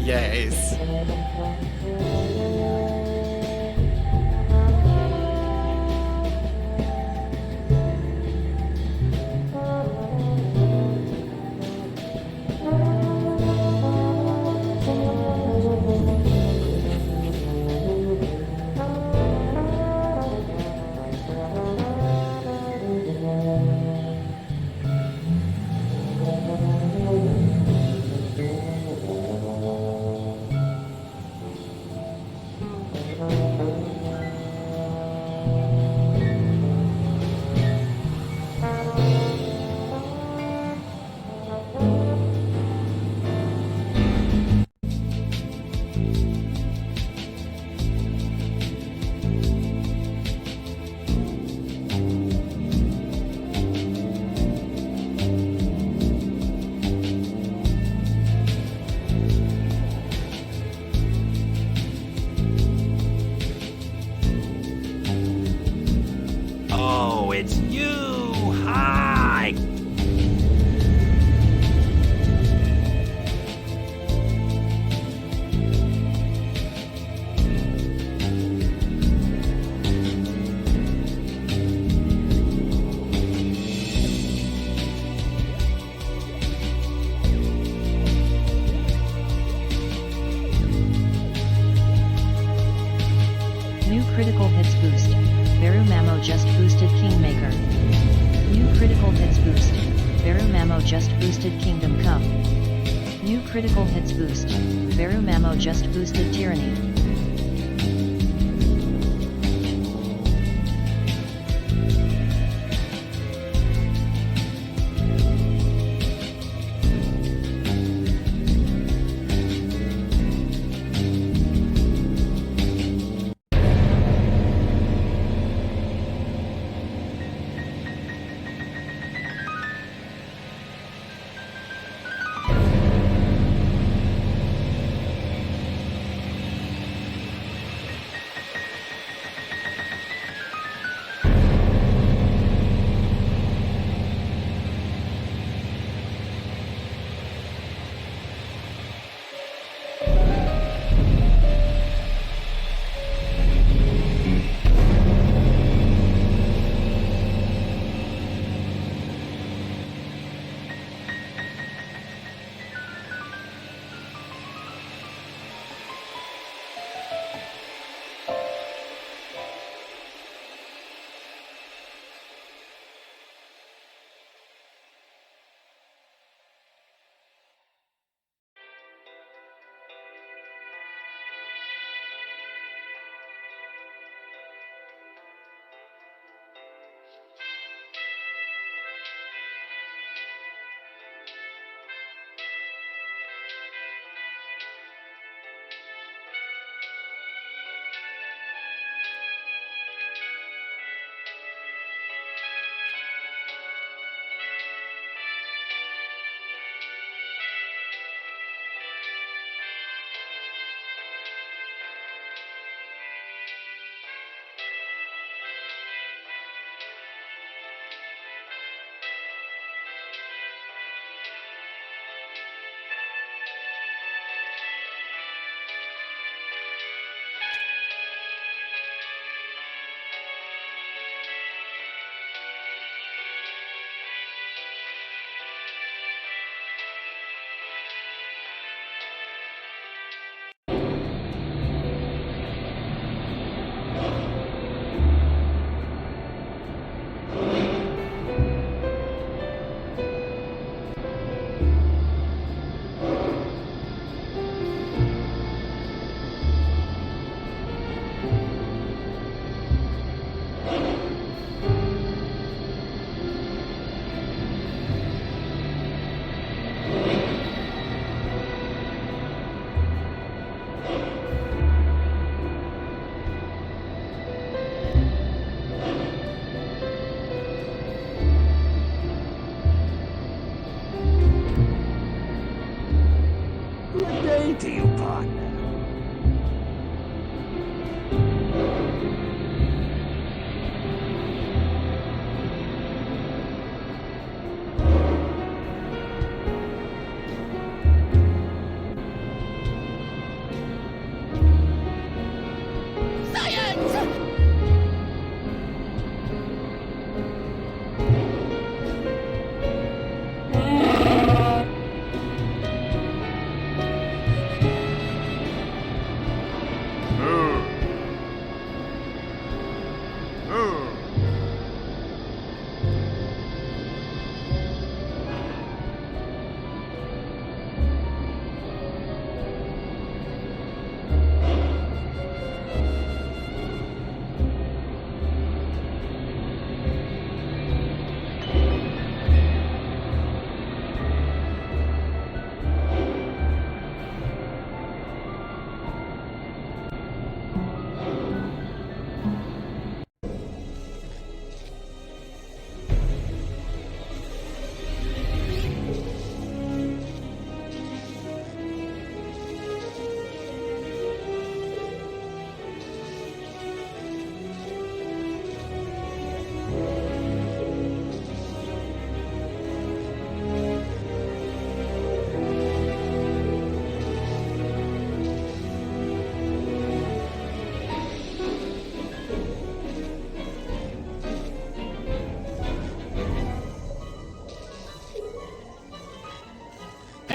Yes. Oh, it's you! Hi! New critical hits boost. Veru Mamo just boosted Kingmaker. New critical hits boost. Veru Mamo just boosted Kingdom Come. New critical hits boost. Veru Mamo just boosted Tyranny. To you, partner.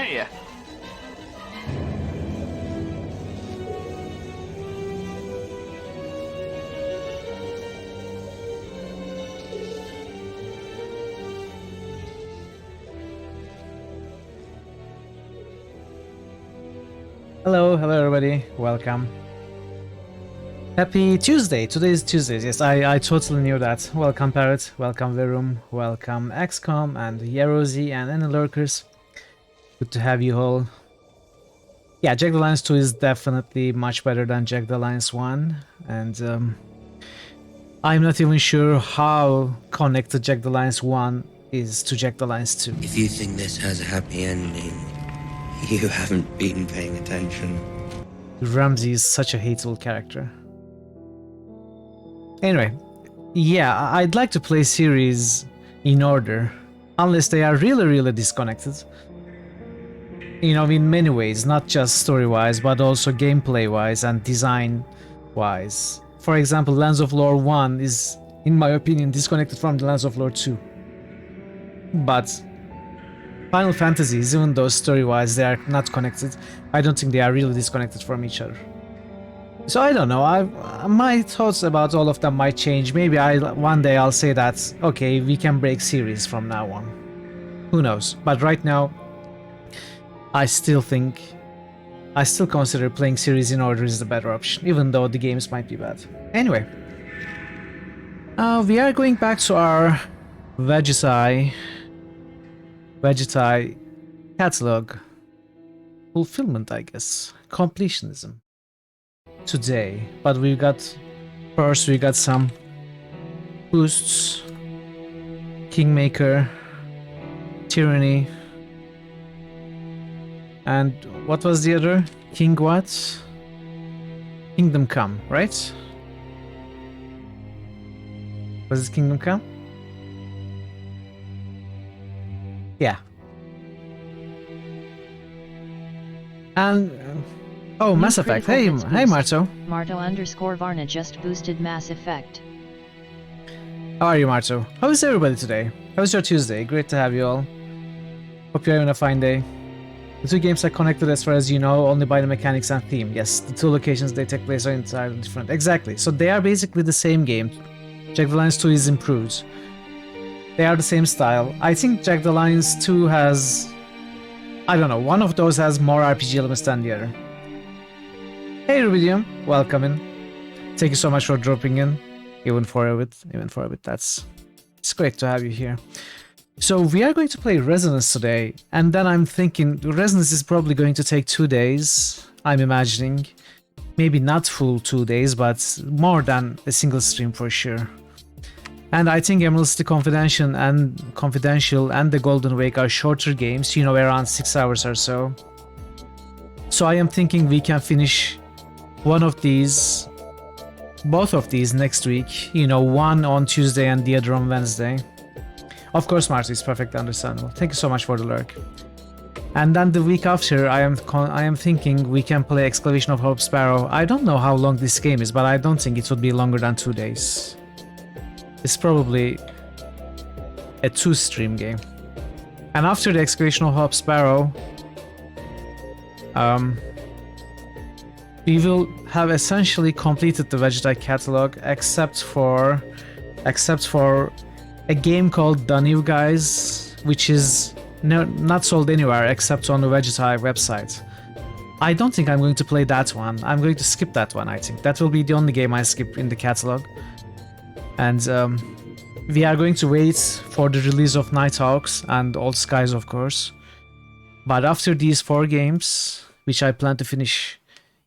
aren't you? Hello everybody, welcome. Happy Tuesday, today is Tuesday, yes, I totally knew that. Welcome Parrot, welcome Verum, welcome XCOM and Yerozy and any lurkers. Good to have you all. Yeah, Jack the Lions 2 is definitely much better than Jack the Lions 1, and I'm not even sure how connected Jack the Lions 1 is to Jack the Lions 2. If you think this has a happy ending, you haven't been paying attention. Ramsey is such a hateful character. Anyway, yeah, I'd like to play series in order, unless they are really disconnected. You know, in many ways, not just story-wise, but also gameplay-wise and design-wise. For example, Lands of Lore 1 is, in my opinion, disconnected from the Lands of Lore 2. But Final Fantasies, even though story-wise they are not connected, I don't think they are really disconnected from each other. So I don't know, my thoughts about all of them might change. Maybe one day I'll say that, okay, we can break series from now on. Who knows? But right now, I still consider playing series in order is the better option, even though the games might be bad. Anyway, we are going back to our Vegetai catalog fulfillment, I guess, completionism today. But we got some boosts, Kingmaker, Tyranny, and what was the other? King what? Kingdom Come, right? Was it Kingdom Come? Yeah. And oh, Mass Effect. Hey, Marto. Marto_Varna just boosted Mass Effect. How are you, Marto? How is everybody today? How is your Tuesday? Great to have you all. Hope you're having a fine day. The two games are connected as far as you know, only by the mechanics and theme. Yes, the two locations they take place are entirely different. Exactly. So they are basically the same game. Jack the Lions 2 is improved. They are the same style. I think Jack the Lions 2 has... I don't know, one of those has more RPG elements than the other. Hey Rubidium, welcome in. Thank you so much for dropping in. Even for a bit, it's great to have you here. So we are going to play Resonance today, and then I'm thinking Resonance is probably going to take 2 days, I'm imagining. Maybe not full 2 days, but more than a single stream for sure. And I think Emerald City Confidential and the Golden Wake are shorter games, you know, around 6 hours or so. So I am thinking we can finish both of these next week, you know, one on Tuesday and the other on Wednesday. Of course, Marty, it's perfectly understandable. Thank you so much for the lurk. And then the week after, I am thinking we can play Exclamation of Hope Sparrow. I don't know how long this game is, but I don't think it would be longer than 2 days. It's probably a 2-stream game. And after the Exclamation of Hope Sparrow, we will have essentially completed the Vegetai catalog, except for a game called The New Guys, which is not sold anywhere except on the Vegetai website. I don't think I'm going to play that one. I'm going to skip that one, I think. That will be the only game I skip in the catalog. And we are going to wait for the release of Nighthawks and Old Skies, of course. But after these 4 games, which I plan to finish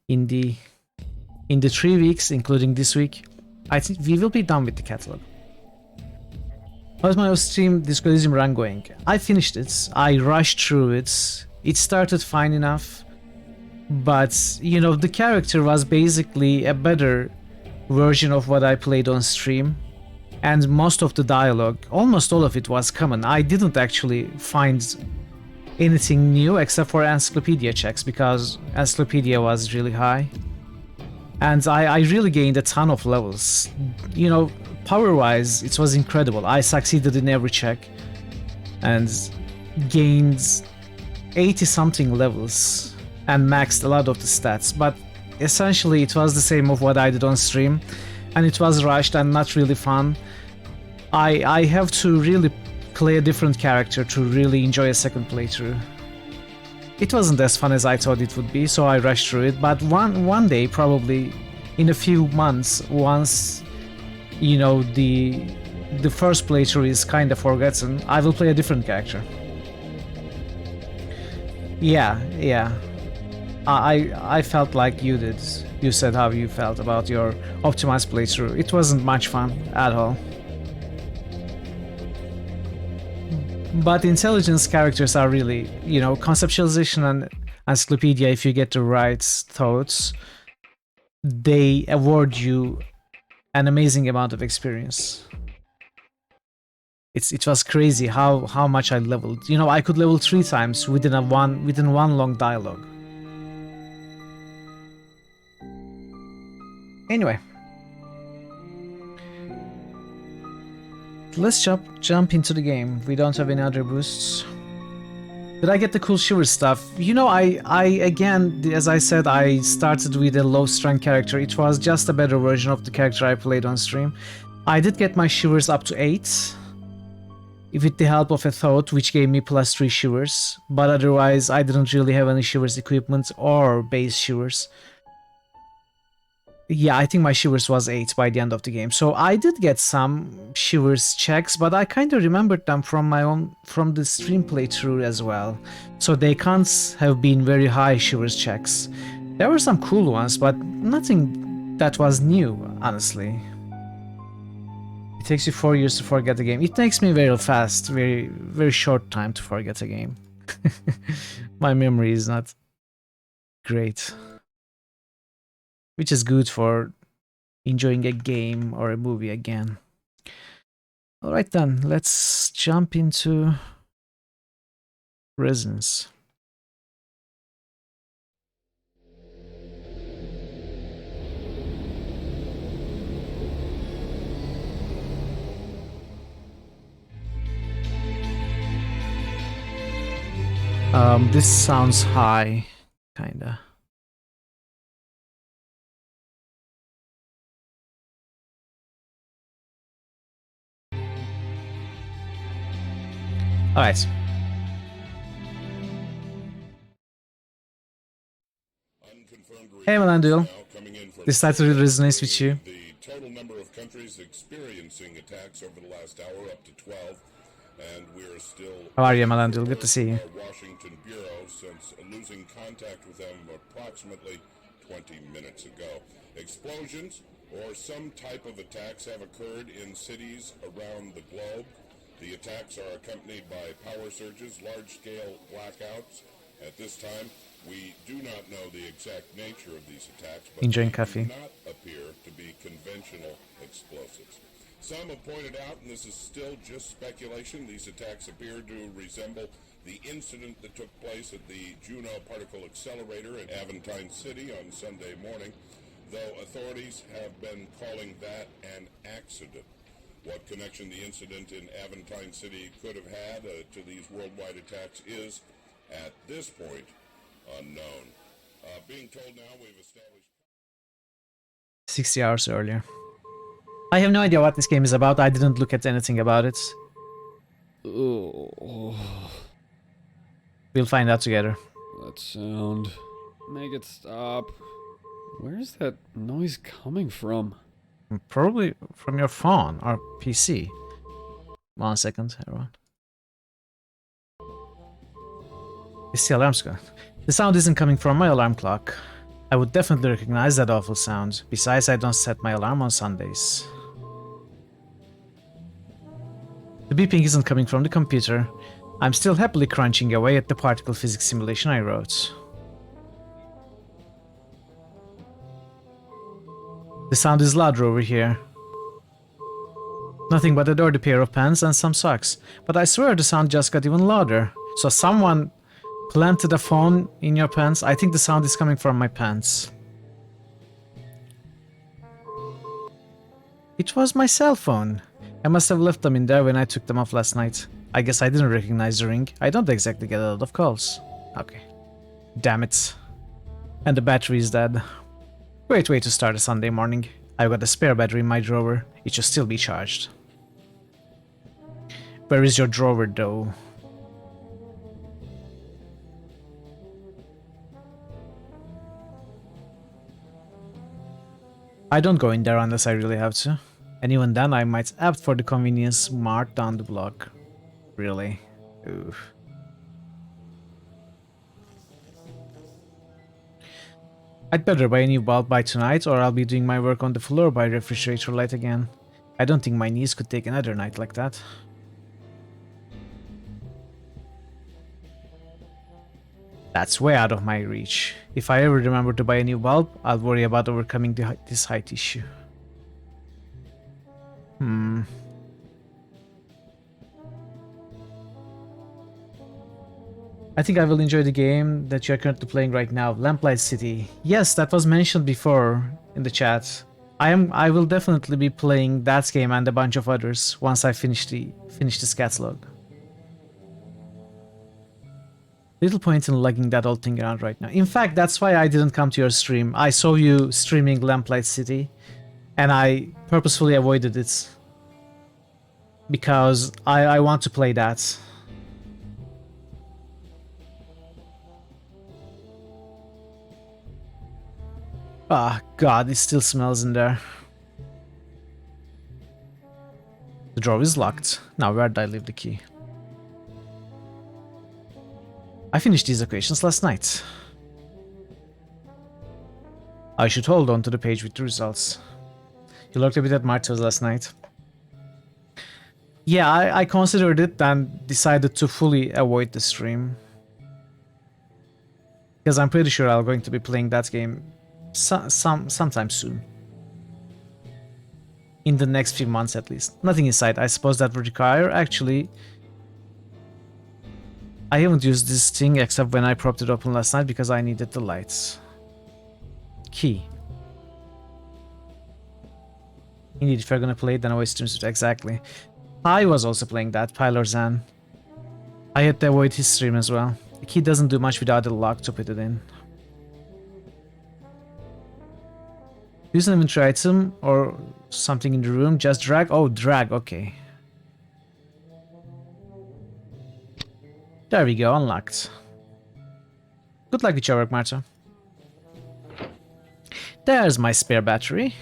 in the 3 weeks, including this week, I think we will be done with the catalog. How's my stream Disco Elysium run going? I finished it. I rushed through it. It started fine enough. But, you know, the character was basically a better version of what I played on stream. And most of the dialogue, almost all of it was common. I didn't actually find anything new except for encyclopedia checks, because encyclopedia was really high. And I really gained a ton of levels. You know, power-wise, it was incredible. I succeeded in every check and gained 80 something levels and maxed a lot of the stats, but essentially it was the same of what I did on stream, and it was rushed and not really fun. I have to really play a different character to really enjoy a second playthrough. It wasn't as fun as I thought it would be, so I rushed through it, but one day, probably in a few months, once you know the first playthrough is kinda forgotten, I will play a different character. Yeah. I felt like you did. You said how you felt about your optimized playthrough. It wasn't much fun at all. But intelligence characters are really, you know, conceptualization and encyclopedia, if you get the right thoughts, they award you an amazing amount of experience. It was crazy how much I leveled. You know, I could level 3 times within one long dialogue. Anyway, let's jump into the game. We don't have any other boosts. Did I get the cool shiver stuff? You know, I again, as I said, I started with a low strength character. It was just a better version of the character I played on stream. I did get my shivers up to 8. With the help of a thought, which gave me +3 shivers, but otherwise I didn't really have any shivers equipment or base shivers. Yeah, I think my shivers was 8 by the end of the game, so I did get some shivers checks, but I kind of remembered them from the stream playthrough as well, so they can't have been very high shivers checks. There were some cool ones, but nothing that was new, honestly. It takes you 4 years to forget a game. It takes me very fast, very short time to forget a game. My memory is not great. Which is good for enjoying a game or a movie again. Alright then, let's jump into Resonance. This sounds high, kinda. Alright. Hey Melandul, decided to resonate with you. The total number of countries experiencing attacks over the last hour up to 12, and we're still. How are you, Melandul? Good to see you. Washington Bureau since losing contact with them approximately 20 minutes ago. Explosions or some type of attacks have occurred in cities around the globe. The attacks are accompanied by power surges, large-scale blackouts. At this time, we do not know the exact nature of these attacks, but enjoying they coffee. do not appear to be conventional explosives. Some have pointed out, and this is still just speculation, these attacks appear to resemble the incident that took place at the Juno Particle Accelerator in Aventine City on Sunday morning, though authorities have been calling that an accident. What connection the incident in Aventine City could have had to these worldwide attacks is, at this point, unknown. Being told now we've established 60 hours earlier. I have no idea what this game is about. I didn't look at anything about it. Oh, We'll find out together. that sound. Make it stop. Where's that noise coming from? Probably from your phone or PC. 1 second, everyone. Is the alarm's gone? The sound isn't coming from my alarm clock. I would definitely recognize that awful sound. Besides, I don't set my alarm on Sundays. The beeping isn't coming from the computer. I'm still happily crunching away at the particle physics simulation I wrote. The sound is louder over here. Nothing but a dirty pair of pants and some socks. But I swear the sound just got even louder. So someone planted a phone in your pants. I think the sound is coming from my pants. It was my cell phone. I must have left them in there when I took them off last night. I guess I didn't recognize the ring. I don't exactly get a lot of calls. Okay. Damn it. And the battery is dead. Great way to start a Sunday morning. I've got a spare battery in my drawer. It should still be charged. Where is your drawer though? I don't go in there unless I really have to. And even then I might opt for the convenience mart down the block. Really? Oof. I'd better buy a new bulb by tonight, or I'll be doing my work on the floor by refrigerator light again. I don't think my knees could take another night like that. That's way out of my reach. If I ever remember to buy a new bulb, I'll worry about overcoming this height issue. I think I will enjoy the game that you are currently playing right now, Lamplight City. Yes, that was mentioned before in the chat. I will definitely be playing that game and a bunch of others once I finish this catalog. Little point in lugging that old thing around right now. In fact, that's why I didn't come to your stream. I saw you streaming Lamplight City, and I purposefully avoided it because I want to play that. Ah, God, it still smells in there. The drawer is locked. Now, where did I leave the key? I finished these equations last night. I should hold on to the page with the results. You looked a bit at Martos last night. Yeah, I considered it and decided to fully avoid the stream. Because I'm pretty sure I'm going to be playing that game sometime soon. In the next few months at least. Nothing inside. I suppose that would require actually... I haven't used this thing except when I propped it open last night because I needed the lights. Key. Indeed, if you're gonna play it, then always streams it. Exactly. I was also playing that, Pylorzan. I had to avoid his stream as well. The key doesn't do much without the lock to put it in. Use an inventory item or something in the room, just drag. Oh, drag, okay. There we go, unlocked. Good luck with your work, Marta. There's my spare battery.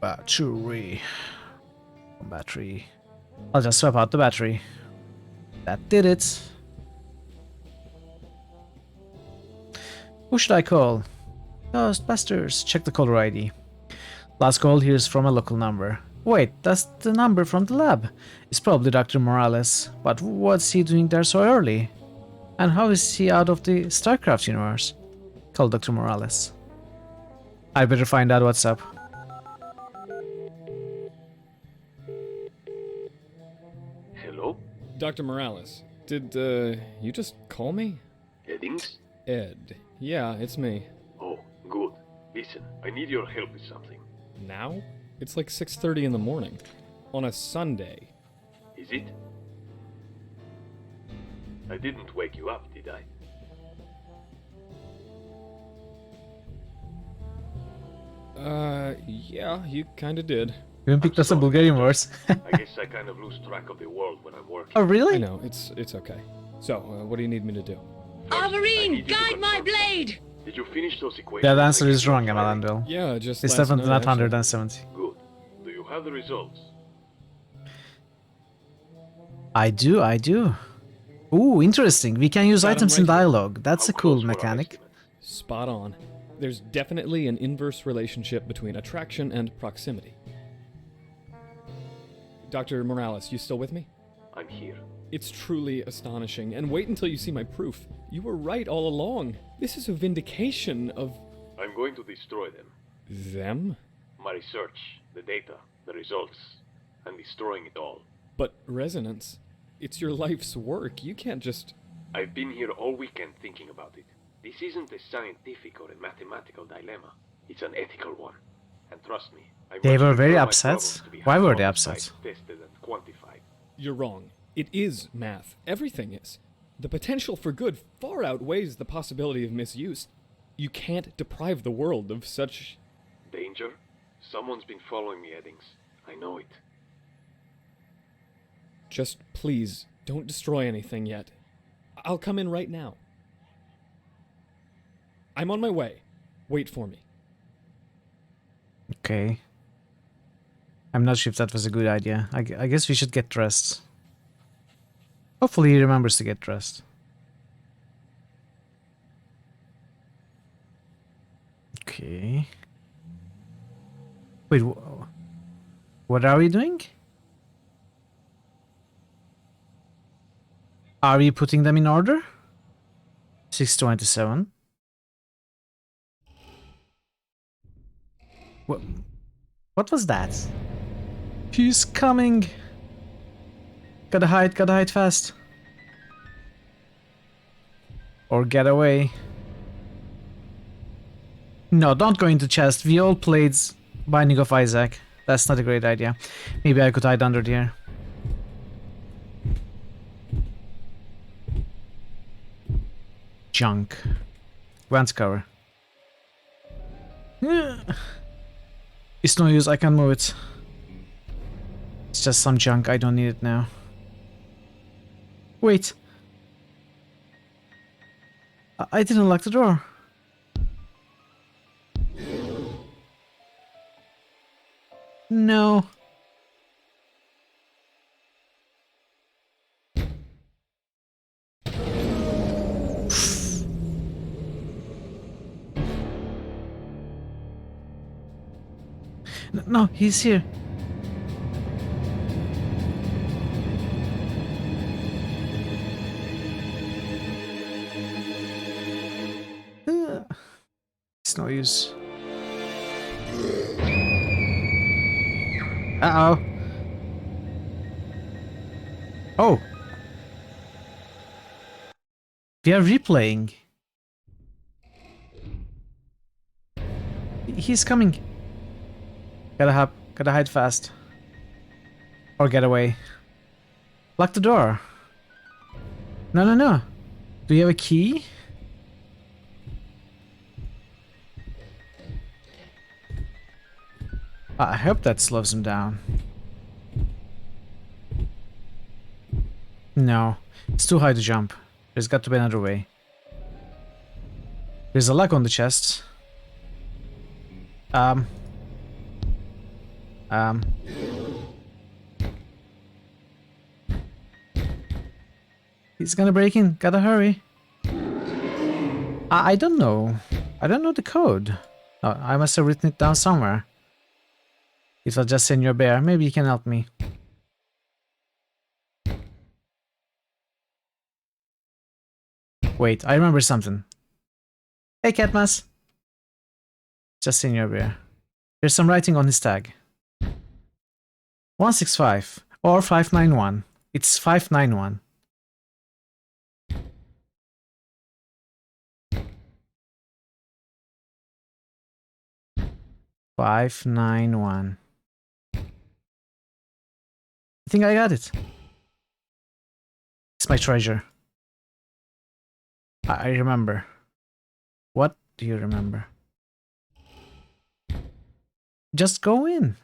Battery. I'll just swap out the battery. That did it. Who should I call? Ghostbusters. Check the caller ID. Last call here is from a local number. Wait, that's the number from the lab. It's probably Dr. Morales. But what's he doing there so early? And how is he out of the StarCraft universe? Call Dr. Morales. I better find out what's up. Hello? Dr. Morales, did you just call me? Eddings? Ed. Yeah, it's me. Oh, good. Listen, I need your help with something. Now? It's like 6:30 in the morning. On a Sunday. Is it? I didn't wake you up, did I? Yeah, you kinda did. You picked us a Bulgarian verse. I guess I kind of lose track of the world when I'm working. Oh, I really? know, it's okay. So, what do you need me to do? First, I need Alvarine, you to guide my confirm. blade! Did you finish those equations? That answer I is gave you wrong, on Friday? Emalandil. Yeah, just It's last definitely night, not actually. 170. Good. Do you have the results? I do. Ooh, interesting. We can use Got 'em items in right here. dialogue. That's How a cool close were our mechanic. estimates? Spot on. There's definitely an inverse relationship between attraction and proximity. Dr. Morales, you still with me? I'm here. It's truly astonishing, and wait until you see my proof. You were right all along. This is a vindication of... I'm going to destroy them. them? My research, the data, the results. I'm destroying it all. But Resonance, it's your life's work. You can't just... I've been here all weekend thinking about it. This isn't a scientific or a mathematical dilemma. It's an ethical one. And trust me, I They much were very prefer my upset. problems to be Why were they hypothesized, upset? tested and quantified. You're wrong. It is math. Everything is. The potential for good far outweighs the possibility of misuse. You can't deprive the world of such... Danger? Someone's been following me, Eddings. I know it. Just please, don't destroy anything yet. I'll come in right now. I'm on my way. Wait for me. Okay. I'm not sure if that was a good idea. I guess we should get dressed. Hopefully he remembers to get dressed. Okay. Wait, what are we doing? Are we putting them in order? 627. What was that? He's coming. Gotta hide fast. Or get away. No, don't go into chest. We all played Binding of Isaac. That's not a great idea. Maybe I could hide under here. Junk. Glance cover. It's no use, I can't move it. It's just some junk, I don't need it now. Wait. I didn't lock the door. No. No, he's here. It's no use. Uh-oh. Oh. We are replaying. He's coming. Gotta hide fast. Or get away. Lock the door. No. Do you have a key? I hope that slows him down. No. It's too high to jump. There's got to be another way. There's a lock on the chest. He's gonna break in. Gotta hurry. I don't know. I don't know the code. Oh, I must have written it down somewhere. It was just Senor Bear. Maybe he can help me. Wait, I remember something. Hey, Catmas. Just Senor Bear. There's some writing on his tag. 165 or 591. It's 591. I think I got it. It's my treasure. I remember. What do you remember? Just go in.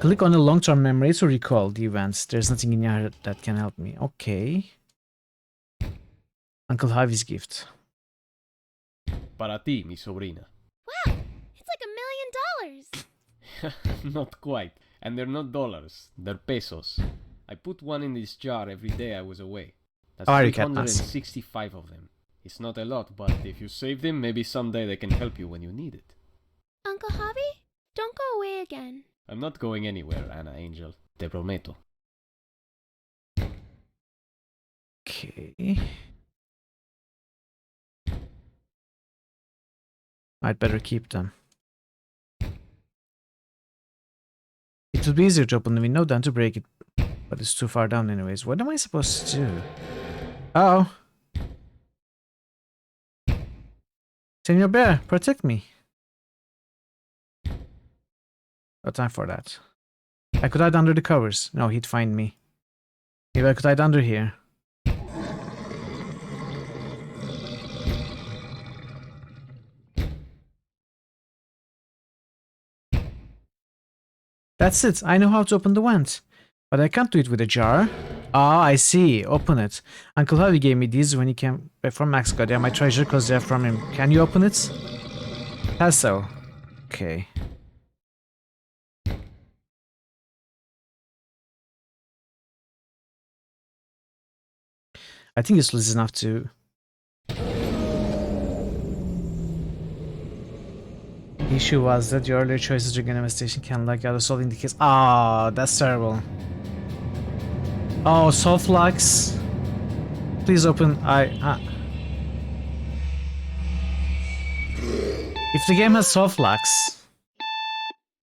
Click on the long-term memory to recall the events. There's nothing in here that can help me. Okay. Uncle Javi's gift. Para ti, mi sobrina. Wow, it's like $1 million. Not quite. And they're not dollars, they're pesos. I put one in this jar every day I was away. That's How are you, 365 of them. It's not a lot, but if you save them, maybe someday they can help you when you need it. Uncle Javi, don't go away again. I'm not going anywhere, Anna Angel. Te prometo. Okay. I'd better keep them. It would be easier to open the window than to break it, but it's too far down anyways. What am I supposed to do? Uh oh. Senor Bear, protect me. No time for that. I could hide under the covers. No, he'd find me. Maybe I could hide under here. That's it. I know how to open the vent. But I can't do it with a jar. Ah, I see. Open it. Uncle Harvey gave me these when he came back from Mexico. They're my treasure because they're from him. Can you open it? Peso. Okay. I think this is enough to... The issue was that your earlier choices during an investigation can like out of solving the case. Ah, that's terrible. Oh, soft locks. Please open. If the game has soft locks,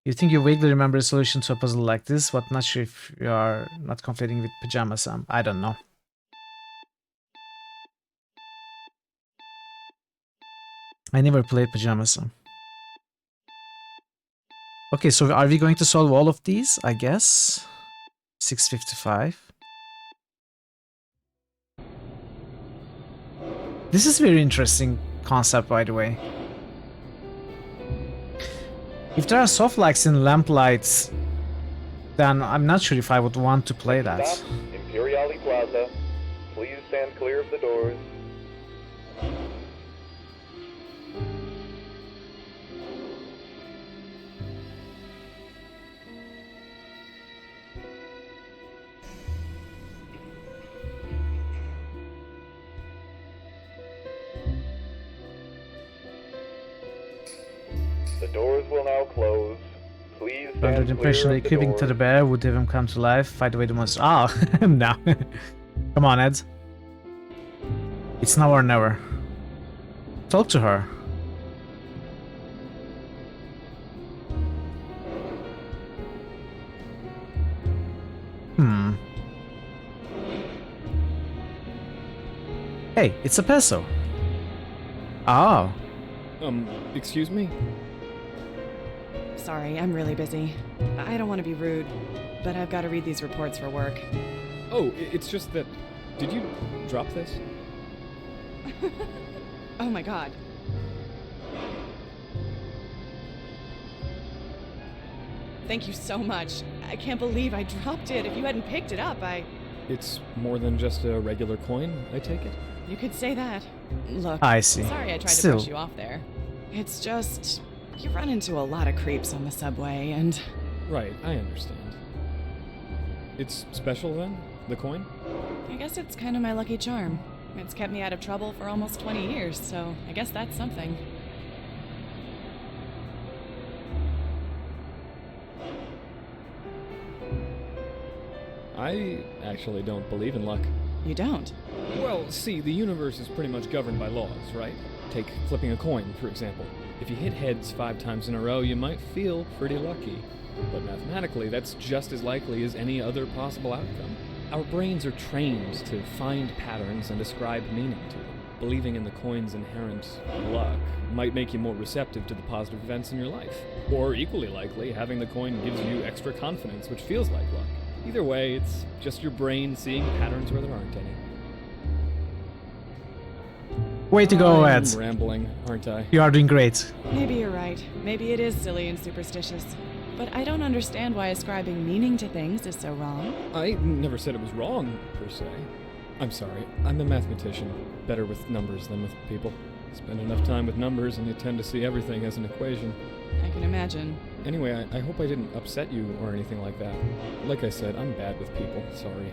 you think you vaguely remember a solution to a puzzle like this, but not sure if you are not conflating with Pajama Sam. I don't know. I never played Pajama Sam. Okay, so are we going to solve all of these? I guess. 655. This is a very interesting concept, by the way. If there are soft lights in lamplights, then I'm not sure if I would want to play that. Stop, Imperiale Plaza. Please stand clear of the doors. The doors will now close. Please stand Under the impression that clear of the equipping to the doors. bear would have him come to life, fight away the monster. Ah, no. Come on, Ed. It's now or never. Talk to her. Hey, it's a peso. Oh. Excuse me? Sorry, I'm really busy. I don't want to be rude, but I've got to read these reports for work. Oh, it's just that... Did you drop this? Oh my god. Thank you so much. I can't believe I dropped it. If you hadn't picked it up, It's more than just a regular coin, I take it? You could say that. Look, I see. sorry I tried Still. to push you off there. It's just... You run into a lot of creeps on the subway, and... Right, I understand. It's special then? The coin? I guess it's kind of my lucky charm. It's kept me out of trouble for almost 20 years, so I guess that's something. I actually don't believe in luck. You don't? Well, see, the universe is pretty much governed by laws, right? Take flipping a coin, for example. If you hit heads 5 times in a row, you might feel pretty lucky. But mathematically, that's just as likely as any other possible outcome. Our brains are trained to find patterns and ascribe meaning to them. Believing in the coin's inherent luck might make you more receptive to the positive events in your life. Or equally likely, having the coin gives you extra confidence, which feels like luck. Either way, it's just your brain seeing patterns where there aren't any. Way to go, Ed. I'm rambling, aren't I? You are doing great. Maybe you're right. Maybe it is silly and superstitious. But I don't understand why ascribing meaning to things is so wrong. I never said it was wrong, per se. I'm sorry, I'm a mathematician. Better with numbers than with people. Spend enough time with numbers and you tend to see everything as an equation. I can imagine. Anyway, I hope I didn't upset you or anything like that. Like I said, I'm bad with people, sorry.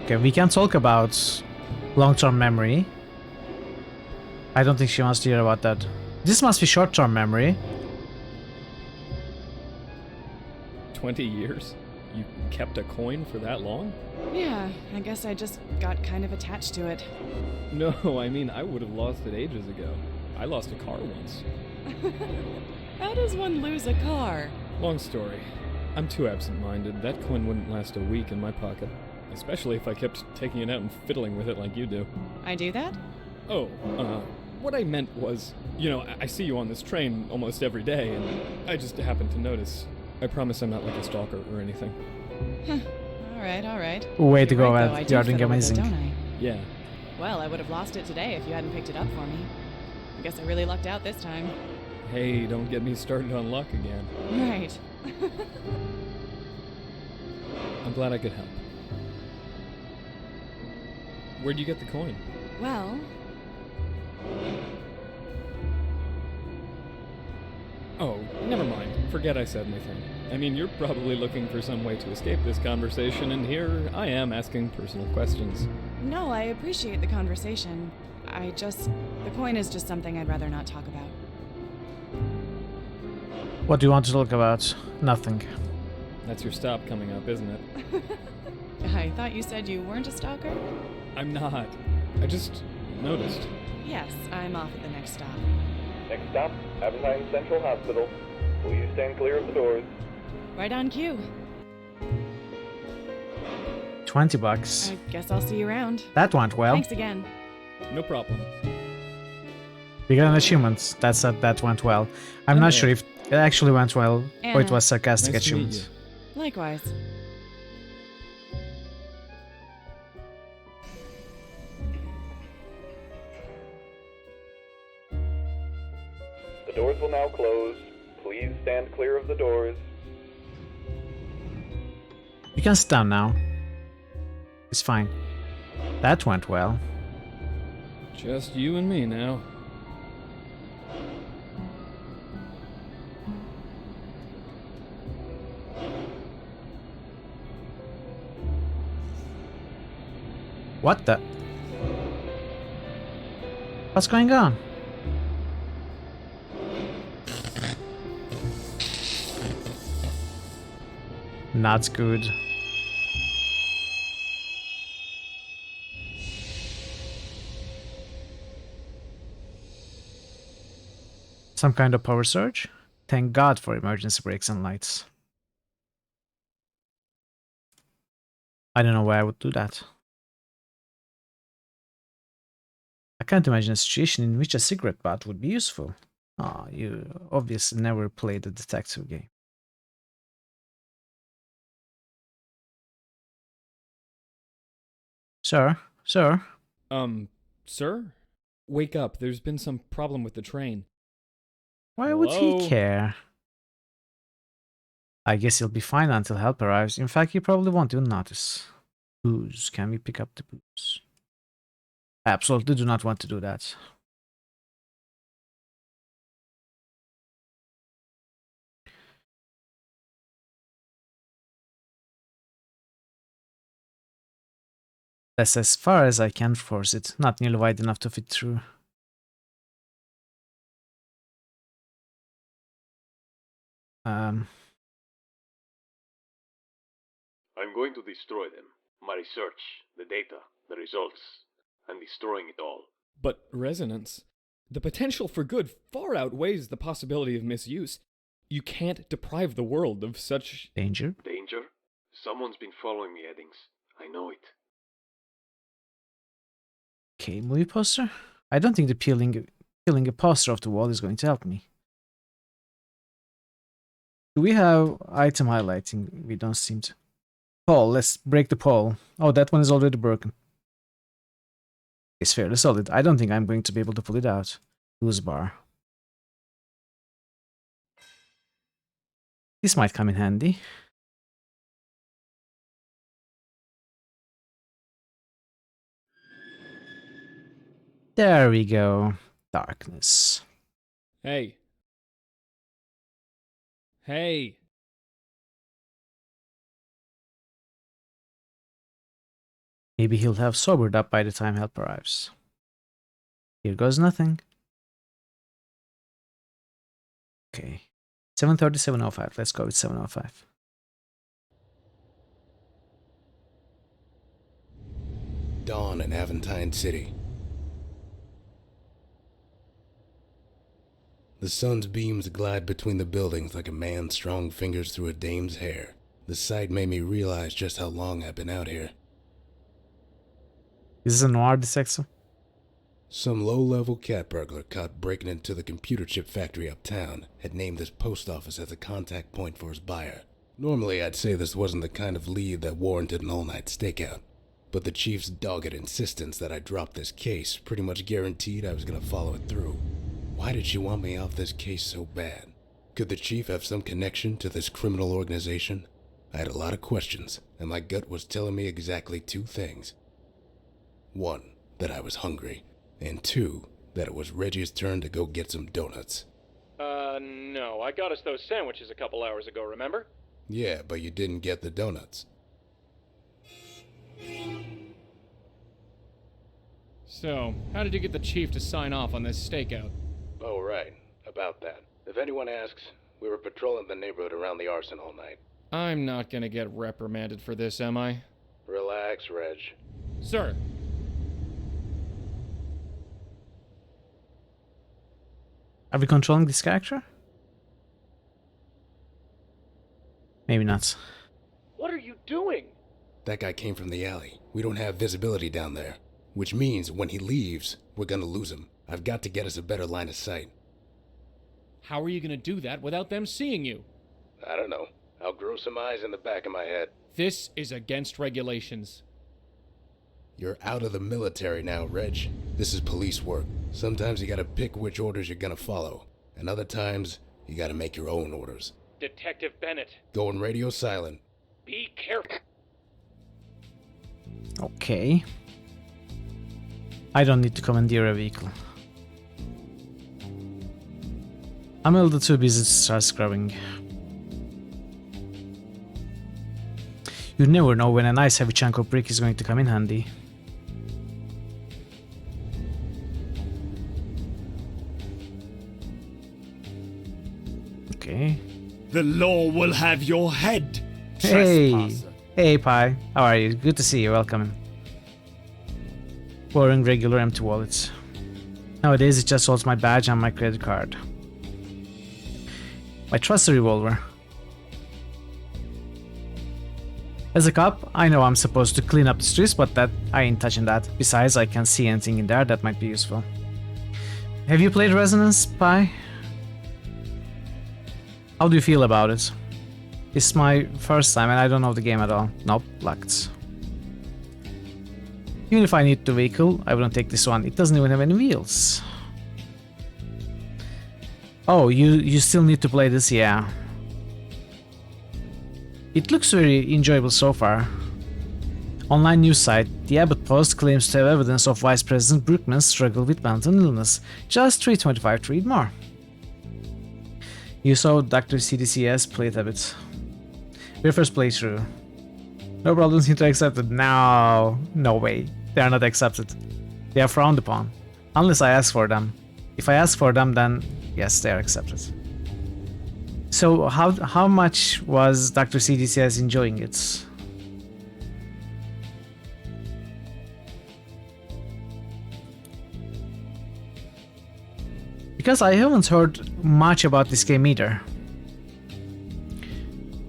Okay, we can talk about long-term memory. I don't think she wants to hear about that. This must be short-term memory. 20 years? You kept a coin for that long? Yeah, I guess I just got kind of attached to it. No, I mean, I would have lost it ages ago. I lost a car once. How does one lose a car? Long story. I'm too absent-minded. That coin wouldn't last a week in my pocket. Especially if I kept taking it out and fiddling with it like you do. I do that? Oh, what I meant was, you know, I see you on this train almost every day, and I just happened to notice. I promise I'm not like a stalker or anything. All right. Way to You're go, right, Ed. though, I You do are doing fiddle with it, amazing. don't I? Yeah. Well, I would have lost it today if you hadn't picked it up for me. I guess I really lucked out this time. Hey, don't get me started on luck again. Right. I'm glad I could help. Where'd you get the coin? Well, Oh, never mind. Forget I said anything. I mean, you're probably looking for some way to escape this conversation, and here I am asking personal questions. no, I appreciate the conversation. The coin is just something I'd rather not talk about. What do you want to talk about? Nothing. That's your stop coming up, isn't it? I thought you said you weren't a stalker? I'm not. I just noticed. Yes, I'm off at the next stop. Next stop, Aventine Central Hospital. Please stand clear of the doors. Right on cue. $20. I guess I'll see you around. That went well. Thanks again. No problem. We got an achievement. That went well. I'm not sure if it actually went well or it Anna. was sarcastic Nice to meet achievement. Likewise. The doors will now close. Please stand clear of the doors. You can sit down now. It's fine. That went well. Just you and me now. What the? What's going on? Not good. Some kind of power surge? Thank God for emergency brakes and lights. I don't know why I would do that. I can't imagine a situation in which a cigarette butt would be useful. Ah, you obviously never played a detective game. Sir? Sir? Sir? Wake up, there's been some problem with the train. Why would Hello? he care? I guess he'll be fine until help arrives. In fact, he probably won't even notice. Booze. Can we pick up the booze? Absolutely do not want to do that. That's as far as I can force it. Not nearly wide enough to fit through. I'm going to destroy them. My research, the data, the results. I'm destroying it all. But resonance, the potential for good far outweighs the possibility of misuse. You can't deprive the world of such Danger? Danger? Someone's been following me, Eddings. I know it. Okay, movie poster? I don't think the peeling a poster off the wall is going to help me. Do we have item highlighting? We don't seem to. Pole, let's break the pole. Oh, that one is already broken. It's fairly solid. I don't think I'm going to be able to pull it out. Loose bar. This might come in handy. There we go. Darkness. Hey. Hey. Maybe he'll have sobered up by the time help arrives. Here goes nothing. Okay. 7:30, 7:05. Let's go with 7:05. Dawn in Aventine City. The sun's beams glide between the buildings like a man's strong fingers through a dame's hair. The sight made me realize just how long I've been out here. Is this a noir detective? Some low-level cat burglar caught breaking into the computer chip factory uptown had named this post office as a contact point for his buyer. Normally I'd say this wasn't the kind of lead that warranted an all-night stakeout, but the chief's dogged insistence that I drop this case pretty much guaranteed I was gonna follow it through. Why did she want me off this case so bad? Could the chief have some connection to this criminal organization? I had a lot of questions, and my gut was telling me exactly two things. One, that I was hungry, and two, that it was Reggie's turn to go get some donuts. No, I got us those sandwiches a couple hours ago, remember? Yeah, but you didn't get the donuts. So, how did you get the chief to sign off on this stakeout? Oh, right. About that. If anyone asks, we were patrolling the neighborhood around the arson all night. I'm not gonna get reprimanded for this, am I? Relax, Reg. Sir! Are we controlling this character? Maybe not. What are you doing? That guy came from the alley. We don't have visibility down there. Which means when he leaves, we're gonna lose him. I've got to get us a better line of sight. How are you gonna do that without them seeing you? I don't know. I'll grow some eyes in the back of my head. This is against regulations. You're out of the military now, Reg. This is police work. Sometimes you gotta pick which orders you're gonna follow. And other times, you gotta make your own orders. Detective Bennett. Going radio silent. Be careful. Okay. I don't need to commandeer a vehicle. I'm a little too busy to start scrubbing. You never know when a nice heavy chunk of brick is going to come in handy. Okay. The law will have your head. Hey! Trespasser. Hey, Pi. How are you? Good to see you. Welcome. Boring regular empty wallets. Nowadays it just holds my badge and my credit card. My trusty revolver. As a cop, I know I'm supposed to clean up the streets, but that I ain't touching that. Besides, I can't see anything in there that might be useful. Have you played Resonance, Pi? How do you feel about it? It's my first time and I don't know the game at all. Nope, locked. Even if I need the vehicle, I wouldn't take this one. It doesn't even have any wheels. Oh, you still need to play this? Yeah. It looks very enjoyable so far. Online news site, the Abbott Post claims to have evidence of Vice President Brookman's struggle with mental illness. Just 325 to read more. You saw Dr. CDCS play it a bit. Your first playthrough. No problems seem to accepted. No, no way. They are not accepted. They are frowned upon. Unless I ask for them. If I ask for them, then yes, they are accepted. So how much was Dr. CDCS enjoying it? Because I haven't heard much about this game either.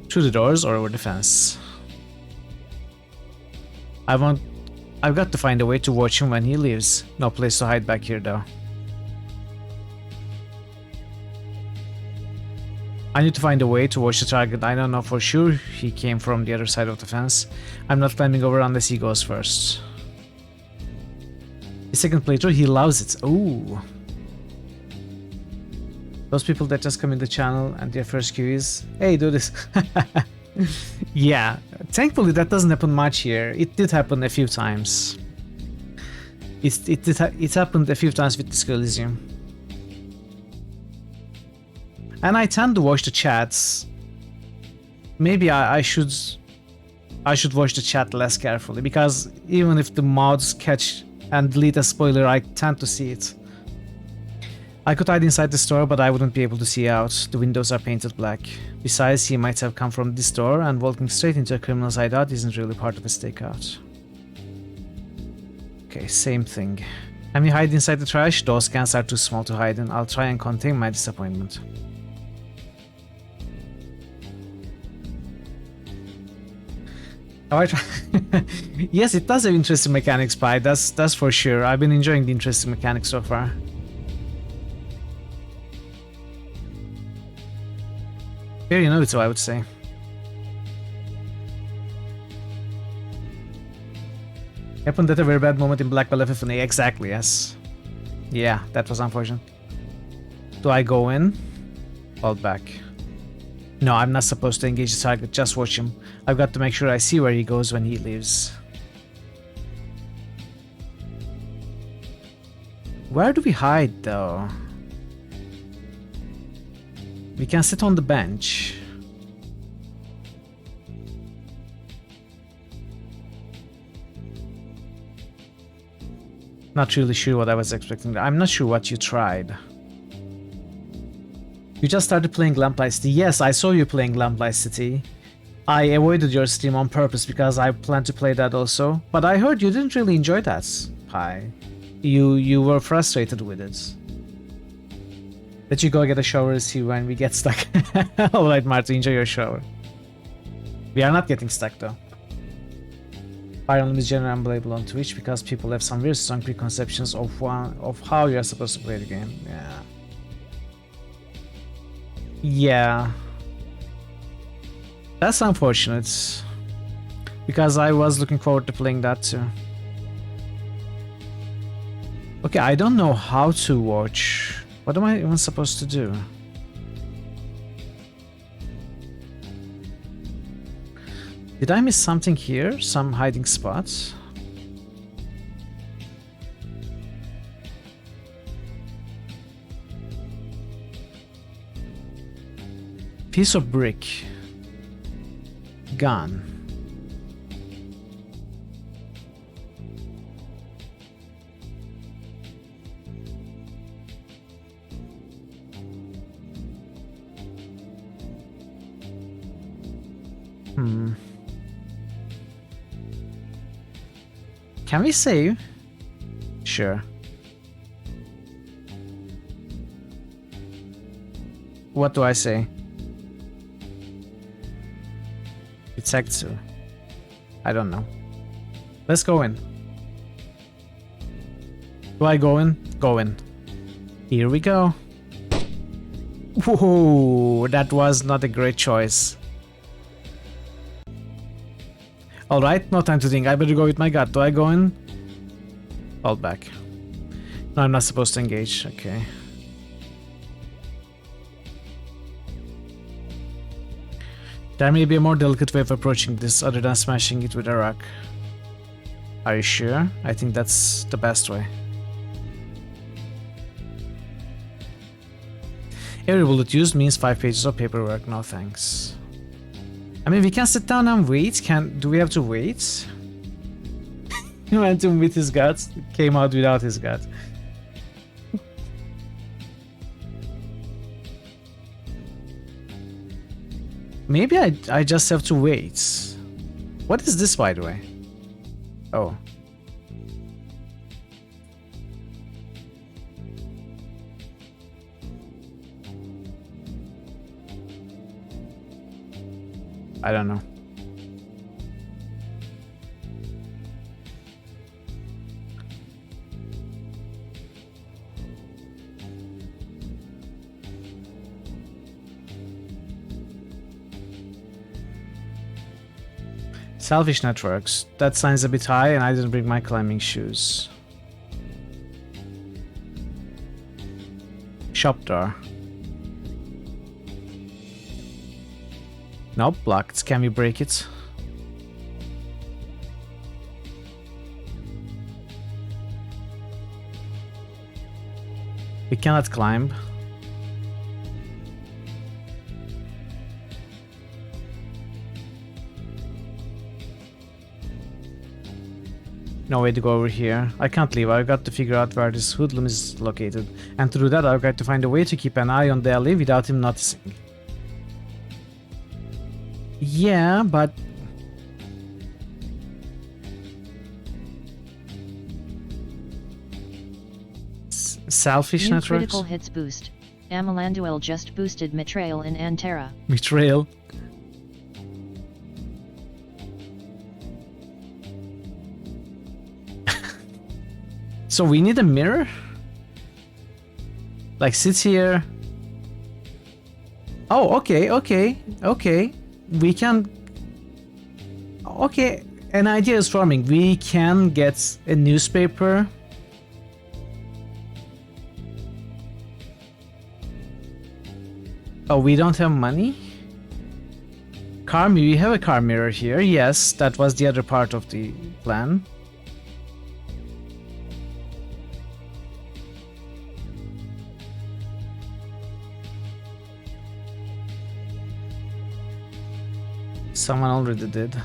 Through the doors or over the fence. I've got to find a way to watch him when he leaves. No place to hide back here though. I need to find a way to watch the target. I don't know for sure he came from the other side of the fence. I'm not climbing over unless he goes first. The second playthrough, he loves it. Ooh. Those people that just come in the channel and their first cue is, hey, do this. Yeah, thankfully that doesn't happen much here. It did happen a few times. It happened a few times with Disco Elysium. And I tend to watch the chats. Maybe I should watch the chat less carefully, because even if the mods catch and delete a spoiler, I tend to see it. I could hide inside the store, but I wouldn't be able to see out. The windows are painted black. Besides, he might have come from this door, and walking straight into a criminal's hideout isn't really part of a stakeout. Okay, same thing. Let me hide inside the trash. Those cans are too small to hide in. I'll try and contain my disappointment. Yes, it does have interesting mechanics, Pi. That's for sure. I've been enjoying the interesting mechanics so far. Very innovative, I would say. Happened at a very bad moment in Black Belt FF&A. Exactly, yes. Yeah, that was unfortunate. Do I go in? Hold back. No, I'm not supposed to engage the target, just watch him. I've got to make sure I see where he goes when he leaves. Where do we hide, though? We can sit on the bench. Not really sure what I was expecting. I'm not sure what you tried. You just started playing Lamplight City. Yes, I saw you playing Lamplight City. I avoided your stream on purpose because I plan to play that also. But I heard you didn't really enjoy that, Pi. You were frustrated with it. Let you go get a shower and see when we get stuck. Alright, Martin, enjoy your shower. We are not getting stuck though. Fire Emblem is generally unplayable on Twitch because people have some very strong preconceptions of how you are supposed to play the game. Yeah. Yeah. That's unfortunate. Because I was looking forward to playing that too. Okay, I don't know how to watch. What am I even supposed to do? Did I miss something here? Some hiding spots? Piece of brick. Gun. Can we save? Sure. What do I say? It's Act 2. I don't know. Let's go in. Do I go in? Go in. Here we go. Whoa, that was not a great choice. Alright, no time to think. I better go with my gut. Do I go in? Hold back. No, I'm not supposed to engage. Okay. There may be a more delicate way of approaching this other than smashing it with a rock. Are you sure? I think that's the best way. Every bullet used means 5 pages of paperwork. No thanks. I mean, we can sit down and wait. Do we have to wait? He went in with his guts, came out without his gut. Maybe I just have to wait. What is this, by the way? Oh. I don't know. Selfish networks. That sign's a bit high and I didn't bring my climbing shoes. Shop door. Nope, blocked. Can we break it? We cannot climb. No way to go over here. I can't leave. I've got to figure out where this hoodlum is located. And to do that, I've got to find a way to keep an eye on the alley without him noticing. Yeah, but... Selfish New networks? critical hits boost. Amalanduel just boosted Betrayal in Antera. Betrayal. So we need a mirror? Like sits here. Oh, okay. We can... Okay, an idea is forming. We can get a newspaper. Oh, we don't have money? We have a car mirror here. Yes, that was the other part of the plan. Someone already did.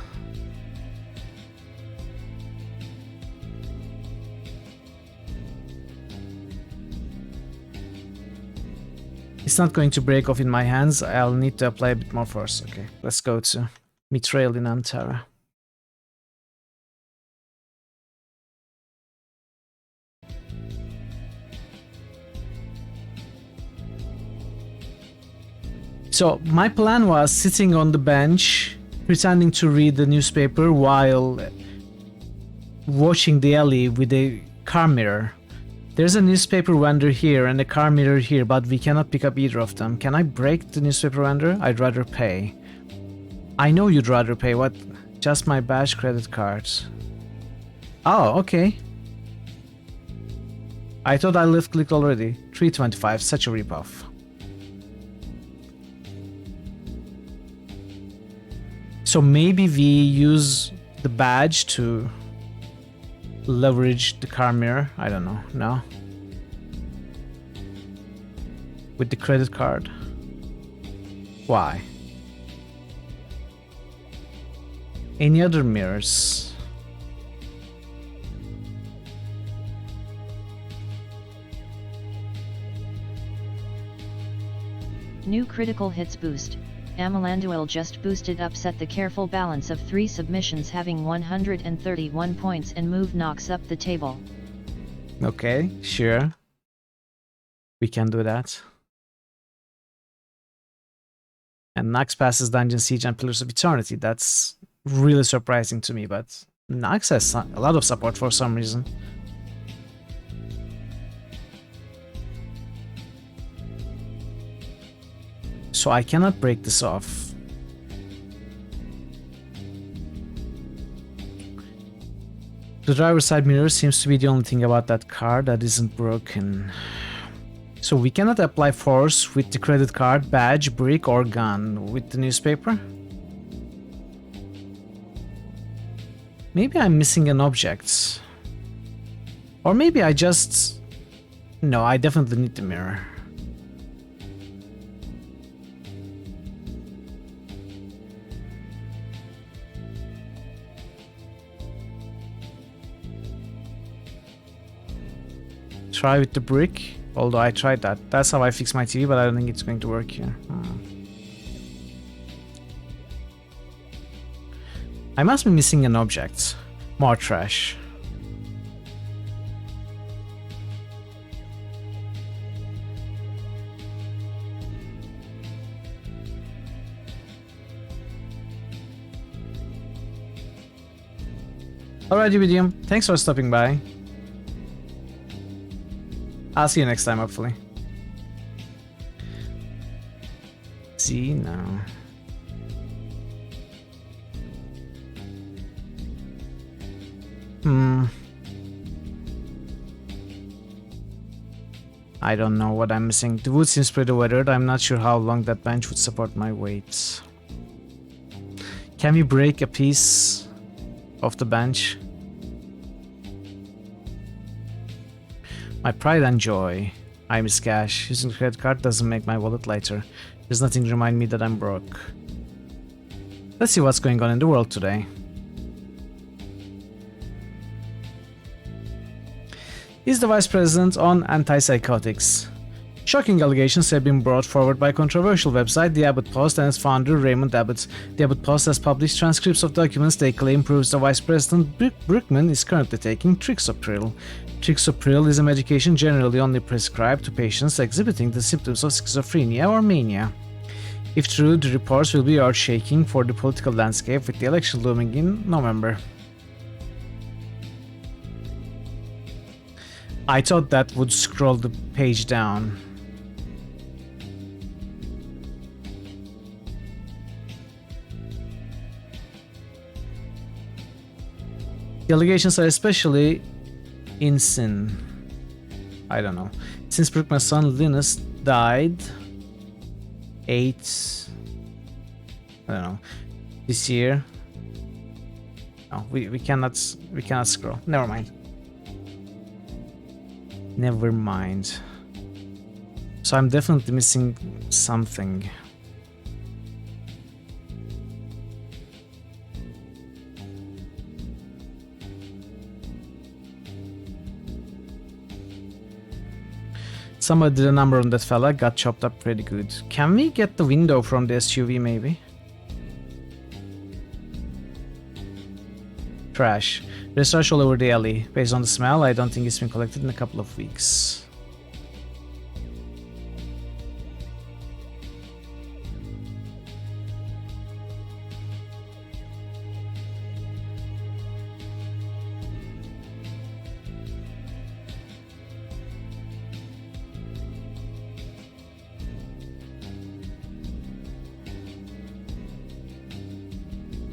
It's not going to break off in my hands. I'll need to apply a bit more force. Okay, let's go to Mitrail in Antara. So my plan was sitting on the bench, pretending to read the newspaper while watching the alley with a car mirror. There's a newspaper vendor here and a car mirror here, but we cannot pick up either of them. Can I break the newspaper vendor? I'd rather pay. I know you'd rather pay. What? Just my badge credit cards. Oh, okay. I thought I left clicked already. 325, such a ripoff. So maybe we use the badge to leverage the car mirror. I don't know. No. With the credit card. Why? Any other mirrors? New critical hits boost. Amalanduel just boosted upset the careful balance of 3 submissions having 131 points and move knocks up the table. Okay, sure. We can do that. And Nox passes Dungeon Siege and Pillars of Eternity. That's really surprising to me, but Nox has a lot of support for some reason. So I cannot break this off. The driver's side mirror seems to be the only thing about that car that isn't broken. So we cannot apply force with the credit card, badge, brick or gun with the newspaper? Maybe I'm missing an object. Or maybe I just... No, I definitely need the mirror. Try with the brick, although I tried that. That's how I fix my TV, but I don't think it's going to work here. I must be missing an object. More trash. Alrighty, Medium. Thanks for stopping by. I'll see you next time, hopefully. See now. I don't know what I'm missing. The wood seems pretty weathered. I'm not sure how long that bench would support my weight. Can we break a piece of the bench? My pride and joy. I miss cash. Using the credit card doesn't make my wallet lighter. There's nothing to remind me that I'm broke. Let's see what's going on in the world today. Is the Vice President on antipsychotics? Shocking allegations have been brought forward by controversial website The Abbott Post and its founder Raymond Abbott. The Abbott Post has published transcripts of documents they claim proves the Vice President Brookman is currently taking Trixopril. Trixopril is a medication generally only prescribed to patients exhibiting the symptoms of schizophrenia or mania. If true, the reports will be earth-shaking for the political landscape with the election looming in November. I thought that would scroll the page down. The allegations are especially insane. I don't know. Since Brookman's son Linus died, 8. I don't know. This year. No, we cannot scroll. Never mind. Never mind. So I'm definitely missing something. Somebody did a number on that fella, got chopped up pretty good. Can we get the window from the SUV maybe? Trash. There's trash all over the alley. Based on the smell, I don't think it's been collected in a couple of weeks.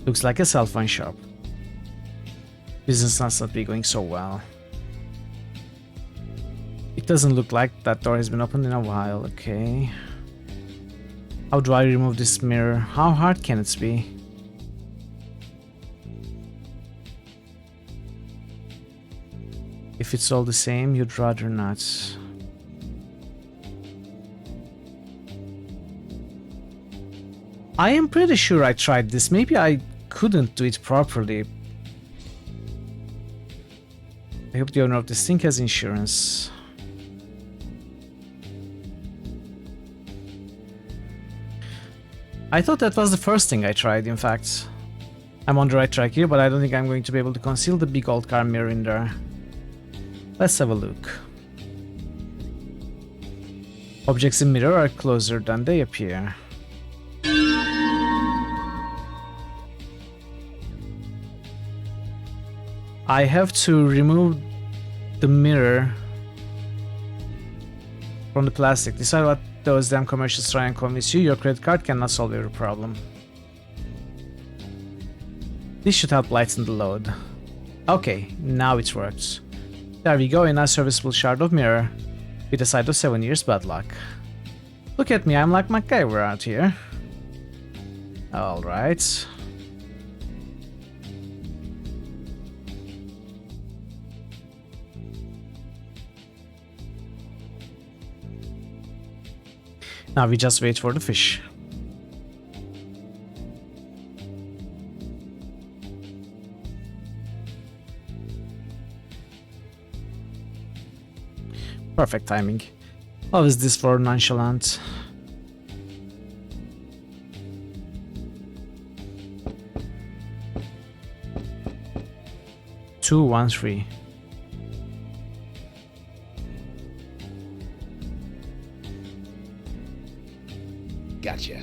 Looks like a cell phone shop. Business must not be going so well. It doesn't look like that door has been opened in a while, okay. How do I remove this mirror? How hard can it be? If it's all the same, you'd rather not. I am pretty sure I tried this. Maybe I couldn't do it properly. I hope the owner of this thing has insurance. I thought that was the first thing I tried, in fact. I'm on the right track here, but I don't think I'm going to be able to conceal the big old car mirror in there. Let's have a look. Objects in mirror are closer than they appear. I have to remove the mirror from the plastic. Decide what those damn commercials try and convince you. Your credit card cannot solve your problem. This should help lighten the load. Okay, now it works. There we go, a nice serviceable shard of mirror with a side of 7 years bad luck. Look at me, I'm like MacGyver out here. Alright. Now we just wait for the fish. Perfect timing. How is this for nonchalant? Two, 1, 3. Gotcha.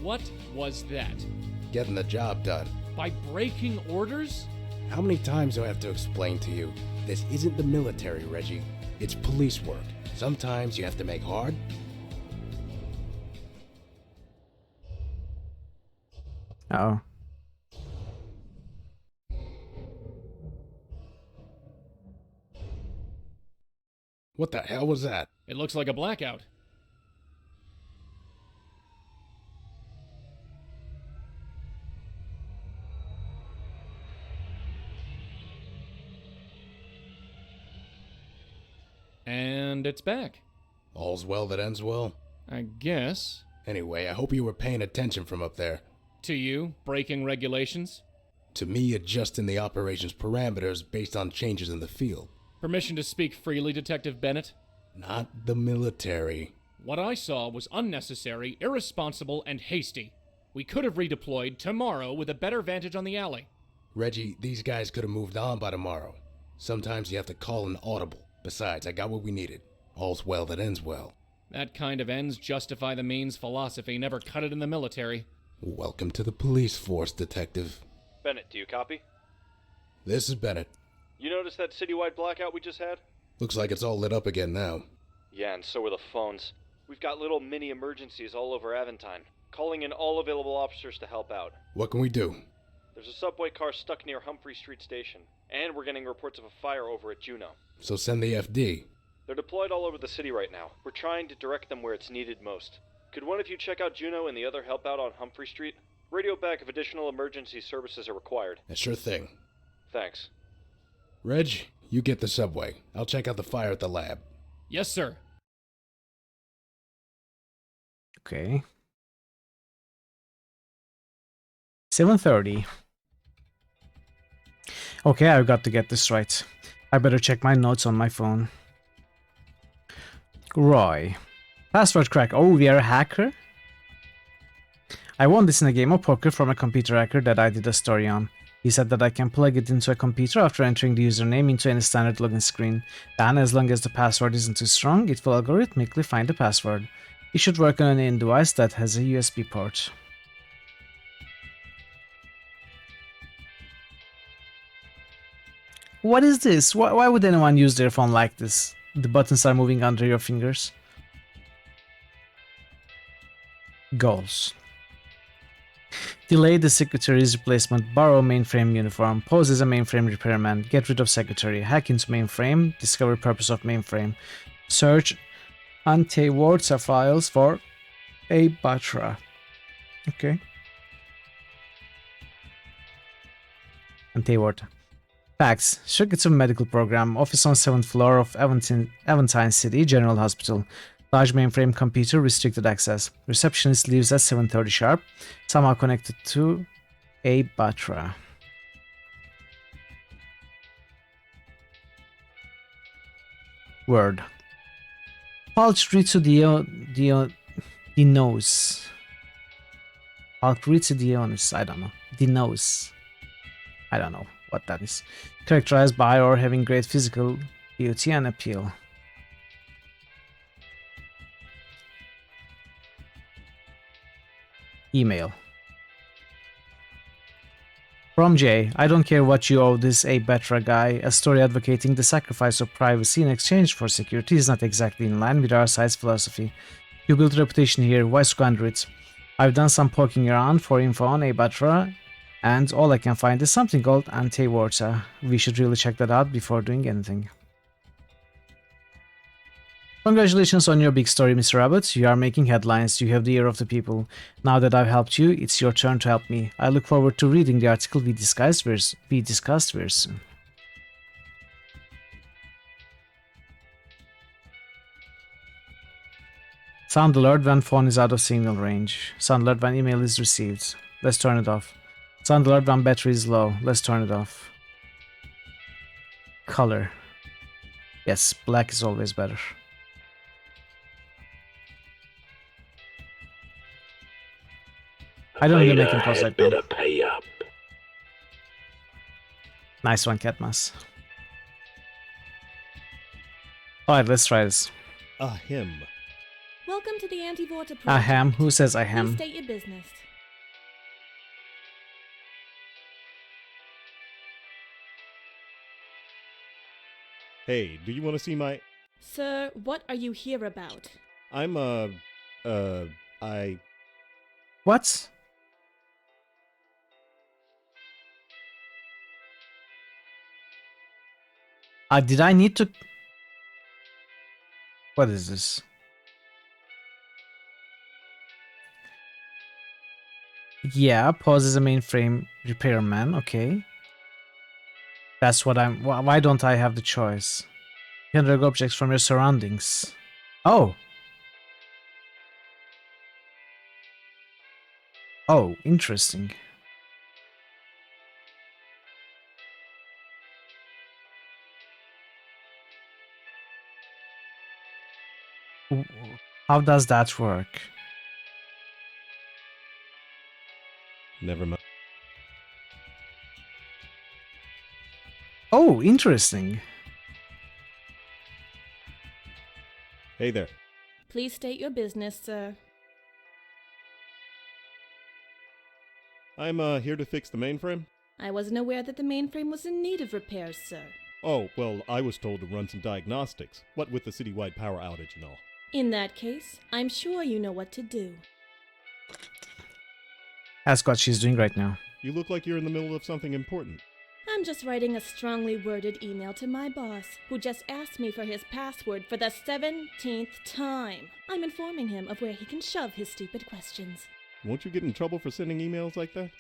What was that? Getting the job done. By breaking orders? How many times do I have to explain to you? This isn't the military, Reggie. It's police work. Sometimes you have to make hard. Oh. What the hell was that? It looks like a blackout. And it's back. All's well that ends well? I guess. Anyway, I hope you were paying attention from up there. To you, breaking regulations? To me, adjusting the operation's parameters based on changes in the field. Permission to speak freely, Detective Bennett? Not the military. What I saw was unnecessary, irresponsible, and hasty. We could have redeployed tomorrow with a better vantage on the alley. Reggie, these guys could have moved on by tomorrow. Sometimes you have to call an audible. Besides, I got what we needed. All's well that ends well. That kind of ends justify the means philosophy never cut it in the military. Welcome to the police force, Detective. Bennett, do you copy? This is Bennett. You notice that citywide blackout we just had? Looks like it's all lit up again now. Yeah, and so are the phones. We've got little mini emergencies all over Aventine, calling in all available officers to help out. What can we do? There's a subway car stuck near Humphrey Street Station, and we're getting reports of a fire over at Juneau. So send the FD. They're deployed all over the city right now. We're trying to direct them where it's needed most. Could one of you check out Juneau and the other help out on Humphrey Street? Radio back if additional emergency services are required. A sure thing. Thanks. Reg, you get the subway. I'll check out the fire at the lab. Yes, sir. Okay. 7:30. Okay, I've got to get this right. I better check my notes on my phone. Roy. Password crack. Oh, we are a hacker? I won this in a game of poker from a computer hacker that I did a story on. He said that I can plug it into a computer after entering the username into any standard login screen. Then, as long as the password isn't too strong, it will algorithmically find the password. It should work on an in-device that has a USB port. What is this? Why would anyone use their phone like this? The buttons are moving under your fingers. Goals. Delay the secretary's replacement, borrow mainframe uniform, pose as a mainframe repairman, get rid of secretary, hack into mainframe, discover purpose of mainframe, search anti-WordStar files for a Batra. Okay. Anti-Word. Facts. Shirkat's medical program. Office on 7th floor of Aventine City General Hospital. Large mainframe computer, restricted access. Receptionist leaves at 7:30 sharp. Somehow connected to a Batra. Word. Paltritsu Dinos. Paltritsu Dionis. I don't know. Dinos. I don't know what that is. Characterized by or having great physical beauty and appeal. Email. From Jay, I don't care what you owe this A Batra guy. A story advocating the sacrifice of privacy in exchange for security is not exactly in line with our side's philosophy. You built a reputation here, why squander it? I've done some poking around for info on A Batra, and all I can find is something called Anti-Warta. We should really check that out before doing anything. Congratulations on your big story, Mr. Rabbit. You are making headlines. You have the ear of the people. Now that I've helped you, it's your turn to help me. I look forward to reading the article we discussed very soon. Sound alert when phone is out of signal range. Sound alert when email is received. Let's turn it off. Sound alert when battery is low. Let's turn it off. Color. Yes, black is always better. I don't even make him pause like that. Pay up. Nice one, Catmas. Alright, let's try this. Ahem. Welcome to the Anti-Vorta project. Ahem? Who says ahem? Please state your business. Hey, do you want to see my... Sir, what are you here about? I'm, What? Did I need to... What is this? Yeah, pause as a mainframe repairman, okay. That's what I'm... Why don't I have the choice? You can drag objects from your surroundings. Oh! Oh, interesting. How does that work? Never mind. Oh, interesting. Hey there. Please state your business, sir. I'm, here to fix the mainframe. I wasn't aware that the mainframe was in need of repairs, sir. Oh, well, I was told to run some diagnostics. What with the citywide power outage and all. In that case, I'm sure you know what to do. Ask what she's doing right now. You look like you're in the middle of something important. I'm just writing a strongly worded email to my boss, who just asked me for his password for the 17th time. I'm informing him of where he can shove his stupid questions. Won't you get in trouble for sending emails like that?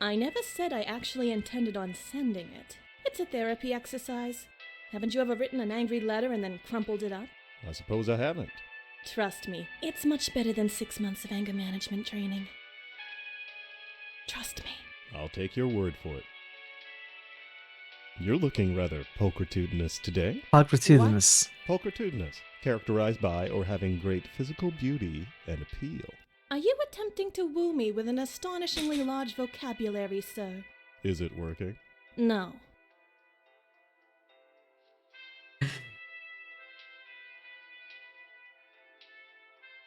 I never said I actually intended on sending it. It's a therapy exercise. Haven't you ever written an angry letter and then crumpled it up? I suppose I haven't. Trust me, it's much better than 6 months of anger management training. Trust me. I'll take your word for it. You're looking rather pulchritudinous today. Pulchritudinous. Pulchritudinous, characterized by or having great physical beauty and appeal. Are you attempting to woo me with an astonishingly large vocabulary, sir? Is it working? No.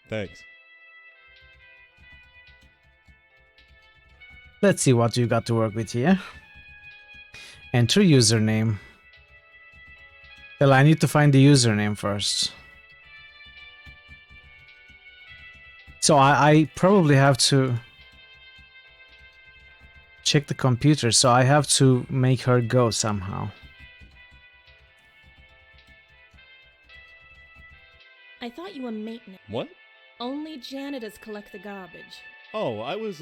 Thanks. Let's see what you got to work with here. Enter username. Well, I need to find the username first. So I probably have to check the computer, so I have to make her go somehow. I thought you were maintenance. What? Only janitors collect the garbage. Oh, I was,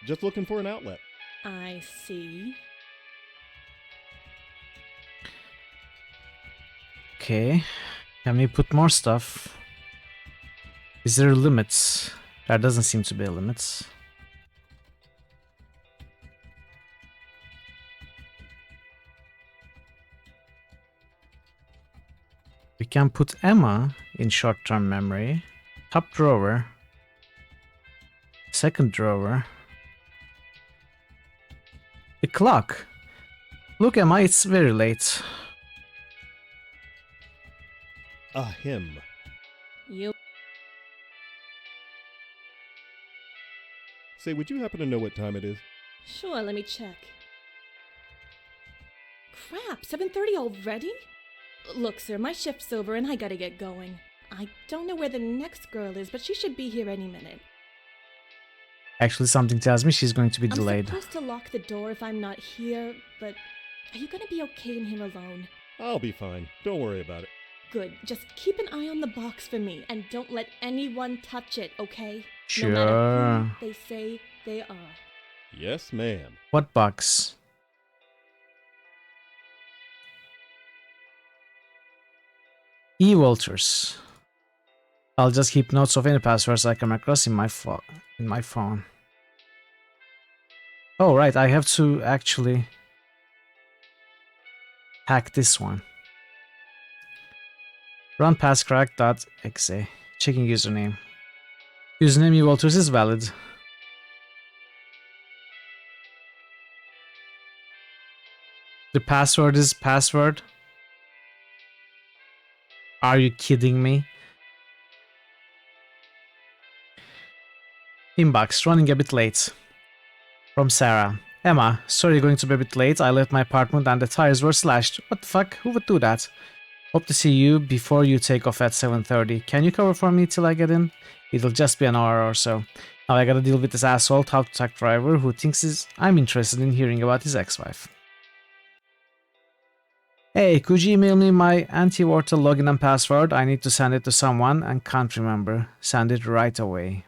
just looking for an outlet. I see. Okay. Can we put more stuff? Is there limits? There doesn't seem to be limits. We can put Emma in short-term memory. Top drawer. Second drawer. The clock. Look, Emma, it's very late. A him. You. Say, would you happen to know what time it is? Sure, let me check. Crap, 7:30 already? Look, sir, my shift's over and I gotta get going. I don't know where the next girl is, but she should be here any minute. Actually, something tells me she's going to be delayed. I'm supposed to lock the door if I'm not here, but are you gonna be okay in here alone? I'll be fine. Don't worry about it. Good. Just keep an eye on the box for me, and don't let anyone touch it, okay? Sure. No matter who they say they are. Yes, ma'am. What box? E. Walters. I'll just keep notes of any passwords I come across in my phone. Oh, right. I have to actually hack this one. Run passcrack.exe. Checking username. Username E. Walters is valid. The password is password. Are you kidding me? Inbox, running a bit late. From Sarah. Emma, sorry you're going to be a bit late. I left my apartment and the tires were slashed. What the fuck? Who would do that? Hope to see you before you take off at 7:30. Can you cover for me till I get in? It'll just be an hour or so. Now I gotta deal with this asshole top truck driver who thinks I'm interested in hearing about his ex-wife. Hey, could you email me my anti-Wartel login and password? I need to send it to someone and can't remember. Send it right away.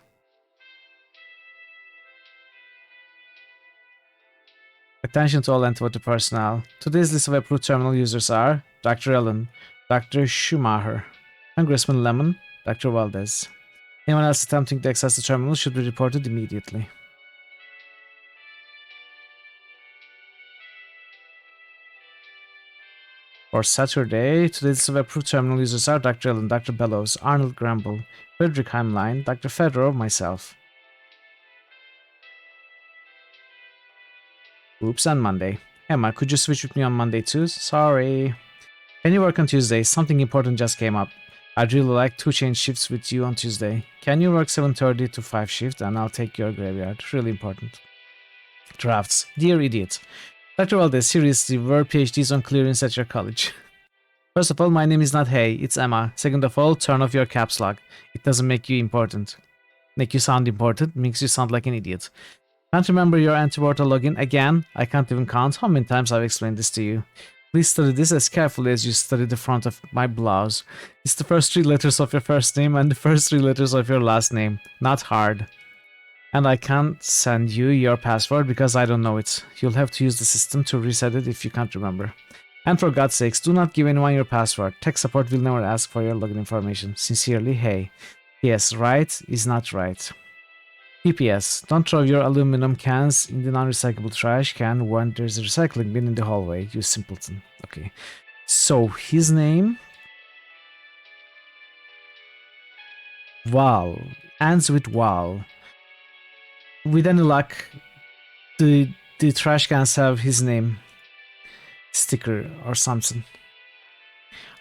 Attention to all Antwater personnel. Today's list of approved terminal users are Dr. Ellen, Dr. Schumacher, Congressman Lemon, Dr. Valdez. Anyone else attempting to access the terminal should be reported immediately. For Saturday, today's list of approved terminal users are Dr. Ellen, Dr. Bellows, Arnold Gramble, Frederick Heimlein, Dr. Fedorov, myself. Oops, on Monday. Emma, could you switch with me on Monday too? Sorry. Can you work on Tuesday? Something important just came up. I'd really like to change shifts with you on Tuesday. Can you work 7:30 to 5 shift and I'll take your graveyard? Really important. Drafts. Dear idiot. Dr. Valdez, seriously, were PhDs on clearance at your college? First of all, my name is not Hey, it's Emma. Second of all, turn off your caps lock. It doesn't make you important. Make you sound important, makes you sound like an idiot. Can't remember your antiportal login again? I can't even count how many times I've explained this to you. Please study this as carefully as you study the front of my blouse. It's the first 3 letters of your first name and the first 3 letters of your last name. Not hard. And I can't send you your password because I don't know it. You'll have to use the system to reset it if you can't remember. And for God's sakes, do not give anyone your password. Tech support will never ask for your login information. Sincerely, hey. Yes, right is not right. PPS, don't throw your aluminum cans in the non-recyclable trash can when there's a recycling bin in the hallway, you simpleton. Okay. So, his name... Val. Ends with Val. With any luck, the trash cans have his name. Sticker or something.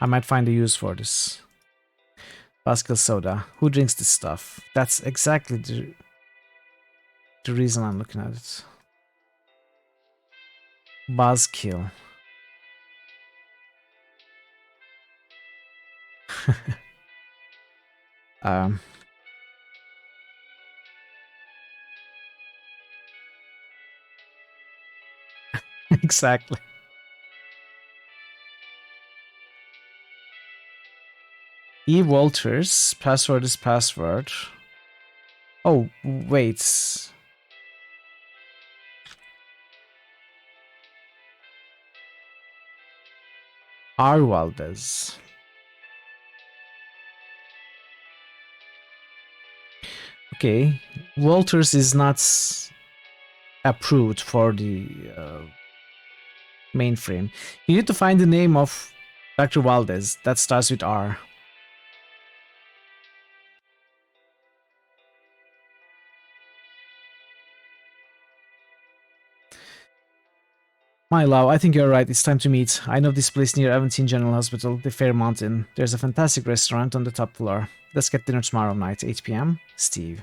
I might find a use for this. Baskel soda. Who drinks this stuff? That's exactly the reason I'm looking at it. Buzzkill. Exactly. E. Walters. Password is password. Oh, wait. R. Valdez. Okay. Walters is not approved for the mainframe. You need to find the name of Dr. Valdez that starts with R. My love, I think you're right. It's time to meet. I know this place near Aventine General Hospital, the Fairmont Inn. There's a fantastic restaurant on the top floor. Let's get dinner tomorrow night, 8 p.m. Steve.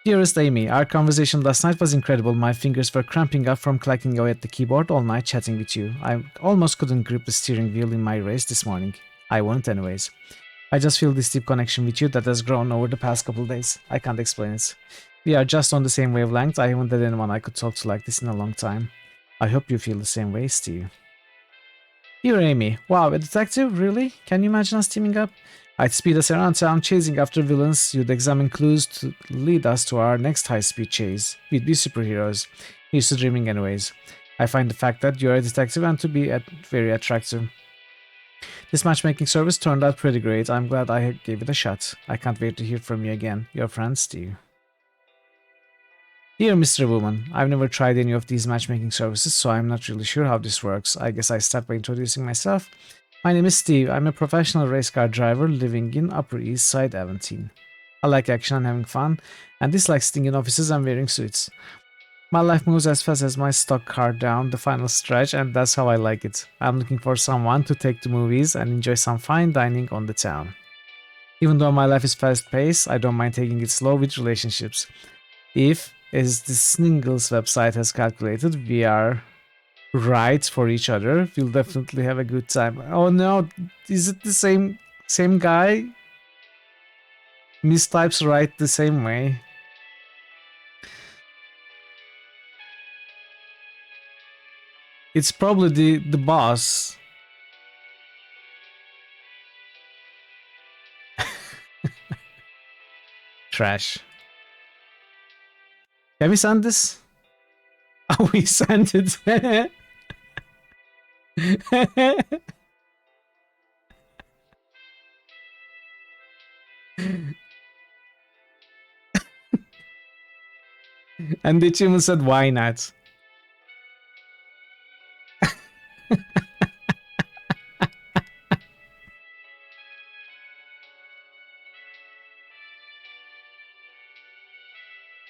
Dearest Amy, our conversation last night was incredible. My fingers were cramping up from clacking away at the keyboard all night chatting with you. I almost couldn't grip the steering wheel in my race this morning. I won't anyways. I just feel this deep connection with you that has grown over the past couple days. I can't explain it. We are just on the same wavelength. I haven't had anyone I could talk to like this in a long time. I hope you feel the same way, Steve. Dear Amy, wow, a detective? Really? Can you imagine us teaming up? I'd speed us around town chasing after villains. You'd examine clues to lead us to our next high-speed chase. We'd be superheroes. Used to dreaming anyways. I find the fact that you're a detective and to be very attractive. This matchmaking service turned out pretty great. I'm glad I gave it a shot. I can't wait to hear from you again. Your friend, Steve. Dear Mr. Woman, I've never tried any of these matchmaking services, so I'm not really sure how this works. I guess I start by introducing myself. My name is Steve. I'm a professional race car driver living in Upper East Side, Aventine. I like action and having fun, and dislike sitting in offices and wearing suits. My life moves as fast as my stock car down the final stretch, and that's how I like it. I'm looking for someone to take to movies and enjoy some fine dining on the town. Even though my life is fast-paced, I don't mind taking it slow with relationships. If, as the Sningles website has calculated, we are right for each other, we'll definitely have a good time. Oh no, is it the same guy? Mistypes right the same way. It's probably the boss. Trash. Can we send this? Oh, we sent it. And the human said, why not?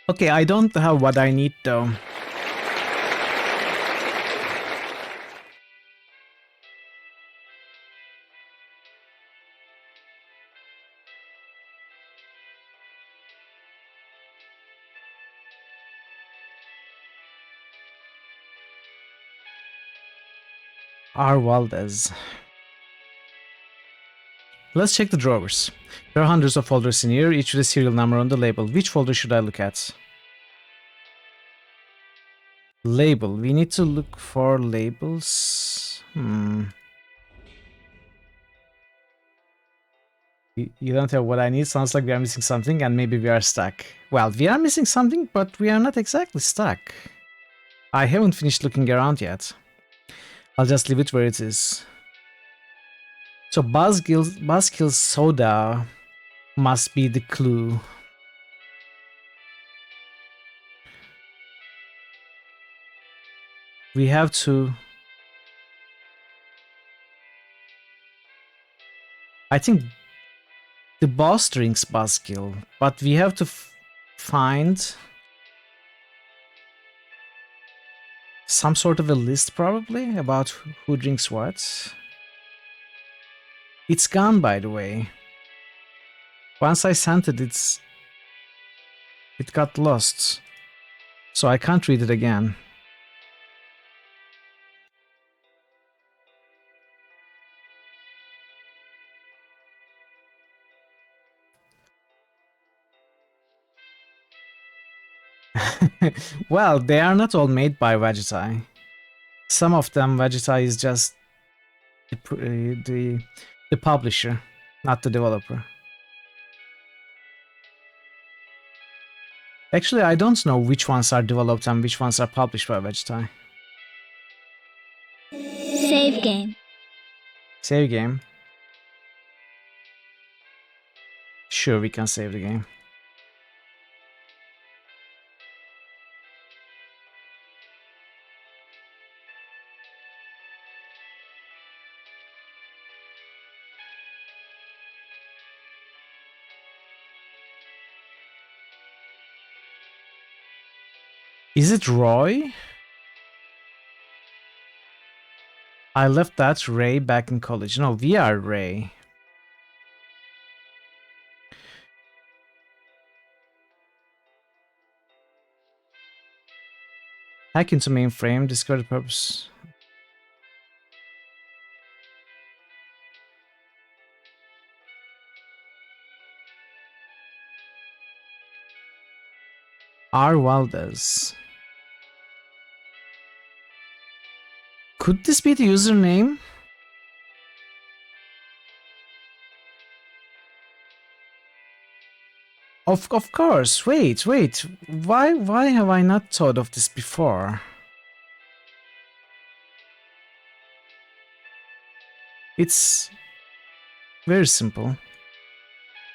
Okay, I don't have what I need though. R. Valdez. Let's check the drawers. There are hundreds of folders in here, each with a serial number on the label. Which folder should I look at? Label. We need to look for labels. You don't have what I need. Sounds like we are missing something and maybe we are stuck. Well, we are missing something, but we are not exactly stuck. I haven't finished looking around yet. I'll just leave it where it is. So Buzzkill Soda must be the clue. We have to... I think the boss drinks Buzzkill, but we have to find some sort of a list probably about who drinks what. It's gone, by the way. Once I sent it, it got lost. So I can't read it again. Well, they are not all made by Vegetai. Some of them, Vegetai is just the publisher, not the developer. Actually, I don't know which ones are developed and which ones are published by Vegetai. Save game. Save game. Sure, we can save the game. Is it Roy? I left that Ray back in college. No, we are Ray. Hack into mainframe, discover the purpose. R. Valdez. Could this be the username? Of course. Wait. Why have I not thought of this before? It's very simple.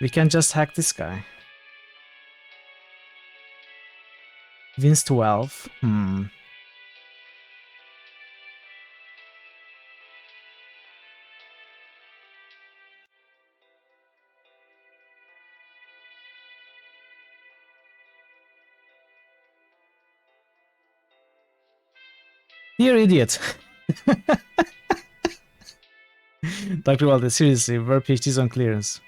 We can just hack this guy. Wins 12. Dear idiot. Dr. Walter, seriously, were PhDs on clearance.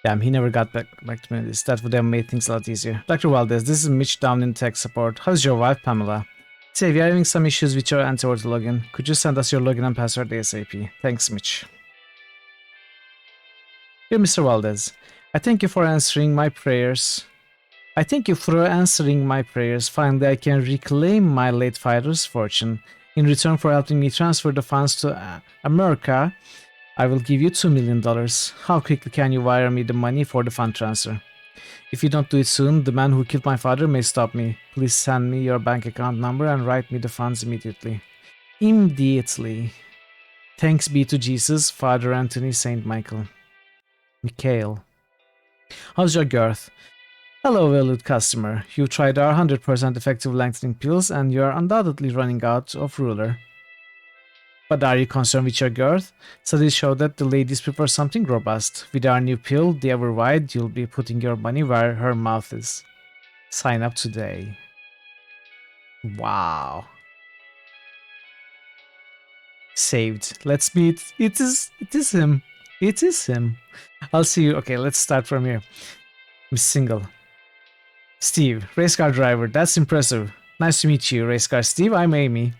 Damn, he never got back to me. That would have made things a lot easier. Dr. Valdez, this is Mitch down in tech support. How's your wife, Pamela? Say, we are having some issues with your Antivirus login. Could you send us your login and password ASAP? Thanks, Mitch. Dear Mr. Valdez, I thank you for answering my prayers. Finally, I can reclaim my late father's fortune. In return for helping me transfer the funds to America, I will give you $2 million. How quickly can you wire me the money for the fund transfer? If you don't do it soon, the man who killed my father may stop me. Please send me your bank account number and write me the funds immediately. Immediately. Thanks be to Jesus, Father Anthony, Saint Michael. Mikhail. How's your girth? Hello, valued customer. You tried our 100% effective lengthening pills and you are undoubtedly running out of ruler. But are you concerned with your girth? Studies show that the ladies prefer something robust. With our new pill, the Ever Wide, you'll be putting your money where her mouth is. Sign up today. Wow. Saved. Let's meet. It is him. It is him. I'll see you. Okay, let's start from here. Miss Single. Steve, race car driver. That's impressive. Nice to meet you, race car Steve. I'm Amy.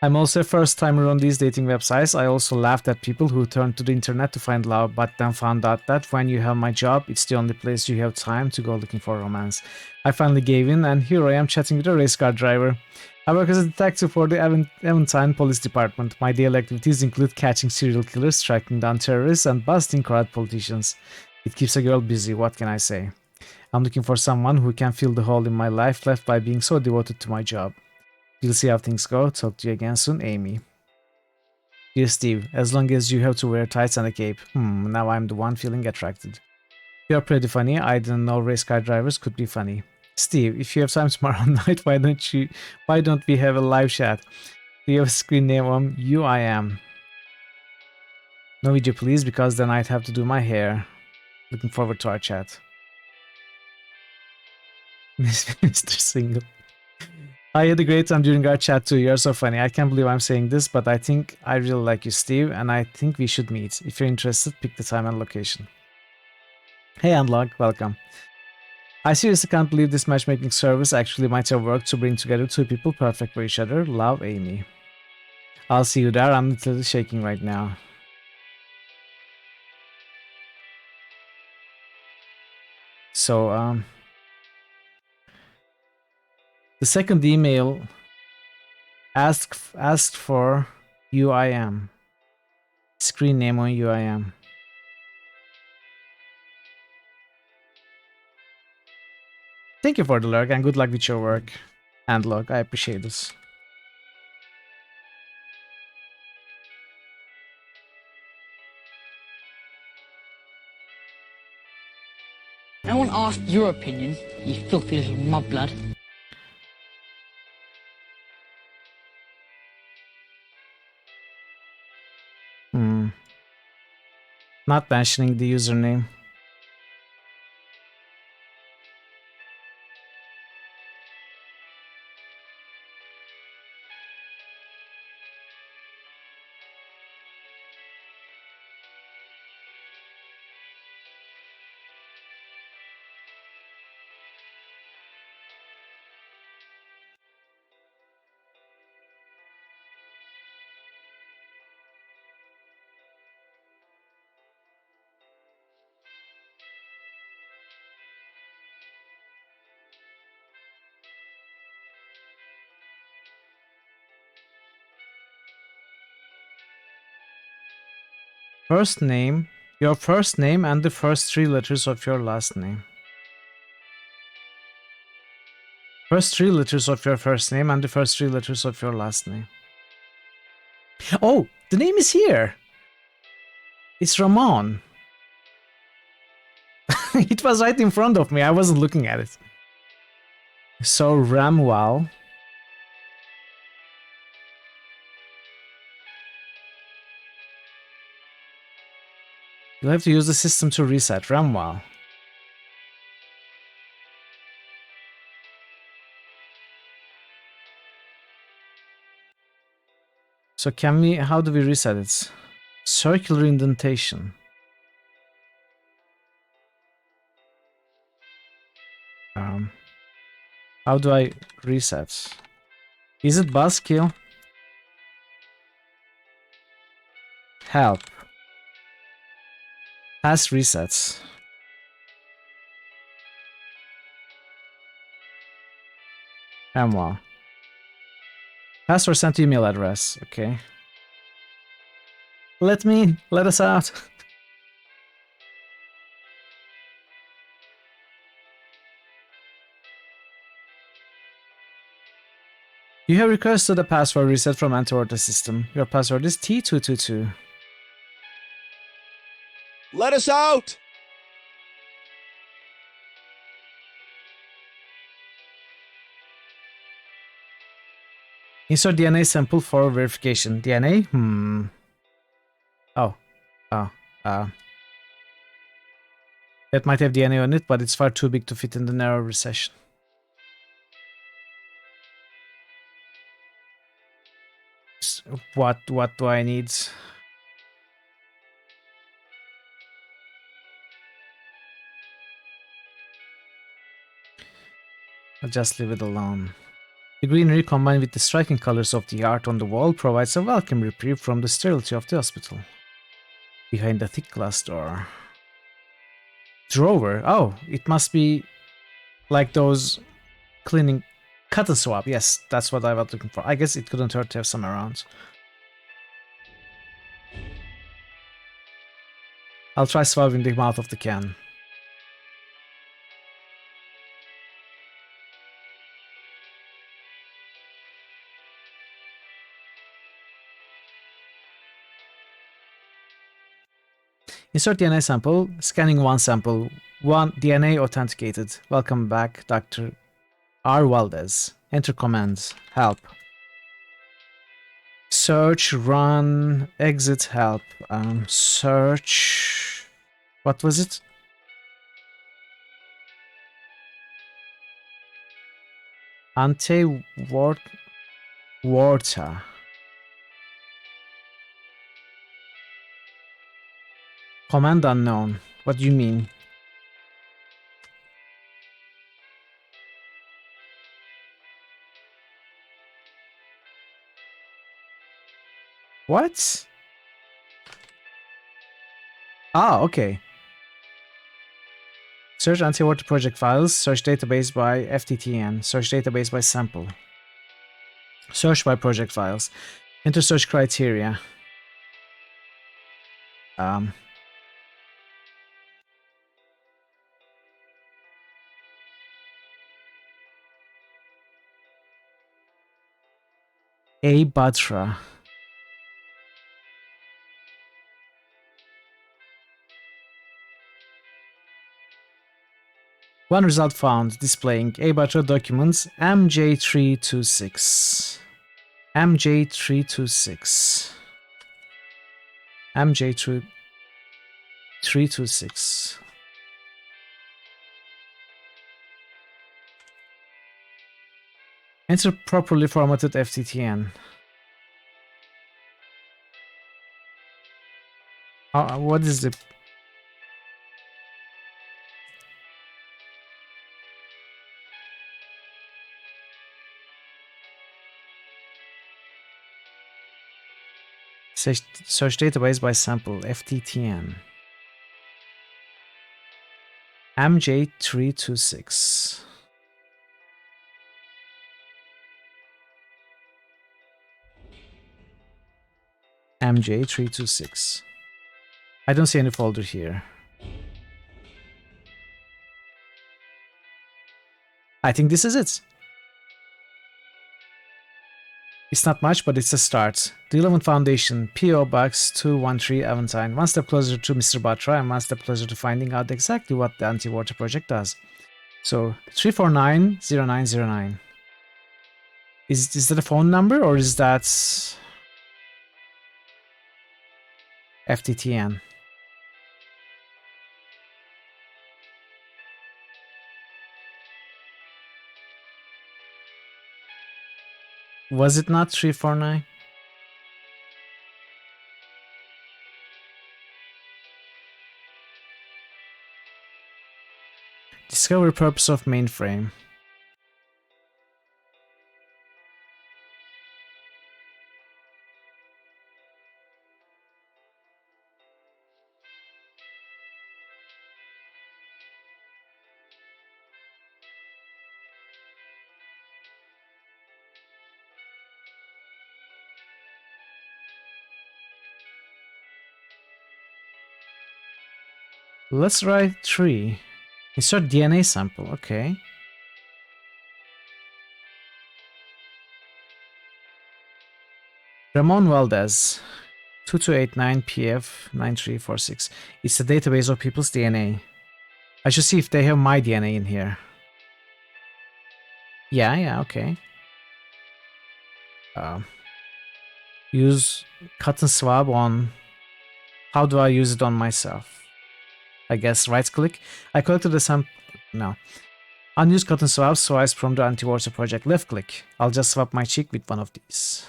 I'm also a first timer on these dating websites. I also laughed at people who turned to the internet to find love, but then found out that when you have my job, it's the only place you have time to go looking for romance. I finally gave in, and here I am chatting with a race car driver. I work as a detective for the Aventine Police Department. My daily activities include catching serial killers, tracking down terrorists, and busting corrupt politicians. It keeps a girl busy, what can I say? I'm looking for someone who can fill the hole in my life left by being so devoted to my job. We'll see how things go. Talk to you again soon, Amy. Dear Steve, as long as you have to wear tights and a cape. Now I'm the one feeling attracted. You're pretty funny. I didn't know race car drivers could be funny. Steve, if you have time tomorrow night, why don't we have a live chat? Do you have a screen name on UIM? No video please, because then I'd have to do my hair. Looking forward to our chat. Mr. Single. I had a great time during our chat too. You're so funny. I can't believe I'm saying this, but I think I really like you, Steve, and I think we should meet. If you're interested, pick the time and location. Hey, Unlock, welcome. I seriously can't believe this matchmaking service actually might have worked to bring together two people perfect for each other. Love, Amy. I'll see you there. I'm literally shaking right now. So, the second email asked for UIM. Screen name on UIM. Thank you for the lurk and good luck with your work. And look, I appreciate this. I want to ask your opinion, you filthy little mudblood. Not mentioning the username. First name, your first name and the first three letters of your last name. First three letters of your first name and the first three letters of your last name. Oh, the name is here. It's Ramon. It was right in front of me. I wasn't looking at it. So Ramwal. You'll have to use the system to reset Ramwal. So can we, how do we reset it? Circular indentation. How do I reset? Is it buzzkill? Help. Past resets. Ramwal. Password sent to email address. Okay. Let us out. You have requested a password reset from Antivirus system. Your password is T222. Let us out! Insert DNA sample for verification. DNA? That might have DNA on it, but it's far too big to fit in the narrow recession. What do I need? I'll just leave it alone. The greenery combined with the striking colors of the art on the wall provides a welcome reprieve from the sterility of the hospital. Behind the thick glass door. Drawer. Oh, it must be like those cleaning cotton swab. Yes, that's what I was looking for. I guess it couldn't hurt to have some around. I'll try swabbing the mouth of the can. Insert DNA sample. Scanning one sample. One DNA authenticated. Welcome back, Dr. R. Valdez. Enter commands. Help. Search, run, exit, help. Search. What was it? Water. Command unknown. What do you mean? What? Ah, okay. Search anti-water project files. Search database by FTTN. Search database by sample. Search by project files. Enter search criteria. A Batra. One result found, displaying A Batra documents MJ326. MJ326. MJ326. Enter properly formatted FTTN. What is the... Search database by sample, FTTN. MJ326. MJ326. I don't see any folder here. I think this is it. It's not much, but it's a start. The 11 Foundation, P.O. Box 213 Aventine. One step closer to Mr. Batra and one step closer to finding out exactly what the anti-water project does. So, 349-0909. Is that a phone number or is that FTTN? Was it not 349? Discover purpose of mainframe. Let's write 3. Insert DNA sample, okay. Ramon Valdez, 2289PF9346. It's a database of people's DNA. I should see if they have my DNA in here. Yeah, okay. Use cotton swab on... How do I use it on myself? I guess right click. I collected a sample. No. Unused cotton swab swipes from the anti-water project. Left click. I'll just swap my cheek with one of these.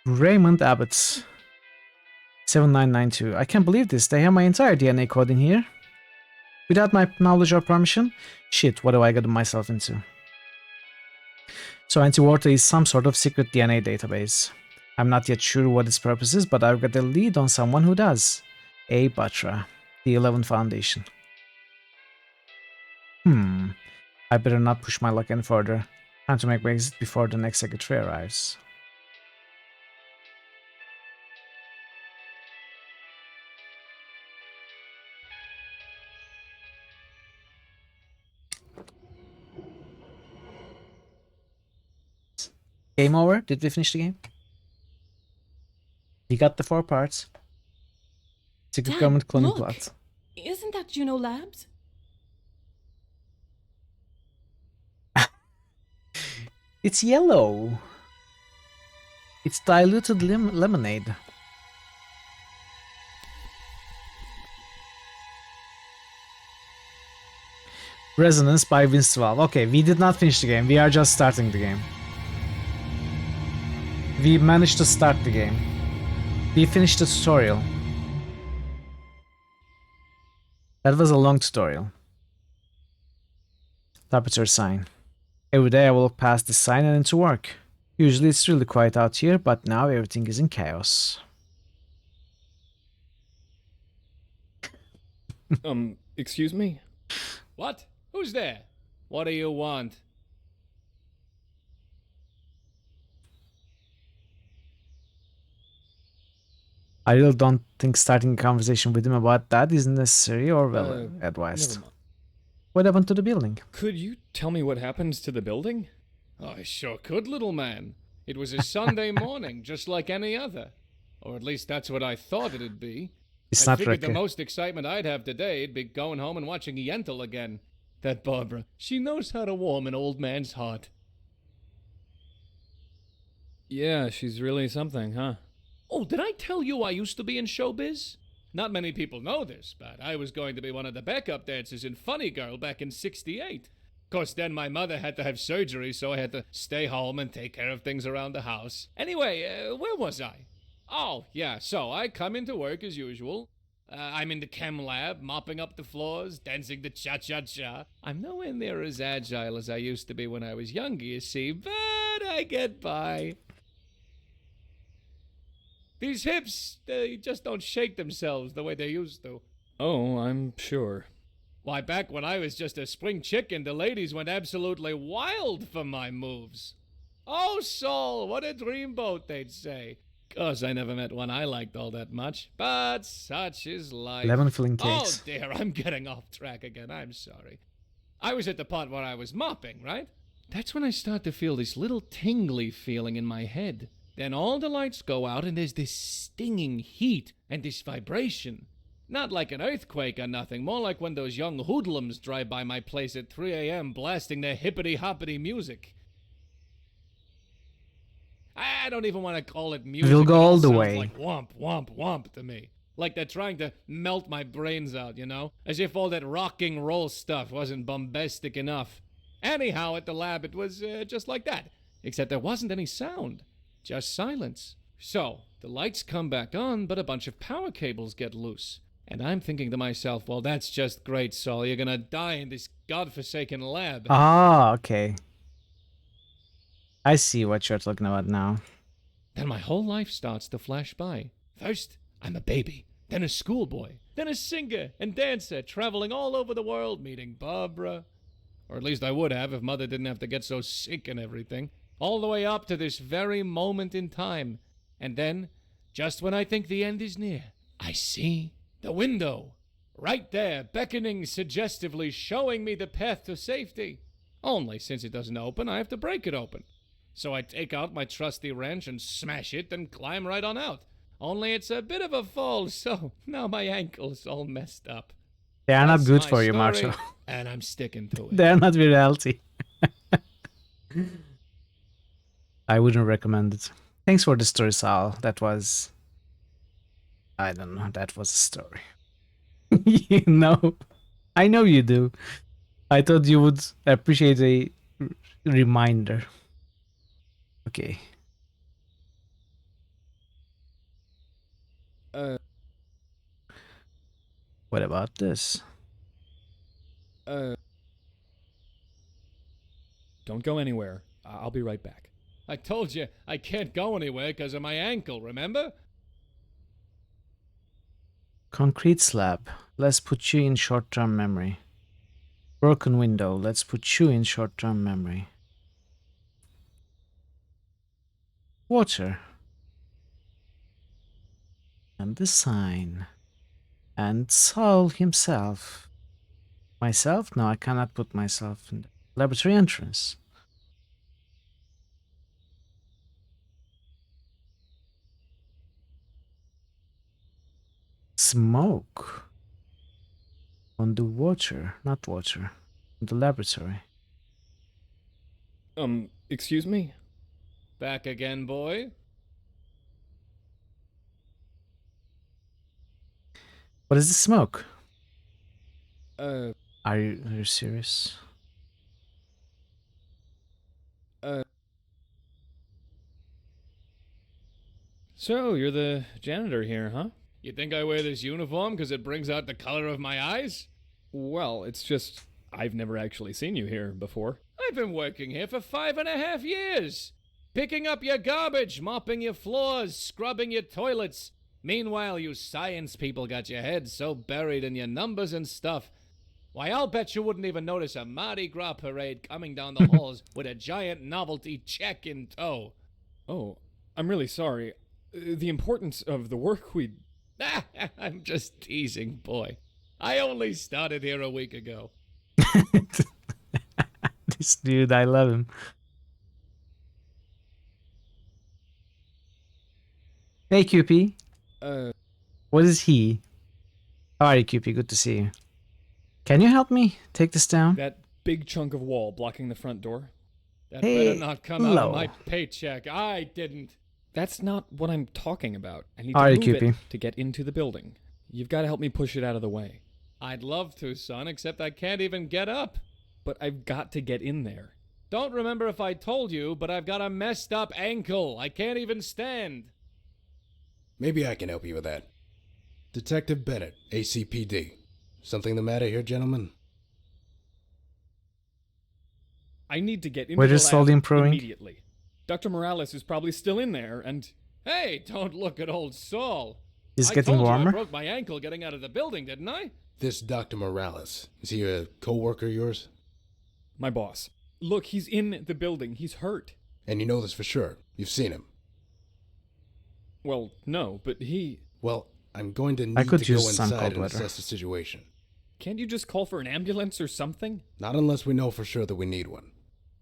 Raymond Abbott. 7992. I can't believe this. They have my entire DNA code in here. Without my knowledge or permission? Shit, what do I get myself into? So Antiwarta is some sort of secret DNA database. I'm not yet sure what its purpose is, but I've got a lead on someone who does. A. Batra, the 11 Foundation. I better not push my luck any further. Time to make my exit before the next secretary arrives. Game over? Did we finish the game? We got the 4 parts. Secret Dad, government cloning look. plot. Isn't that Juno Labs? It's yellow. It's diluted lemonade. Resonance by Vince 12. Okay, we did not finish the game. We are just starting the game. We managed to start the game. We finished the tutorial. That was a long tutorial. Temperature sign. Every day I will walk past this sign and into work. Usually it's really quiet out here, but now everything is in chaos. Excuse me? What? Who's there? What do you want? I really don't think starting a conversation with him about that is necessary or well advised. What happened to the building? Could you tell me what happens to the building? I sure could, little man. It was a Sunday morning, just like any other. Or at least that's what I thought it'd be. It's I not figured the Rekka. most excitement I'd have today would be going home and watching Yentl again. That Barbara, she knows how to warm an old man's heart. Yeah, she's really something, huh? Oh, did I tell you I used to be in showbiz? Not many people know this, but I was going to be one of the backup dancers in Funny Girl back in '68. Course, then my mother had to have surgery, so I had to stay home and take care of things around the house. Anyway, where was I? Oh, yeah, so I come into work as usual. I'm in the chem lab, mopping up the floors, dancing the cha-cha-cha. I'm nowhere near as agile as I used to be when I was younger, you see, but I get by. These hips, they just don't shake themselves the way they used to. Oh, I'm sure. Why, back when I was just a spring chicken, the ladies went absolutely wild for my moves. Oh, Saul, what a dreamboat, they'd say. 'Cause I never met one I liked all that much, but such is life. Lemon filling cakes. Oh dear, I'm getting off track again, I'm sorry. I was at the part where I was mopping, right? That's when I start to feel this little tingly feeling in my head. Then all the lights go out and there's this stinging heat and this vibration. Not like an earthquake or nothing, more like when those young hoodlums drive by my place at 3 a.m. blasting their hippity-hoppity music. I don't even want to call it music. We'll go it all the sounds way. like womp, womp, womp to me. Like they're trying to melt my brains out, you know? As if all that rocking roll stuff wasn't bombastic enough. Anyhow, at the lab it was just like that. Except there wasn't any sound. Just silence. So, the lights come back on, but a bunch of power cables get loose. And I'm thinking to myself, well, that's just great, Saul. You're gonna die in this godforsaken lab. Ah, okay. I see what you're talking about now. Then my whole life starts to flash by. First, I'm a baby, then a schoolboy, then a singer and dancer, traveling all over the world, meeting Barbara. Or at least I would have if Mother didn't have to get so sick and everything. All the way up to this very moment in time. And then, just when I think the end is near, I see the window. Right there, beckoning suggestively, showing me the path to safety. Only since it doesn't open, I have to break it open. So I take out my trusty wrench and smash it and climb right on out. Only it's a bit of a fall, so now my ankle's all messed up. They are not That's good my for you, story, Marshall. And I'm sticking to it. They are not very healthy. I wouldn't recommend it. Thanks for the story, Sal. That was... I don't know. That was a story. You know. I know you do. I thought you would appreciate a reminder. Okay. What about this? Don't go anywhere. I'll be right back. I told you I can't go anywhere because of my ankle, remember? Concrete slab. Let's put you in short-term memory. Broken window. Let's put you in short-term memory. Water. And the sign. And Saul himself. Myself? No, I cannot put myself in the laboratory entrance. Smoke. On the water. Not water. On the laboratory. Excuse me? Back again, boy? What is the smoke? Are you serious? So, you're the janitor here, huh? You think I wear this uniform because it brings out the color of my eyes? Well, it's just, I've never actually seen you here before. I've been working here for 5.5 years. Picking up your garbage, mopping your floors, scrubbing your toilets. Meanwhile, you science people got your heads so buried in your numbers and stuff. Why, I'll bet you wouldn't even notice a Mardi Gras parade coming down the halls with a giant novelty check in tow. Oh, I'm really sorry. The importance of the work we... I'm just teasing, boy. I only started here a week ago. This dude, I love him. Hey, QP. What is he? How are you, QP? Good to see you. Can you help me take this down? That big chunk of wall blocking the front door? That Hey, better not come out hello. of my paycheck. I didn't. That's not what I'm talking about. I need All to right, move it QP. to get into the building. You've got to help me push it out of the way. I'd love to, son, except I can't even get up. But I've got to get in there. Don't remember if I told you, but I've got a messed up ankle. I can't even stand. Maybe I can help you with that. Detective Bennett, ACPD. Something the matter here, gentlemen? I need to get into We're the just slowly lab improving. immediately. Dr. Morales is probably still in there, and... Hey, don't look at old Saul. It's I getting told warmer. You I broke my ankle getting out of the building, didn't I? This Dr. Morales, is he a co-worker of yours? My boss. Look, he's in the building. He's hurt. And you know this for sure. You've seen him. Well, no, but he... Well, I'm going to I need could to go use some inside cold and weather. assess the situation. Can't you just call for an ambulance or something? Not unless we know for sure that we need one.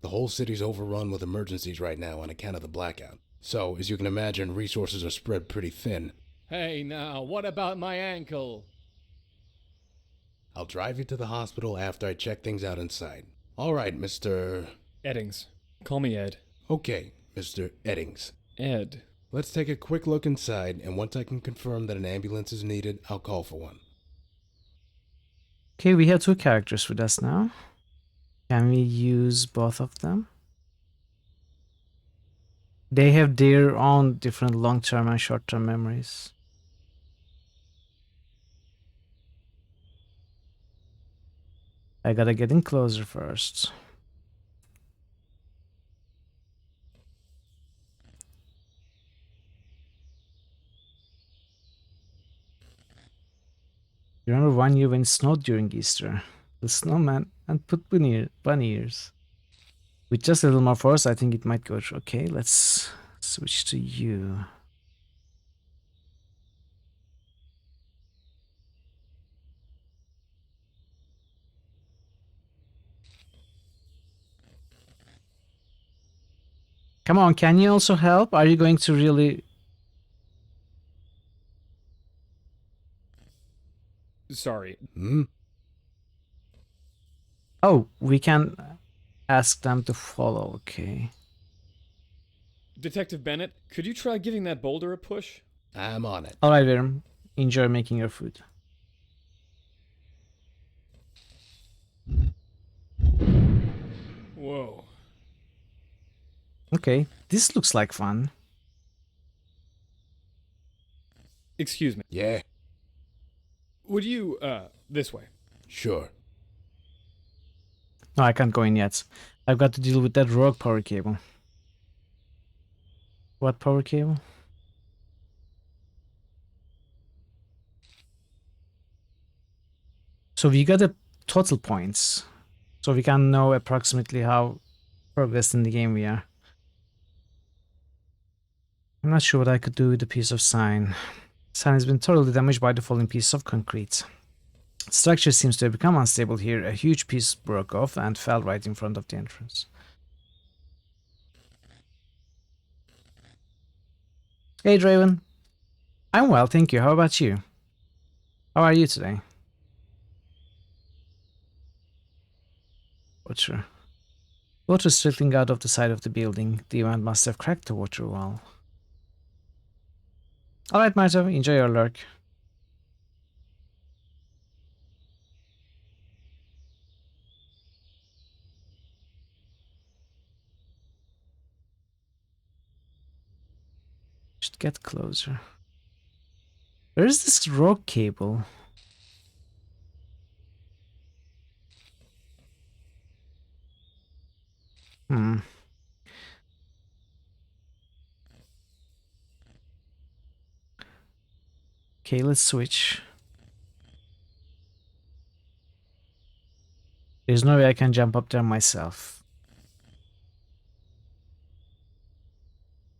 The whole city's overrun with emergencies right now on account of the blackout. So, as you can imagine, resources are spread pretty thin. Hey, now, what about my ankle? I'll drive you to the hospital after I check things out inside. All right, Mr. Eddings. Call me Ed. Okay, Mr. Eddings. Ed. Let's take a quick look inside, and once I can confirm that an ambulance is needed, I'll call for one. Okay, we have two characters with us now. Can we use both of them? They have their own different long-term and short-term memories. I gotta get in closer first. You remember one year when it snowed during Easter? The snowman and put bunny ears. With just a little more force, I think it might go through. Okay, let's switch to you. Come on, can you also help? Are you going to really... Sorry. Hmm? Oh, we can ask them to follow, okay. Detective Bennett, could you try giving that boulder a push? I'm on it. Alright, Verum. Enjoy making your food. Whoa. Okay, this looks like fun. Excuse me. Yeah. Would you, this way? Sure. No, I can't go in yet. I've got to deal with that rogue power cable. What power cable? So we got the total points. So we can know approximately how progressed in the game we are. I'm not sure what I could do with a piece of sign. Sign has been thoroughly damaged by the falling piece of concrete. Structure seems to have become unstable here. A huge piece broke off and fell right in front of the entrance. Hey Draven. I'm well, thank you. How about you? How are you today? Water. Water trickling out of the side of the building. The event must have cracked the water wall. Alright, Marto, enjoy your lurk. Should get closer. Where is this rogue cable? Hmm. Okay, let's switch. There's no way I can jump up there myself.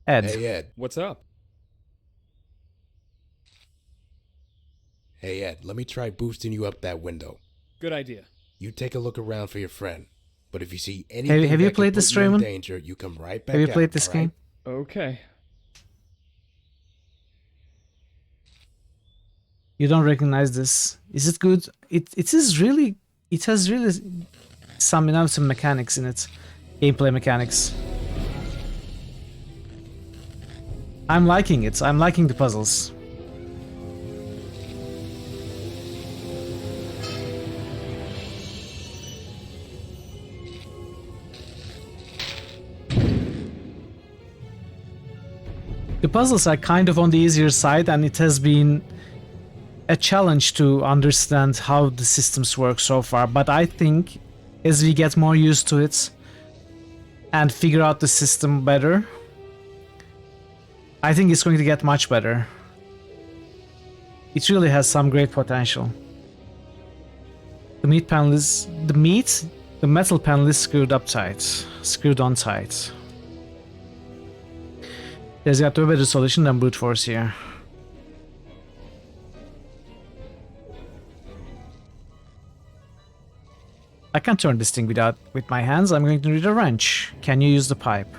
Ed. Hey, Ed. What's up? Hey, Ed, let me try boosting you up that window. Good idea. You take a look around for your friend. But if you see anything have you that played can this, put you in Draven? danger, you come right back Have you out, played this all right? game? Okay. You don't recognize this. Is it good? It is really, it has really some mechanics in it. Gameplay mechanics. I'm liking it. I'm liking the puzzles. The puzzles are kind of on the easier side, and it has been a challenge to understand how the systems work so far, but I think as we get more used to it and figure out the system better, I think it's going to get much better. It really has some great potential. The metal panel is screwed up tight, screwed on tight. There's got to be a better solution than brute force here. I can't turn this thing with my hands. I'm going to need a wrench. Can you use the pipe?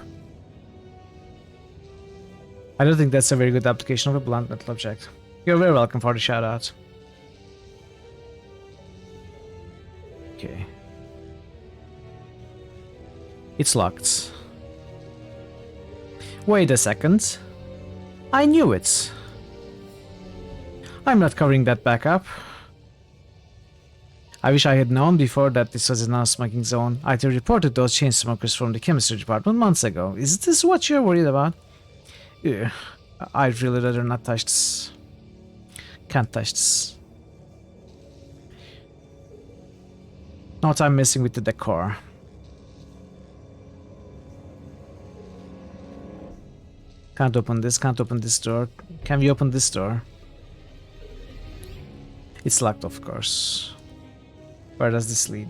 I don't think that's a very good application of a blunt metal object. You're very welcome for the shout out. Okay. It's locked. Wait a second. I knew it. I'm not covering that back up. I wish I had known before that this was a non-smoking zone. I'd have reported those chain smokers from the chemistry department months ago. Is this what you're worried about? Ugh, I'd really rather not touch this. Can't touch this. No time messing with the decor. Can't open this door. Can we open this door? It's locked, of course. Where does this lead?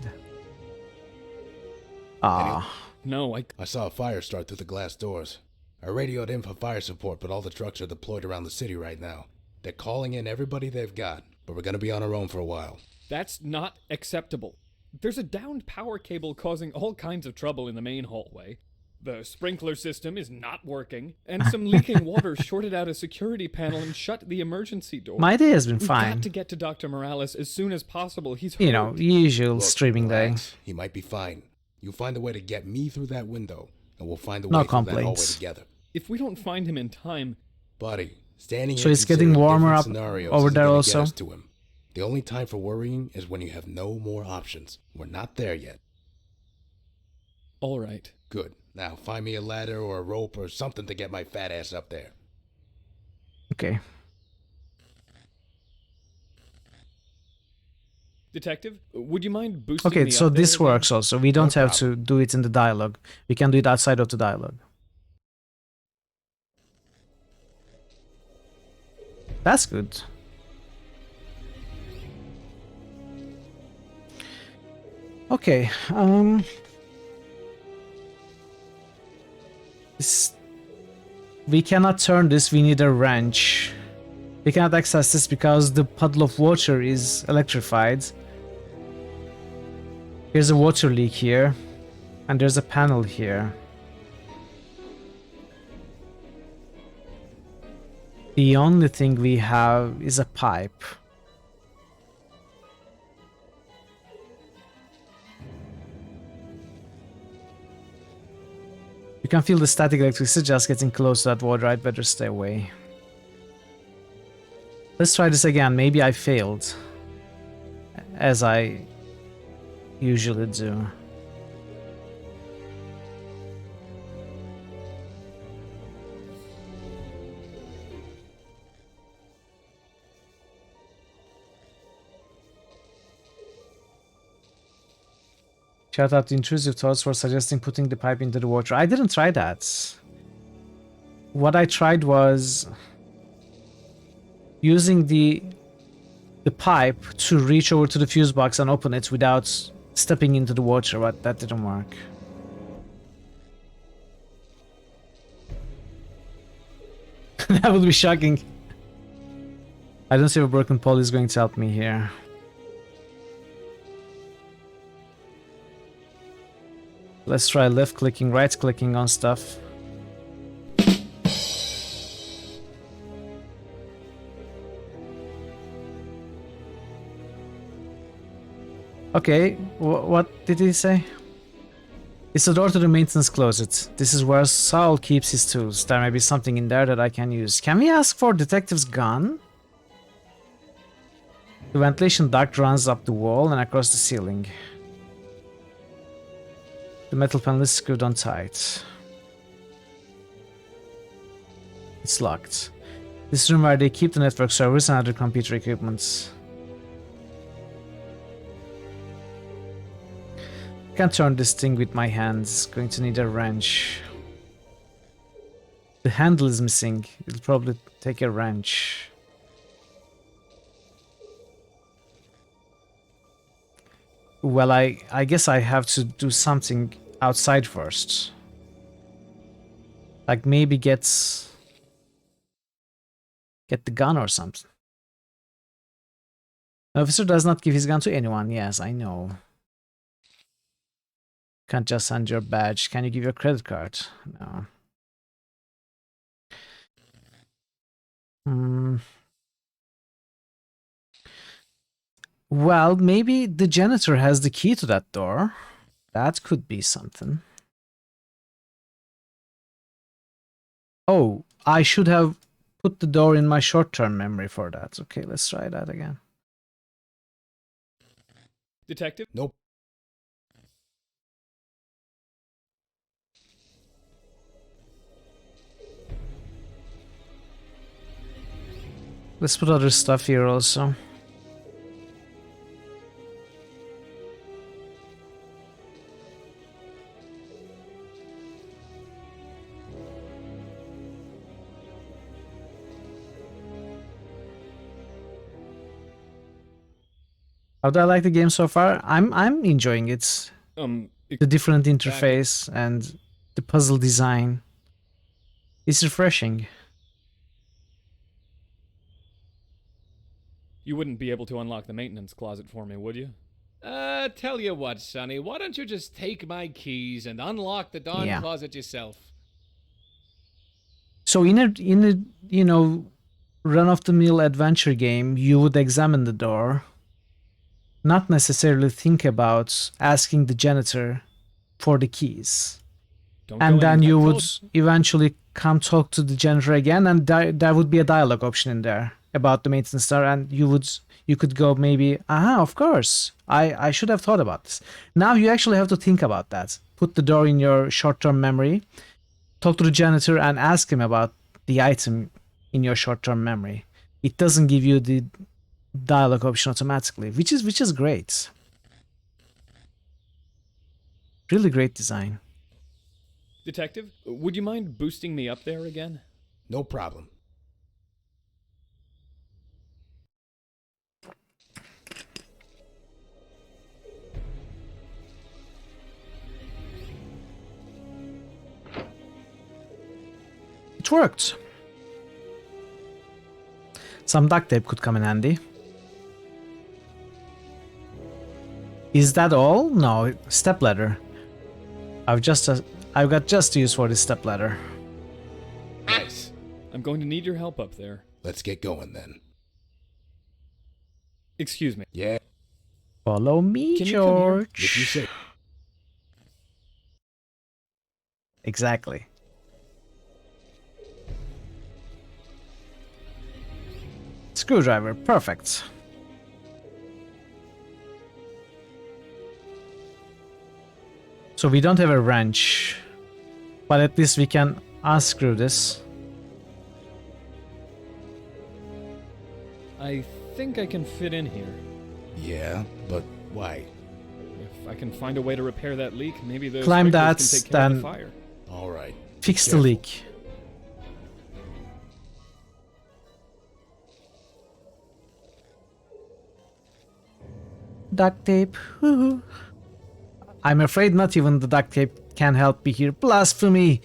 Ah. No, I saw a fire start through the glass doors. I radioed in for fire support, but all the trucks are deployed around the city right now. They're calling in everybody they've got, but we're gonna be on our own for a while. That's not acceptable. There's a downed power cable causing all kinds of trouble in the main hallway. The sprinkler system is not working, and some leaking water shorted out a security panel and shut the emergency door. My day has been We've fine. got to get to Dr. Morales as soon as possible. He's hurt. You know, usual Look, streaming day. relax. He might be fine. You find a way to get me through that window, and we'll find a No way through that hallway complaints. together. If we don't find him in time... Buddy, standing So here it's getting considering warmer different up scenarios over isn't there gonna also. Get us to him. The only time for worrying is when you have no more options. We're not there yet. All right. Good. Now find me a ladder or a rope or something to get my fat ass up there. Okay. Detective, would you mind boosting Okay, me so up there this again? works also. We don't No have to do it in the dialogue. We can do it outside of the dialogue. That's good. Okay, we cannot turn this, we need a wrench. We cannot access this because the puddle of water is electrified. Here's a water leak here, and there's a panel here. The only thing we have is a pipe. You can feel the static electricity just getting close to that water. I'd better stay away. Let's try this again. Maybe I failed, as I usually do. Shout out to Intrusive Thoughts for suggesting putting the pipe into the water. I didn't try that. What I tried was using the pipe to reach over to the fuse box and open it without stepping into the water, but that didn't work. That would be shocking. I don't see if a broken pole is going to help me here. Let's try left clicking, right clicking on stuff. Okay, what did he say? It's the door to the maintenance closet. This is where Saul keeps his tools. There may be something in there that I can use. Can we ask for detective's gun? The ventilation duct runs up the wall and across the ceiling. The metal panel is screwed on tight. It's locked. This room where they keep the network servers and other computer equipment. Can't turn this thing with my hands. Going to need a wrench. The handle is missing. It'll probably take a wrench. Well, I guess I have to do something outside first. Like maybe get the gun or something. The officer does not give his gun to anyone. Yes, I know. Can't just send your badge. Can you give your credit card? No. Well, maybe the janitor has the key to that door. That could be something. Oh, I should have put the door in my short-term memory for that. Okay, let's try that again. Detective? Nope. Let's put other stuff here also. How do I like the game so far? I'm enjoying it. The different interface and the puzzle design. It's refreshing. You wouldn't be able to unlock the maintenance closet for me, would you? Tell you what, Sonny, why don't you just take my keys and unlock the darn closet yourself? So in a you know, run-of-the-mill adventure game, you would examine the door, not necessarily think about asking the janitor for the keys. And then you would eventually come talk to the janitor again, and there would be a dialogue option in there about the maintenance star, and you could go maybe, of course, I should have thought about this. Now you actually have to think about that. Put the door in your short-term memory, talk to the janitor and ask him about the item in your short-term memory. It doesn't give you the dialogue option automatically, which is great. Really great design. Detective, would you mind boosting me up there again? No problem. It worked. Some duct tape could come in handy. Is that all? No, stepladder. I've got just use for this stepladder. Nice. I'm going to need your help up there. Let's get going then. Excuse me. Yeah. Follow me, Can you come here? George. If you say. Exactly. Screwdriver, perfect. So we don't have a wrench, but at least we can unscrew this. I think I can fit in here. Yeah, but why? If I can find a way to repair that leak, maybe the Climb sprinklers that, can take care of the then fire. All right. fix the Careful. leak. Duct tape. Woohoo. I'm afraid not even the duct tape can help me here. Blasphemy!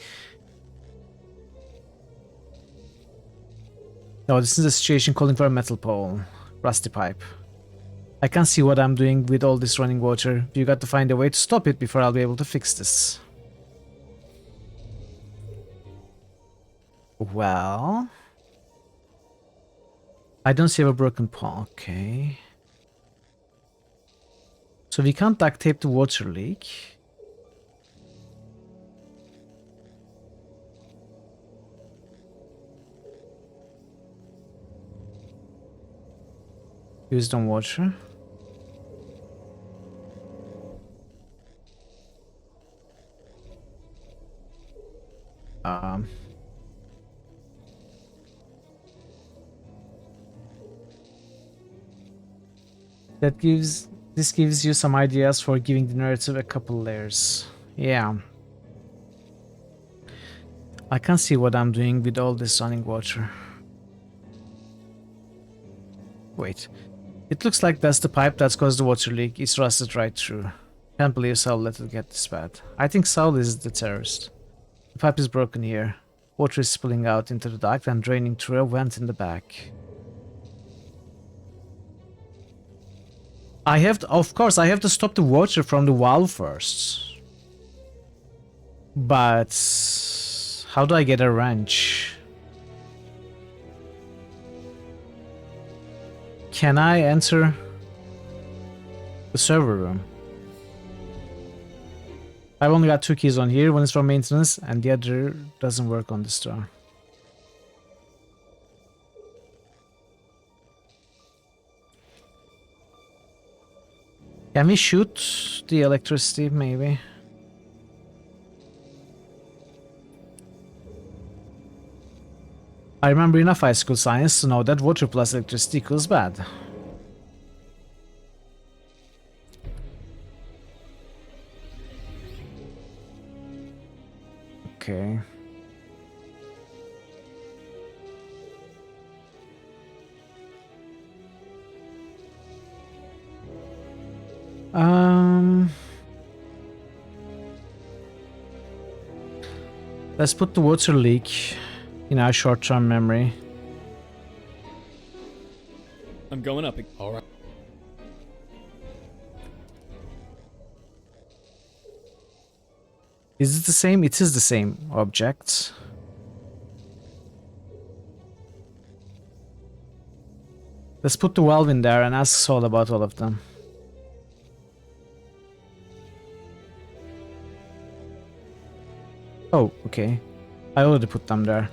No, this is a situation calling for a metal pole. Rusty pipe. I can't see what I'm doing with all this running water. You got to find a way to stop it before I'll be able to fix this. Well... I don't see a broken pole. Okay. So we can't duct tape the water leak. Used on water. This gives you some ideas for giving the narrative a couple layers. Yeah. I can't see what I'm doing with all this running water. Wait. It looks like that's the pipe that's caused the water leak. It's rusted right through. Can't believe Saul let it get this bad. I think Saul is the terrorist. The pipe is broken here. Water is spilling out into the duct and draining through a vent in the back. Of course, I have to stop the water from the valve first. But how do I get a wrench? Can I enter the server room? I've only got 2 keys on here. One is for maintenance and the other doesn't work on this door. Can we shoot the electricity, maybe? I remember enough high school science to know that water plus electricity equals bad. Okay. Let's put the water leak in our short-term memory. I'm going up. All right. Is it the same? It is the same object. Let's put the valve in there and ask Saul about all of them. Oh, okay. I already put them there.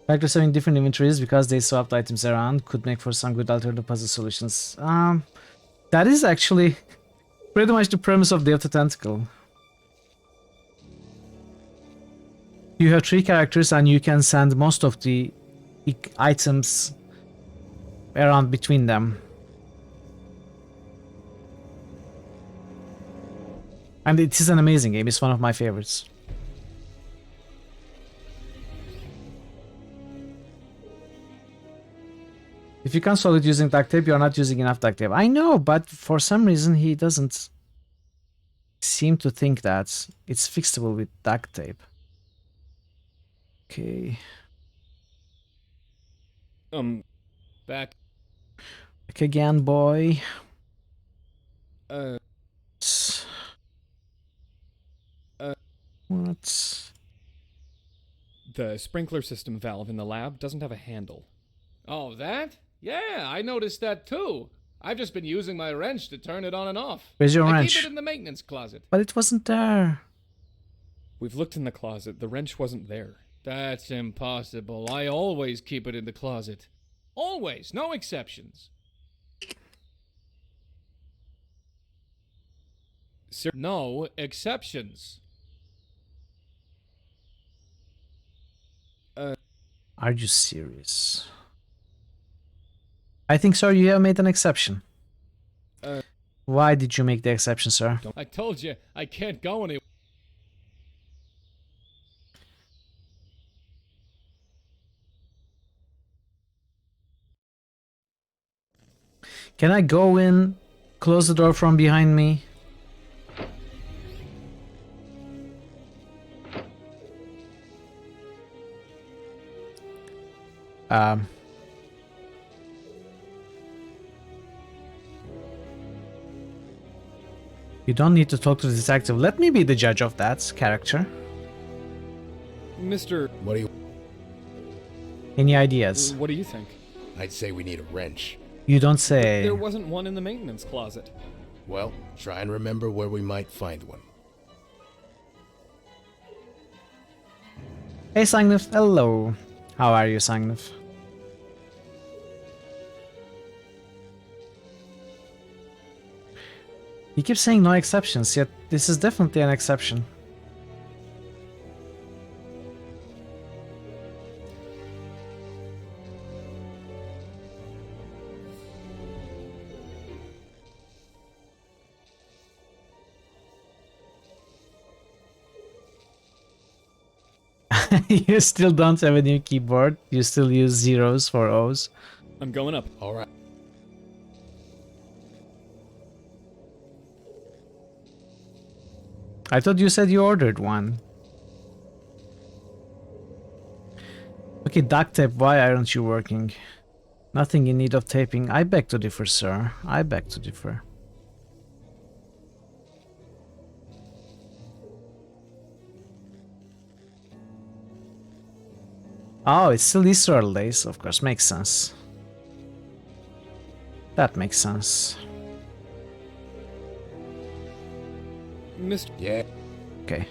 Factors having different inventories because they swapped items around could make for some good alternative puzzle solutions. That is actually pretty much the premise of Day of the Tentacle. You have 3 characters and you can send most of the items around between them. And it is an amazing game. It's one of my favorites. If you can solve it using duct tape, you're not using enough duct tape. I know, but for some reason he doesn't seem to think that it's fixable with duct tape. Okay. Back. Back again, boy. What? The sprinkler system valve in the lab doesn't have a handle. Oh, that? Yeah, I noticed that too. I've just been using my wrench to turn it on and off. Where's your I wrench? keep it in the maintenance closet. But it wasn't there. We've looked in the closet. The wrench wasn't there. That's impossible. I always keep it in the closet. Always, no exceptions. No exceptions. Are you serious? I think, sir, you have made an exception. Why did you make the exception, sir? I told you, I can't go anywhere. Can I go in, close the door from behind me? You don't need to talk to the detective. Let me be the judge of that character. Mr. What do you... Any ideas? What do you think? I'd say we need a wrench. You don't say. There wasn't one in the maintenance closet. Well, try and remember where we might find one. Hey, Sangnif. Hello. How are you, Sangnif? You keep saying no exceptions, yet this is definitely an exception. You still don't have a new keyboard? You still use zeros for O's? I'm going up. All right. I thought you said you ordered one. Okay, duct tape, why aren't you working? Nothing in need of taping. I beg to differ, sir. I beg to differ. Oh, it's still Easter holidays. Of course, makes sense. That makes sense. Mr. Yeah. Okay.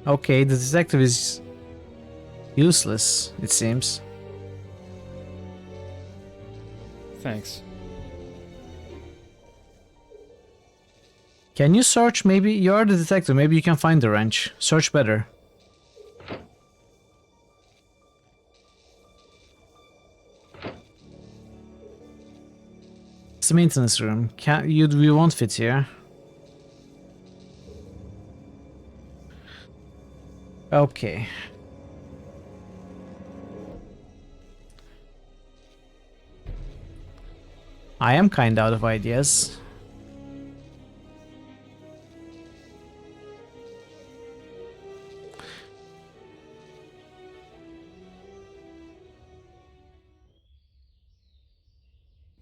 Okay, the detective is useless, it seems. Thanks. Can you search? Maybe you're the detective. Maybe you can find the wrench. Search better. It's the maintenance room. Can't you? We won't fit here. Okay. I am kinda out of ideas.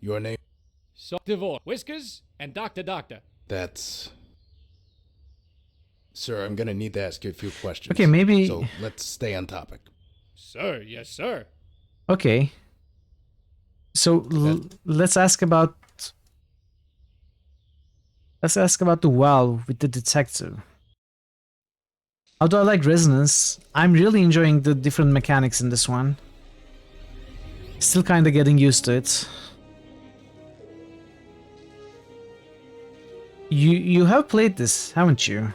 Your name? So, Devore, Whiskers, and Doctor. That's... Sir, I'm gonna need to ask you a few questions. Okay, maybe... So, let's stay on topic. Sir, yes, sir. Okay. So let's ask about the valve with the detective. Although I like resonance, I'm really enjoying the different mechanics in this one. Still kinda getting used to it. You have played this, haven't you?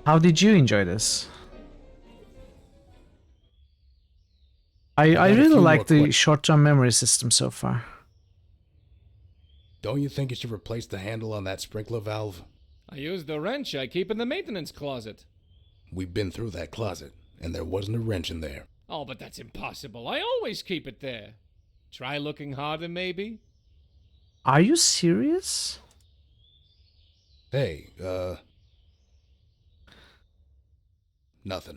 How did you enjoy this? I got a really few like more the short-term memory system so far. Don't you think you should replace the handle on that sprinkler valve? I used the wrench I keep in the maintenance closet. We've been through that closet, and there wasn't a wrench in there. Oh, but that's impossible. I always keep it there. Try looking harder, maybe? Are you serious? Hey, nothing.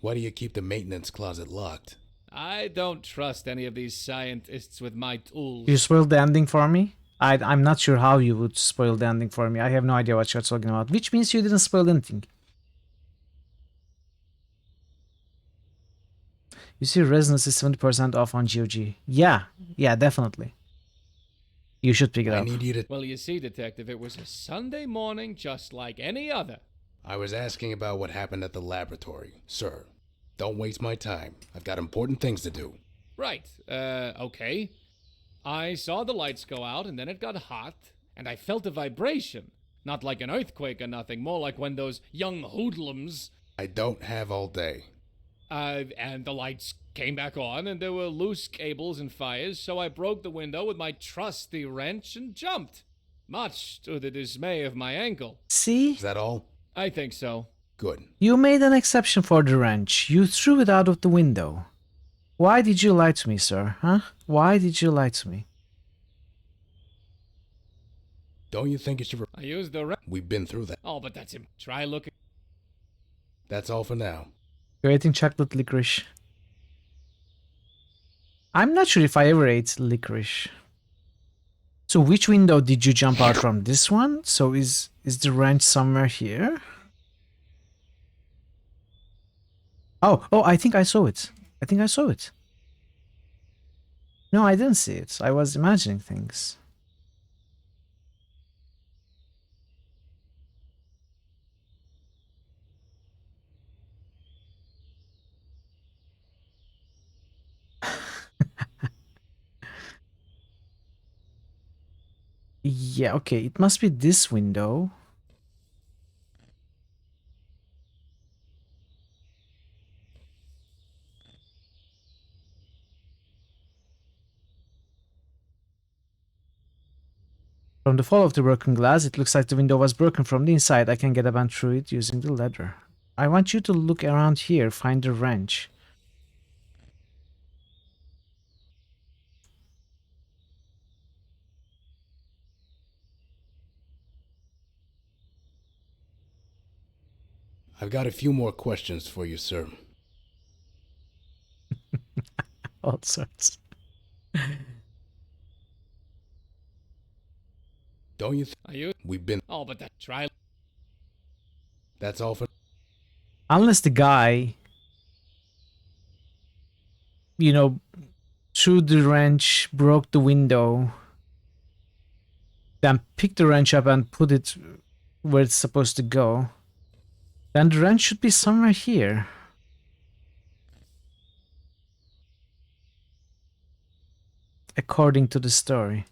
Why do you keep the maintenance closet locked? I don't trust any of these scientists with my tools. You spoiled the ending for me? I'm not sure how you would spoil the ending for me. I have no idea what you're talking about. Which means you didn't spoil anything. You see resonance is 70% off on GOG. Yeah, definitely. You should pick it up. I need you to... Well, you see, Detective, it was a Sunday morning just like any other. I was asking about what happened at the laboratory, sir. Don't waste my time. I've got important things to do. Right, okay. I saw the lights go out, and then it got hot, and I felt a vibration. Not like an earthquake or nothing, more like when those young hoodlums... I don't have all day. And the lights came back on, and there were loose cables and fires, so I broke the window with my trusty wrench and jumped. Much to the dismay of my ankle. See? Is that all? I think so. Good. You made an exception for the wrench. You threw it out of the window. Why did you lie to me, sir? Huh? Why did you lie to me? Don't you think you should... I used the wrench. We've been through that. Oh, but that's him. Try looking. That's all for now. You're eating chocolate licorice. I'm not sure if I ever ate licorice. So which window did you jump out from? This one? So is the wrench somewhere here? Oh, I think I saw it. No, I didn't see it. I was imagining things. Yeah, okay, it must be this window. From the fall of the broken glass, it looks like the window was broken from the inside. I can get a bend through it using the ladder. I want you to look around here, find the wrench. I've got a few more questions for you, sir. All sorts. Don't you Are you? We've been... Oh, but that... Try... That's all for... Unless the guy, you know, threw the wrench, broke the window, then picked the wrench up and put it where it's supposed to go, then the wrench should be somewhere here. According to the story.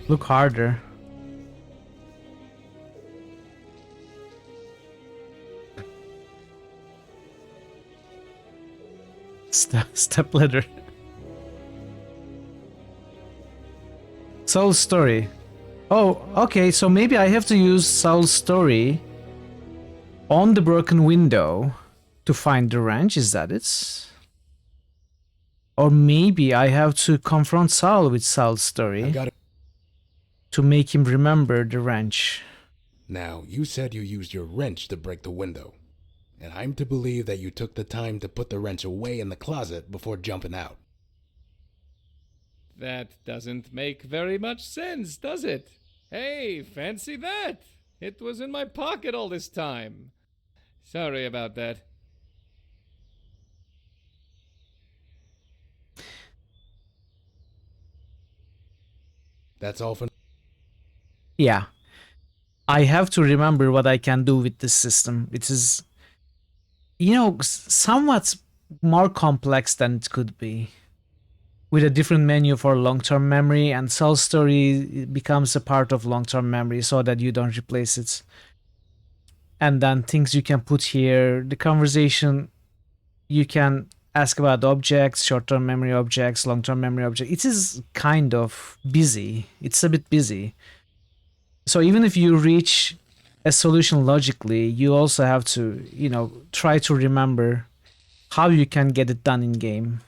Look harder. Step ladder. Soul story. Oh, okay, so maybe I have to use Saul's story on the broken window to find the wrench, is that it? Or maybe I have to confront Saul with Saul's story to make him remember the wrench. Now, you said you used your wrench to break the window, and I'm to believe that you took the time to put the wrench away in the closet before jumping out. That doesn't make very much sense, does it? Hey, fancy that! It was in my pocket all this time. Sorry about that. That's all for... Yeah. I have to remember what I can do with this system. It is, you know, somewhat more complex than it could be. With a different menu for long-term memory, and Soul Story becomes a part of long-term memory so that you don't replace it. And then things you can put here, the conversation, you can ask about objects, short-term memory objects, long-term memory objects. It is kind of busy. It's a bit busy. So even if you reach a solution logically, you also have to, you know, try to remember how you can get it done in game.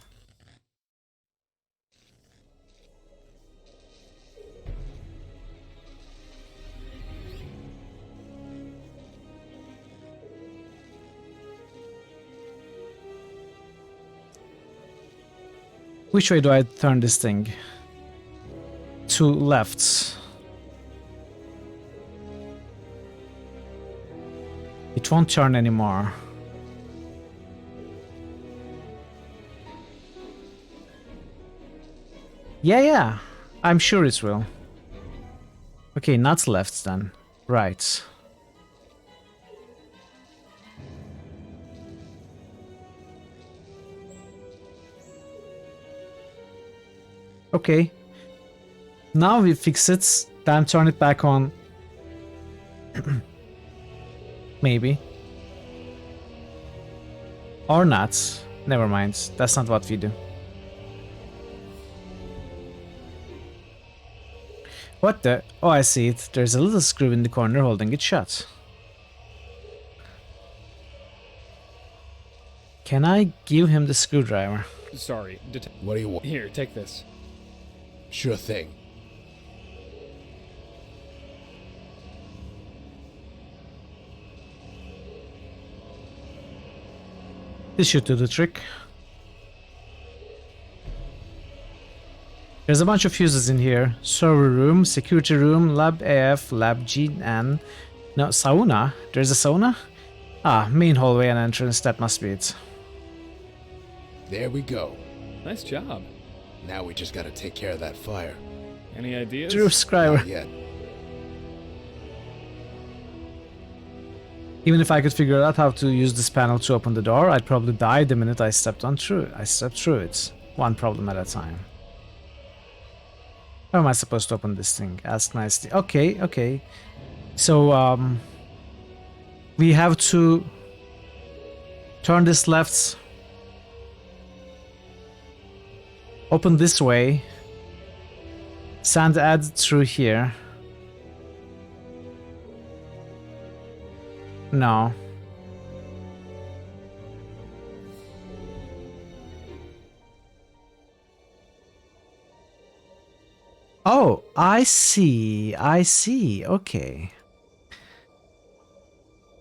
Which way do I turn this thing? Two lefts. It won't turn anymore. Yeah, I'm sure it will. Okay, not left then. Right. Okay. Now we fix it. Then turn it back on. Maybe. Or not. Never mind. That's not what we do. What the? Oh, I see it. There's a little screw in the corner holding it shut. Can I give him the screwdriver? Sorry. What do you want? Here, take this. Sure thing. This should do the trick. There's a bunch of fuses in here. Server room, security room, lab AF, lab G, and... No, sauna? There's a sauna? Ah, main hallway and entrance, that must be it. There we go. Nice job. Now we just gotta take care of that fire. Any ideas? Drew Scriber. Not yet. Even if I could figure out how to use this panel to open the door, I'd probably die the minute I stepped through it. One problem at a time. How am I supposed to open this thing? Ask nicely. Okay. So, we have to turn this left, open this way, send add through here. No. Oh, I see. Okay.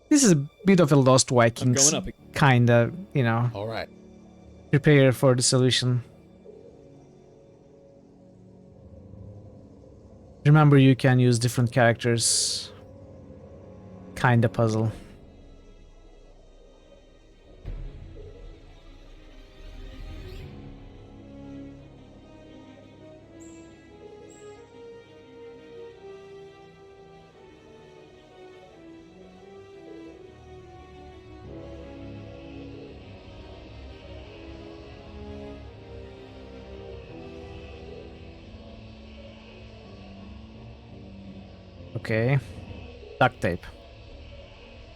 This is a bit of a Lost Vikings kinda, you know. All right. Prepare for the solution. Remember, you can use different characters. Kinda puzzle. Okay. Duct tape.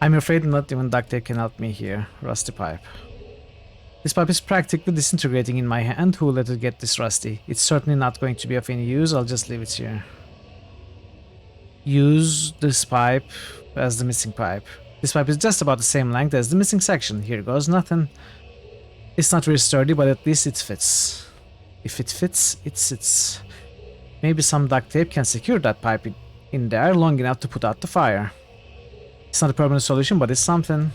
I'm afraid not even duct tape can help me here. Rusty pipe. This pipe is practically disintegrating in my hand. Who let it get this rusty? It's certainly not going to be of any use. I'll just leave it here. use this pipe as the missing pipe. This pipe is just about the same length as the missing section. Here goes nothing. It's not very sturdy, but at least it fits. If it fits, it sits. Maybe some duct tape can secure that pipe in there long enough to put out the fire. It's not a permanent solution, but it's something.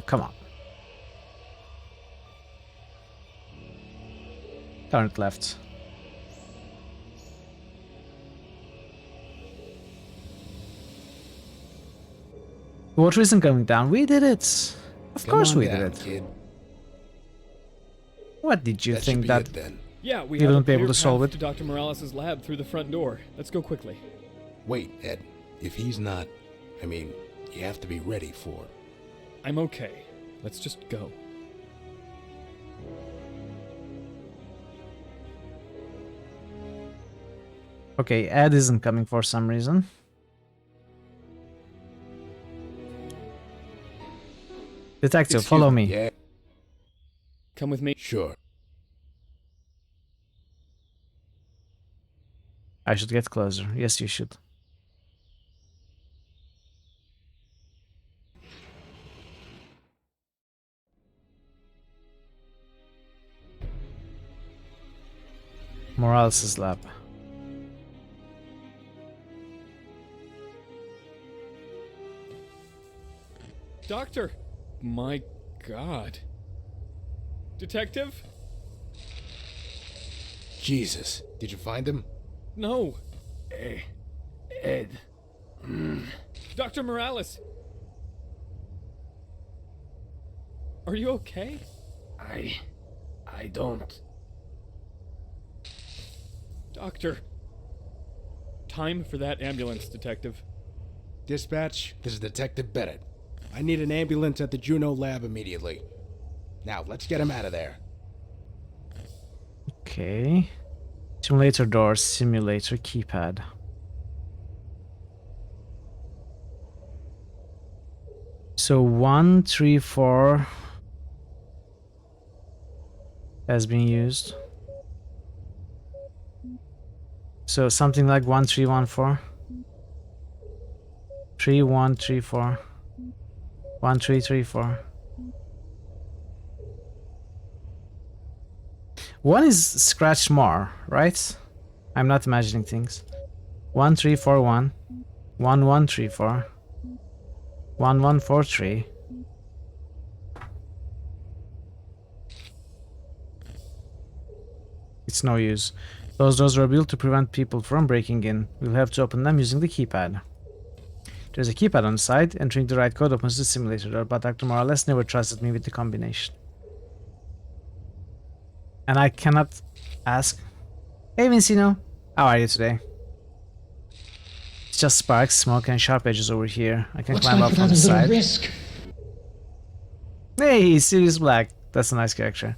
Come on. Turn it left. The water isn't coming down. We did it. Of course we did it. Kid. What did you think that Yeah, we you have wouldn't be a able to clear solve path it? to Dr. Morales' lab through the front door. Let's go quickly. Wait, Ed. If he's not, I mean, you have to be ready for it. I'm okay. Let's just go. Okay, Ed isn't coming for some reason. Detective, follow me. Yeah. Come with me. Sure. I should get closer. Yes, you should. Morales' lab. Doctor! My God. Detective? Jesus. Did you find him? No. Hey, Ed. Dr. Morales! Are you okay? I don't. Doctor. Time for that ambulance, Detective. Dispatch, this is Detective Bennett. I need an ambulance at the Juno lab immediately. Now, let's get him out of there. Okay. Simulator door, simulator keypad. So 1, 3, 4 has been used. So something like 1, 3, 1, 4. 3, 1, 3, 4. 1, 3, 3, 4. One is scratched more, right? I'm not imagining things. 1, 3, 4, 1. 1, 1, 3, 4. 1, 1, 4, 3. It's no use. Those doors were built to prevent people from breaking in. We'll have to open them using the keypad. There's a keypad on the side. Entering the right code opens the simulator door, but Dr. Morales never trusted me with the combination. And I cannot ask. Hey Vincino, how are you today? It's just sparks, smoke, and sharp edges over here. I can climb up from the side. Risk. Hey, Sirius Black. That's a nice character.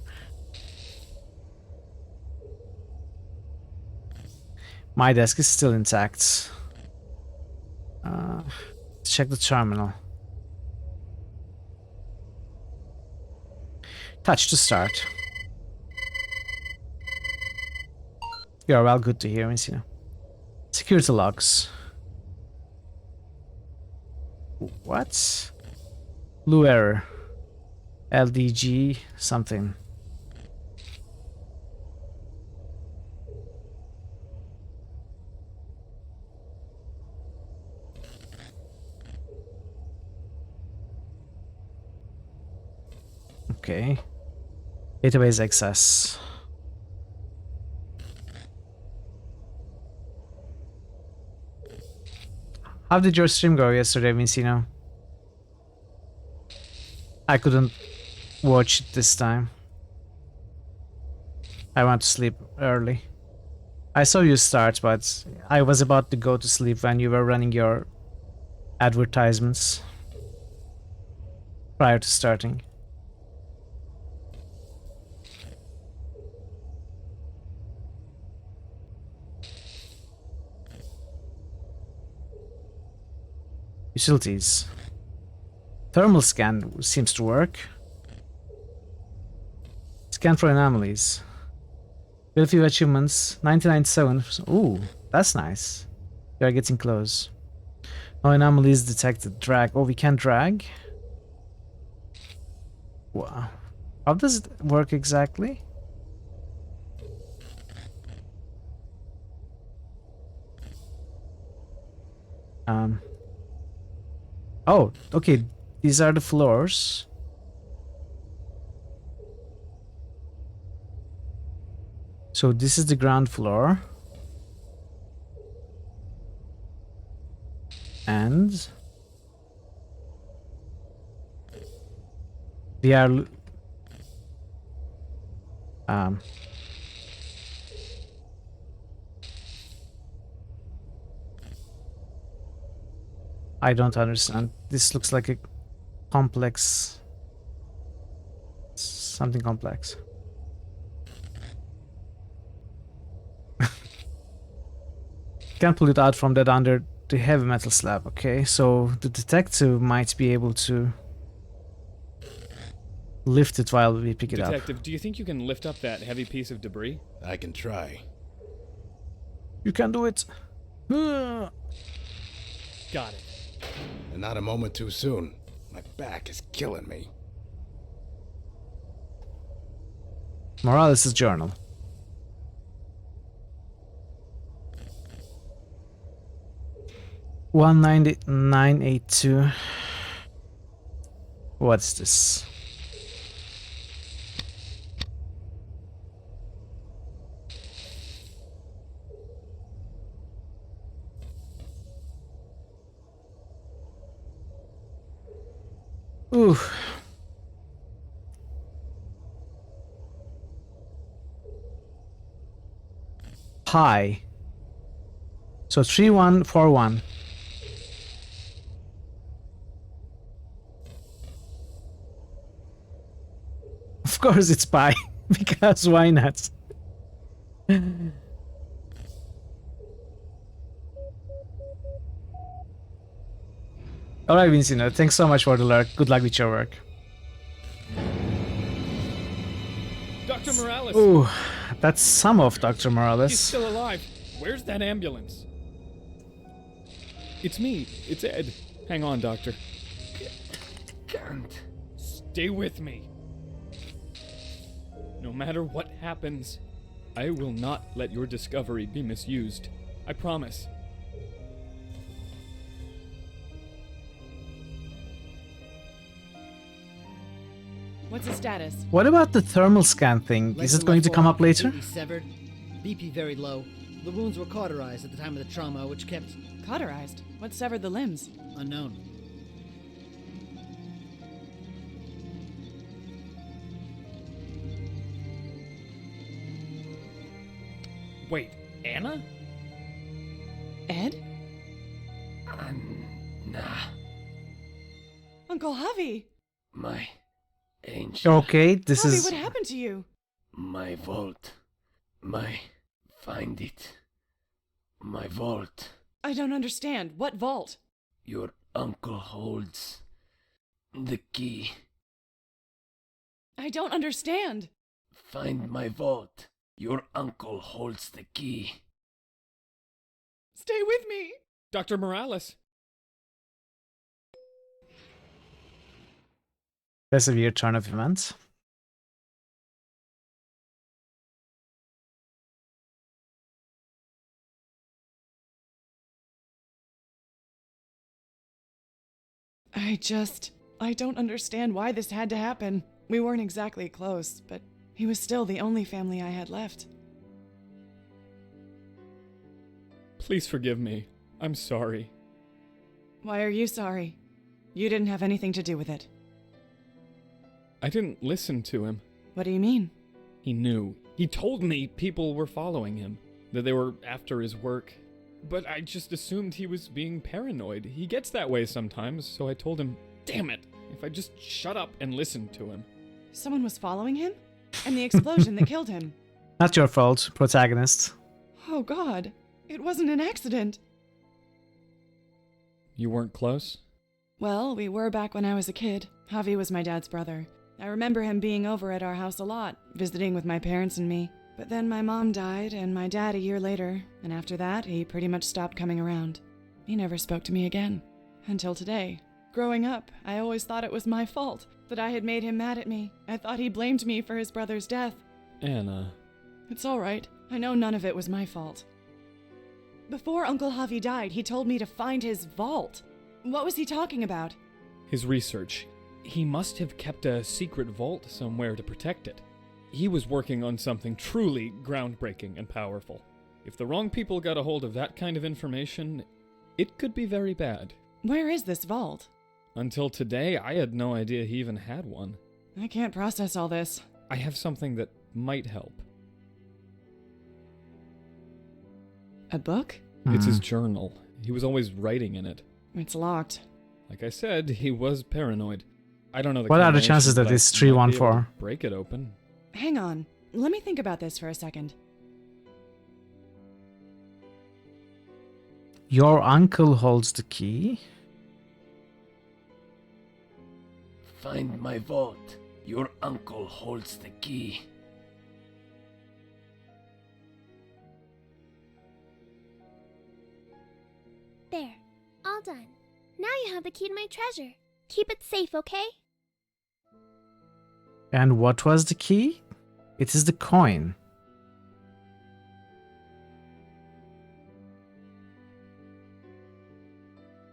My desk is still intact. Let's check the terminal. Touch to start. You are well, good to hear, Vincino. Security logs. What? Blue error. LDG something. Okay. Database access. How did your stream go yesterday, Vincino? I couldn't watch it this time. I went to sleep early. I saw you start, but I was about to go to sleep when you were running your advertisements prior to starting. Utilities. Thermal scan seems to work. Scan for anomalies. Build a few achievements. 99.7. Ooh, that's nice. We are getting close. No anomalies detected. Drag. Oh, we can drag? Wow. How does it work exactly? Oh, okay. These are the floors. So this is the ground floor. And we are I don't understand. This looks like a complex, something complex. Can't pull it out from that under the heavy metal slab. Okay, so the detective might be able to lift it while we pick it up. Detective, do you think you can lift up that heavy piece of debris? I can try. You can do it. Got it. And not a moment too soon. My back is killing me. Morales' journal. $199.82. What's this? Ooh. Pi. So 3141. Of course it's pi, because why not? Alright, Vincino, thanks so much for the lurk. Good luck with your work. Dr. Morales! Ooh, that's some of Dr. Morales. He's still alive. Where's that ambulance? It's me. It's Ed. Hang on, Doctor. Can't. Stay with me. No matter what happens, I will not let your discovery be misused. I promise. What's the status? What about the thermal scan thing? Is it going to come up later? Severed, BP very low. The wounds were cauterized at the time of the trauma, which kept... Cauterized? What severed the limbs? Unknown. Wait, Anna? Ed? Nah. Uncle Javi! My angel. Okay, this Javi, is... what happened to you? My vault. Find it. My vault. I don't understand. What vault? Your uncle holds the key. I don't understand. Find my vault. Your uncle holds the key. Stay with me. Dr. Morales. That's a weird turn of events. I don't understand why this had to happen. We weren't exactly close, but he was still the only family I had left. Please forgive me. I'm sorry. Why are you sorry? You didn't have anything to do with it. I didn't listen to him. What do you mean? He knew. He told me people were following him, that they were after his work. But I just assumed he was being paranoid. He gets that way sometimes, so I told him, damn it, if I just shut up and listened to him. Someone was following him? And the explosion that killed him? Not your fault, protagonist. Oh God, it wasn't an accident. You weren't close? Well, we were back when I was a kid. Javi was my dad's brother. I remember him being over at our house a lot, visiting with my parents and me. But then my mom died, and my dad a year later, and after that, he pretty much stopped coming around. He never spoke to me again. Until today. Growing up, I always thought it was my fault, that I had made him mad at me. I thought he blamed me for his brother's death. Anna. It's all right. I know none of it was my fault. Before Uncle Javi died, he told me to find his vault. What was he talking about? His research. He must have kept a secret vault somewhere to protect it. He was working on something truly groundbreaking and powerful. If the wrong people got a hold of that kind of information, it could be very bad. Where is this vault? Until today, I had no idea he even had one. I can't process all this. I have something that might help. A book? It's his journal. He was always writing in it. It's locked. Like I said, he was paranoid. I don't know the What are the combination, chances that but it's I might be able 314? to break it open. Hang on. Let me think about this for a second. Your uncle holds the key. Find my vault. Your uncle holds the key. There. All done. Now you have the key to my treasure. Keep it safe, okay? And what was the key? It is the coin.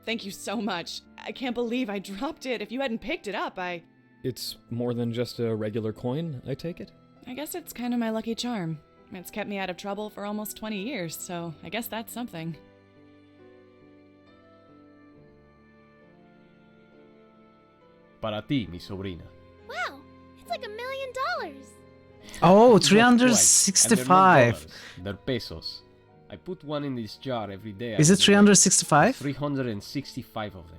Thank you so much. I can't believe I dropped it. If you hadn't picked it up, It's more than just a regular coin, I take it? I guess it's kind of my lucky charm. It's kept me out of trouble for almost 20 years, so I guess that's something. Para ti, mi sobrina. Wow, it's like $1 million. Oh, Not quite. And they're not 365. dollars, they're pesos. I put one in this jar every day. Is it 365? 365 of them.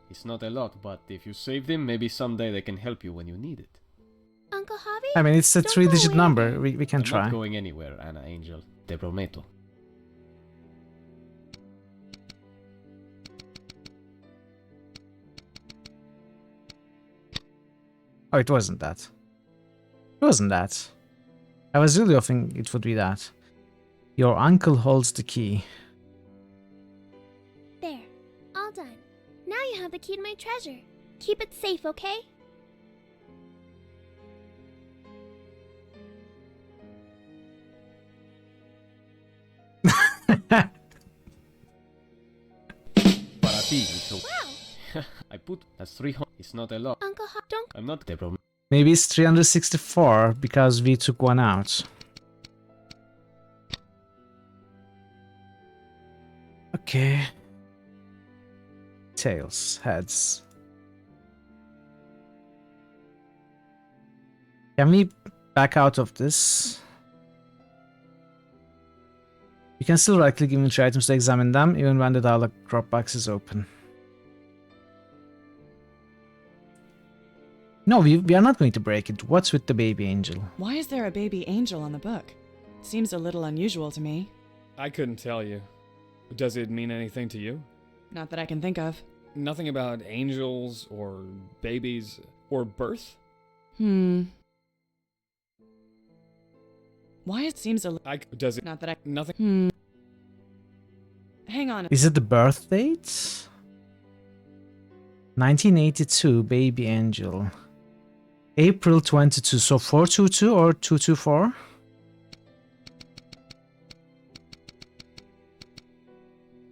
It's not a lot, but if you save them, maybe someday they can help you when you need it. Uncle Javi? I mean, it's a Don't go 3-digit away number. again. We can I'm try. not going anywhere, Anna Angel. Te prometo. Oh, it wasn't that. It wasn't that. I was really hoping it would be that. Your uncle holds the key. There. All done. Now you have the key to my treasure. Keep it safe, okay? Para ti, mi sobrina. I put that's 300. It's not a lot. Uncle Javi, don't. I'm not te prometo. Maybe it's 364 because we took one out. Okay. Tails, heads. Can we back out of this? You can still right-click inventory items to examine them, even when the dialog drop box is open. No, we are not going to break it. What's with the baby angel? Why is there a baby angel on the book? It seems a little unusual to me. I couldn't tell you. Does it mean anything to you? Not that I can think of. Nothing about angels or babies or birth? Why it seems a does it not that I nothing? Hang on. Is it the birth date? 1982, baby angel. April 22, so 422 or 224?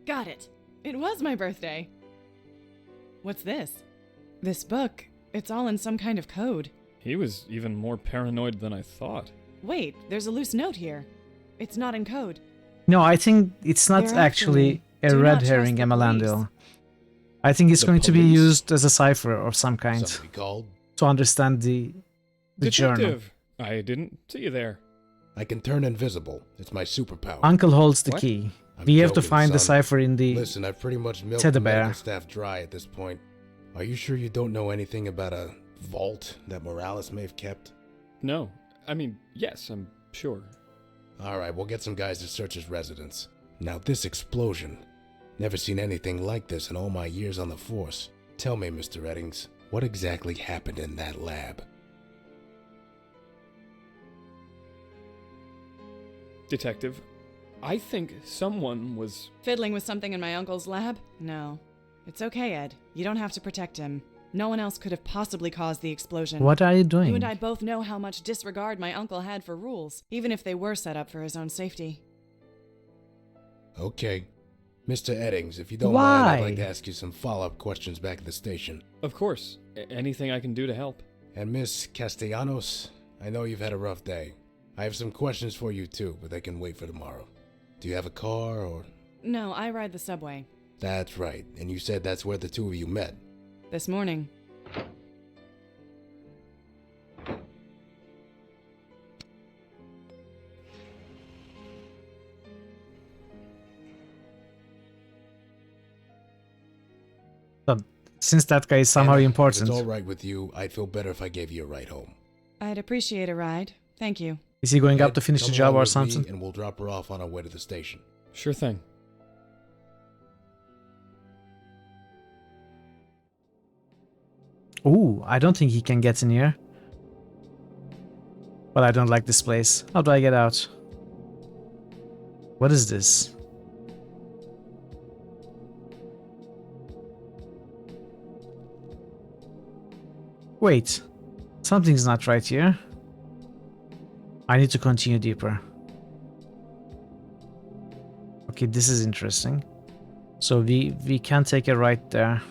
Got it. It was my birthday. What's this? This book. It's all in some kind of code. He was even more paranoid than I thought. Wait, there's a loose note here. It's not in code. No, I think it's not They're actually a actually- do red not herring, trust the Emalandil. I think it's The going to be police? used as a cipher of some kind Somebody called? to understand the journal. Detective! I didn't see you there. I can turn invisible. It's my superpower. Uncle holds the What? key. I'm We have to joking, find the son. cipher in the... Listen, I've pretty much milked Teddy the medical bear. staff dry at this point. Are you sure you don't know anything about a vault that Morales may have kept? No. I mean, yes, I'm sure. Alright, we'll get some guys to search his residence. Now this explosion. Never seen anything like this in all my years on the force. Tell me, Mr. Eddings, what exactly happened in that lab? Detective, I think someone was... Fiddling with something in my uncle's lab? No. It's okay, Ed. You don't have to protect him. No one else could have possibly caused the explosion. What are you doing? You and I both know how much disregard my uncle had for rules, even if they were set up for his own safety. Okay. Mr. Eddings, if you don't mind, I'd like to ask you some follow-up questions back at the station. Of course. Anything I can do to help. And Miss Castellanos, I know you've had a rough day. I have some questions for you too, but they can wait for tomorrow. Do you have a car or... No, I ride the subway. That's right, and you said that's where the two of you met. This morning. So, since that guy is somehow important... If it's alright with you, I'd feel better if I gave you a ride home. I'd appreciate a ride. Thank you. Is he going up Ed, to finish the come job along or with me something? And we'll drop her off on our way to the station. Sure thing. Ooh, I don't think he can get in here. But I don't like this place. How do I get out? What is this? Wait, something's not right here. I need to continue deeper. Okay, this is interesting. So we can take a right there.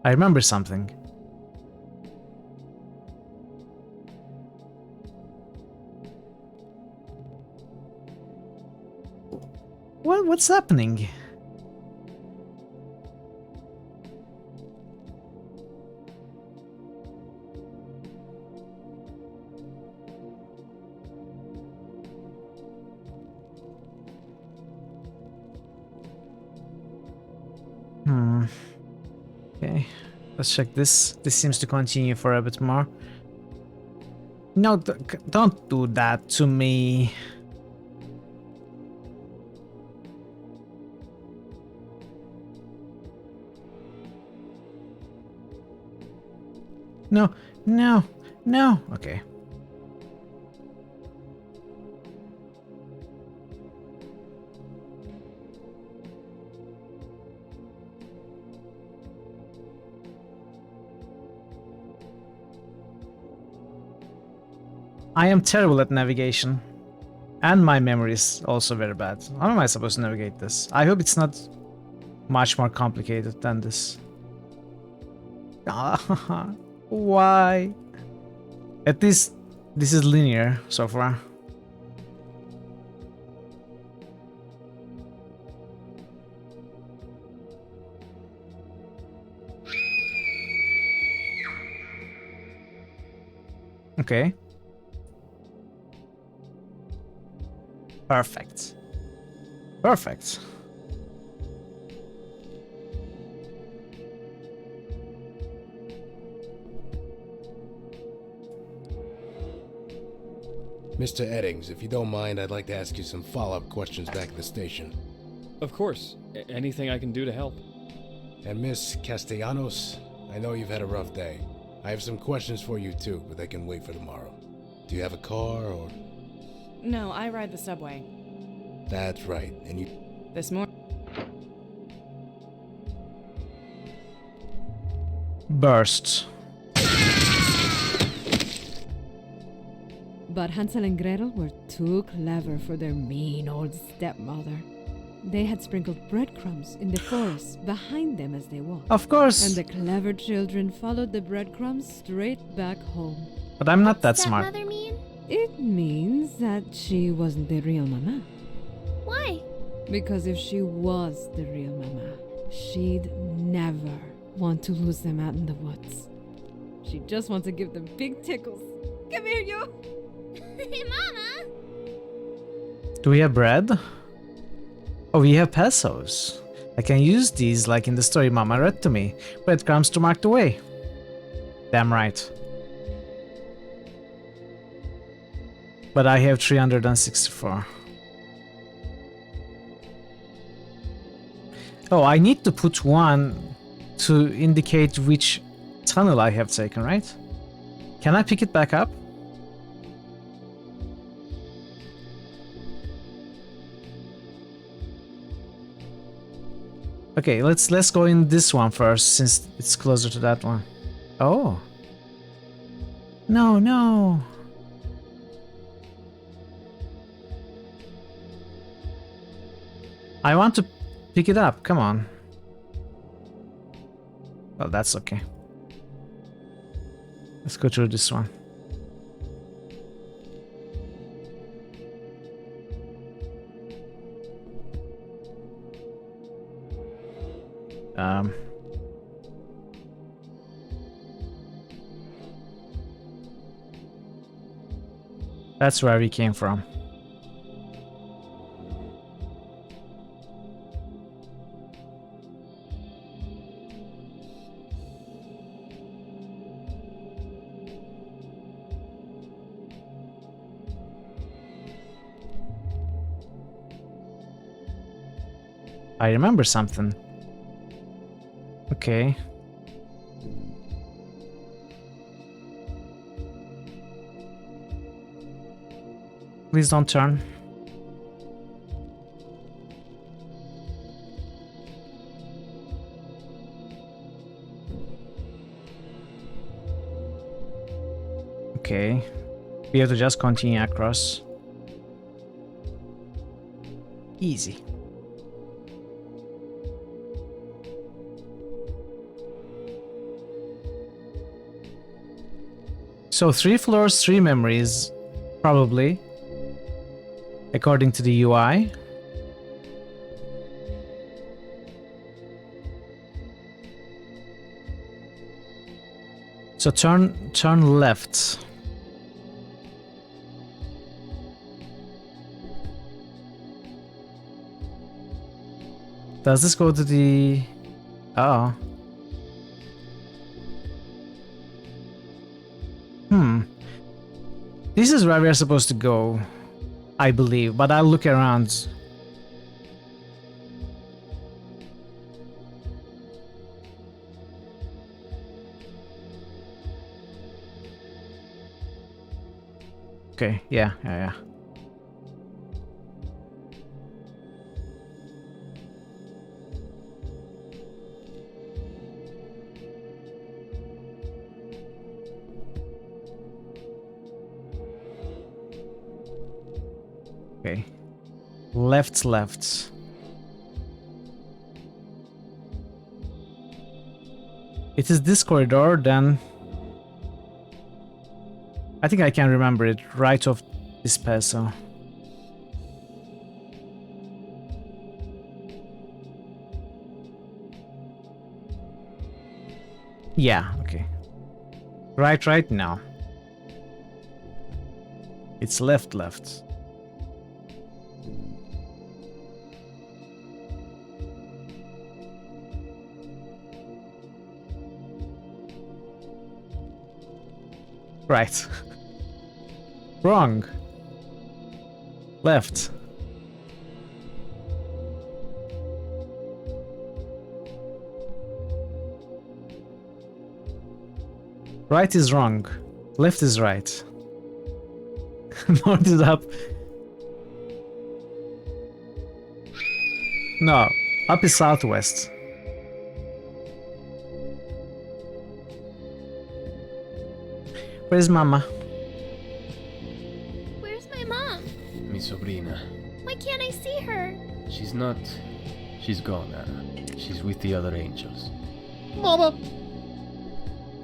I remember something. What's happening? Okay, let's check this. This seems to continue for a bit more. No, don't do that to me. No, no, no. Okay. I am terrible at navigation. And my memory is also very bad. How am I supposed to navigate this? I hope it's not much more complicated than this. Why? At least this is linear so far. Okay. Perfect. Perfect. Mr. Eddings, if you don't mind, I'd like to ask you some follow-up questions back at the station. Of course. Anything I can do to help. And Miss Castellanos, I know you've had a rough day. I have some questions for you too, but they can wait for tomorrow. Do you have a car or... No, I ride the subway. That's right, and you... This morning. Burst. But Hansel and Gretel were too clever for their mean old stepmother. They had sprinkled breadcrumbs in the forest behind them as they walked. Of course. And the clever children followed the breadcrumbs straight back home. But I'm not that smart. Stepmother mean? It means that she wasn't the real mama. Why? Because if she was the real mama, she'd never want to lose them out in the woods. She'd just want to give them big tickles. Come here, you! Mama! Do we have bread? Oh, we have pesos. I can use these like in the story Mama read to me. Breadcrumbs to mark the way. Damn right. But I have 364. Oh, I need to put one to indicate which tunnel I have taken, right? Can I pick it back up? Okay, let's go in this one first since it's closer to that one. Oh. No, no. I want to pick it up. Come on. Well, that's okay. Let's go through this one. That's where we came from. I remember something. Okay. Please don't turn. Okay. We have to just continue across. Easy. So 3 floors, 3 memories, probably, according to the UI. So turn left. Does this go to the... Oh. This is where we are supposed to go, I believe, but I'll look around. Okay, yeah. Okay. Left. It is this corridor, then... I think I can remember it right off this peso. Yeah, okay. Right now. It's left. Right. Wrong. Left. Right is wrong. Left is right. North is up. No, up is southwest. Where's Mama? Where's my mom? Mi sobrina. Why can't I see her? She's not... She's gone, Anna. She's with the other angels. Mama!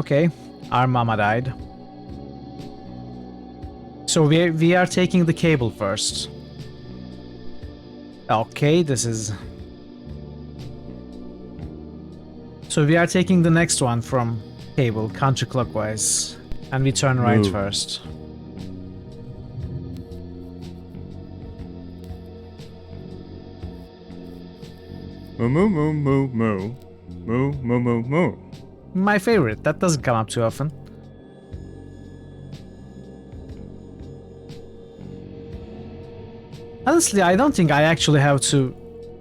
Okay, our Mama died. So we are taking the cable first. Okay, this is... So we are taking the next one from cable, counterclockwise. And we turn right Move. first. Moo moo moo moo moo. Moo moo moo moo. My favorite, that doesn't come up too often. Honestly, I don't think I actually have to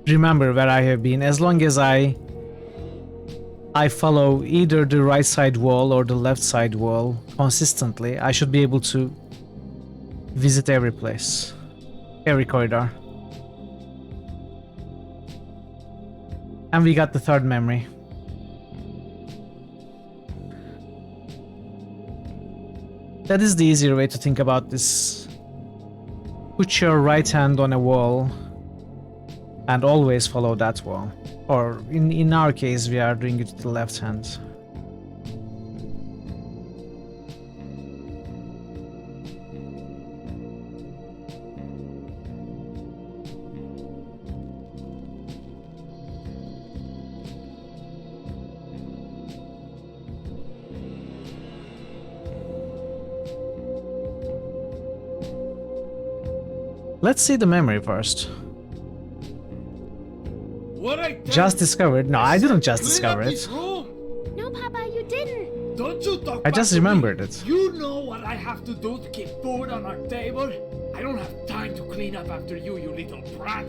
remember where I have been, as long as I follow either the right side wall or the left side wall consistently. I should be able to visit every place, every corridor. And we got the third memory. That is the easier way to think about this. Put your right hand on a wall and always follow that wall. Or in our case, we are doing it with the left hand. Let's see the memory first. Just discovered? No, I didn't just discover it. No, Papa, you didn't. Don't you talk I just remembered it. You know what I have to do to keep food on our table? I don't have time to clean up after you, you little brat.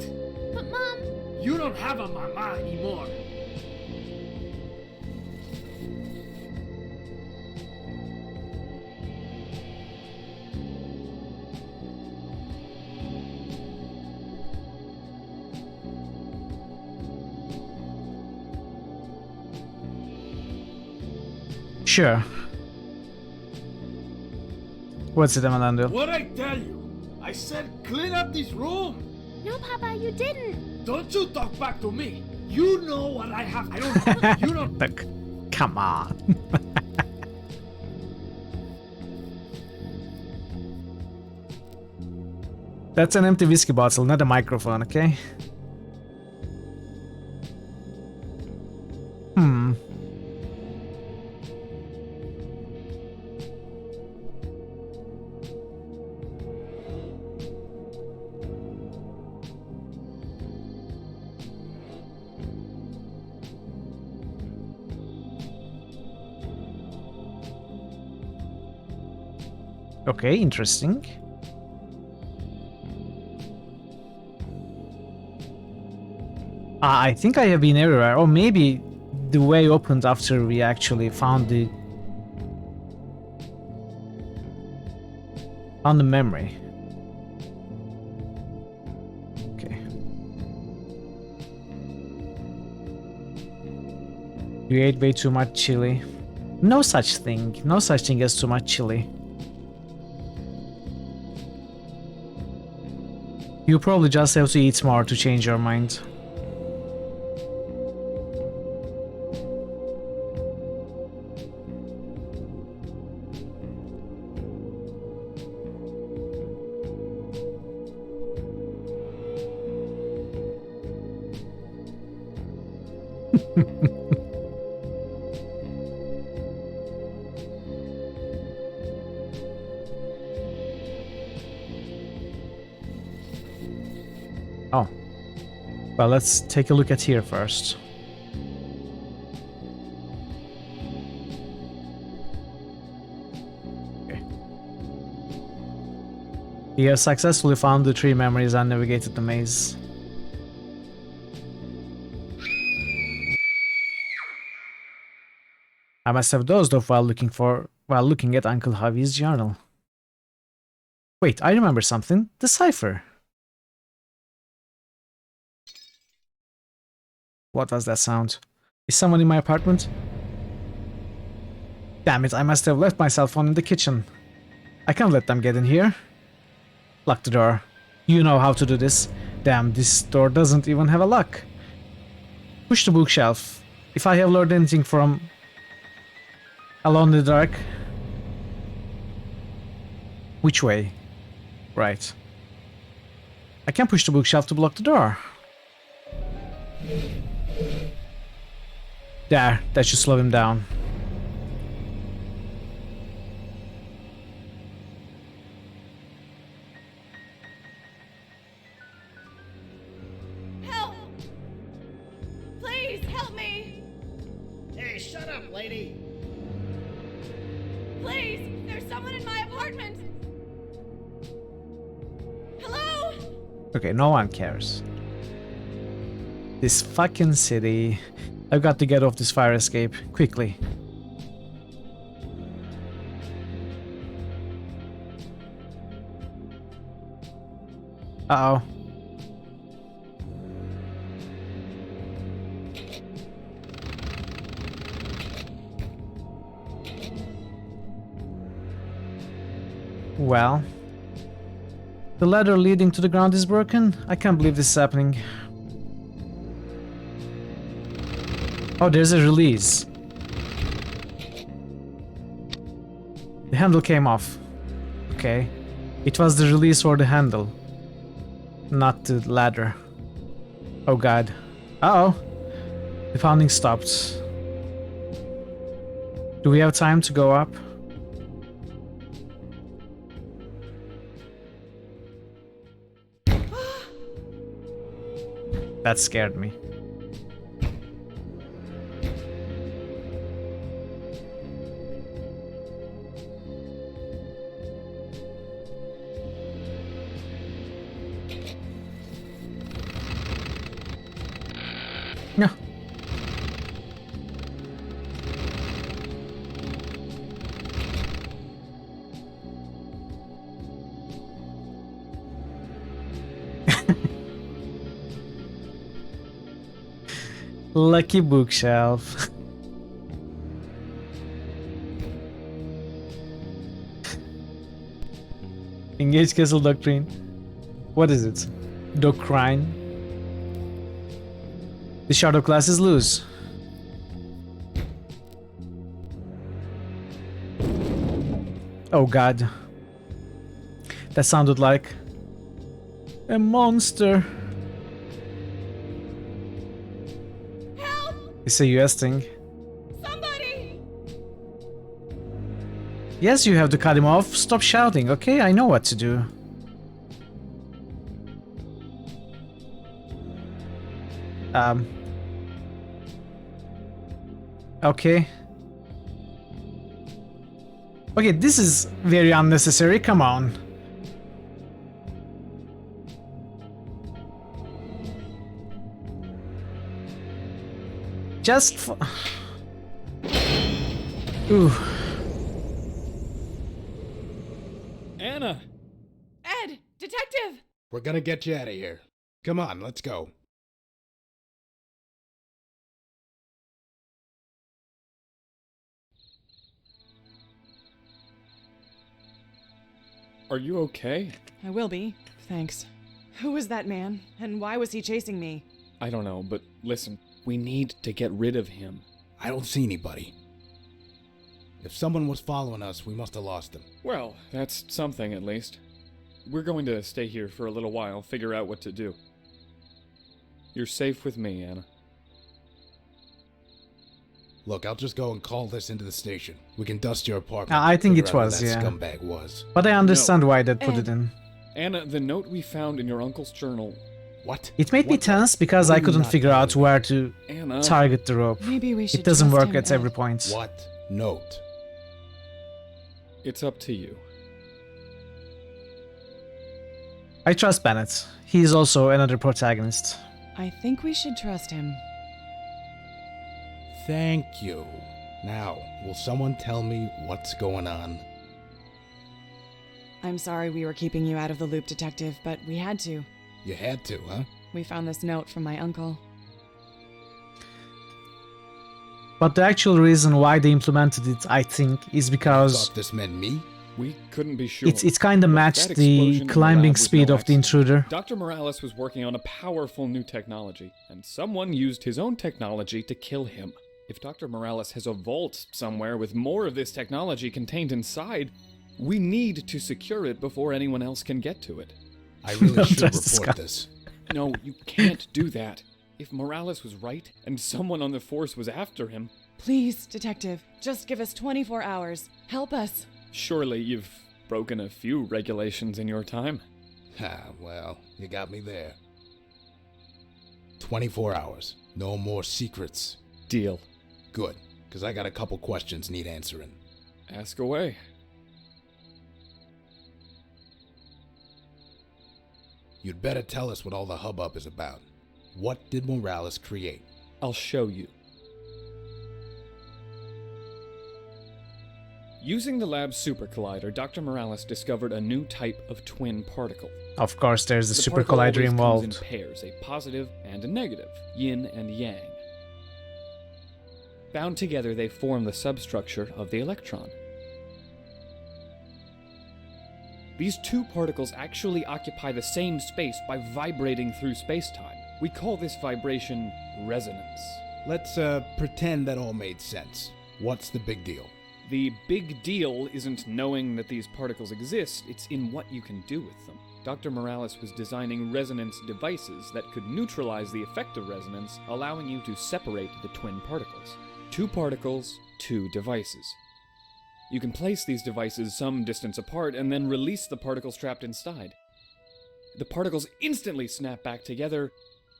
But, Mom... You don't have a mama anymore. Sure. What's it, Emelandil? What I tell you? I said clean up this room. No, Papa, you didn't. Don't you talk back to me. You know what I have. I don't have. You don't. Look, come on. That's an empty whiskey bottle, not a microphone, okay? Okay, interesting. I think I have been everywhere. Or maybe the way opened after we actually found the memory. Okay. You ate way too much chili. No such thing. No such thing as too much chili. You probably just have to eat more to change your mind. Oh. Well, let's take a look at here first. Okay. We have successfully found the 3 memories and navigated the maze. I must have dozed off while looking at Uncle Javi's journal. Wait, I remember something. The cipher. What was that sound? Is someone in my apartment? Damn it, I must have left my cell phone in the kitchen. I can't let them get in here. Lock the door. You know how to do this. Damn, this door doesn't even have a lock. Push the bookshelf. If I have learned anything from Alone in the Dark. Which way? Right. I can push the bookshelf to block the door. There, that should slow him down. Help! Please, help me! Hey, shut up, lady! Please, there's someone in my apartment! Hello? Okay, no one cares. This fucking city. I've got to get off this fire escape, quickly. Uh-oh. Well, the ladder leading to the ground is broken. I can't believe this is happening. Oh, there's a release. The handle came off. Okay. It was the release for the handle, not the ladder. Oh god. Uh-oh. The pounding stopped. Do we have time to go up? That scared me. No. Lucky bookshelf. Engage Castle Doctrine. What is it? Doctrine. The shadow class is loose. Oh god. That sounded like a monster. Help! It's a US thing. Somebody! Yes, you have to cut him off. Stop shouting, okay? I know what to do. Okay. Okay, this is very unnecessary, come on. Just Ooh. Anna! Ed! Detective! We're gonna get you out of here. Come on, let's go. Are you okay? I will be, thanks. Who was that man, and why was he chasing me? I don't know, but listen, we need to get rid of him. I don't see anybody. If someone was following us, we must have lost him. Well, that's something at least. We're going to stay here for a little while, figure out what to do. You're safe with me, Anna. Look, I'll just go and call this into the station. We can dust your apartment. I think figure it out who was, that yeah. scumbag was. But I understand No. why they put it in. Anna, the note we found in your uncle's journal. What? It made me tense because I couldn't figure out where to Anna. target the rope. Maybe we should It doesn't trust work him, at Ed. every point. What note? It's up to you. I trust Bennett. He is also another protagonist. I think we should trust him. Thank you. Now, will someone tell me what's going on? I'm sorry we were keeping you out of the loop, Detective, but we had to. You had to, huh? We found this note from my uncle. But the actual reason why they implemented it, I think, is You because thought this meant me? We couldn't be sure. it's kind of But matched that the explosion in climbing lab was speed no of the accident. intruder. Dr. Morales was working on a powerful new technology, and someone used his own technology to kill him. If Dr. Morales has a vault somewhere with more of this technology contained inside, we need to secure it before anyone else can get to it. I really should Just report discuss- this. No, you can't do that. If Morales was right, and someone on the force was after him, Please, Detective, just give us 24 hours. Help us. surely you've broken a few regulations in your time. Ah, well, you got me there. 24 hours. No more secrets. Deal. Good, because I got a couple questions need answering. Ask away. You'd better tell us what all the hubbub is about. What did Morales create? I'll show you. Using the lab's super collider, Dr. Morales discovered a new type of twin particle. Of course, there's the super particle collider always involved. comes in pairs, a positive and a negative, yin and yang. Bound together, they form the substructure of the electron. These two particles actually occupy the same space by vibrating through space-time. We call this vibration resonance. Let's pretend that all made sense. What's the big deal? The big deal isn't knowing that these particles exist, it's in what you can do with them. Dr. Morales was designing resonance devices that could neutralize the effect of resonance, allowing you to separate the twin particles. Two particles, two devices. You can place these devices some distance apart and then release the particles trapped inside. The particles instantly snap back together,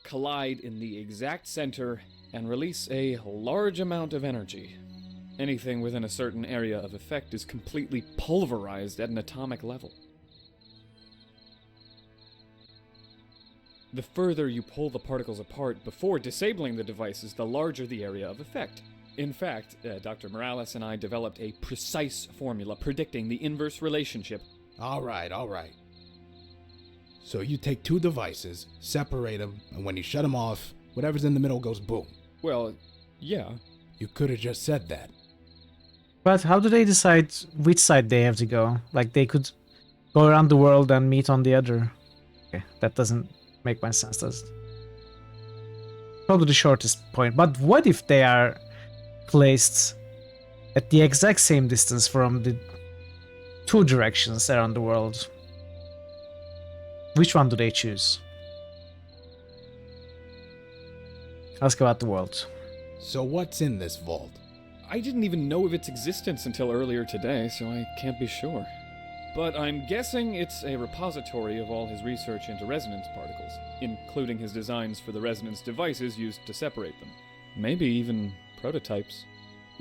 collide in the exact center, and release a large amount of energy. Anything within a certain area of effect is completely pulverized at an atomic level. The further you pull the particles apart before disabling the devices, the larger the area of effect. In fact, Dr. Morales and I developed a precise formula predicting the inverse relationship. All right. So you take two devices, separate them, and when you shut them off, whatever's in the middle goes boom. Well, yeah. You could have just said that. But how do they decide which side they have to go? Like, they could go around the world and meet on the other. Okay, that doesn't make much sense, does it? Probably the shortest point. But what if they are placed at the exact same distance from the two directions around the world? Which one do they choose? Ask about the world. So what's in this vault? I didn't even know of its existence until earlier today, so I can't be sure. But I'm guessing it's a repository of all his research into resonance particles, including his designs for the resonance devices used to separate them. Maybe even prototypes.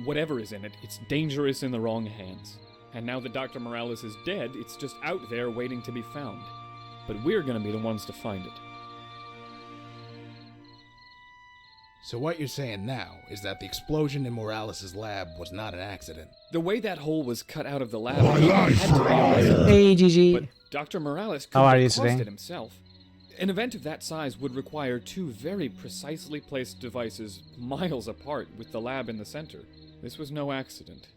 Whatever is in it, it's dangerous in the wrong hands. And now that Dr. Morales is dead, it's just out there waiting to be found. But we're gonna be the ones to find it. So what you're saying now is that the explosion in Morales' lab was not an accident. The way that hole was cut out of the lab had to be a resonance. Hey, GG. But Dr. Morales could How are have you caused today? it himself. An event of that size would require two very precisely placed devices miles apart with the lab in the center. This was no accident.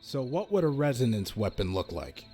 So what would a resonance weapon look like?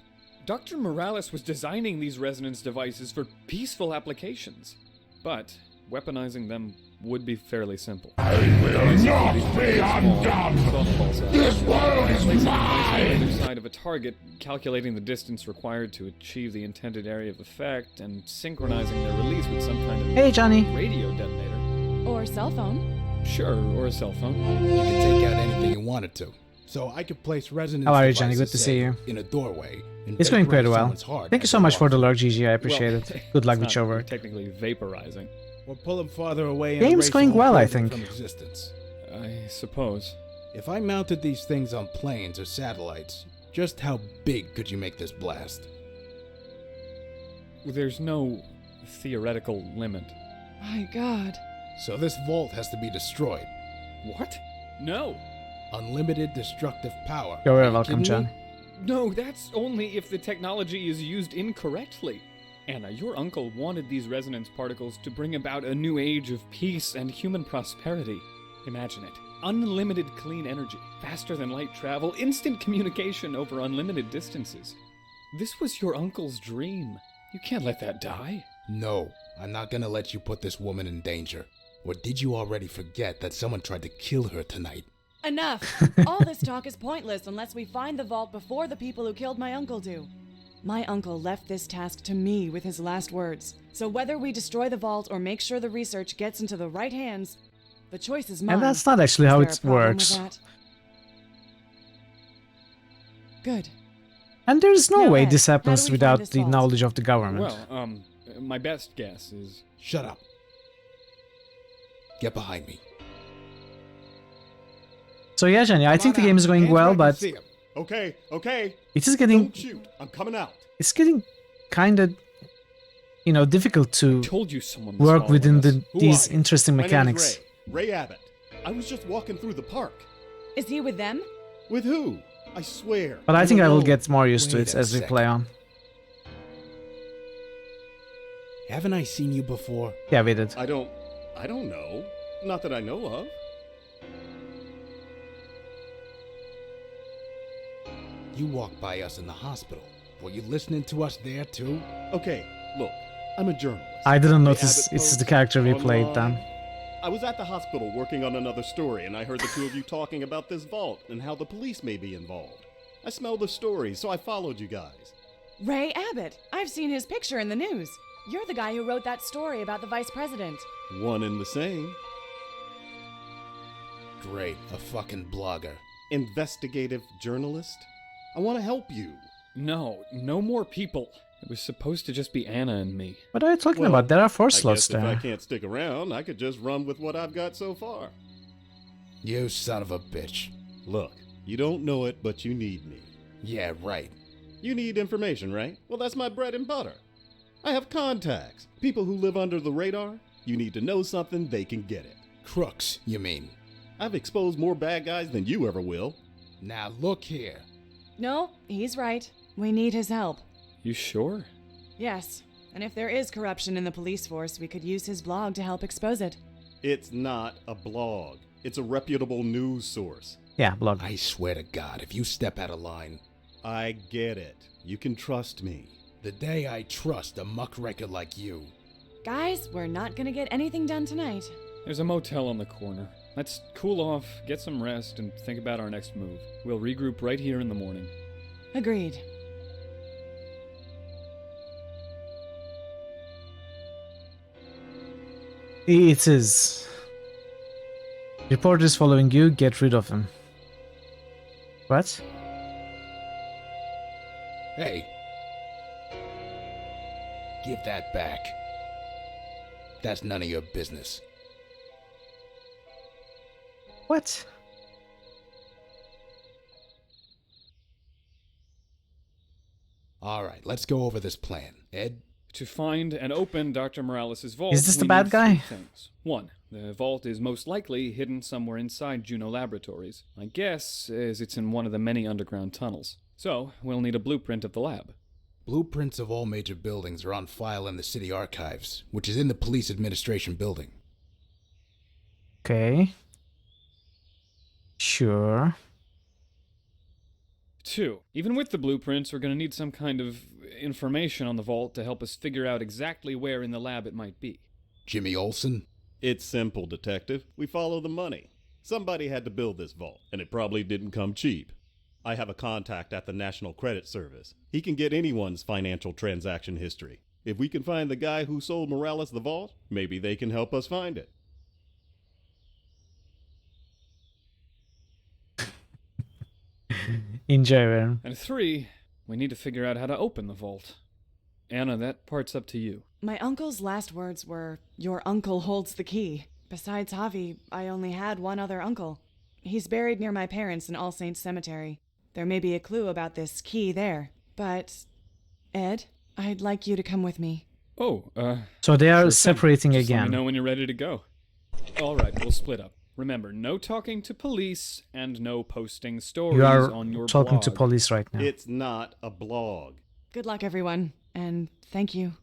Dr. Morales was designing these resonance devices for peaceful applications. But weaponizing them would be fairly simple. I will not be undone! This world is On mine! either side of a target, calculating the distance required to achieve the intended area of effect, and synchronizing their release with some kind of Hey, Johnny. radio detonator. Or cell phone. Sure, or a cell phone. You could take out anything you wanted to. So I could place resonance How are you, Johnny? devices, Good to say, see you. in a doorway. And It's going vaporize pretty well. someone's heart Thank you as so they much walk for the through. lurk, GG. I appreciate it. Good luck It's with not your work. technically vaporizing. Or pull them farther away and Game's erase going the whole well, I building think. from existence. I suppose. If I mounted these things on planes or satellites, just how big could you make this blast? There's no theoretical limit. My God. So this vault has to be destroyed. What? No. Unlimited destructive power. You're Are very you welcome, kidding John. me? No, that's only if the technology is used incorrectly. Anna, your uncle wanted these resonance particles to bring about a new age of peace and human prosperity. Imagine it. Unlimited clean energy, faster than light travel, instant communication over unlimited distances. This was your uncle's dream. You can't let that die. No, I'm not gonna let you put this woman in danger. Or did you already forget that someone tried to kill her tonight? Enough! All this talk is pointless unless we find the vault before the people who killed my uncle do. My uncle left this task to me with his last words. So whether we destroy the vault or make sure the research gets into the right hands, the choice is mine. And that's not actually how Is it there a problem with works. that? Good. And there's no Now, way Ed, this how do happens we find without this the vault? knowledge of the government. Well, my best guess is... Shut up. Get behind me. So yeah, Johnny, I think the game is going well, but Okay, okay. it is getting Don't shoot. I'm coming out. it's getting kind of, difficult to told you someone was work following within us. these Who are you? interesting My name's mechanics. Ray Abbott. I was just walking through the park. Is he with them? With who? I swear. But I I'm think I will alone. get more used to Wait it a as we second. play on. Haven't I seen you before? Yeah, we did. I don't know. Not that I know of. You walked by us in the hospital. Were you listening to us there too? Okay, look, I'm a journalist. I didn't The notice Abbott it's the Post, character we played online. then. I was at the hospital working on another story, and I heard the two of you talking about this vault and how the police may be involved. I smelled the story, so I followed you guys. Ray Abbott. I've seen his picture in the news. You're the guy who wrote that story about the vice president. One and the same. Great, a fucking blogger. Investigative journalist? I want to help you. No more people. It was supposed to just be Anna and me. What are you talking about? There are 4 slots I guess if I there. can't stick around, I could just run with what I've got so far. You son of a bitch. Look, you don't know it, but you need me. Yeah, right. You need information, right? Well, that's my bread and butter. I have contacts. People who live under the radar. You need to know something, they can get it. Crooks, you mean? I've exposed more bad guys than you ever will. Now look here. No, he's right. We need his help. You sure? Yes, and if there is corruption in the police force, we could use his blog to help expose it. It's not a blog. It's a reputable news source. Yeah, blog. I swear to God, if you step out of line... I get it. You can trust me. The day I trust a muckraker like you. Guys, we're not gonna get anything done tonight. There's a motel on the corner. Let's cool off, get some rest, and think about our next move. We'll regroup right here in the morning. Agreed. It is. Reporter is following you, get rid of him. What? Hey. Give that back. That's none of your business. What? Alright, let's go over this plan. Ed? To find and open Dr. Morales' vault, Is this the we bad need guy? 3 things. 1. The vault is most likely hidden somewhere inside Juno Laboratories. My guess is it's in one of the many underground tunnels. So, we'll need a blueprint of the lab. Blueprints of all major buildings are on file in the city archives, which is in the police administration building. Okay. Sure. 2. Even with the blueprints, we're going to need some kind of information on the vault to help us figure out exactly where in the lab it might be. Jimmy Olsen? It's simple, Detective. We follow the money. Somebody had to build this vault, and it probably didn't come cheap. I have a contact at the National Credit Service. He can get anyone's financial transaction history. If we can find the guy who sold Morales the vault, maybe they can help us find it. Enjoy, man. And 3, we need to figure out how to open the vault. Anna, that part's up to you. My uncle's last words were, "Your uncle holds the key." Besides Javi, I only had one other uncle. He's buried near my parents in All Saints Cemetery. There may be a clue about this key there. But, Ed, I'd like you to come with me. Oh, So they are sure thing. separating Just let again. me know when you're ready to go. Alright, we'll split up. Remember, no talking to police and no posting stories You are on your talking blog. to police right now. It's not a blog. Good luck, everyone, and thank you.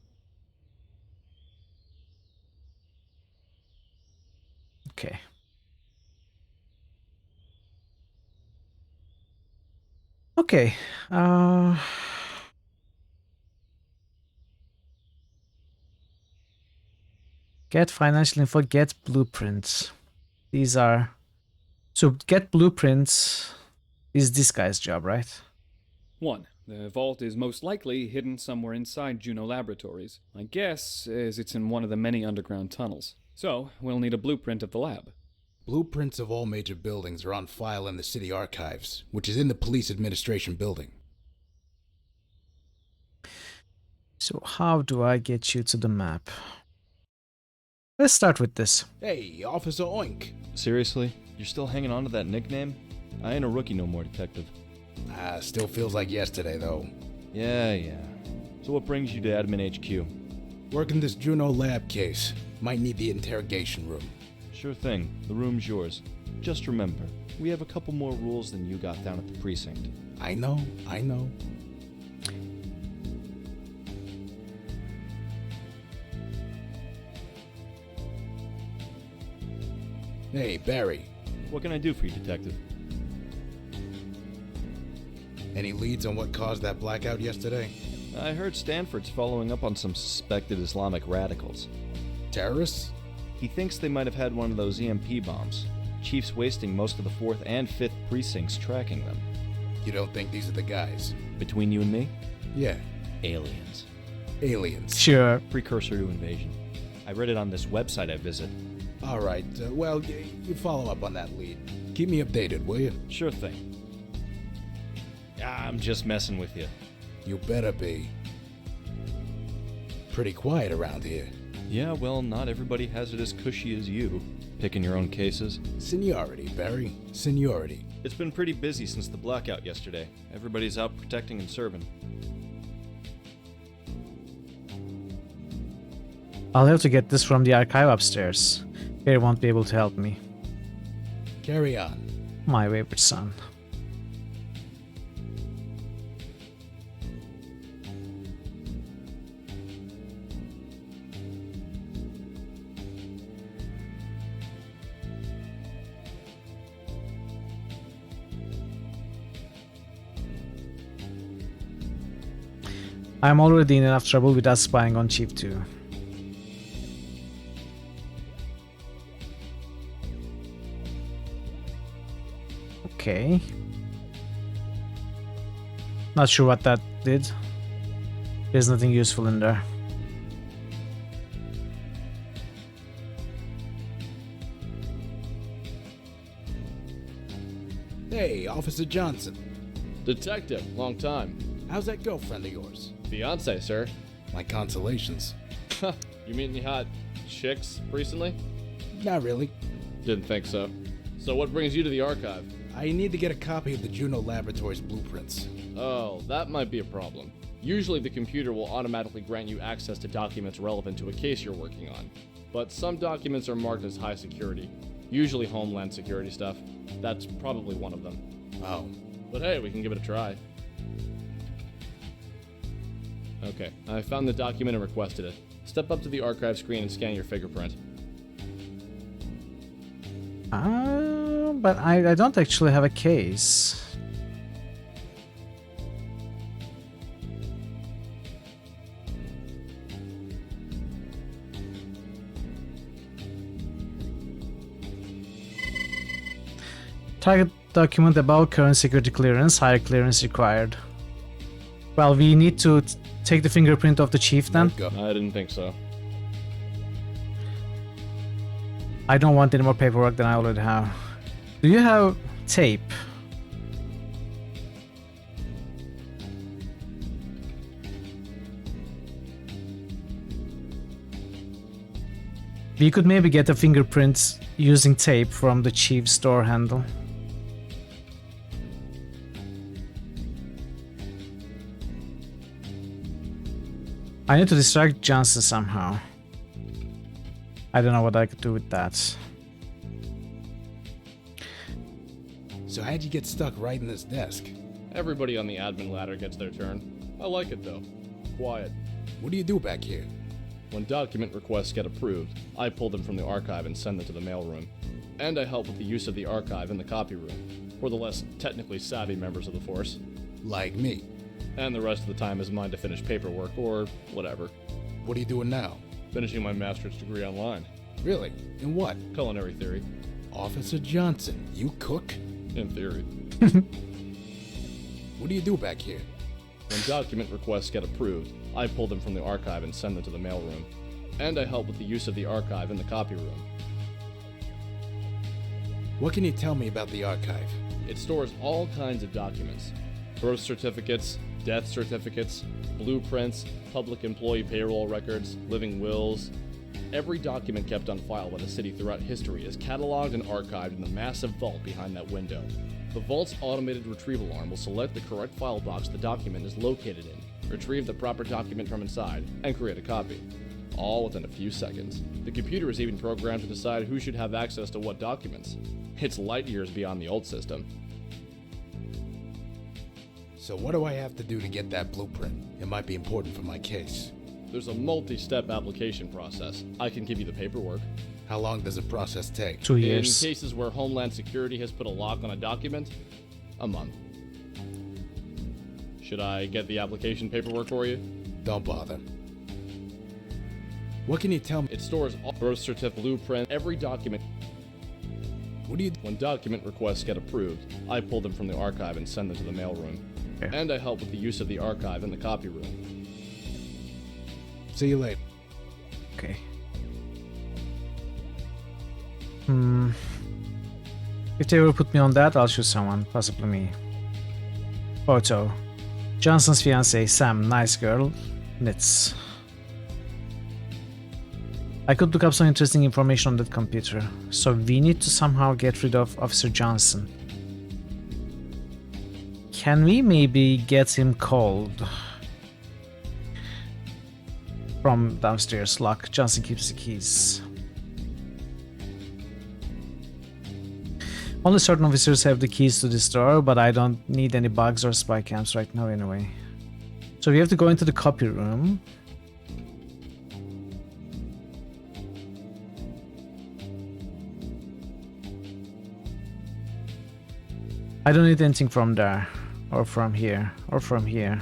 Okay. Okay. Get financial info, get blueprints. These are... So get blueprints is this guy's job, right? 1. The vault is most likely hidden somewhere inside Juno Laboratories. My guess is it's in one of the many underground tunnels. So, we'll need a blueprint of the lab. Blueprints of all major buildings are on file in the city archives, which is in the police administration building. So how do I get you to the map? Let's start with this. Hey, Officer Oink. Seriously? You're still hanging on to that nickname? I ain't a rookie no more, Detective. Still feels like yesterday, though. Yeah. So what brings you to Admin HQ? Working this Juno lab case. Might need the interrogation room. Sure thing. The room's yours. Just remember, we have a couple more rules than you got down at the precinct. I know. Hey, Barry. What can I do for you, Detective? Any leads on what caused that blackout yesterday? I heard Stanford's following up on some suspected Islamic radicals. Terrorists? He thinks they might have had one of those EMP bombs. Chief's wasting most of the 4th and 5th precincts tracking them. You don't think these are the guys? Between you and me? Yeah. Aliens. Aliens. Sure. Precursor to invasion. I read it on this website I visit. Alright, well, you follow up on that lead. Keep me updated, will you? Sure thing. I'm just messing with you. You better be. Pretty quiet around here. Yeah, well, not everybody has it as cushy as you. Picking your own cases. Seniority, Barry. Seniority. It's been pretty busy since the blackout yesterday. Everybody's out protecting and serving. I'll have to get this from the archive upstairs. Gary won't be able to help me. Carry on. My wayward son. I'm already in enough trouble with us spying on Chief 2. Okay. Not sure what that did. There's nothing useful in there. Hey, Officer Johnson. Detective, long time. How's that girlfriend of yours? Fiance, sir. My consolations. You meet any hot chicks recently? Not really. Didn't think so. So what brings you to the archive? I need to get a copy of the Juno Laboratories blueprints. Oh, that might be a problem. Usually the computer will automatically grant you access to documents relevant to a case you're working on. But some documents are marked as high security. Usually Homeland Security stuff. That's probably one of them. Oh. But hey, we can give it a try. Okay, I found the document and requested it. Step up to the archive screen and scan your fingerprint. But I don't actually have a case. Target document about current security clearance, higher clearance required. Well, we need to take the fingerprint of the chief then? I didn't think so. I don't want any more paperwork than I already have. Do you have tape? We could maybe get the fingerprints using tape from the chief's door handle. I need to distract Johnson somehow. I don't know what I could do with that. So how'd you get stuck right in this desk? Everybody on the admin ladder gets their turn. I like it though. Quiet. What do you do back here? When document requests get approved, I pull them from the archive and send them to the mailroom. And I help with the use of the archive in the copy room, for the less technically savvy members of the force. Like me. And the rest of the time is mine to finish paperwork or whatever. What are you doing now? Finishing my master's degree online. Really? In what? Culinary theory. Officer Johnson, you cook? In theory. What do you do back here? When document requests get approved, I pull them from the archive and send them to the mailroom. And I help with the use of the archive in the copy room. What can you tell me about the archive? It stores all kinds of documents. Birth certificates, death certificates, blueprints, public employee payroll records, living wills. Every document kept on file by the city throughout history is cataloged and archived in the massive vault behind that window. The vault's automated retrieval arm will select the correct file box the document is located in, retrieve the proper document from inside, and create a copy. All within a few seconds. The computer is even programmed to decide who should have access to what documents. It's light years beyond the old system. So what do I have to do to get that blueprint? It might be important for my case. There's a multi-step application process. I can give you the paperwork. How long does the process take? 2 years. In cases where Homeland Security has put a lock on a document, a month. Should I get the application paperwork for you? Don't bother. What can you tell me? It stores all birth certificate, blueprint, every document. What do you... When document requests get approved, I pull them from the archive and send them to the mailroom. Okay. And I help with the use of the archive in the copy room. See you later. Okay. If they ever put me on that, I'll choose someone, possibly me. Photo. Johnson's fiancée, Sam, nice girl, knits. I could look up some interesting information on that computer, so we need to somehow get rid of Officer Johnson. Can we maybe get him called? From downstairs, lock. Johnson keeps the keys. Only certain officers have the keys to this door, but I don't need any bugs or spy cams right now anyway. So we have to go into the copy room. I don't need anything from there, or from here, or from here.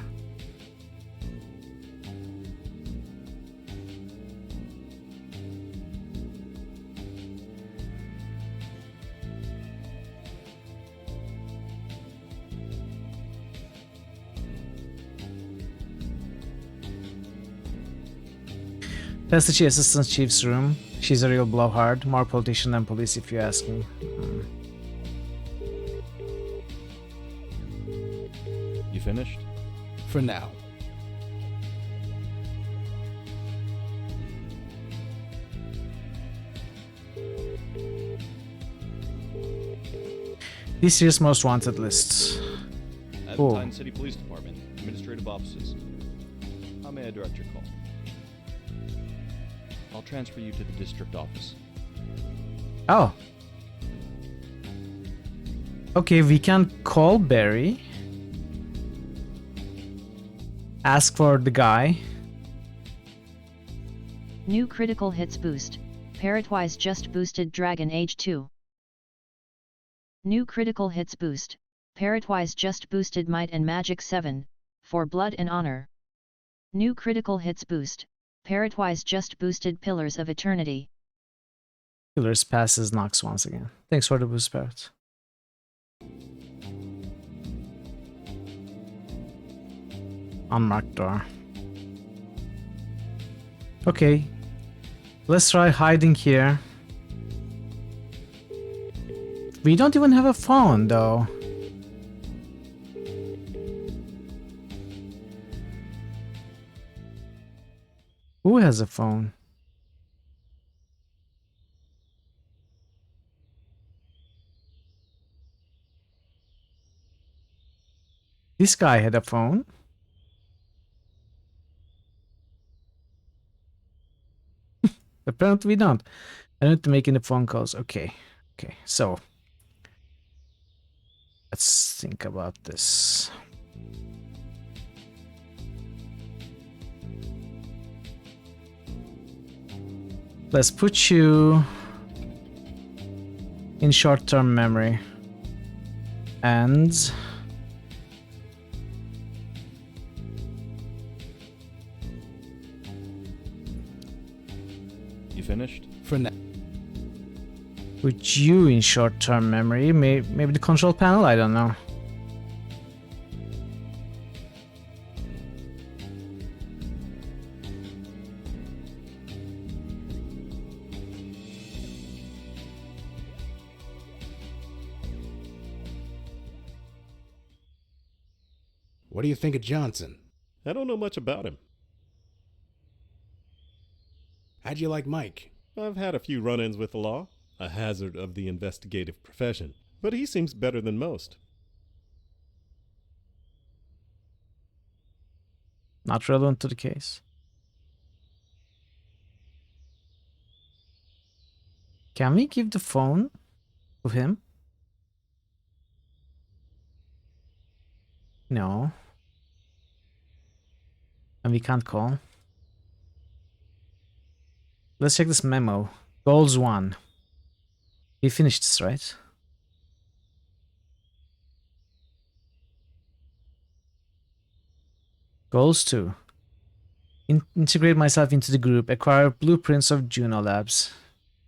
That's the assistant chief's room. She's a real blowhard, more politician than police if you ask me. You finished? For now. This year's most wanted lists. Advertine City Police Department, administrative offices. How may I direct your call? I'll transfer you to the district office. Oh. Okay, we can call Barry. Ask for the guy. New critical hits boost. Parrotwise just boosted Dragon Age 2. New critical hits boost. Parrotwise just boosted Might and Magic 7, for Blood and Honor. New critical hits boost. Parrotwise just boosted Pillars of Eternity. Pillars passes Nox once again. Thanks for the boost, Parrot. Unmarked door. Okay. Let's try hiding here. We don't even have a phone, though. Who has a phone? This guy had a phone. Apparently we don't. I don't need to make any phone calls. Okay. Okay, so let's think about this. Let's put you in short-term memory. And You finished? For now. put you in short-term memory. Maybe the control panel? I don't know. What do you think of Johnson? I don't know much about him. How'd you like Mike? I've had a few run-ins with the law, a hazard of the investigative profession, but he seems better than most. Not relevant to the case. Can we give the phone to him? No. And we can't call. Let's check this memo. Goals 1. We finished this, right? Goals 2. Integrate myself into the group. Acquire blueprints of Juno Labs.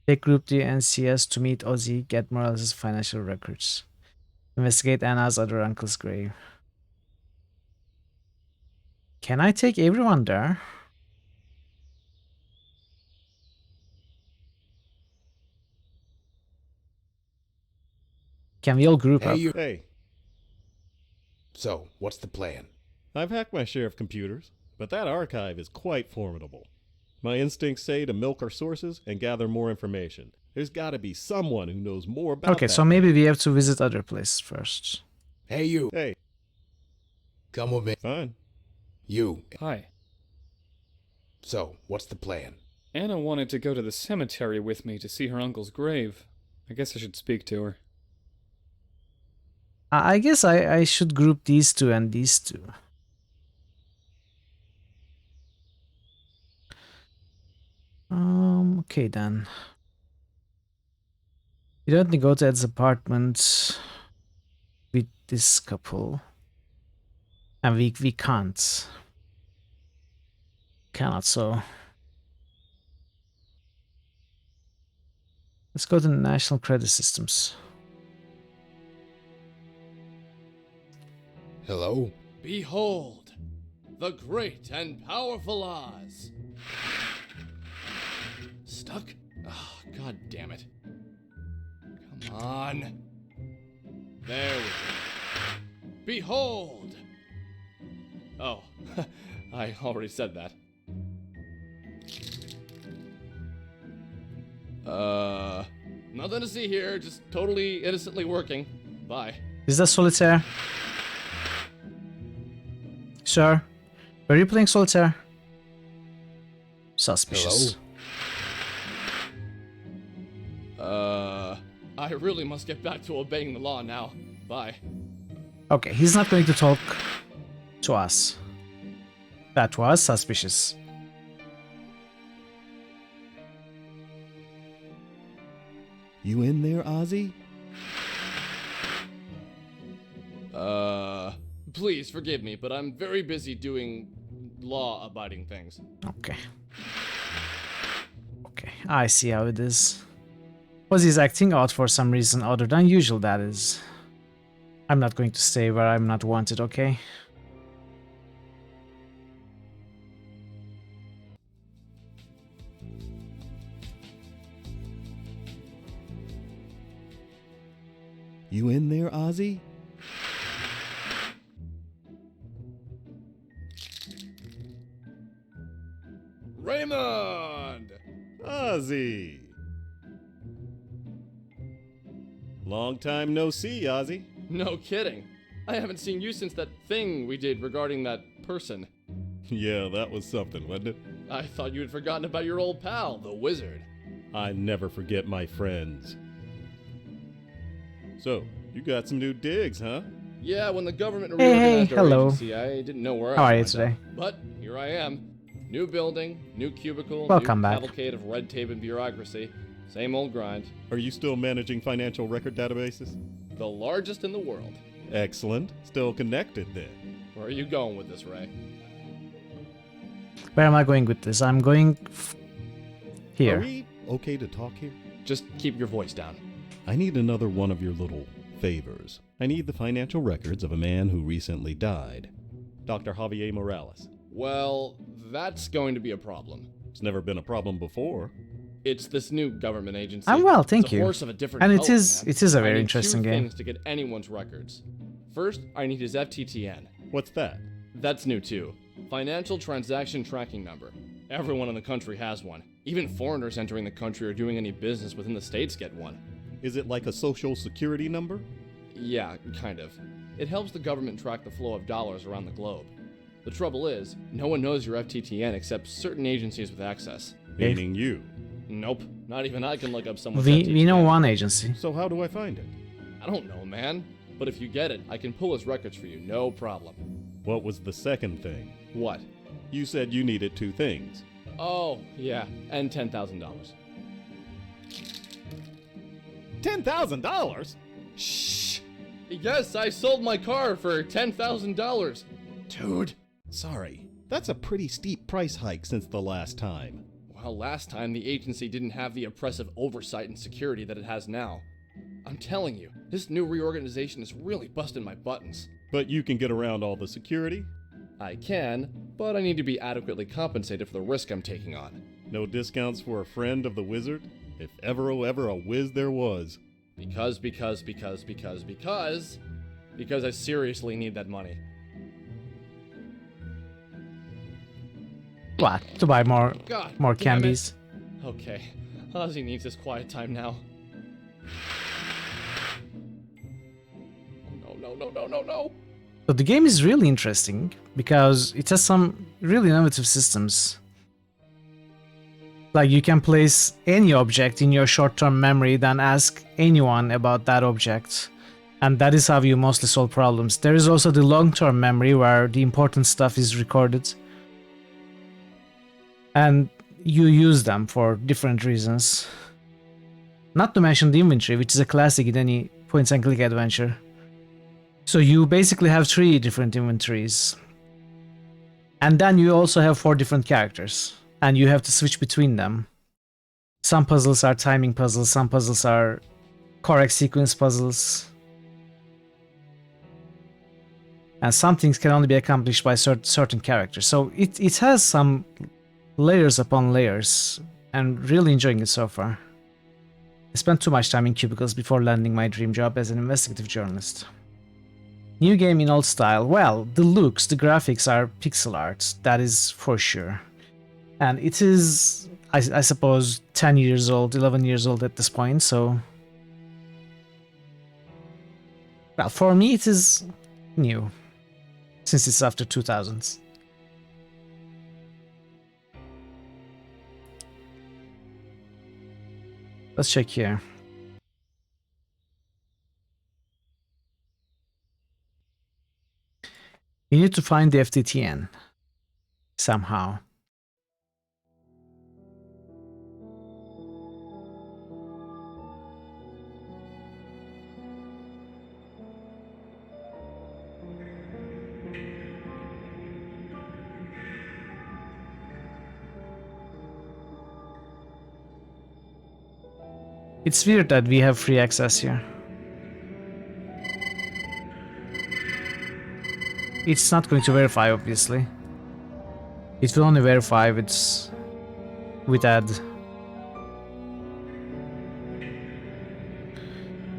Take Group D NCS to meet Ozzy. Get Morales' financial records. Investigate Anna's other uncle's grave. Can I take everyone there? Can we all group up? Hey. So, what's the plan? I've hacked my share of computers, but that archive is quite formidable. My instincts say to milk our sources and gather more information. There's got to be someone who knows more about Okay, that. so maybe we have to visit other places first. Hey, you. Hey. Come with me. Fine. You. Hi. So, what's the plan? Anna wanted to go to the cemetery with me to see her uncle's grave. I guess I should speak to her. I guess I should group these two and these two. Okay then. You don't need to go to Ed's apartment with this couple. And we can't. Cannot, so. Let's go to the National Credit Systems. Hello? Behold, the great and powerful Oz. Stuck? Oh, god damn it. Come on. There we go. Behold! Oh, I already said that. Nothing to see here, just totally innocently working. Bye. Is that Solitaire? Sir, were you playing Solitaire? Suspicious. I really must get back to obeying the law now. Bye. Okay, he's not going to talk to us. That was suspicious. You in there, Ozzy? Please forgive me, but I'm very busy doing law-abiding things. Okay. Okay, I see how it is. Ozzy's acting out for some reason other than usual, that is. I'm not going to stay where I'm not wanted, okay? You in there, Ozzy? Raymond! Ozzy! Long time no see, Ozzy. No kidding. I haven't seen you since that thing we did regarding that person. Yeah, that was something, wasn't it? I thought you had forgotten about your old pal, the wizard. I never forget my friends. So, you got some new digs, huh? Yeah, when the government Hey, reorganized our hello. agency, I didn't know where How I are you was gonna today? end up. But here I am. New building, new cubicle, Welcome new back. cavalcade of red tape and bureaucracy. Same old grind. Are you still managing financial record databases? The largest in the world. Excellent. Still connected then. Where are you going with this, Ray? Where am I going with this? I'm going here. Are we okay to talk here? Just keep your voice down. I need another one of your little favors. I need the financial records of a man who recently died. Dr. Javier Morales. Well, that's going to be a problem. It's never been a problem before. It's this new government agency. I'm well, thank it's a you. Horse of a different And color, it is man. a I very need interesting two game. things to get anyone's records. First, I need his FTTN. What's that? That's new too. Financial Transaction Tracking Number. Everyone in the country has one. Even foreigners entering the country or doing any business within the states get one. Is it like a social security number? Yeah, kind of. It helps the government track the flow of dollars around the globe. The trouble is, no one knows your FTTN except certain agencies with access. Meaning you. Nope, not even I can look up someone's We know FTTN. one agency. So how do I find it? I don't know, man. But if you get it, I can pull his records for you, no problem. What was the second thing? What? You said you needed two things. Oh, yeah, and $10,000. $10,000? Shh! Yes, I sold my car for $10,000. Dude, Sorry. That's a pretty steep price hike since the last time. Well, last time the agency didn't have the oppressive oversight and security that it has now. I'm telling you, this new reorganization is really busting my buttons. But you can get around all the security? I can, but I need to be adequately compensated for the risk I'm taking on. No discounts for a friend of the wizard? If ever a whiz there was. Because I seriously need that money. What? To buy more God, more damn candies? it. Okay, Ozzy needs his quiet time now. Oh, no. So the game is really interesting because it has some really innovative systems. Like you can place any object in your short-term memory, then ask anyone about that object. And that is how you mostly solve problems. There is also the long-term memory where the important stuff is recorded. And you use them for different reasons. Not to mention the inventory, which is a classic in any point-and-click adventure. So you basically have 3 different inventories. And then you also have 4 different characters. And you have to switch between them. Some puzzles are timing puzzles, some puzzles are correct sequence puzzles. And some things can only be accomplished by certain characters. So it has some layers upon layers, and really enjoying it so far. I spent too much time in cubicles before landing my dream job as an investigative journalist. New game in old style. Well, the looks, the graphics are pixel art, that is for sure. And it is, I suppose, 10 years old, 11 years old at this point, so... Well, for me it is new, since it's after 2000s. Let's check here. You need to find the FTTN somehow. It's weird that we have free access here. It's not going to verify, obviously. It will only verify with ad.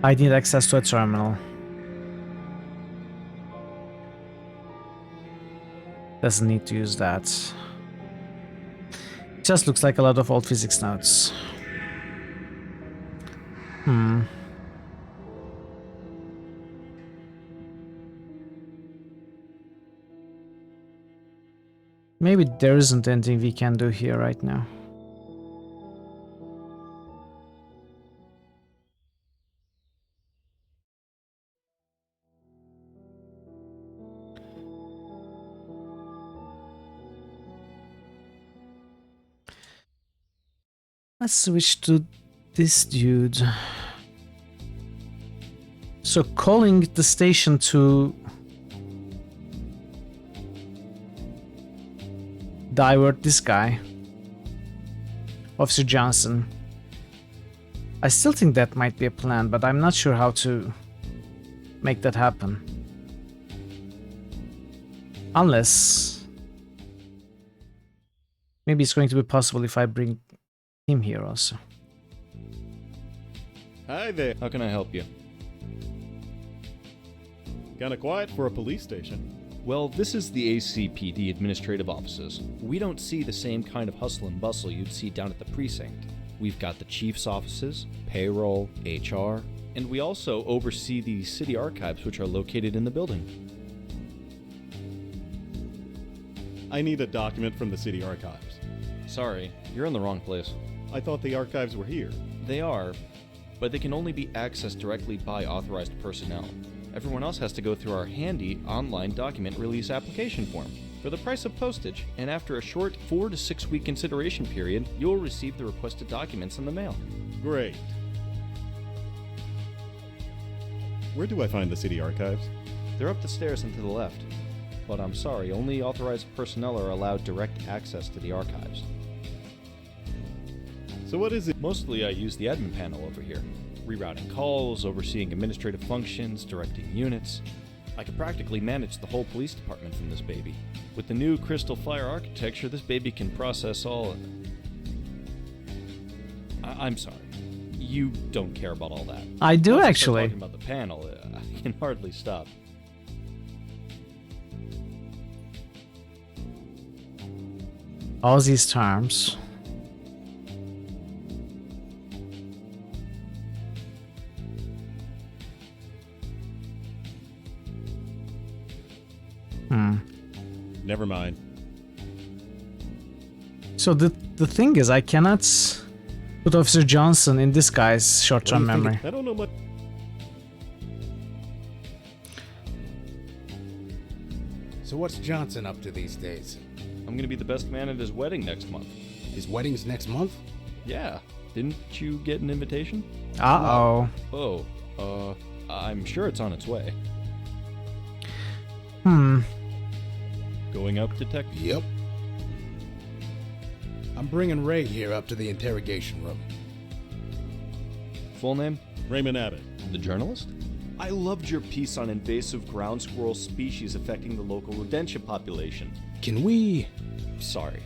I need access to a terminal. Doesn't need to use that. It just looks like a lot of old physics notes. Maybe there isn't anything we can do here right now. Let's switch to this dude. So calling the station to divert this guy, Officer Johnson. I still think that might be a plan, but I'm not sure how to make that happen. Unless maybe it's going to be possible if I bring him here also. Hi there. How can I help you? Kinda quiet for a police station. Well, this is the ACPD administrative offices. We don't see the same kind of hustle and bustle you'd see down at the precinct. We've got the chief's offices, payroll, HR, and we also oversee the city archives, which are located in the building. I need a document from the city archives. Sorry, you're in the wrong place. I thought the archives were here. They are, but they can only be accessed directly by authorized personnel. Everyone else has to go through our handy online document release application form for the price of postage, and after a short 4 to 6 week consideration period, you'll receive the requested documents in the mail. Great. Where do I find the city archives? They're up the stairs and to the left. but I'm sorry, only authorized personnel are allowed direct access to the archives. So what is it? Mostly I use the admin panel over here, rerouting calls, overseeing administrative functions, directing units. I could practically manage the whole police department from this baby. With the new Crystal Fire architecture, this baby can process all... I'm sorry. You don't care about all that. I do, Once actually. I start talking about the panel, I can hardly stop. All these terms. Never mind. So the thing is, I cannot put Officer Johnson in this guy's short-term memory. I don't know what. So what's Johnson up to these days? I'm gonna be the best man at his wedding next month. His wedding's next month? Yeah. Didn't you get an invitation? Uh-oh. Oh, I'm sure it's on its way. Going up, detective? Yep. I'm bringing Ray here up to the interrogation room. Full name? Raymond Abbott. The journalist? I loved your piece on invasive ground squirrel species affecting the local rodentia population. Can we... Sorry.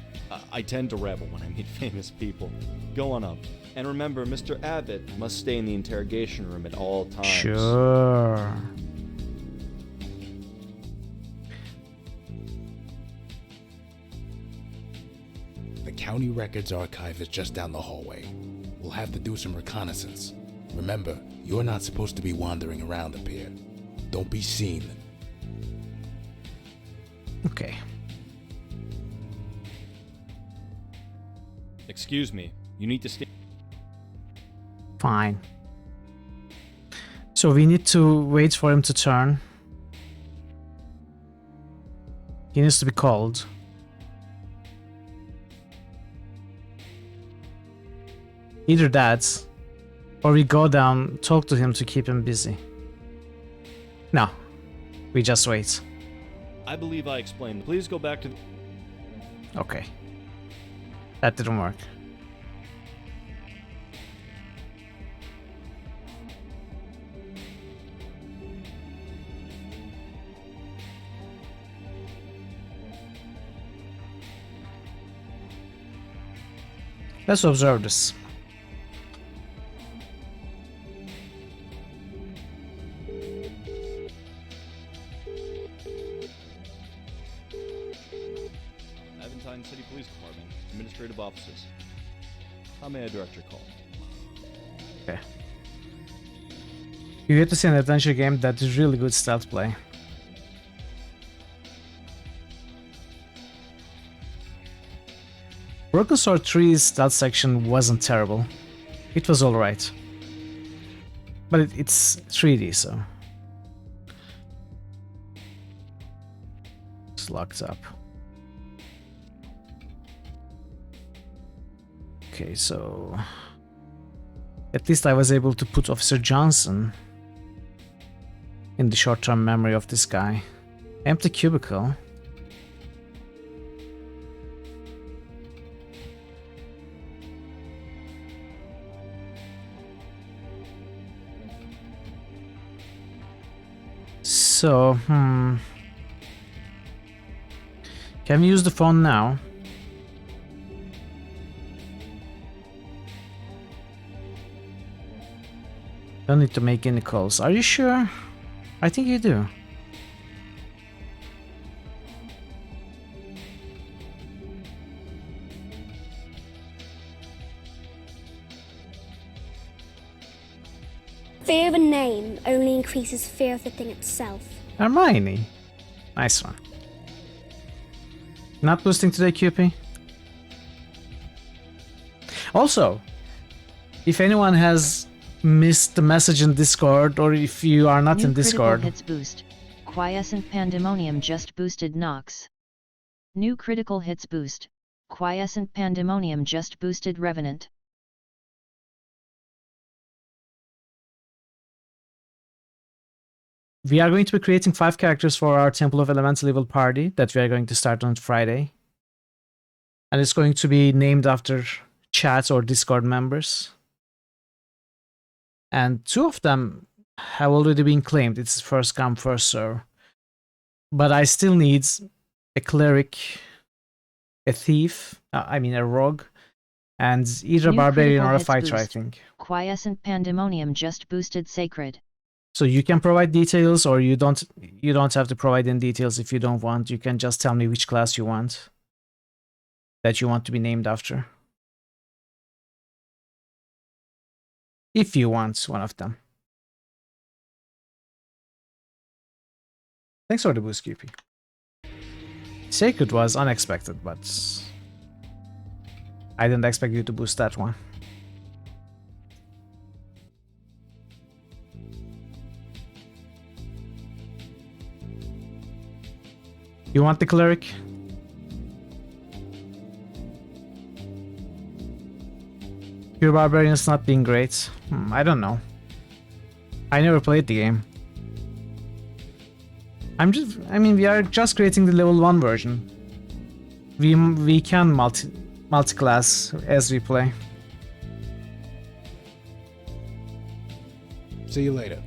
I tend to rebel when I meet famous people. Go on up. And remember, Mr. Abbott must stay in the interrogation room at all times. Sure. The county records archive is just down the hallway. We'll have to do some reconnaissance. Remember, you're not supposed to be wandering around up here. Don't be seen. Okay. Excuse me. You need to stay. Fine. So we need to wait for him to turn. He needs to be called. Either that, or we go down, talk to him to keep him busy. No, we just wait. I believe I explained. Please go back to... Okay. That didn't work. Let's observe this. Aventine City Police Department, Administrative Offices. How may I direct your call? Okay. You get to see an adventure game that is really good stealth play. Broken Sword 3's stealth section wasn't terrible. It was alright. But it's 3D, so... It's locked up. Okay, so... At least I was able to put Officer Johnson in the short-term memory of this guy. Empty cubicle. So, can we use the phone now? Don't need to make any calls. Are you sure? I think you do. Fear of a name only increases fear of the thing itself. Hermione. Nice one. Not boosting today, QP? Also, if anyone has missed the message in Discord, or if you are not New in Discord... Critical hits boost. Quiescent Pandemonium just boosted Nox. New critical hits boost. Quiescent Pandemonium just boosted Revenant. we are going to be creating 5 characters for our Temple of Elemental Evil party that we are going to start on Friday. And it's going to be named after chat or Discord members. And 2 of them have already been claimed. It's first come, first serve. But I still need a cleric, a thief, a rogue, and either a New barbarian critical or a hits fighter, I boost. think. Quiescent Pandemonium just boosted Sacred. So you can provide details, or you don't have to provide any details if you don't want. You can just tell me which class you want, that you want to be named after. If you want one of them. Thanks for the boost, QP. Sacred was unexpected, but I didn't expect you to boost that one. You want the cleric? Pure Barbarian's not being great. I don't know. I never played the game. We are just creating the level 1 version. We can multi-class as we play. See you later.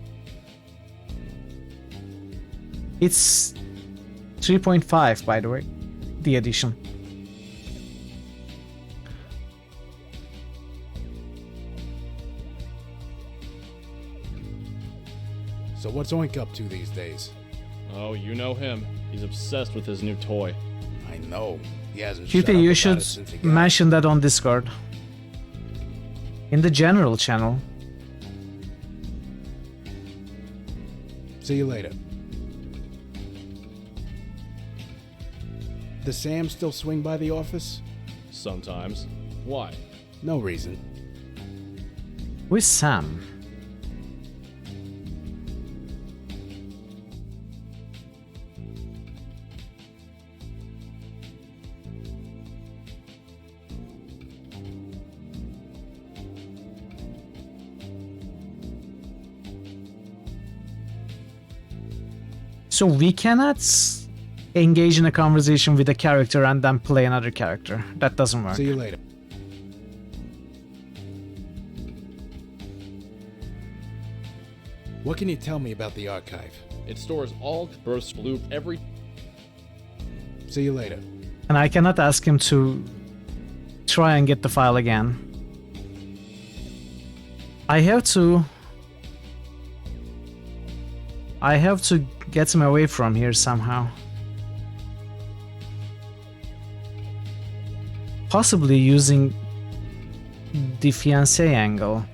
It's 3.5, by the way, the edition. So what's Oink up to these days? Oh, you know him. He's obsessed with his new toy. I know. He hasn't shut QP, up you about should it since he got mention that on Discord. In the general channel. See you later. Does Sam still swing by the office? Sometimes. Why? No reason. With Sam. So we cannot engage in a conversation with a character and then play another character. That doesn't work. See you later. What can you tell me about the archive? It stores all bursts blue every... See you later. And I cannot ask him to try and get the file again. I have to get him away from here somehow. Possibly using the fiancé angle.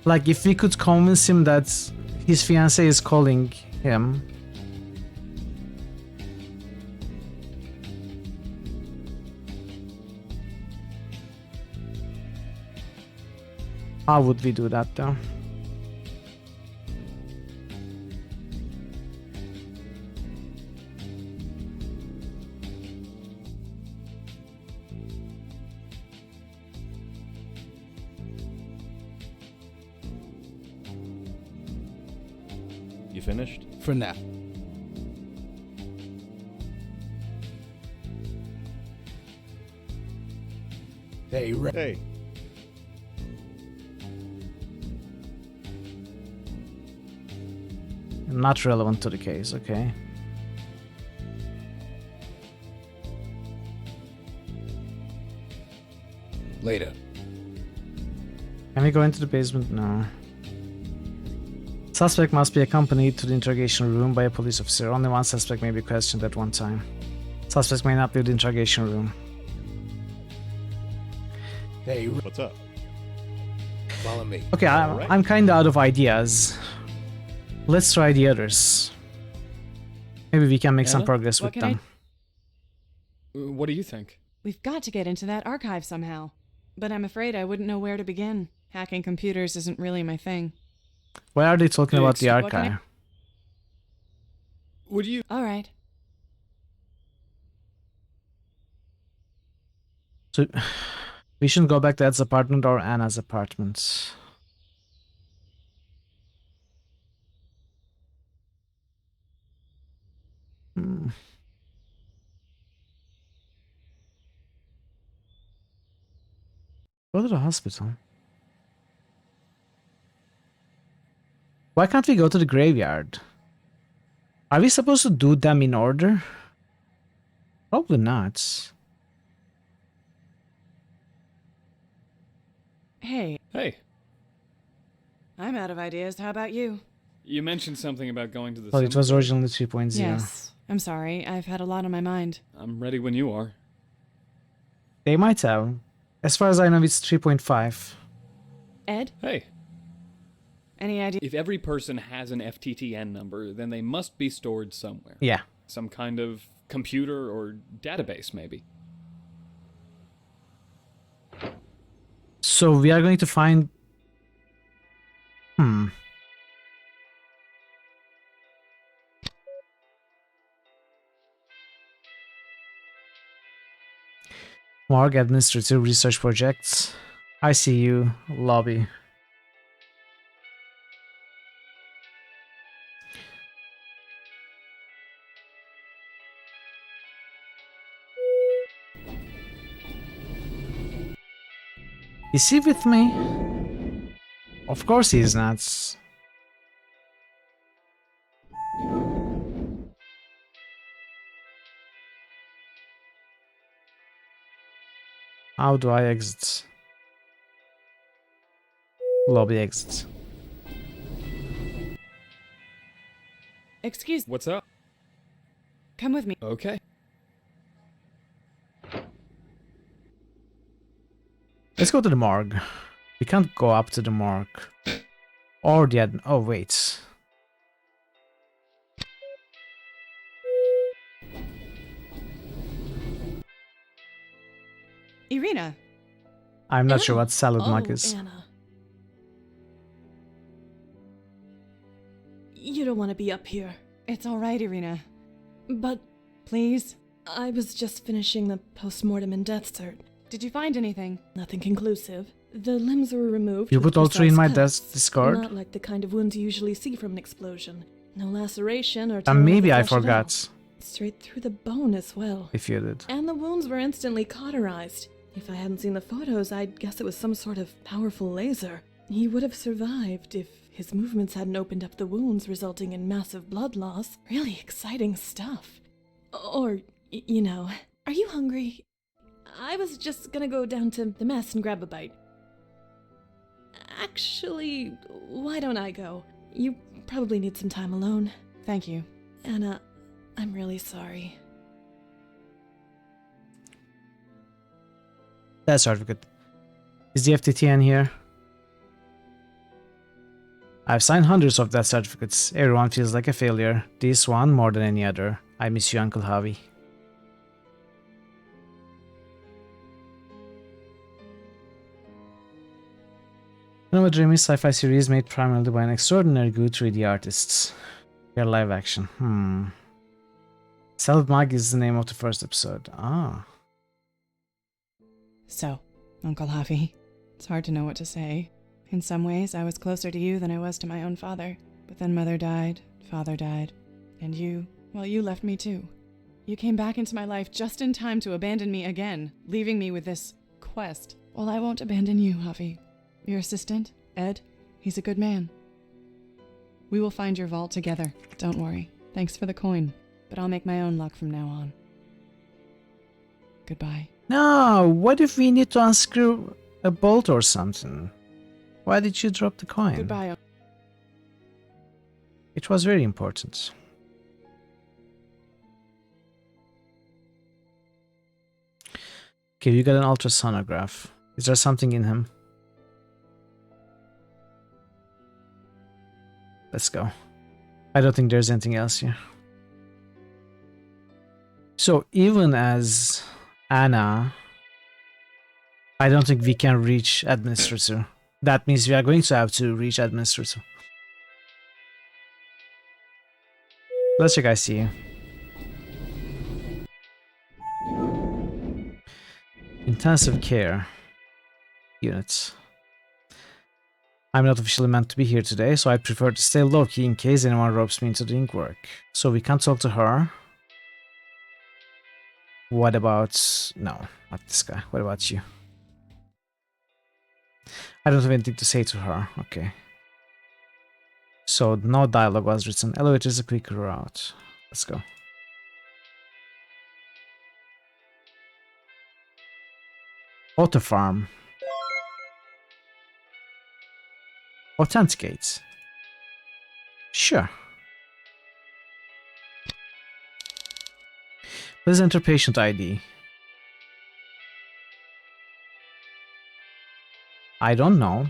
Like if we could convince him that his fiancé is calling him. How would we do that though? You finished? For now. Hey, Hey. Not relevant to the case, okay. Later. Can we go into the basement? No. Suspect must be accompanied to the interrogation room by a police officer. Only one suspect may be questioned at one time. Suspects may not leave the interrogation room. Hey, what's up? Follow me. Okay, I'm kind of out of ideas. Let's try the others. Maybe we can make some Anna? progress with What can them. What do you think? We've got to get into that archive somehow. But I'm afraid I wouldn't know where to begin. Hacking computers isn't really my thing. Why are they talking about the What can I- archive? Would you... All right. So, we shouldn't go back to Ed's apartment or Anna's apartment. Go to the hospital. Why can't we go to the graveyard? Are we supposed to do them in order? Probably not. Hey. Hey, I'm out of ideas. How about you? you mentioned something about going to the Well, it was cemetery. originally 3.0. Yes. I'm sorry. I've had a lot on my mind. I'm ready when you are. They might have. As far as I know, it's 3.5. Ed? Hey, Any idea? if every person has an FTTN number, then they must be stored somewhere. Yeah. Some kind of computer or database, maybe. So we are going to find... Morgue Administrative Research Projects. ICU. Lobby. Is he with me? Of course he is not. How do I exit? Lobby exit. Excuse. What's up? Come with me. Okay. Let's go to the morgue. We can't go up to the morgue. Or the oh wait. Irina. I'm not sure what salad mug is. Anna. You don't want to be up here. It's all right, Irina. But Please? I was just finishing the post-mortem and death cert. Did you find anything? Nothing conclusive. The limbs were removed. You with put all three in precise my cuts, Discord? Not like the kind of wounds you usually see from an explosion. No laceration or And tearing of maybe the I flesh at all. forgot. Straight through the bone as well. If you did. And the wounds were instantly cauterized. If I hadn't seen the photos, I'd guess it was some sort of powerful laser. He would have survived if his movements hadn't opened up the wounds, resulting in massive blood loss. Really exciting stuff. Or, you know, are you hungry? I was just gonna go down to the mess and grab a bite. Actually, why don't I go? You probably need some time alone. Thank you. Anna, I'm really sorry. Death certificate. Is the FTTN here? I've signed hundreds of death certificates. Everyone feels like a failure. This one more than any other. I miss you, Uncle Javi. Nova Dreamy sci-fi series made primarily by an extraordinary good 3D artists. Your live action. Salad Mag is the name of the first episode. Ah. So, Uncle Javi, it's hard to know what to say. In some ways, I was closer to you than I was to my own father. But then Mother died, Father died, and you, well, you left me too. You came back into my life just in time to abandon me again, leaving me with this quest. Well, I won't abandon you, Javi. Your assistant, Ed, he's a good man. We will find your vault together. Don't worry. Thanks for the coin, but I'll make my own luck from now on. Goodbye. No, what if we need to unscrew a bolt or something? Why did you drop the coin? Goodbye. It was very important. Okay, you got an ultrasonograph. Is there something in him? Let's go. I don't think there's anything else here. So even as Anna, I don't think we can reach Administrator. That means we are going to have to reach Administrator. Let's check ICU. Intensive care units. I'm not officially meant to be here today, so I'd prefer to stay low-key in case anyone ropes me into doing work. So we can't talk to her. What about... No, not this guy. What about you? I don't have anything to say to her. Okay. So, no dialogue was written. Elevator is a quicker route. Let's go. Auto farm. Authenticate. Sure. Please enter patient ID. I don't know.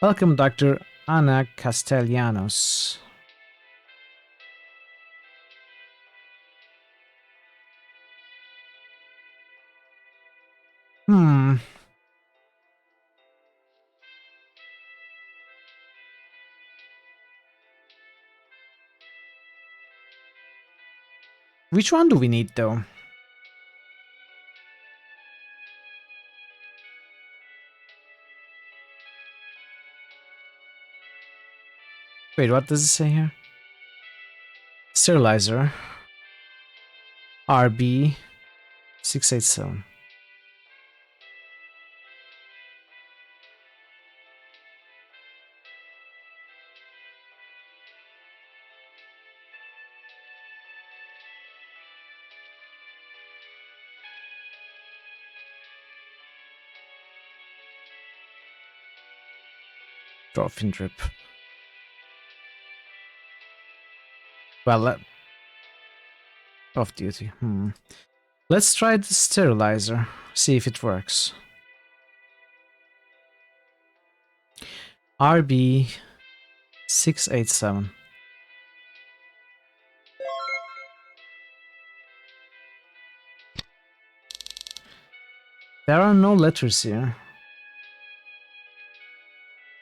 Welcome, Dr. Ana Castellanos. Which one do we need, though? Wait, what does it say here? Sterilizer. RB 687. Dolphin drip. Well, off duty. Let's try the sterilizer. See if it works. RB 687. There are no letters here.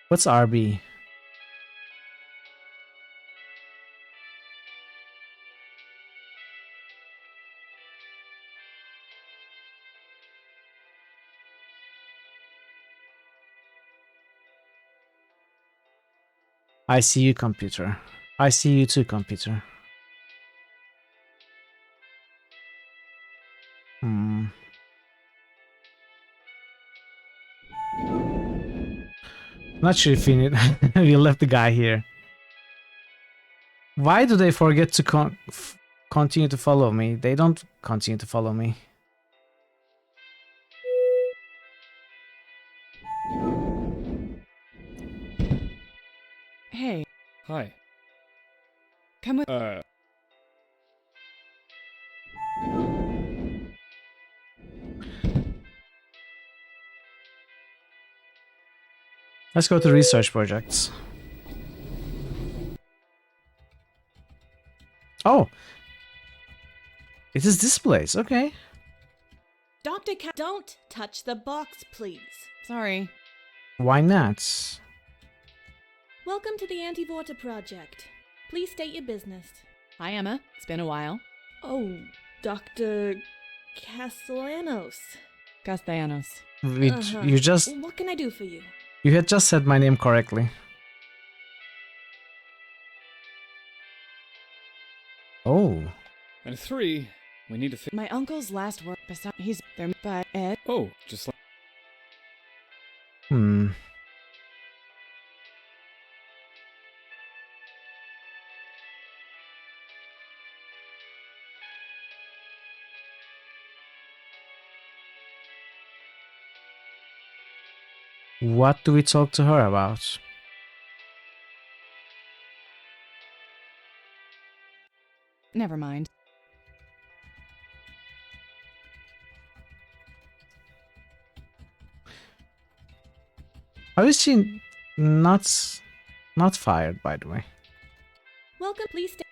What's RB? ICU computer. ICU 2 computer. Not sure if we need. We left the guy here. Why do they forget to continue to follow me? They don't continue to follow me. Hey. Hi. Come with. Let's go to research projects. Oh! It is this place, okay. Dr. Don't touch the box, please. Sorry. Why not? Welcome to the Anti-Vorta Project. Please state your business. Hi, Emma. It's been a while. Oh, Dr. Castellanos. Castellanos. You just... What can I do for you? You had just said my name correctly. Oh. And 3, we need to my uncle's last work beside he's there by Ed. Oh, just like... What do we talk to her about? Never mind. How is she not fired, by the way? Welcome, please stay.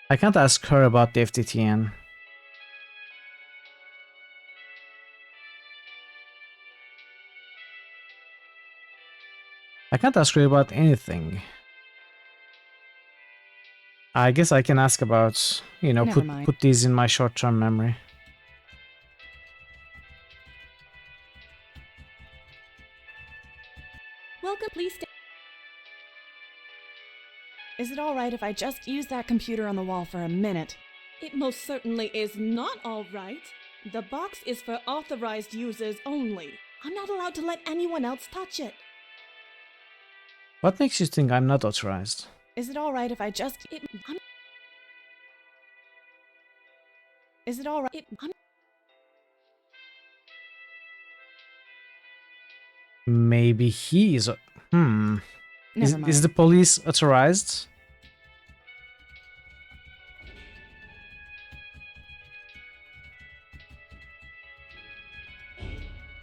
I can't ask her about the FTTN. I can't ask her about anything. I guess I can ask about, you know, put these in my short-term memory. Welcome, please stay. Is it alright if I just use that computer on the wall for a minute? It most certainly is not all right. The box is for authorized users only. I'm not allowed to let anyone else touch it. What makes you think I'm not authorized? Is it alright if I just... Is it alright... Maybe he is... Never Is mind. the police authorized?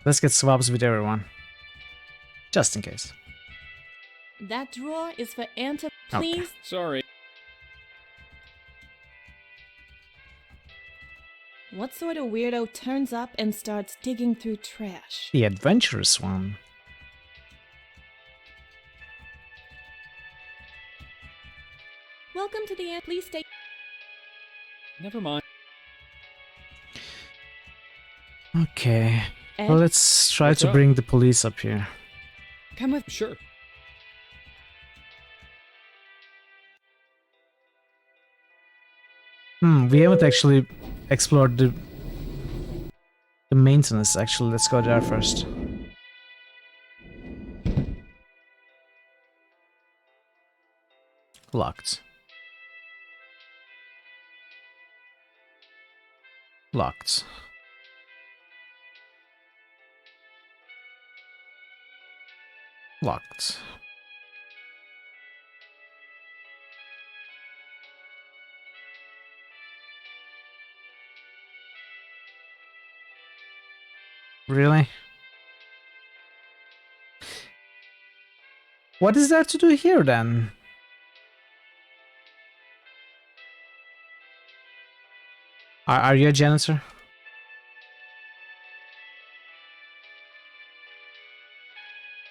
Let's get swabs with everyone. Just in case. That drawer is for Okay. Please. Sorry. What sort of weirdo turns up and starts digging through trash? The adventurous one. Welcome to the police station. Never mind. Okay. Ed? Well, let's try What's to up? bring the police up here. Come with... Sure. We haven't actually explored the maintenance, actually. Let's go there first. Locked. Locked. Locked. Really? What is there to do here then? Are you a janitor?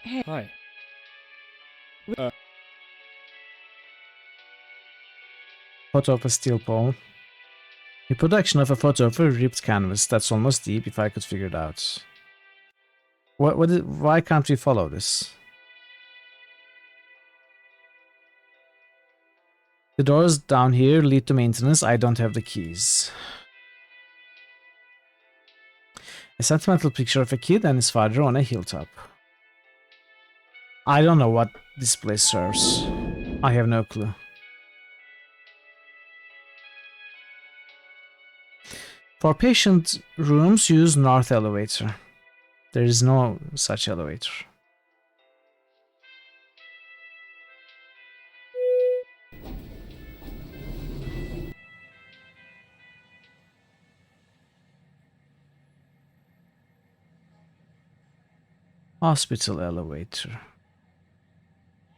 Hey. Hi. Photo of a steel pole. Reproduction of a photo of a ripped canvas. That's almost deep if I could figure it out. Why can't we follow this? The doors down here lead to maintenance. I don't have the keys. A sentimental picture of a kid and his father on a hilltop. I don't know what this place serves. I have no clue. For patient rooms, use north elevator. There is no such elevator. Hospital elevator.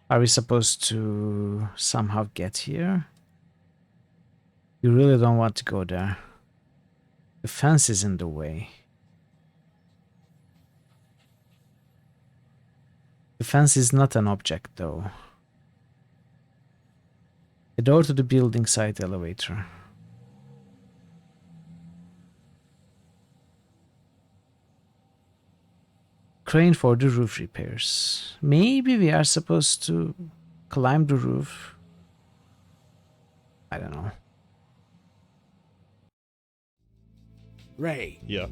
Are we supposed to somehow get here? You really don't want to go there. The fence is in the way. The fence is not an object, though. A door to the building site elevator. Crane for the roof repairs. Maybe we are supposed to climb the roof. I don't know. Ray, Yeah,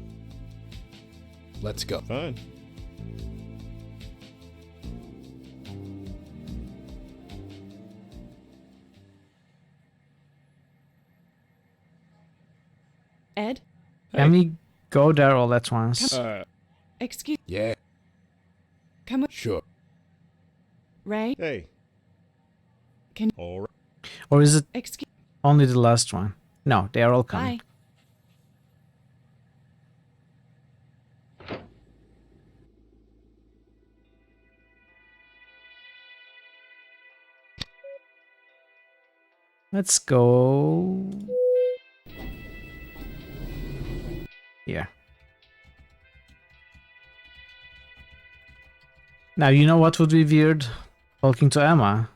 let's go. fine. Ed? Can we go there all at once? Excuse... Yeah, Come with... sure. Ray? Hey. Can... All right. Or is it Excuse... only the last one? No, they are all coming. Bye. Let's go here. Now, you know what would be weird? Talking to Emma.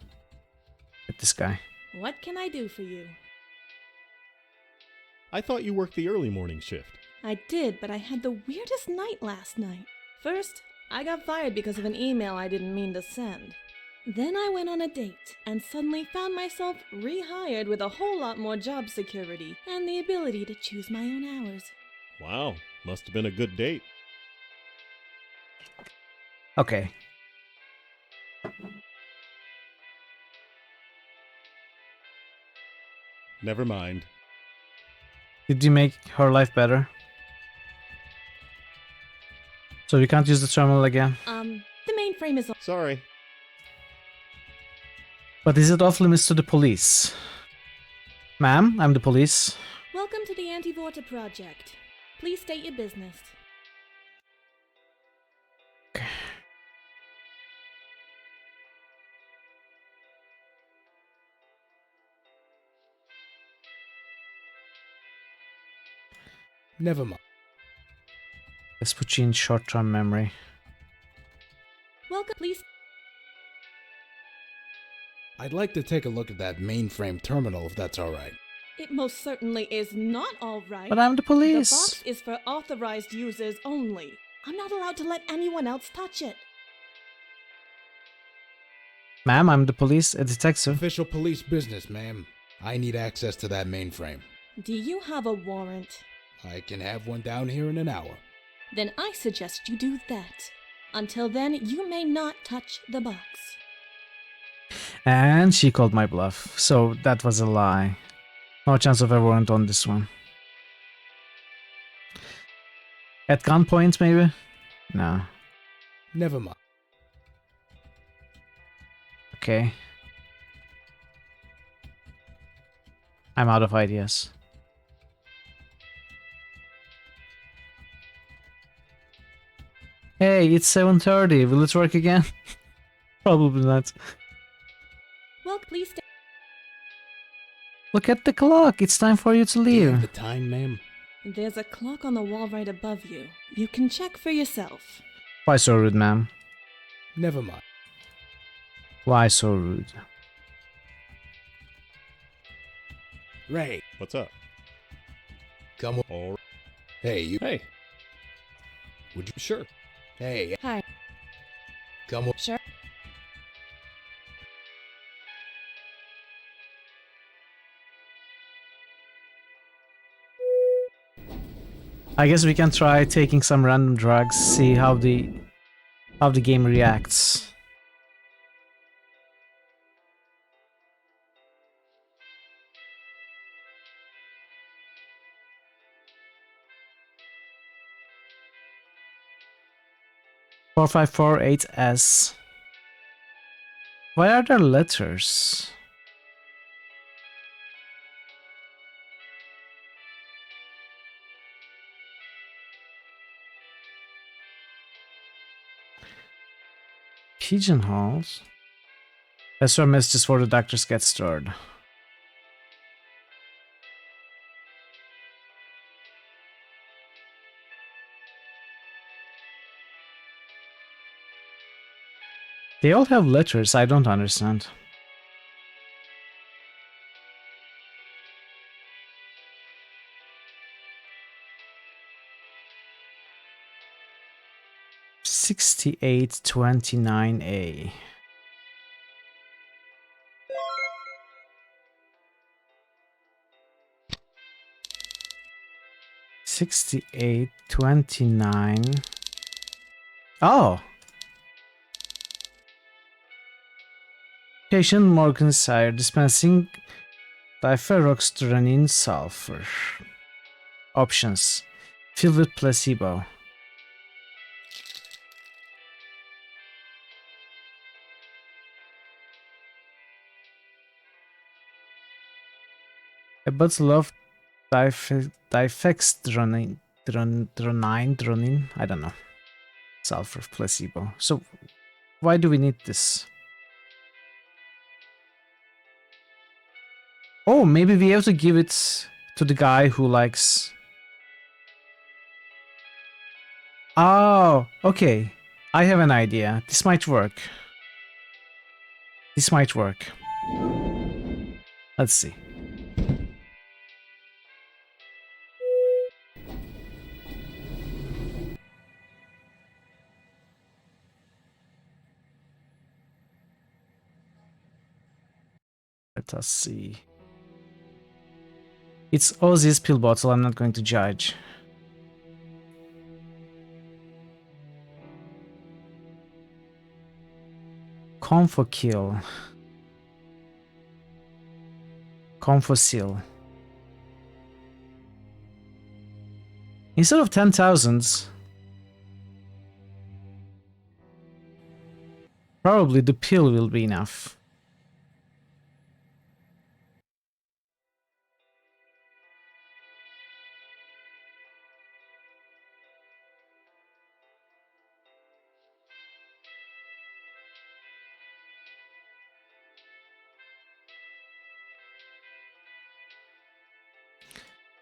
With this guy. What can I do for you? I thought you worked the early morning shift. I did, but I had the weirdest night last night. First, I got fired because of an email I didn't mean to send. Then I went on a date and suddenly found myself rehired with a whole lot more job security and the ability to choose my own hours. Wow, must have been a good date. Okay. Never mind. Did you make her life better? So you can't use the terminal again? The mainframe is... Sorry. But is it off limits to the police? Ma'am, I'm the police. Welcome to the Anti-Vorta Project. Please state your business. Never mind. Let's put you in short-term memory. Welcome, please. I'd like to take a look at that mainframe terminal if that's alright. It most certainly is not all right. But I'm the police. The box is for authorized users only. I'm not allowed to let anyone else touch it. Ma'am, I'm the police, a detective. Official police business, ma'am. I need access to that mainframe. Do you have a warrant? I can have one down here in an hour. Then I suggest you do that. Until then, you may not touch the box. And she called my bluff, so that was a lie. No chance of a warrant on this one. At gunpoint, maybe? No. Never mind. Okay. I'm out of ideas. Hey, it's 7:30. Will it work again? Probably not. Well, please stay. Look at the clock. It's time for you to Do you have leave. the time, ma'am? There's a clock on the wall right above you. You can check for yourself. Why so rude, ma'am? Never mind. Why so rude? Ray, What's up? come on. All right. Hey, you. Hey, Would you? sure. Hey, Hi. come on. Sure. I guess we can try taking some random drugs, see how the game reacts. Four 4548S. Why are there letters? Pigeonholes. That's our messages for the doctors get stored. They all have letters, I don't understand. $68.29A. $68.29. Oh. Patient Morganshire dispensing diferoxystrinin sulfur. Options. Fill with placebo. A bottle of difexdronin, I don't know. Sulfur placebo. So, why do we need this? Oh, maybe we have to give it to the guy who likes... Oh, okay. I have an idea. This might work. This might work. Let's see. Let us see. It's Ozzy's pill bottle, I'm not going to judge. Comfort kill. Comfort seal. Instead of 10,000, probably the pill will be enough.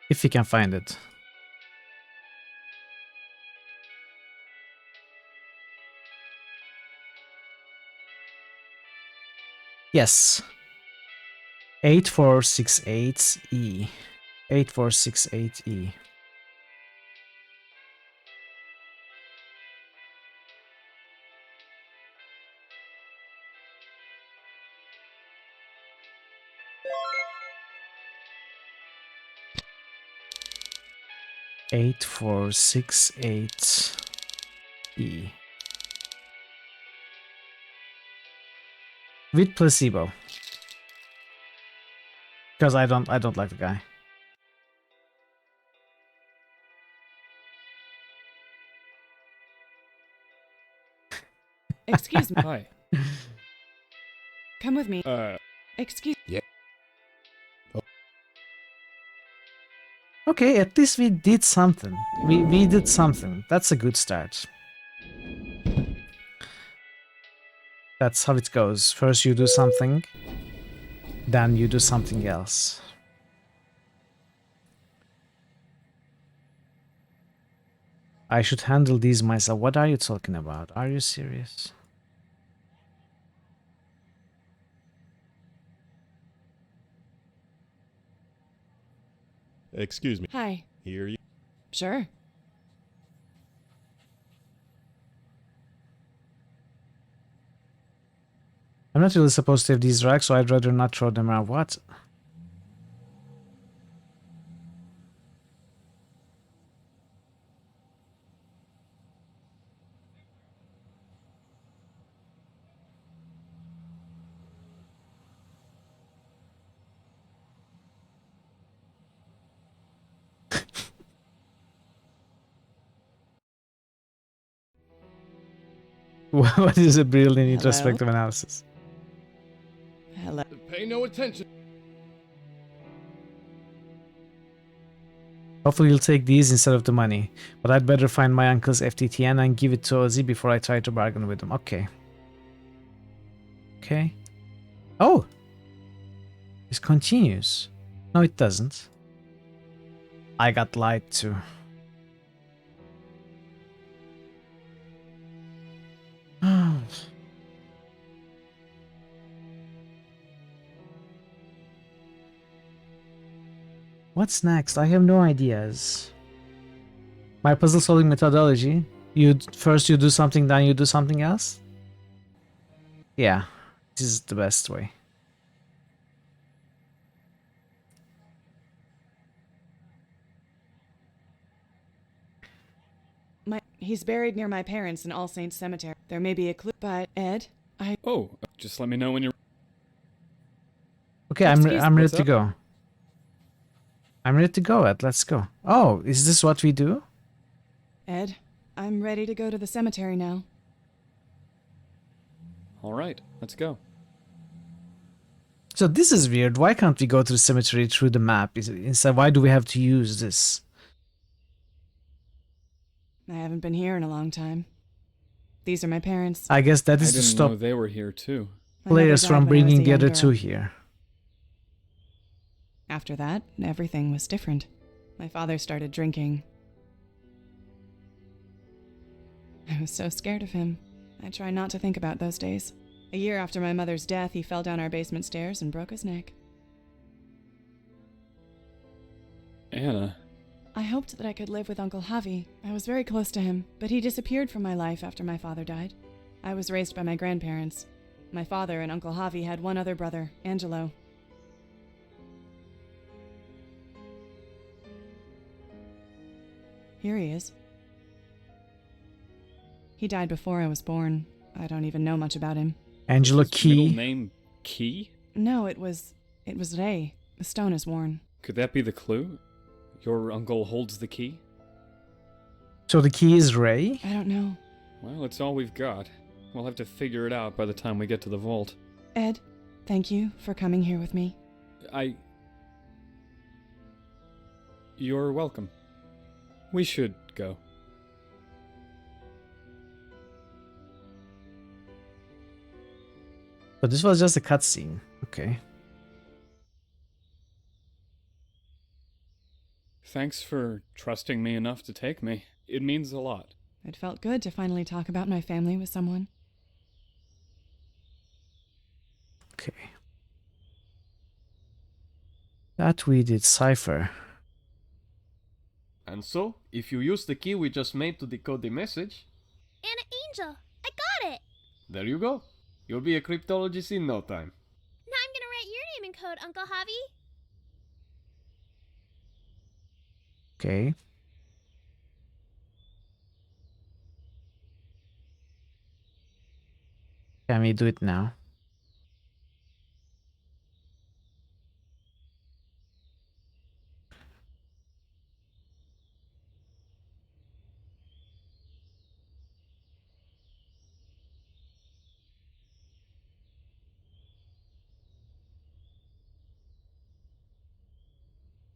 If you can find it. Yes. 8468E. 8468E. Eight four six eight E with placebo, because I don't like the guy. Excuse me. Hi. Come with me. Excuse. Yeah. Okay, at least we did something. We did something. That's a good start. That's how it goes. First you do something, then you do something else. I should handle these myself. What are you talking about? Are you serious? Excuse me. Hi. Here you. Sure. I'm not really supposed to have these racks, so I'd rather not throw them around. What? What is a brilliant introspective analysis? Hello. Pay no attention. Hopefully you'll take these instead of the money. But I'd better find my uncle's FTTN and give it to Ozzy before I try to bargain with him. Okay. Okay. Oh! This continues. No, it doesn't. I got lied to. What's next? I have no ideas. My puzzle solving methodology. First you do something, then you do something else? Yeah, this is the best way. He's buried near my parents in All Saints Cemetery. There may be a clue, but Ed, Oh, just let me know when you're... Okay, I'm ready to go. I'm ready to go, Ed. Let's go. Oh, is this what we do? Ed, I'm ready to go to the cemetery now. All right, let's go. So this is weird. Why can't we go to the cemetery through the map? Instead, why do we have to use this? I haven't been here in a long time. These are my parents. I guess that is I to didn't stop know they were here too. players died from when I was bringing a the young other girl. two here. After that, everything was different. My father started drinking. I was so scared of him. I try not to think about those days. A year after my mother's death, he fell down our basement stairs and broke his neck. Anna. I hoped that I could live with Uncle Javi. I was very close to him, but he disappeared from my life after my father died. I was raised by my grandparents. My father and Uncle Javi had one other brother, Angelo. Here he is. He died before I was born. I don't even know much about him. Angela Is his middle Key. name Key? No, it was Ray. The stone is worn. Could that be the clue? Your uncle holds the key? So the key is Ray? I don't know. Well, it's all we've got. We'll have to figure it out by the time we get to the vault. Ed, thank you for coming here with me. You're welcome. We should go. But this was just a cutscene. Okay. Thanks for trusting me enough to take me. It means a lot. It felt good to finally talk about my family with someone. Okay. That we did cipher. And so, if you use the key we just made to decode the message, Anna Angel, I got it! there you go. You'll be a cryptologist in no time. Now I'm gonna write your name in code, Uncle Javi. Okay. Can we do it now?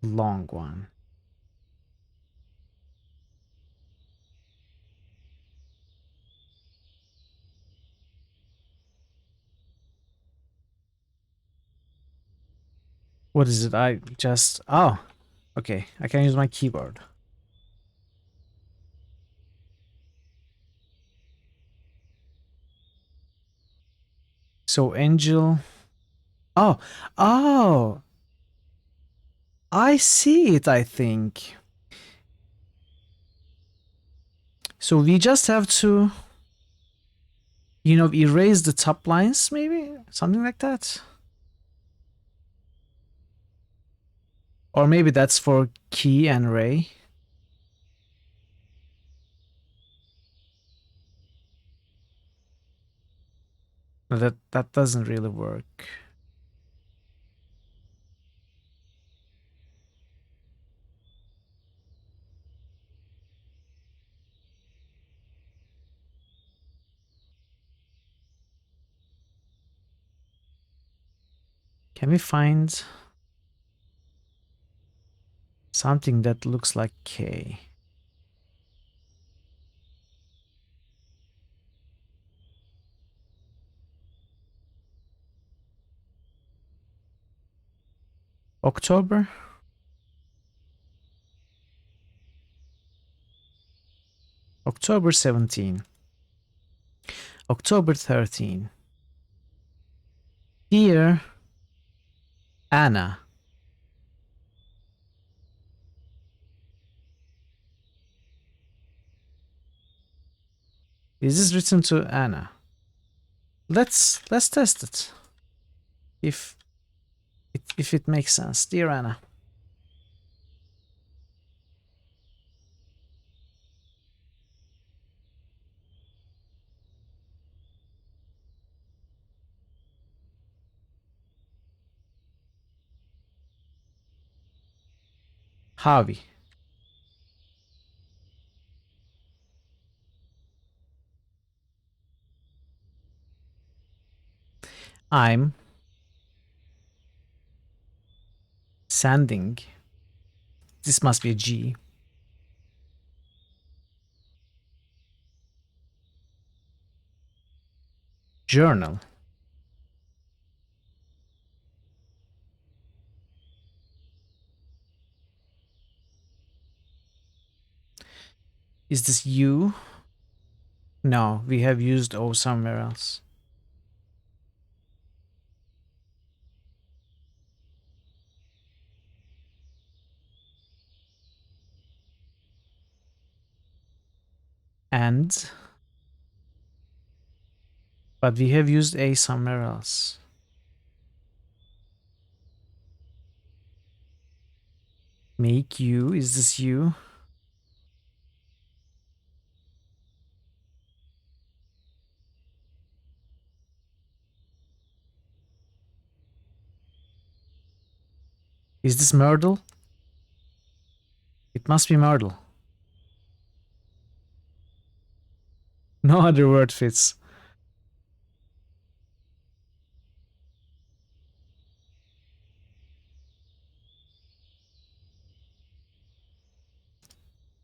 Long one. What is it? I just... Oh! Okay, I can use my keyboard. So, Angel... Oh! Oh! I see it, I think. So we just have to... You know, erase the top lines, maybe? Something like that? Or maybe that's for Key and Ray. No, that doesn't really work. Can we find something that looks like K? October? October 17. October 13. Dear Anna. Is this written to Anna? Let's test it. If it makes sense. Dear Anna. Javi. I'm sending. This must be a G. Journal. Is this you? No, we have used O somewhere else. And but we have used A somewhere else. Make you, is this you? Is this Myrtle? It must be Myrtle. No other word fits.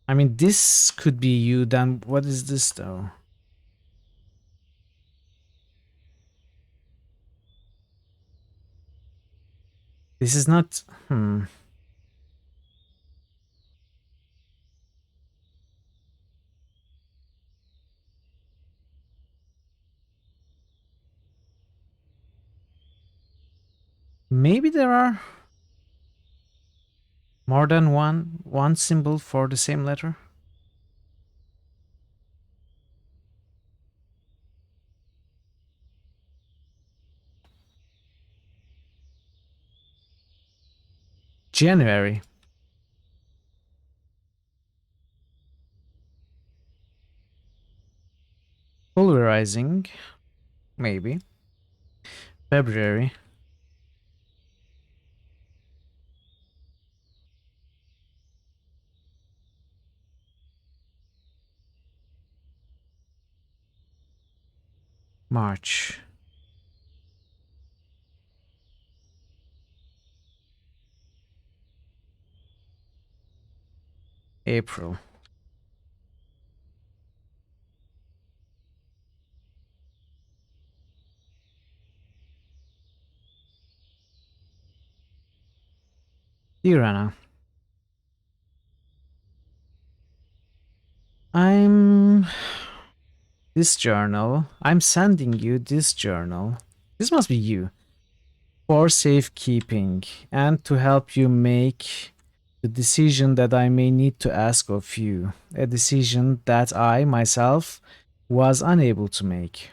I mean, this could be you, then what is this though? This is not... Maybe there are more than one symbol for the same letter? January. Pulverizing. Maybe. February. March. April. Dear Anna, I'm sending you this journal. This must be you. For safekeeping and to help you make the decision that I may need to ask of you. A decision that I, myself, was unable to make.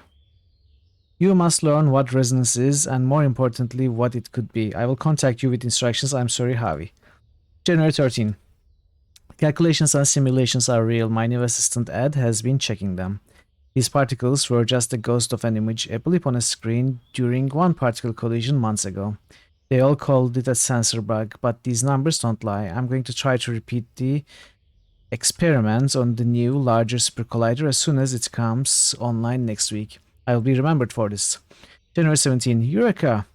You must learn what resonance is and more importantly what it could be. I will contact you with instructions. I'm sorry, Javi. January 13. Calculations and simulations are real. My new assistant Ed has been checking them. These particles were just a ghost of an image, a blip on a screen during one particle collision months ago. They all called it a sensor bug, but these numbers don't lie. I'm going to try to repeat the experiment on the new, larger super collider as soon as it comes online next week. I'll be remembered for this. January 17. Eureka!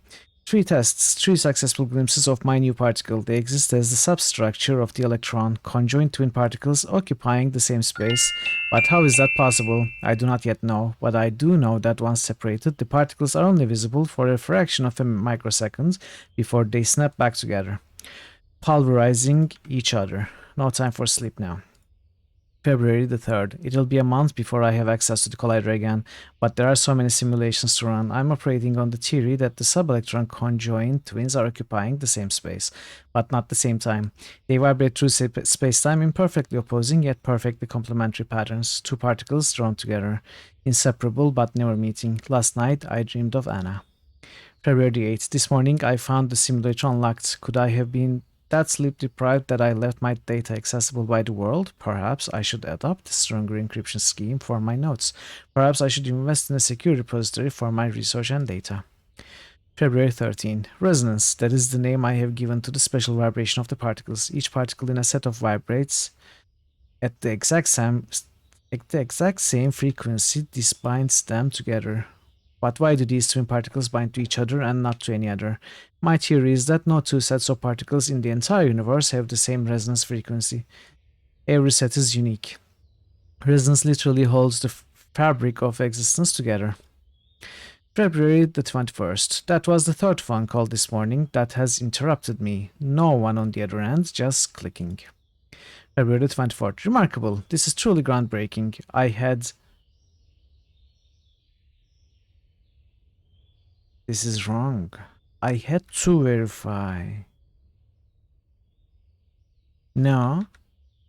3 tests, 3 successful glimpses of my new particle. They exist as the substructure of the electron, conjoined twin particles occupying the same space. But how is that possible? I do not yet know, but I do know that once separated, the particles are only visible for a fraction of a microsecond before they snap back together, pulverizing each other. No time for sleep now. February the 3rd. It'll be a month before I have access to the collider again, but there are so many simulations to run. I'm operating on the theory that the subelectron conjoined twins are occupying the same space, but not the same time. They vibrate through space-time in perfectly opposing yet perfectly complementary patterns. 2 particles drawn together, inseparable but never meeting. Last night I dreamed of Anna. February 8th. This morning I found the simulator unlocked. Could I have been that sleep deprived that I left my data accessible by the world? Perhaps I should adopt a stronger encryption scheme for my notes. Perhaps I should invest in a secure repository for my research and data. February 13. Resonance. That is the name I have given to the special vibration of the particles. Each particle in a set of vibrates at the exact same frequency. This binds them together. But why do these twin particles bind to each other and not to any other? My theory is that no 2 sets of particles in the entire universe have the same resonance frequency. Every set is unique. Resonance literally holds the fabric of existence together. February the 21st. That was the 3rd phone call this morning that has interrupted me. No one on the other end, just clicking. February the 24th. Remarkable. This is truly groundbreaking. This is wrong. I had to verify. No.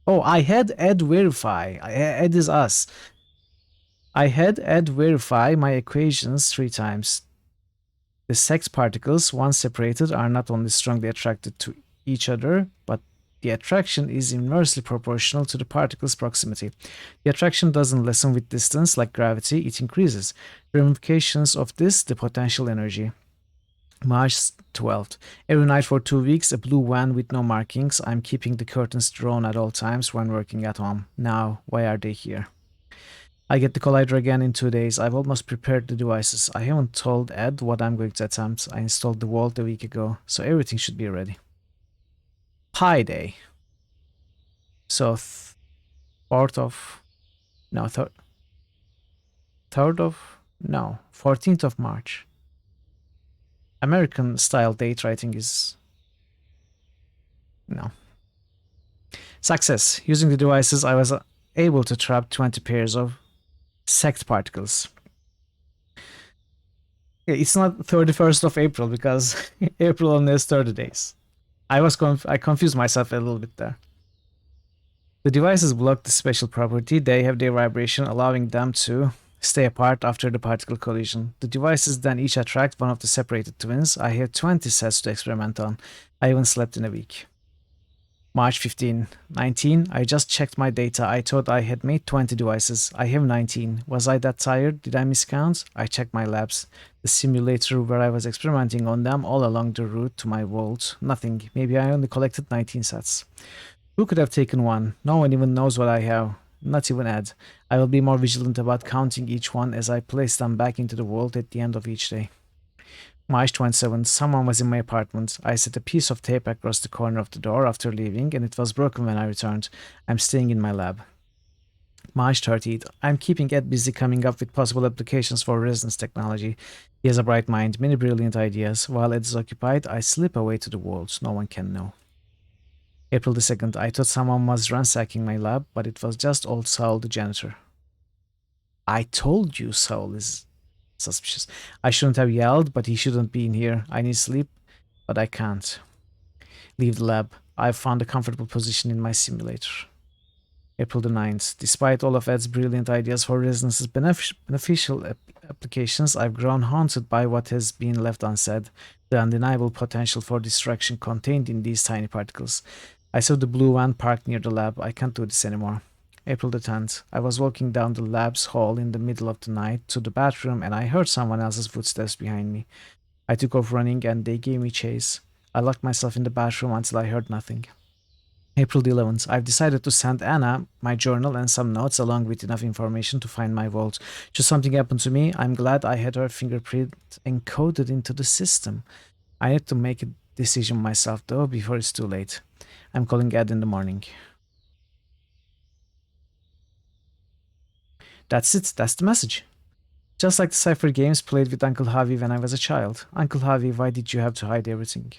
Oh, I had Ed verify. Ed is us. I had Ed verify my equations 3 times. The sex particles, once separated, are not only strongly attracted to each other, but the attraction is inversely proportional to the particles' proximity. The attraction doesn't lessen with distance like gravity, it increases. Ramifications of this, the potential energy. March 12th. Every night for 2 weeks, a blue van with no markings. I'm keeping the curtains drawn at all times when working at home. Now, why are they here? I get the collider again in 2 days. I've almost prepared the devices. I haven't told Ed what I'm going to attempt. I installed the vault a week ago, so everything should be ready. Pi Day. So, 4th of... No, 3rd of... No, 14th of March. American style date writing is... No. Success. Using the devices, I was able to trap 20 pairs of sect particles. Yeah, it's not 31st of April because April only has 30 days. I confused myself a little bit there. The devices block the special property. They have their vibration, allowing them to stay apart after the particle collision. The devices then each attract one of the separated twins. I have 20 sets to experiment on. I haven't slept in a week. March 15, 19. I just checked my data. I thought I had made 20 devices. I have 19. Was I that tired? Did I miscount? I checked my labs. The simulator where I was experimenting on them all along the route to my vault. Nothing. Maybe I only collected 19 sets. Who could have taken one? No one even knows what I have. Not even Ed. I will be more vigilant about counting each one as I place them back into the vault at the end of each day. March 27th, someone was in my apartment. I set a piece of tape across the corner of the door after leaving, and it was broken when I returned. I'm staying in my lab. March 30th, I'm keeping Ed busy coming up with possible applications for resonance technology. He has a bright mind, many brilliant ideas. While Ed is occupied, I slip away to the vault. No one can know. April the 2nd, I thought someone was ransacking my lab, but it was just old Saul the janitor. I told you Saul is suspicious. I shouldn't have yelled, but he shouldn't be in here. I need sleep, but I can't. Leave the lab. I've found a comfortable position in my simulator. April the 9th. Despite all of Ed's brilliant ideas for resonance's beneficial applications, I've grown haunted by what has been left unsaid, the undeniable potential for distraction contained in these tiny particles. I saw the blue van parked near the lab. I can't do this anymore. April the 10th. I was walking down the lab's hall in the middle of the night to the bathroom and I heard someone else's footsteps behind me. I took off running and they gave me chase. I locked myself in the bathroom until I heard nothing. April the 11th. I've decided to send Anna my journal and some notes along with enough information to find my vault. Should something happen to me, I'm glad I had her fingerprint encoded into the system. I need to make a decision myself though before it's too late. I'm calling Ed in the morning. That's it. That's the message. Just like the Cypher games played with Uncle Javi when I was a child. Uncle Javi, why did you have to hide everything?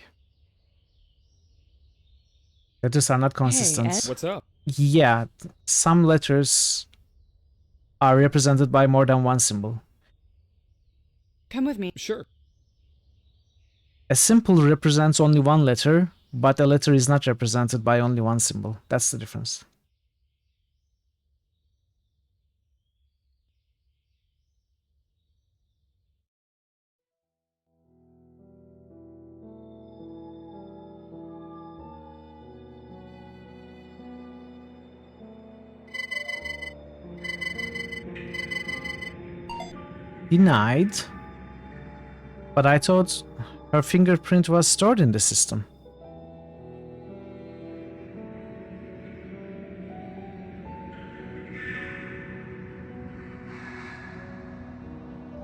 Letters are not consistent. Hey, Ed. What's up? Yeah, some letters are represented by more than one symbol. Come with me. Sure. A symbol represents only one letter, but a letter is not represented by only one symbol. That's the difference. Denied. But I thought her fingerprint was stored in the system.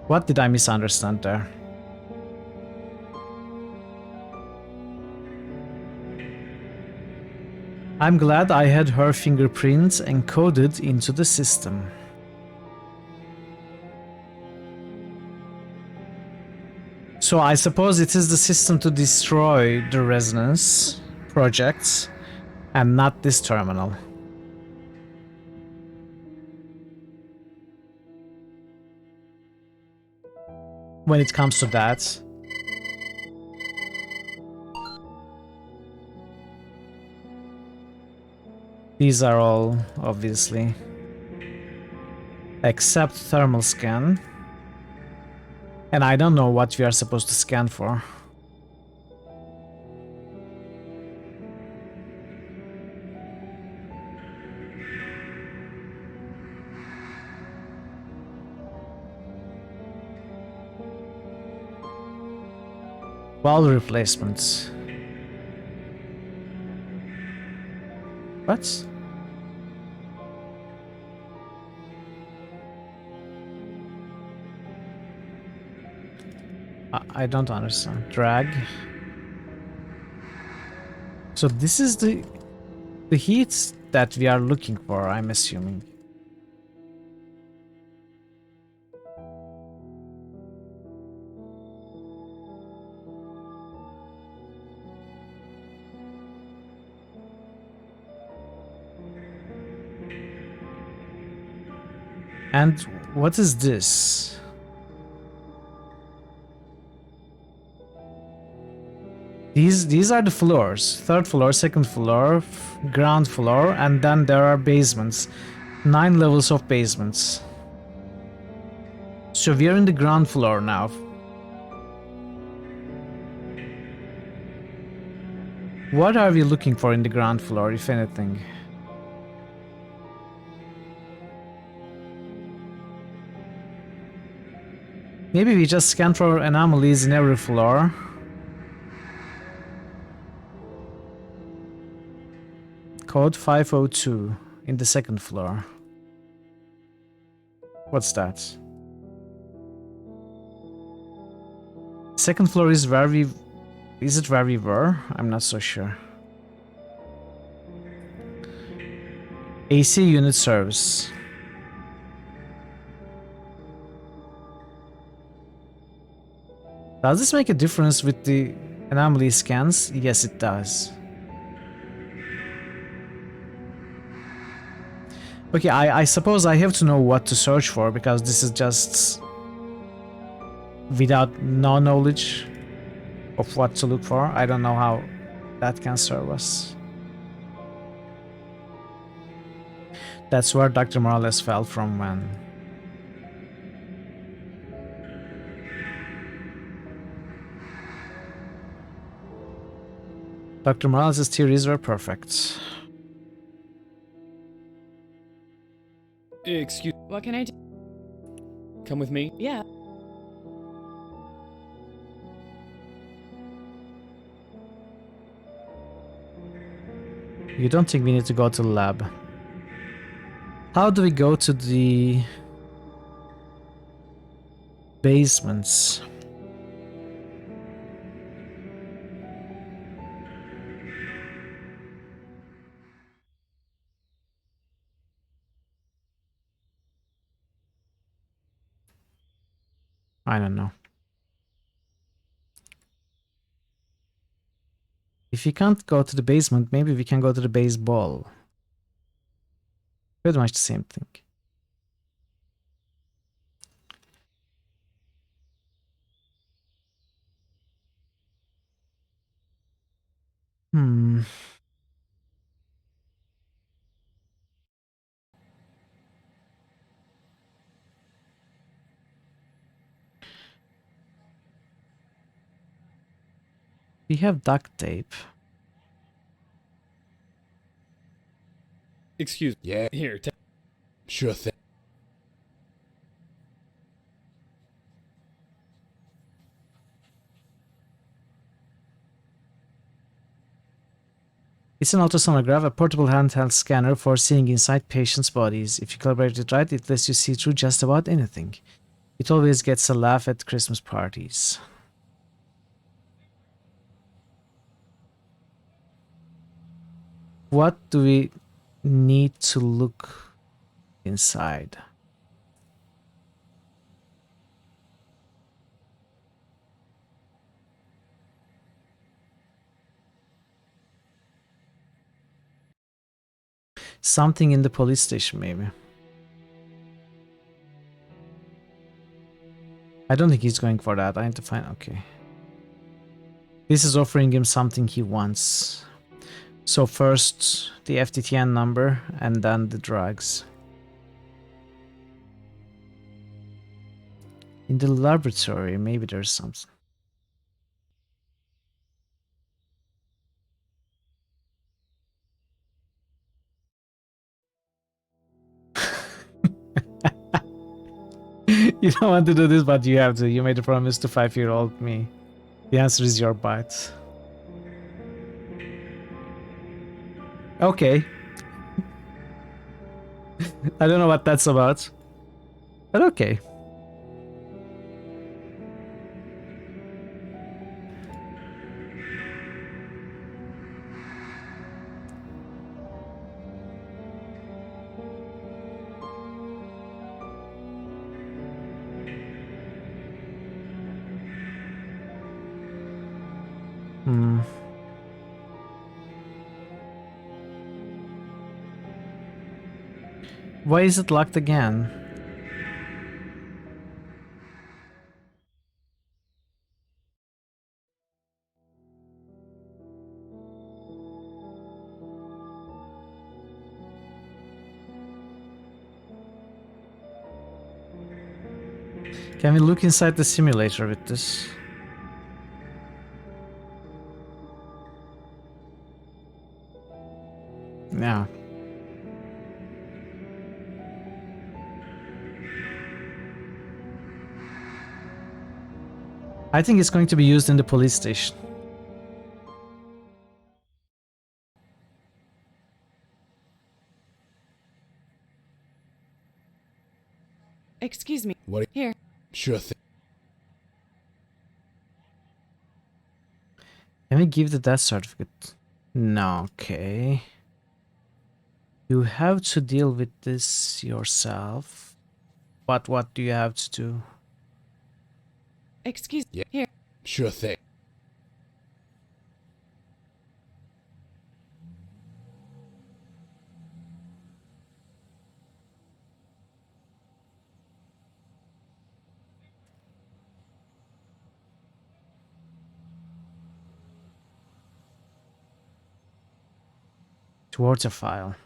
What did I misunderstand there? I'm glad I had her fingerprints encoded into the system. So I suppose it is the system to destroy the resonance projects and not this terminal. When it comes to that. These are all, obviously. Except thermal scan. And I don't know what we are supposed to scan for. Valve replacements. What? I don't understand. Drag. So this is the heat that we are looking for, I'm assuming. And what is this? These are the floors. Third floor, second floor, ground floor, and then there are basements. 9 levels of basements. So we are in the ground floor now. What are we looking for in the ground floor, if anything? Maybe we just scan for anomalies in every floor. Code 502 in the second floor. What's that? Second floor is where we... Is it where we were? I'm not so sure. AC unit service. Does this make a difference with the anomaly scans? Yes, it does. Okay, I suppose I have to know what to search for, because this is just without no knowledge of what to look for. I don't know how that can serve us. That's where Dr. Morales fell from when... Dr. Morales' theories were perfect. Excuse. What can I do? Come with me. Yeah. You don't think we need to go to the lab? How do we go to the basements? I don't know. If you can't go to the basement, maybe we can go to the baseball. Pretty much the same thing. Hmm. We have duct tape. Excuse. Yeah. Here. Sure thing. It's an ultrasonograph, a portable handheld scanner for seeing inside patients' bodies. If you calibrate it right, it lets you see through just about anything. It always gets a laugh at Christmas parties. What do we need to look inside? Something in the police station, maybe. I don't think he's going for that. I need to find... Okay. This is offering him something he wants. So first the FTTN number and then the drugs. In the laboratory, maybe there's something. You don't want to do this, but you have to. You made a promise to 5-year-old me. The answer is your bite. Okay. I don't know what that's about. But okay. Hmm. Why is it locked again? Can we look inside the simulator with this? Yeah. I think it's going to be used in the police station. Excuse me. What? Here. Sure thing. Can we give the death certificate? No, okay. You have to deal with this yourself. But what do you have to do? Excuse Yeah. Here. Sure thing. Towards a file.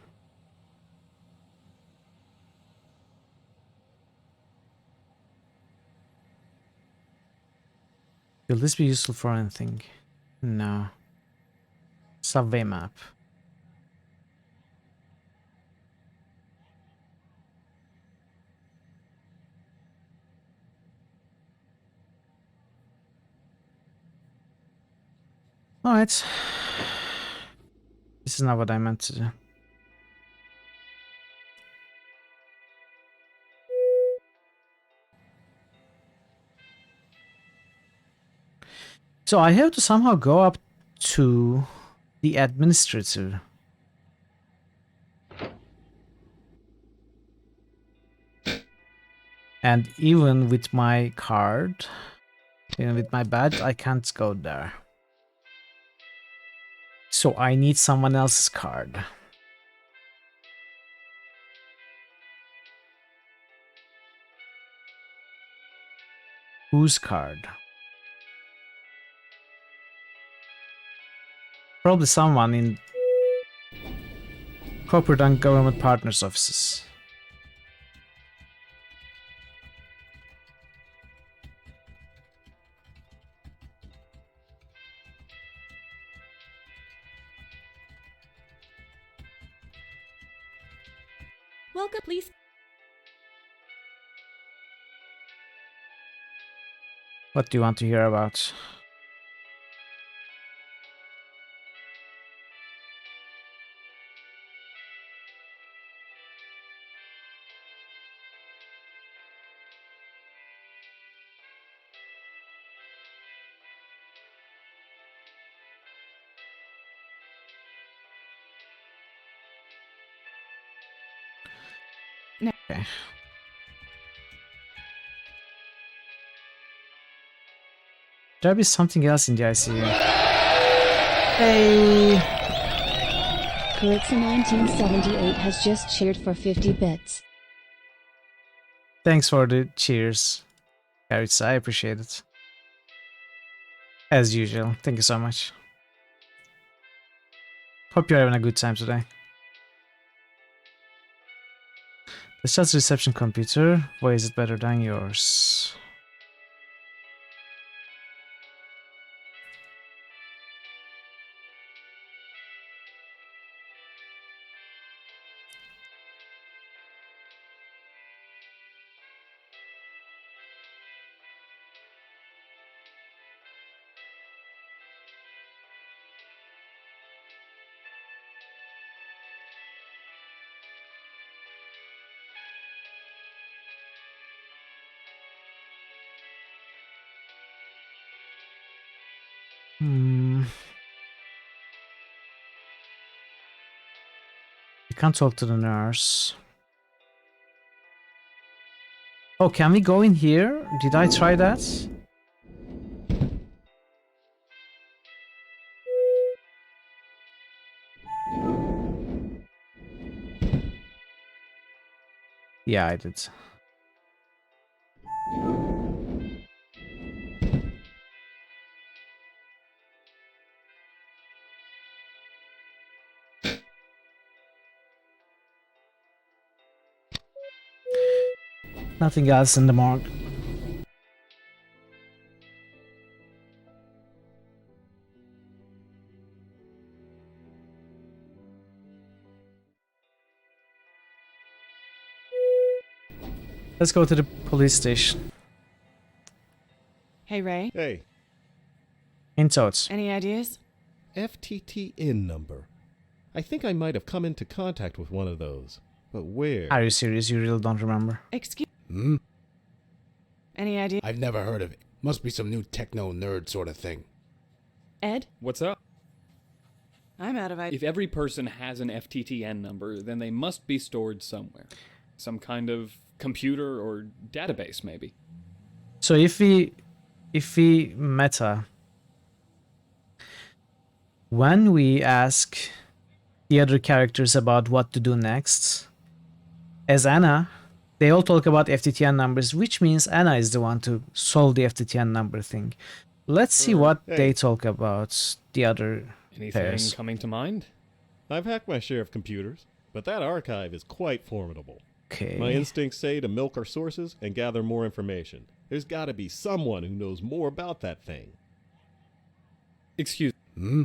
Will this be useful for anything? No. Subway map. Alright. This is not what I meant to do. So I have to somehow go up to the administrator. And even with my card, even with my badge, I can't go there. So I need someone else's card. Whose card? Probably someone in corporate and government partners offices. Welcome, please. What do you want to hear about? No. Okay. There'll be something else in the ICU. Hey! Calypso 1978 has just cheered for 50 bits. Thanks for the cheers, Karitsa. I appreciate it. As usual. Thank you so much. Hope you're having a good time today. The chat's reception computer. Why is it better than yours? Hmm. You can't talk to the nurse. Oh, can we go in here? Did I try that? Yeah, I did. Nothing else in the morgue. Let's go to the police station. Hey, Ray. Hey. In totes. Any ideas? FTTN number. I think I might have come into contact with one of those. But where? Are you serious? You really don't remember? Excuse. Hmm? Any idea? I've never heard of it. Must be some new techno nerd sort of thing. Ed? What's up? I'm out of ideas. If every person has an FTTN number, then they must be stored somewhere. Some kind of computer or database, maybe. So if we meta, when we ask the other characters about what to do next, as Anna, they all talk about FTTN numbers, which means Anna is the one to solve the FTTN number thing. Let's see what they talk about the other Anything pairs. coming to mind? I've hacked my share of computers, but that archive is quite formidable. Okay. My instincts say to milk our sources and gather more information. There's got to be someone who knows more about that thing. Excuse. Hmm?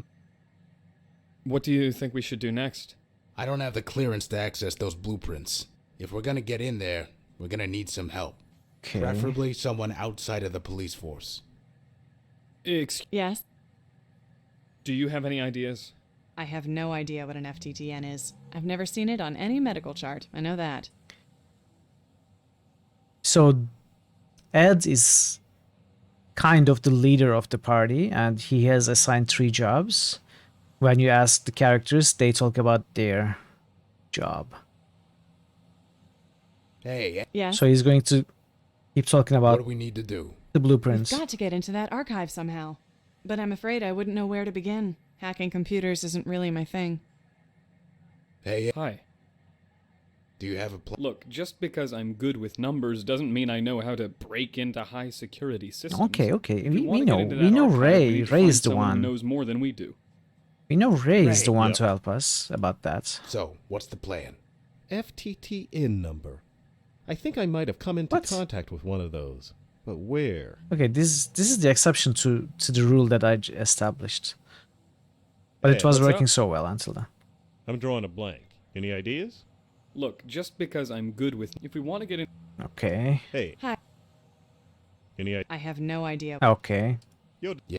What do you think we should do next? I don't have the clearance to access those blueprints. If we're gonna get in there, we're gonna need some help. Okay. Preferably someone outside of the police force. Yes? Do you have any ideas? I have no idea what an FTTN is. I've never seen it on any medical chart. I know that. So Ed is kind of the leader of the party, and he has assigned 3 jobs. When you ask the characters, they talk about their job. Hey. Yes? So he's going to keep talking about What do we need to do? the blueprints. We've got to get into that archive somehow. But I'm afraid I wouldn't know where to begin. Hacking computers isn't really my thing. Hey. Hi. Do you have a plan? Look, just because I'm good with numbers doesn't mean I know how to break into high security systems. Okay. If we We wanna know. get into We that know archive, we Ray. need to Ray find is the someone who one. knows more than we do. We know Ray is the one Yep. to help us about that. So, what's the plan? FTTN number. I think I might have come into What? contact with one of those. But where? Okay, this is the exception to the rule that I established. But Hey, it was what's working up? so well until then. I'm drawing a blank. Any ideas? Look, just because I'm good with... If we want to get in... Okay. Hey. Hi. Any I have no idea. Okay. Yo. Yeah.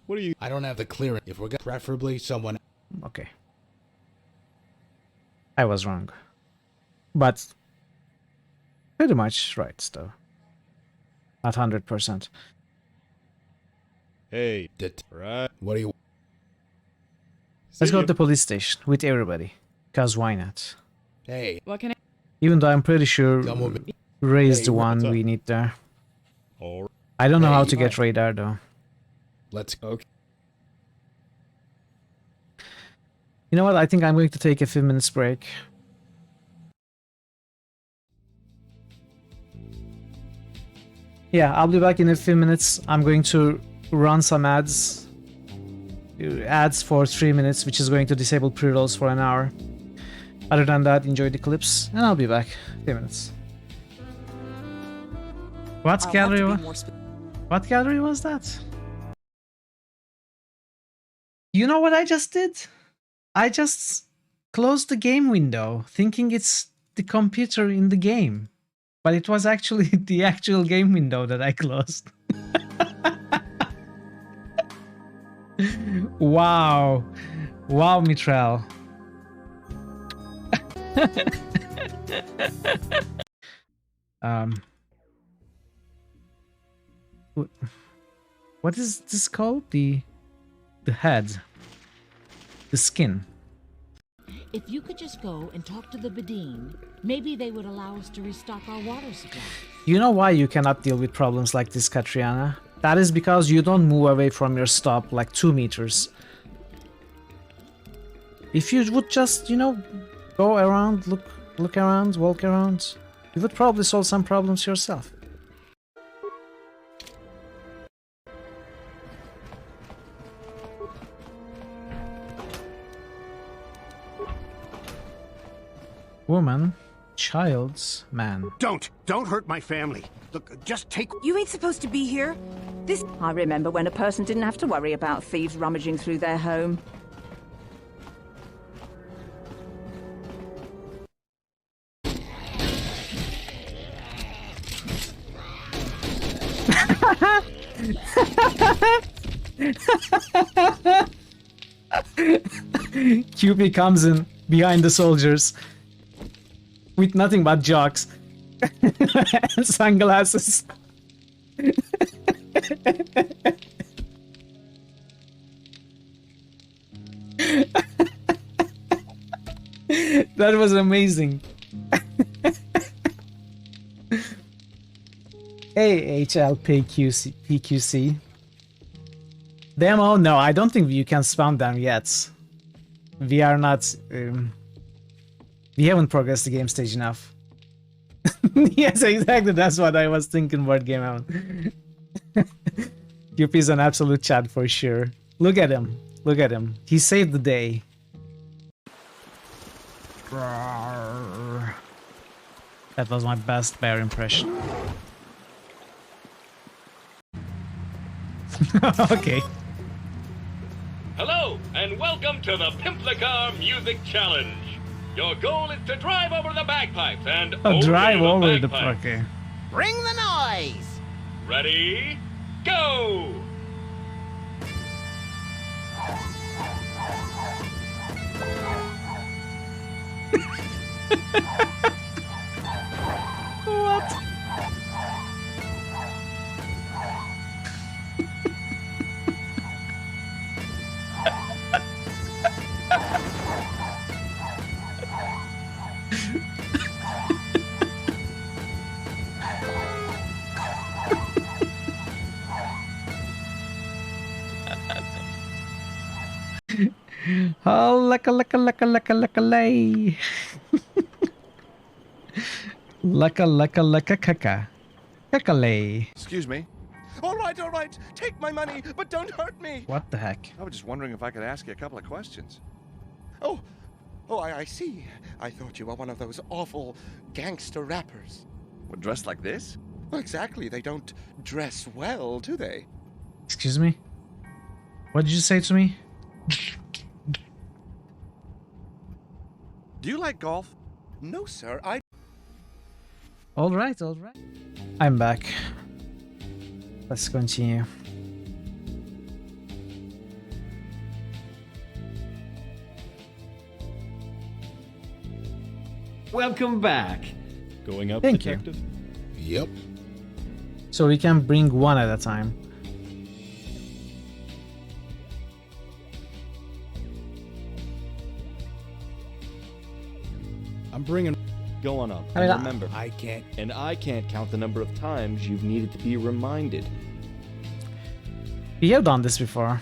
What are you? I don't have the clearance. If we're gonna... Preferably someone... Okay. I was wrong. But pretty much right, though. Not 100%. Hey. Right. What do you... Let's See go ya. to the police station with everybody. Because why not? Hey. What can I... Even though I'm pretty sure Come with me. Ray is Hey, the what's one up? we need there. All right. I don't know how Hey, to get Ray there, though. Let's... Okay. You know what? I think I'm going to take a few minutes break. Yeah, I'll be back in a few minutes. I'm going to run some ads. Ads for 3 minutes, which is going to disable pre-rolls for an hour. Other than that, enjoy the clips, and I'll be back in a few minutes. What What gallery was that? You know what I just did? I just closed the game window, thinking it's the computer in the game. But it was actually the actual game window that I closed. Wow. Wow, Mitral. What is this called? The head. The skin. If you could just go and talk to the Badine, maybe they would allow us to restock our water supply. You know why you cannot deal with problems like this, Katriana? That is because you don't move away from your stop like 2 meters. If you would just, you know, go around, look around, walk around, you would probably solve some problems yourself. Woman, child's man. Don't hurt my family. Look, just take... You ain't supposed to be here. I remember when a person didn't have to worry about thieves rummaging through their home. QP comes in behind the soldiers with nothing but jocks and sunglasses. That was amazing. Hey, PQC. Demo? No, I don't think you can spawn them yet. We are not... we haven't progressed the game stage enough. Yes, exactly, that's what I was thinking about Game On. QP is an absolute Chad for sure. Look at him. Look at him. He saved the day. That was my best bear impression. Okay. Hello, and welcome to the Pimplicar Music Challenge. Your goal is to drive over the bagpipes and Drive over the... bagpipes. Okay. Bring the noise! Ready? Go! What? Oh, lay. Lay. Excuse me. All right. Take my money, but don't hurt me. What the heck? I was just wondering if I could ask you a couple of questions. I see. I thought you were one of those awful gangster rappers. Well, dressed like this? Well, exactly. They don't dress well, do they? Excuse me? What did you say to me? Do you like golf? No, sir. All right. I'm back. Let's continue. Welcome back. Going up, Thank detective? Yep. So we can bring one at a time. I'm bringing... Go on up. I mean, and remember, I can't count the number of times you've needed to be reminded. We have done this before.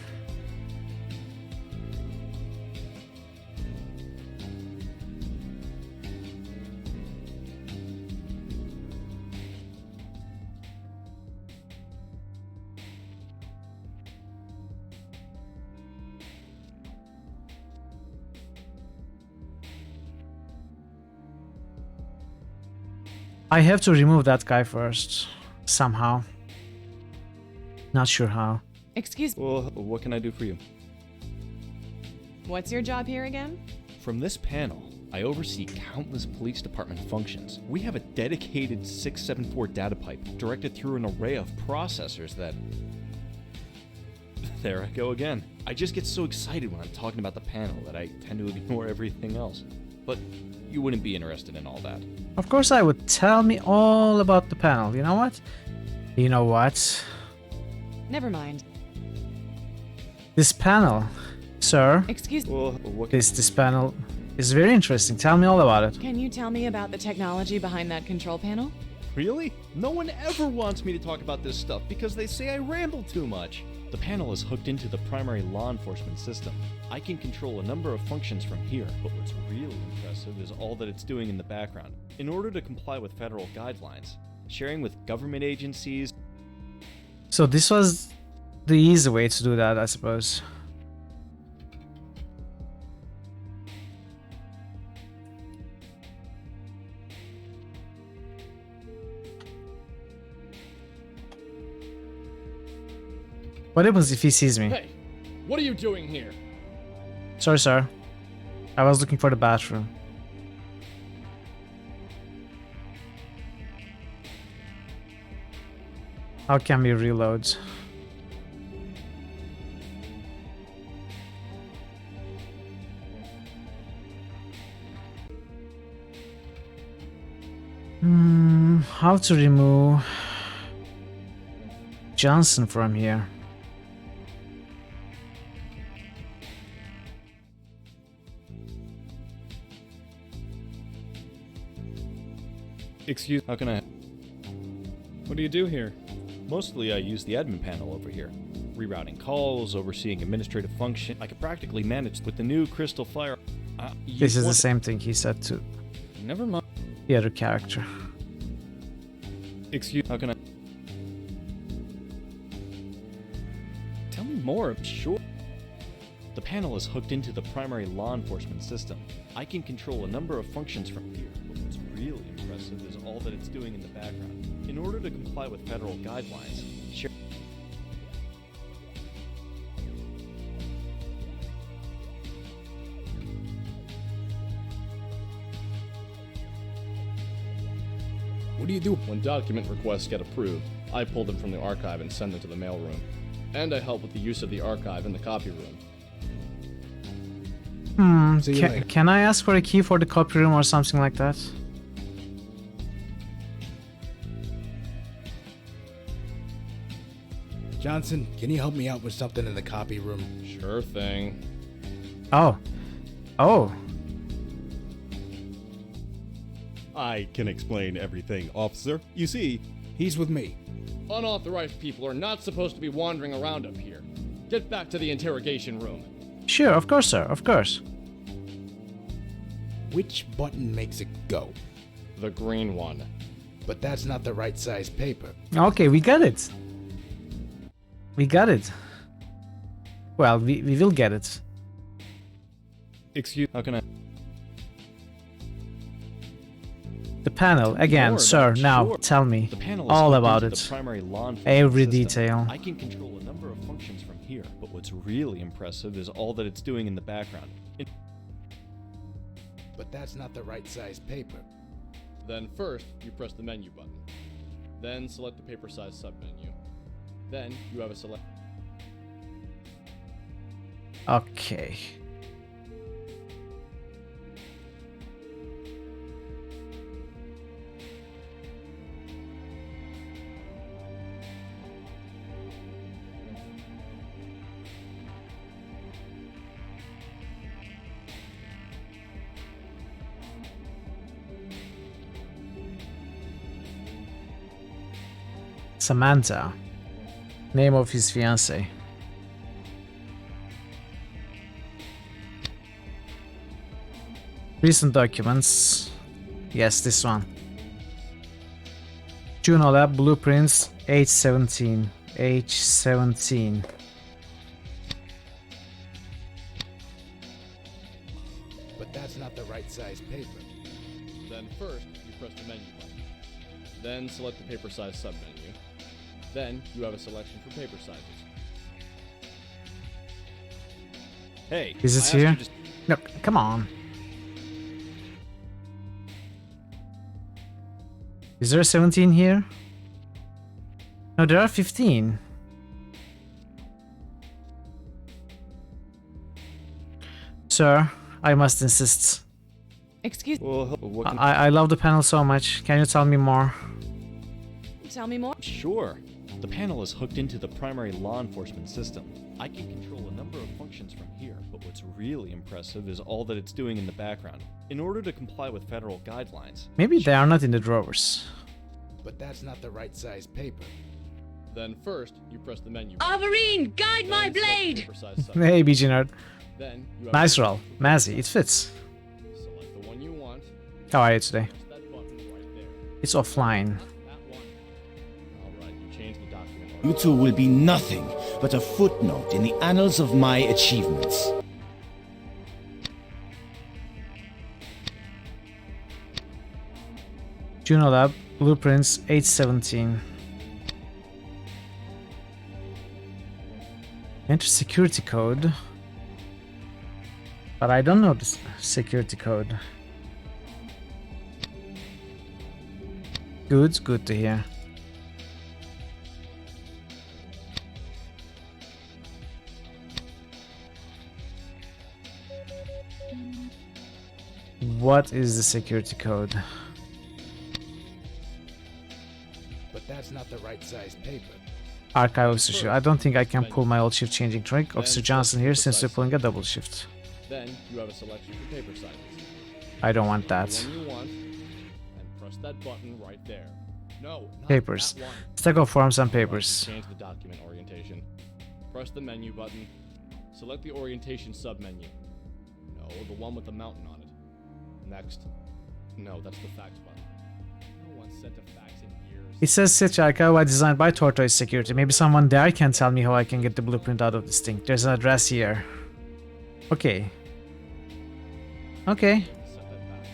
I have to remove that guy first, somehow. Not sure how. Excuse me. Well, what can I do for you? What's your job here again? From this panel, I oversee countless police department functions. We have a dedicated 674 data pipe directed through an array of processors that... There I go again. I just get so excited when I'm talking about the panel that I tend to ignore everything else. But you wouldn't be interested in all that. Of course I would. Tell me all about the panel. You know what? Never mind. This panel, sir. Excuse me. This panel is very interesting. Tell me all about it. Can you tell me about the technology behind that control panel? Really? No one ever wants me to talk about this stuff because they say I ramble too much. The panel is hooked into the primary law enforcement system. I can control a number of functions from here, but what's really impressive is all that it's doing in the background. In order to comply with federal guidelines, sharing with government agencies. So this was the easy way to do that, I suppose. What happens if he sees me? Hey, what are you doing here? Sorry, sir. I was looking for the bathroom. How can we reload? How to remove Johnson from here? Excuse. How can I? What do you do here? Mostly I use the admin panel over here. Rerouting calls, overseeing administrative function. I could practically manage with the new Crystal Fire. This is the same thing he said to Never mind. the other character. Excuse. How can I? Tell me more. Sure. The panel is hooked into the primary law enforcement system. I can control a number of functions from here. But what's really impressive is all that it's doing in the background. In order to comply with federal guidelines, What do you do? When document requests get approved, I pull them from the archive and send them to the mailroom. And I help with the use of the archive in the copy room. Can I ask for a key for the copy room or something like that? Johnson, can you help me out with something in the copy room? Sure thing. Oh. Oh. I can explain everything, officer. You see, he's with me. Unauthorized people are not supposed to be wandering around up here. Get back to the interrogation room. Sure, of course, sir, of course. Which button makes it go? The green one. But that's not the right size paper. Okay, we got it. We got it. Well, we will get it. Excuse. How can I? The panel, again, sir, now tell me all about it. Every detail. I can control a number of functions from here, but what's really impressive is all that it's doing in the background. But that's not the right size paper. Then first, you press the menu button. Then select the paper size submenu. Then you have a select. Okay. Samantha. Name of his fiancée. Recent documents. Yes, this one. Juno Lab Blueprints H17. H17. But that's not the right size paper. Then first, you press the menu button. Then select the paper size submenu. Then you have a selection for paper sizes. Hey, is it here? No, come on. Is there a 17 here? No, there are 15. Sir, I must insist. Excuse me. I love the panel so much. Can you tell me more? tell me more? Sure. The panel is hooked into the primary law enforcement system. I can control a number of functions from here, but what's really impressive is all that it's doing in the background. In order to comply with federal guidelines... Maybe they are not in the drawers. But that's not the right size paper. Then first, you press the menu. Averine, guide my blade! Hey, BG Nerd. Then you have Nice roll. Mazzy, it fits. Select the one you want. How are you today? Press that button right there. It's offline. Alright, you change the document. You two will be nothing but a footnote in the annals of my achievements. Juno Lab, Blueprints 817. Enter security code. But I don't know this security code. Good to hear. What is the security code? But that's not the right size paper. Archive Officer Shift. I don't think I can pull my old shift changing trick. Officer Johnson here since we're pulling a double shift. Then you have a selection for paper sizes. I don't want that. The one you want, and press that button right there. No, not Papers. that one. Stack of forms and papers. Change the document orientation. Press the menu button. Select the orientation submenu. No, the one with the mountain on it. Next. No, that's the fax button. No one sent a fax in years. It says Sitch Archive was designed by Tortoise Security. Maybe someone there can tell me how I can get the blueprint out of this thing. There's an address here. Okay. Okay. Set that back.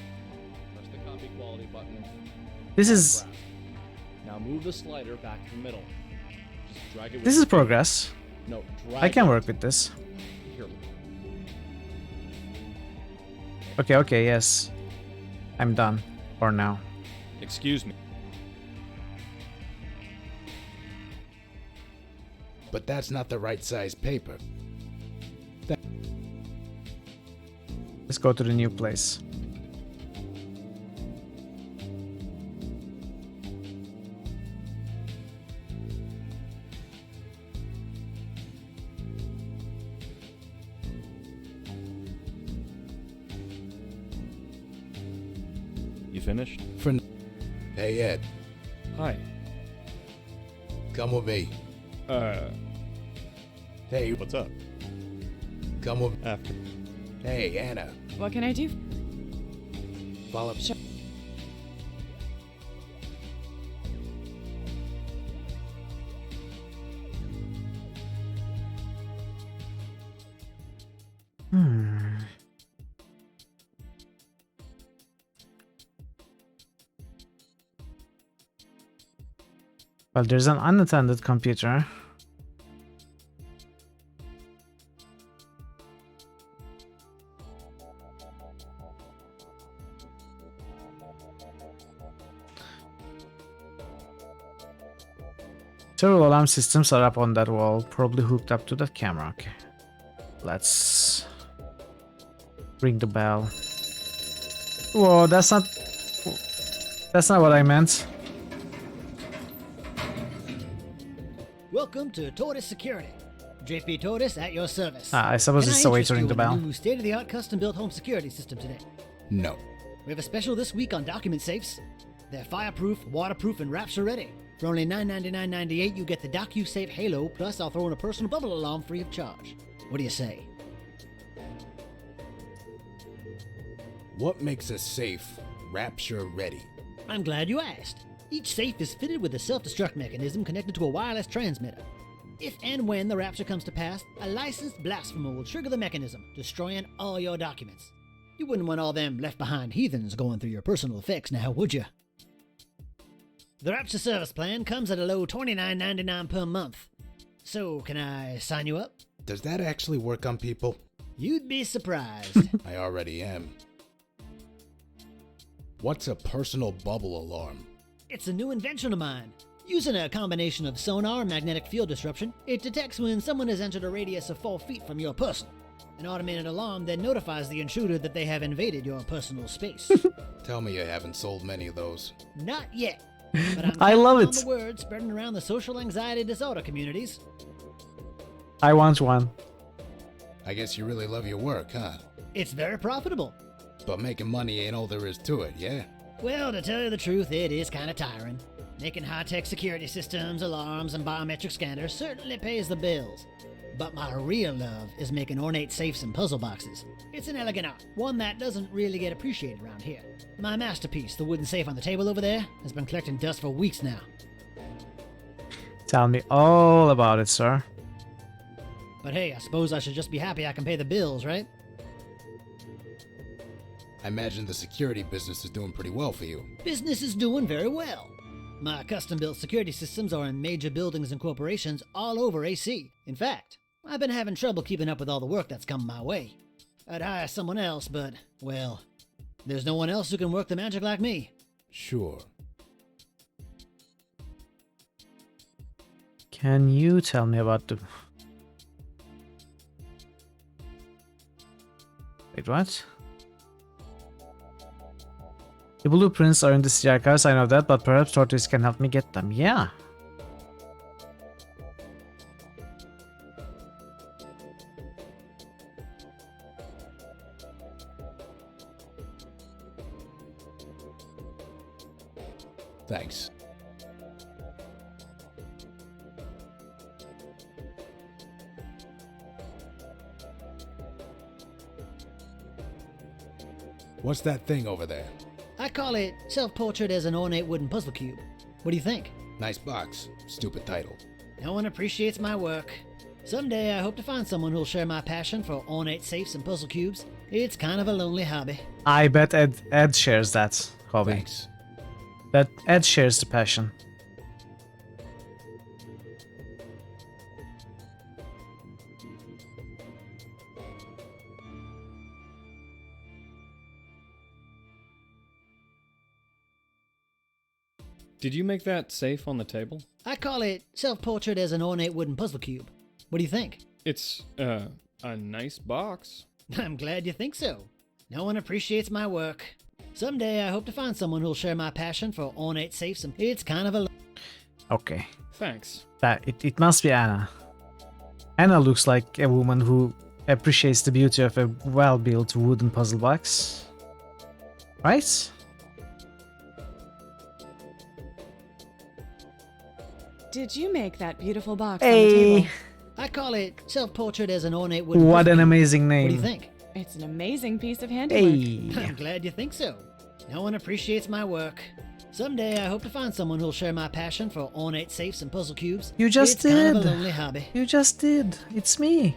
Press the copy quality button. This is... Now move the slider back to the middle. Just drag it with This is progress. No, drag I can it. work with this. Here. Okay, yes. I'm done. For now. Excuse me. But that's not the right size paper. Let's go to the new place. You finished? Hey, Ed. Hi. Come with me. Hey, what's up? Come with After. Hey, Anna. What can I do? Follow. Sure. Well, there's an unattended computer. Several alarm systems are up on that wall, probably hooked up to that camera. Okay. Let's ring the bell. Whoa, that's not what I meant. Welcome to Tortoise Security. JP Tortoise at your service. I suppose it's a way to ring the bell. New state-of-the-art custom-built home security system today. No. We have a special this week on document safes. They're fireproof, waterproof, and rapture ready. For only $999.98, you get the DocuSafe Halo, plus I'll throw in a personal bubble alarm free of charge. What do you say? What makes a safe rapture ready? I'm glad you asked. Each safe is fitted with a self-destruct mechanism connected to a wireless transmitter. If and when the rapture comes to pass, a licensed blasphemer will trigger the mechanism, destroying all your documents. You wouldn't want all them left-behind heathens going through your personal effects now, would you? The Rapture Service Plan comes at a low $29.99 per month. So, can I sign you up? Does that actually work on people? You'd be surprised. I already am. What's a personal bubble alarm? It's a new invention of mine. Using a combination of sonar and magnetic field disruption, it detects when someone has entered a radius of 4 feet from your person. An automated alarm then notifies the intruder that they have invaded your personal space. Tell me you haven't sold many of those. Not yet. But I'm I love counting it. on the word spreading around the social anxiety disorder communities. I want one. I guess you really love your work, huh? It's very profitable. But making money ain't all there is to it, yeah? Well, to tell you the truth, it is kind of tiring. Making high-tech security systems, alarms, and biometric scanners certainly pays the bills. But my real love is making ornate safes and puzzle boxes. It's an elegant art, one that doesn't really get appreciated around here. My masterpiece, the wooden safe on the table over there, has been collecting dust for weeks now. Tell me all about it, sir. But hey, I suppose I should just be happy I can pay the bills, right? I imagine the security business is doing pretty well for you. Business is doing very well. My custom-built security systems are in major buildings and corporations all over AC. In fact, I've been having trouble keeping up with all the work that's come my way. I'd hire someone else, but, well, there's no one else who can work the magic like me. Sure. Can you tell me about the... Wait, what? The blueprints are in the city archives, I know that, but perhaps Tortoise can help me get them. Yeah. Thanks. What's that thing over there? I call it Self-Portrait as an Ornate Wooden Puzzle Cube. What do you think? Nice box. Stupid title. No one appreciates my work. Someday I hope to find someone who'll share my passion for ornate safes and puzzle cubes. It's kind of a lonely hobby. I bet Ed shares that hobby. Thanks. That Ed shares the passion. Did you make that safe on the table? I call it Self-Portrait as an Ornate Wooden Puzzle Cube. What do you think? It's, a nice box. I'm glad you think so. No one appreciates my work. Someday I hope to find someone who'll share my passion for ornate safes and it's kind of a... Okay. Thanks. It must be Anna. Anna looks like a woman who appreciates the beauty of a well-built wooden puzzle box. Right? Did you make that beautiful box Hey. on the table? I call it Self-Portrait as an Ornate Wooden What Puzzle an Cube. amazing name. What do you think? It's an amazing piece of handiwork. I'm glad you think so. No one appreciates my work. Someday I hope to find someone who'll share my passion for ornate safes and puzzle cubes. You just it's did. Kind of a lonely hobby. You just did. It's me.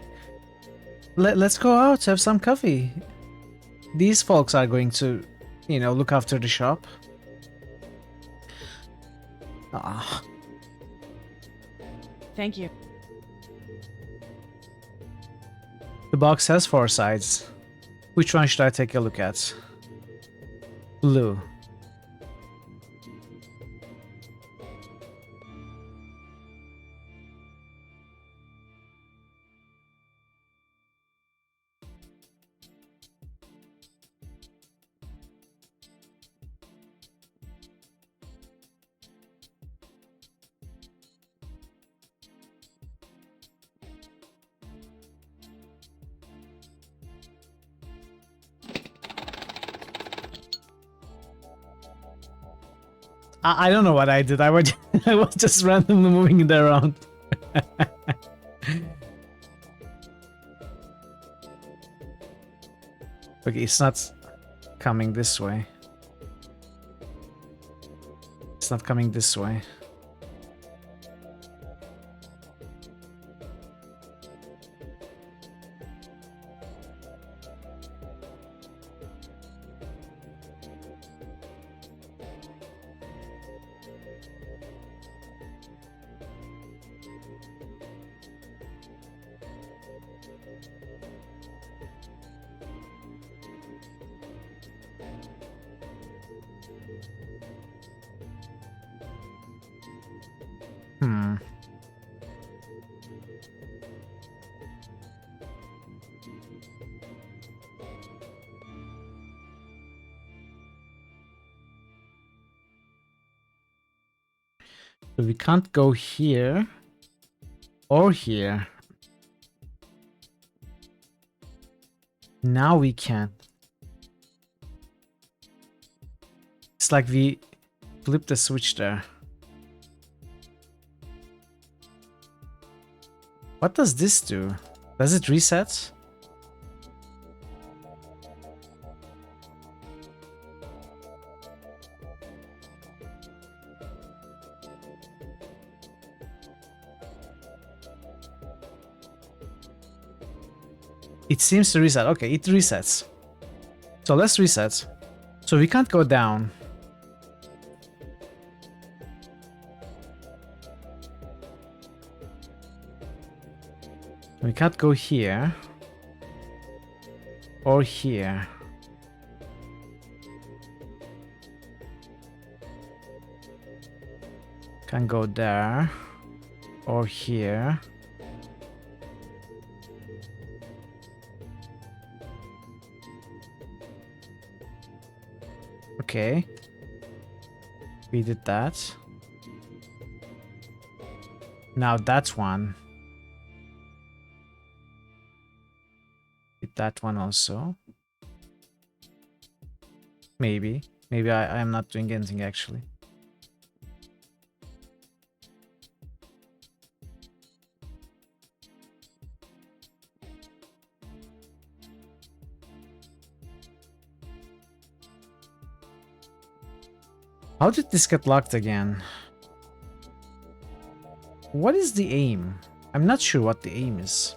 Let's go out, have some coffee. These folks are going to, you know, look after the shop. Ah. Thank you. The box has 4 sides. Which one should I take a look at? Blue. I don't know what I did. I was just randomly moving it around. Okay, it's not coming this way. It's not coming this way. So we can't go here or here. Now we can. It's like we flipped the switch there. What does this do? Does it reset? It seems to reset. Okay, it resets. So let's reset. So we can't go down. We can't go here. Or here. Can't go there. Or here. Okay. We did that. Now that's one. Did that one also. Maybe. Maybe I am not doing anything actually. How did this get locked again? What is the aim? I'm not sure what the aim is.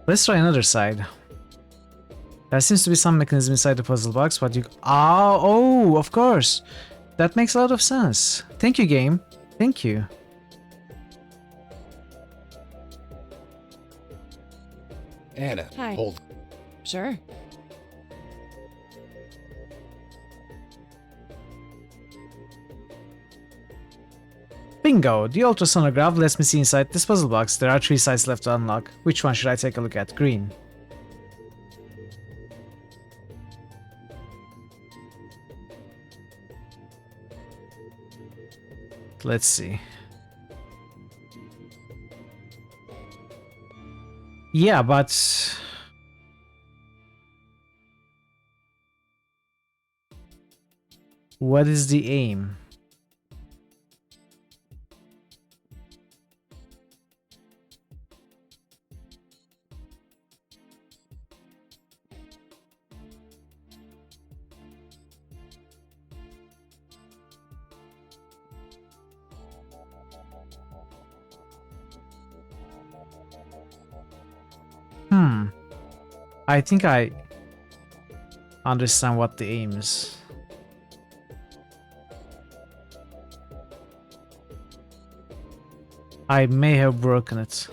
Let's try another side. There seems to be some mechanism inside the puzzle box, but you... Oh, of course! That makes a lot of sense. Thank you, game. Thank you. Anna, Hi. hold. Sure. Bingo! The ultrasonograph lets me see inside this puzzle box. There are 3 sides left to unlock. Which one should I take a look at? Green. Let's see. Yeah, but... what is the aim? I think I understand what the aim is. I may have broken it.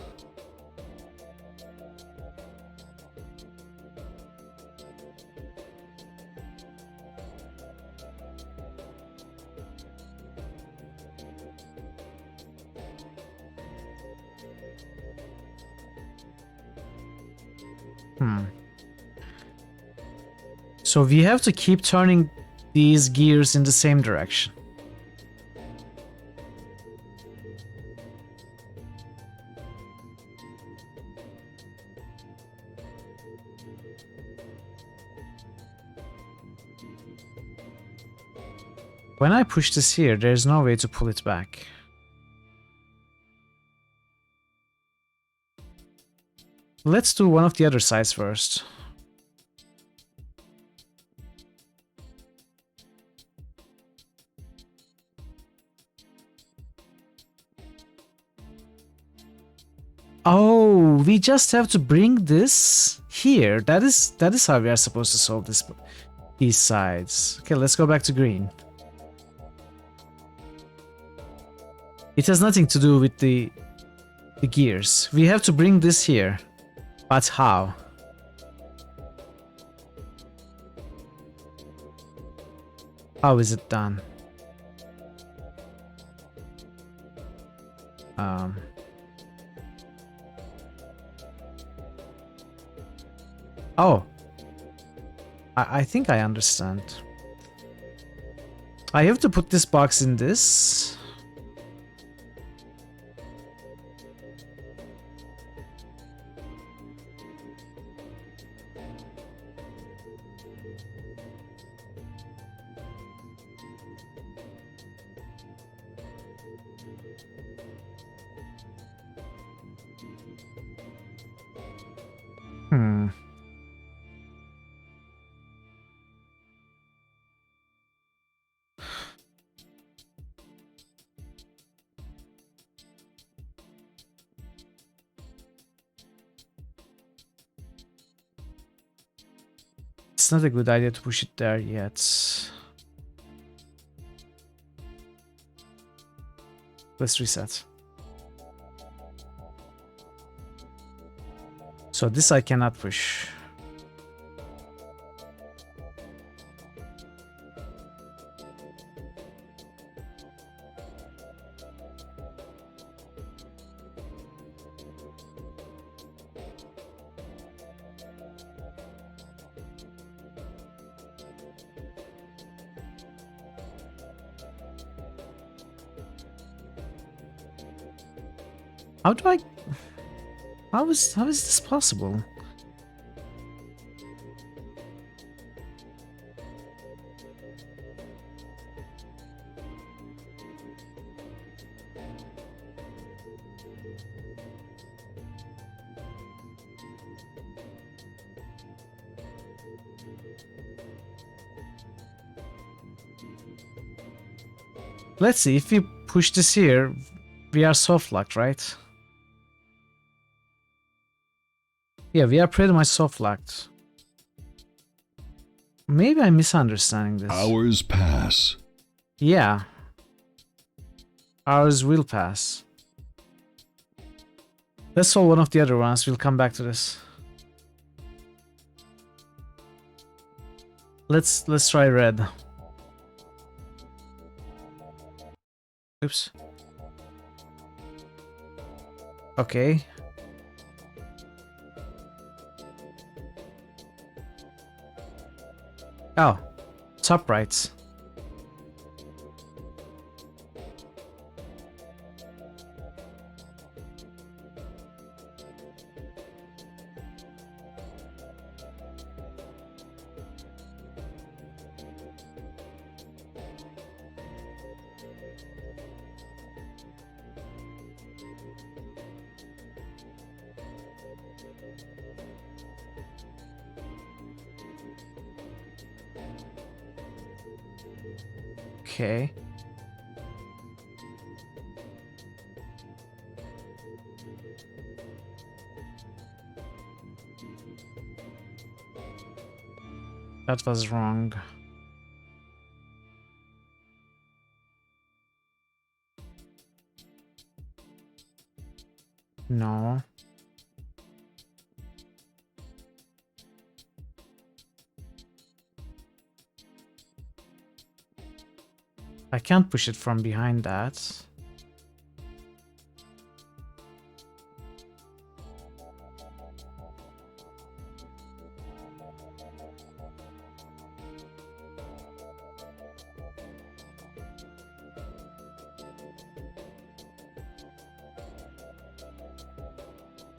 So we have to keep turning these gears in the same direction. When I push this here, there's no way to pull it back. Let's do one of the other sides first. Oh, we just have to bring this here. That is how we are supposed to solve these sides. Okay, let's go back to green. It has nothing to do with the gears. We have to bring this here. But how? How is it done? Oh. I think I understand. I have to put this box in this. Hmm. It's not a good idea to push it there yet. Let's reset. So this I cannot push. How do I... How is this possible? Let's see, if we push this here, we are soft locked, right? Yeah, we are pretty much soft locked. Maybe I'm misunderstanding this. Hours pass. Yeah. Hours will pass. Let's solve one of the other ones. We'll come back to this. Let's try red. Oops. Okay. Oh, top right. Okay. That was wrong. No. I can't push it from behind that.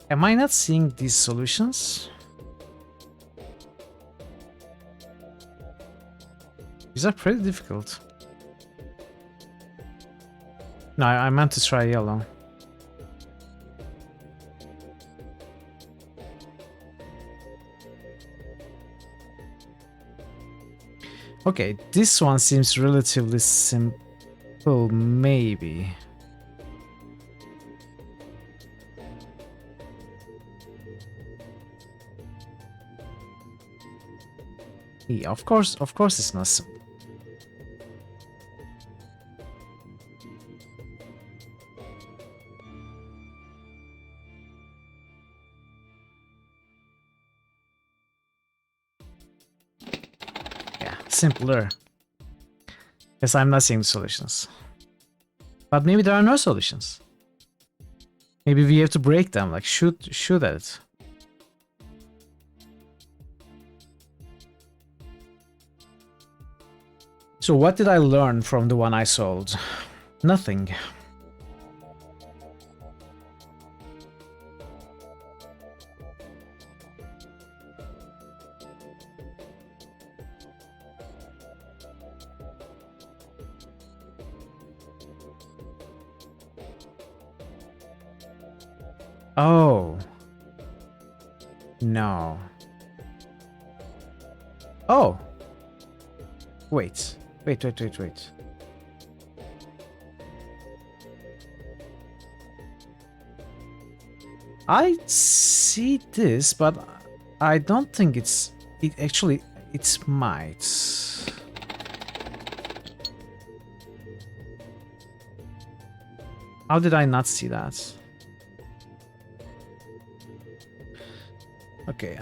Am I not seeing these solutions? These are pretty difficult. No, I meant to try yellow. Okay, this one seems relatively simple, maybe. Yeah, of course it's not simple. Simpler. Yes, I'm not seeing the solutions. But maybe there are no solutions. Maybe we have to break them, like shoot at it. So what did I learn from the one I sold? Nothing. Oh. No. Oh. Wait. Wait. I see this, but I don't think it's... It's might. How did I not see that? Okay,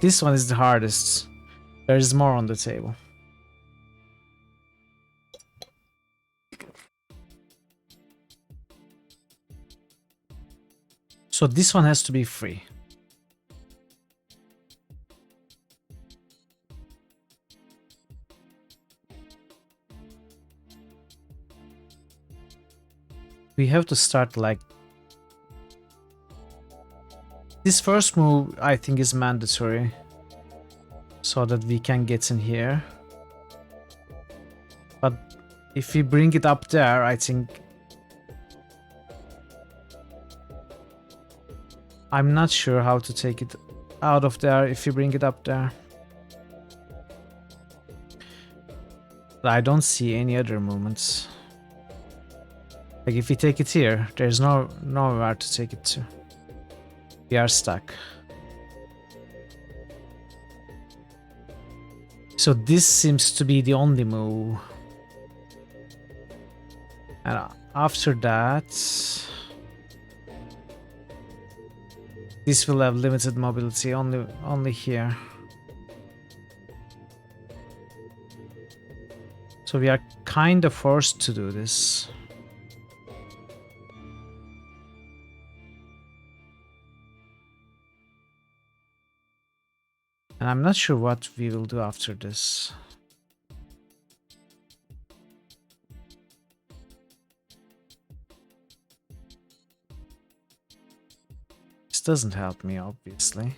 this one is the hardest. There is more on the table. So this one has to be free. We have to start like... This first move, I think, is mandatory. So that we can get in here. But if we bring it up there, I think... I'm not sure how to take it out of there if we bring it up there. But I don't see any other movements. Like if we take it here, there's nowhere to take it to. We are stuck. So this seems to be the only move. And after that... This will have limited mobility, only here. So we are kind of forced to do this. And I'm not sure what we will do after this. This doesn't help me, obviously.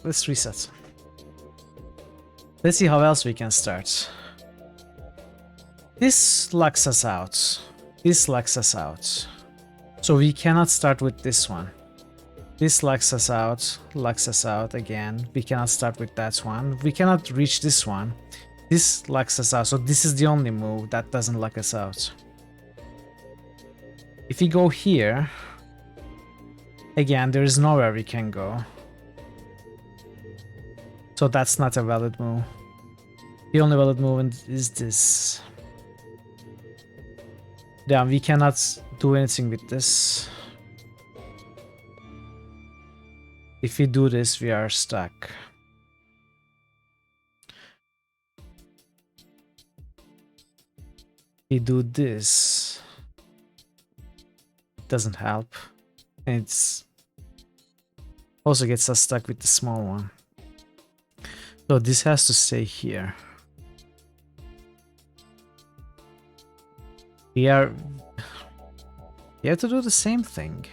Let's reset. Let's see how else we can start. This locks us out. This locks us out. So we cannot start with this one. This locks us out again. We cannot start with that one. We cannot reach this one. This locks us out. So this is the only move that doesn't lock us out. If we go here, again, there is nowhere we can go. So that's not a valid move. The only valid move is this. Yeah, we cannot do anything with this. If we do this, we are stuck. We do this. It doesn't help. And it's also gets us stuck with the small one. So this has to stay here. We have to do the same thing.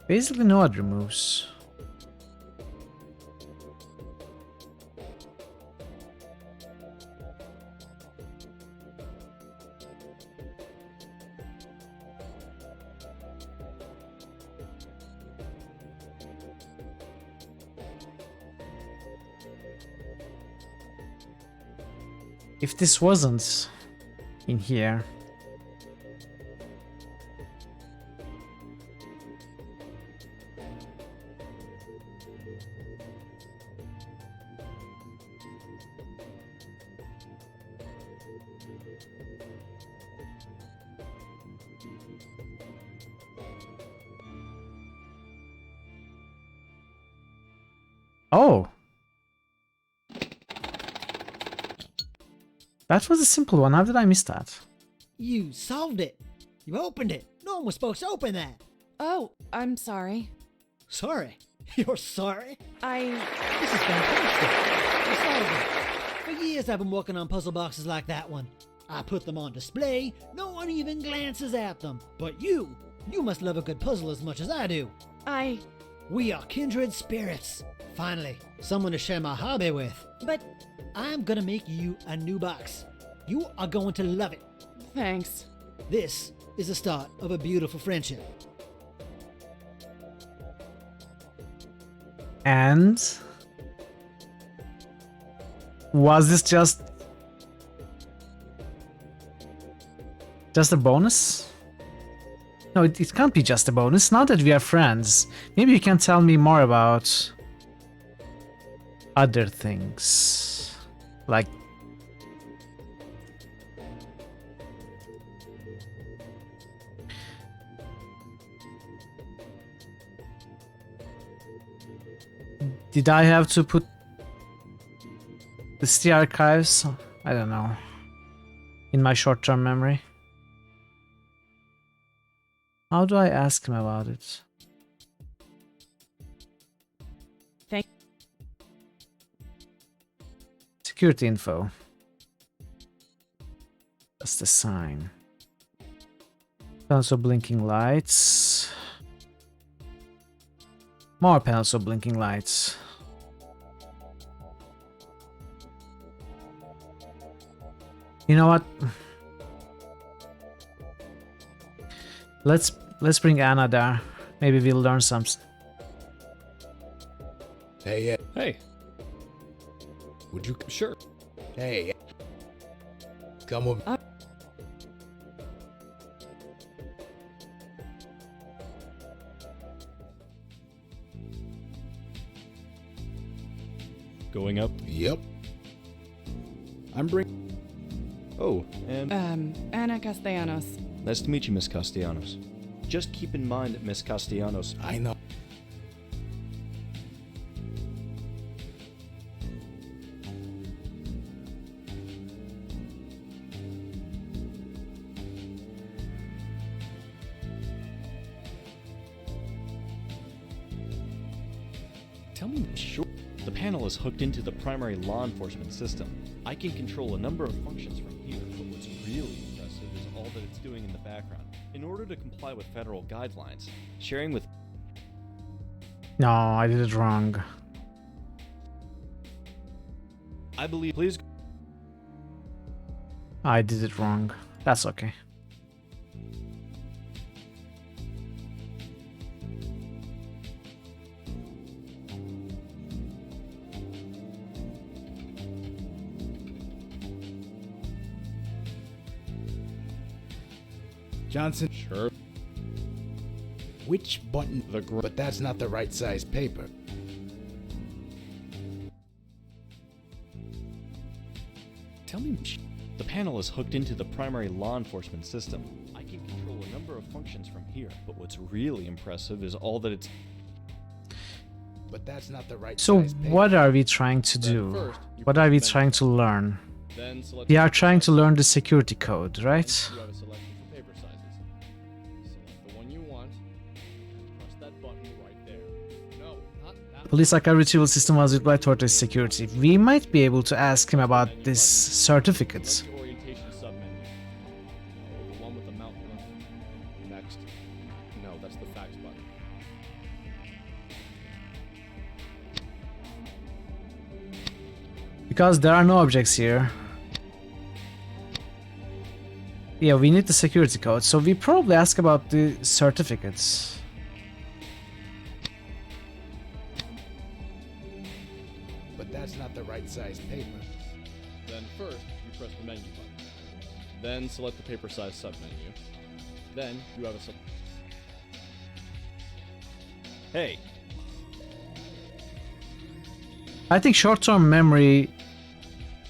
Basically no other moves. If this wasn't in here, Oh. That was a simple one. How did I miss that? You solved it. You opened it. No one was supposed to open that. Oh, I'm sorry. Sorry? You're sorry? I... This is fantastic. You solved it. For years I've been working on puzzle boxes like that one. I put them on display. No one even glances at them. But you must love a good puzzle as much as I do. We are kindred spirits. Finally, someone to share my hobby with. But... I'm gonna make you a new box. You are going to love it. Thanks. This is the start of a beautiful friendship. And... was this just a bonus? No, it can't be just a bonus. Now that we are friends, maybe you can tell me more about other things. Like... did I have to put the archives? I don't know. In my short-term memory. How do I ask him about it? Security info. That's the sign. Panels of blinking lights. More panels of blinking lights. You know what? Let's bring Anna there. Maybe we'll learn something. Hey, yeah. Hey. Would you... Sure. Hey. Come with me. Going up? Yep. I'm bringing... Oh, and... Anna Castellanos. Nice to meet you, Miss Castellanos. Just keep in mind, Miss Castellanos... I know. Tell me, sure. The panel is hooked into the primary law enforcement system. I can control a number of functions from here, but what's really impressive is all that it's doing in the background. In order to comply with federal guidelines, sharing with... No, I did it wrong. I believe... Please... I did it wrong. That's okay. Johnson? Sure. Which button? But that's not the right size paper. Tell me... The panel is hooked into the primary law enforcement system. I can control a number of functions from here, but what's really impressive is all that it's... But that's not the right So size paper. what are we trying to do? What are we trying to learn? We are trying to learn the security code, right? You have a selection for paper sizes. Select the one you want, and press that button right there. No, not that. Police archive retrieval system was with by Tortoise Security. We might be able to ask him about this certificate. Select your orientation submenu. No, the one with the mountain. Next. No, that's the fax button. Because there are no objects here. Yeah, we need the security code, so we probably ask about the certificates. But that's not the right size paper. Then first, you press the menu button. Then select the paper size submenu. Then you have a Hey! I think short-term memory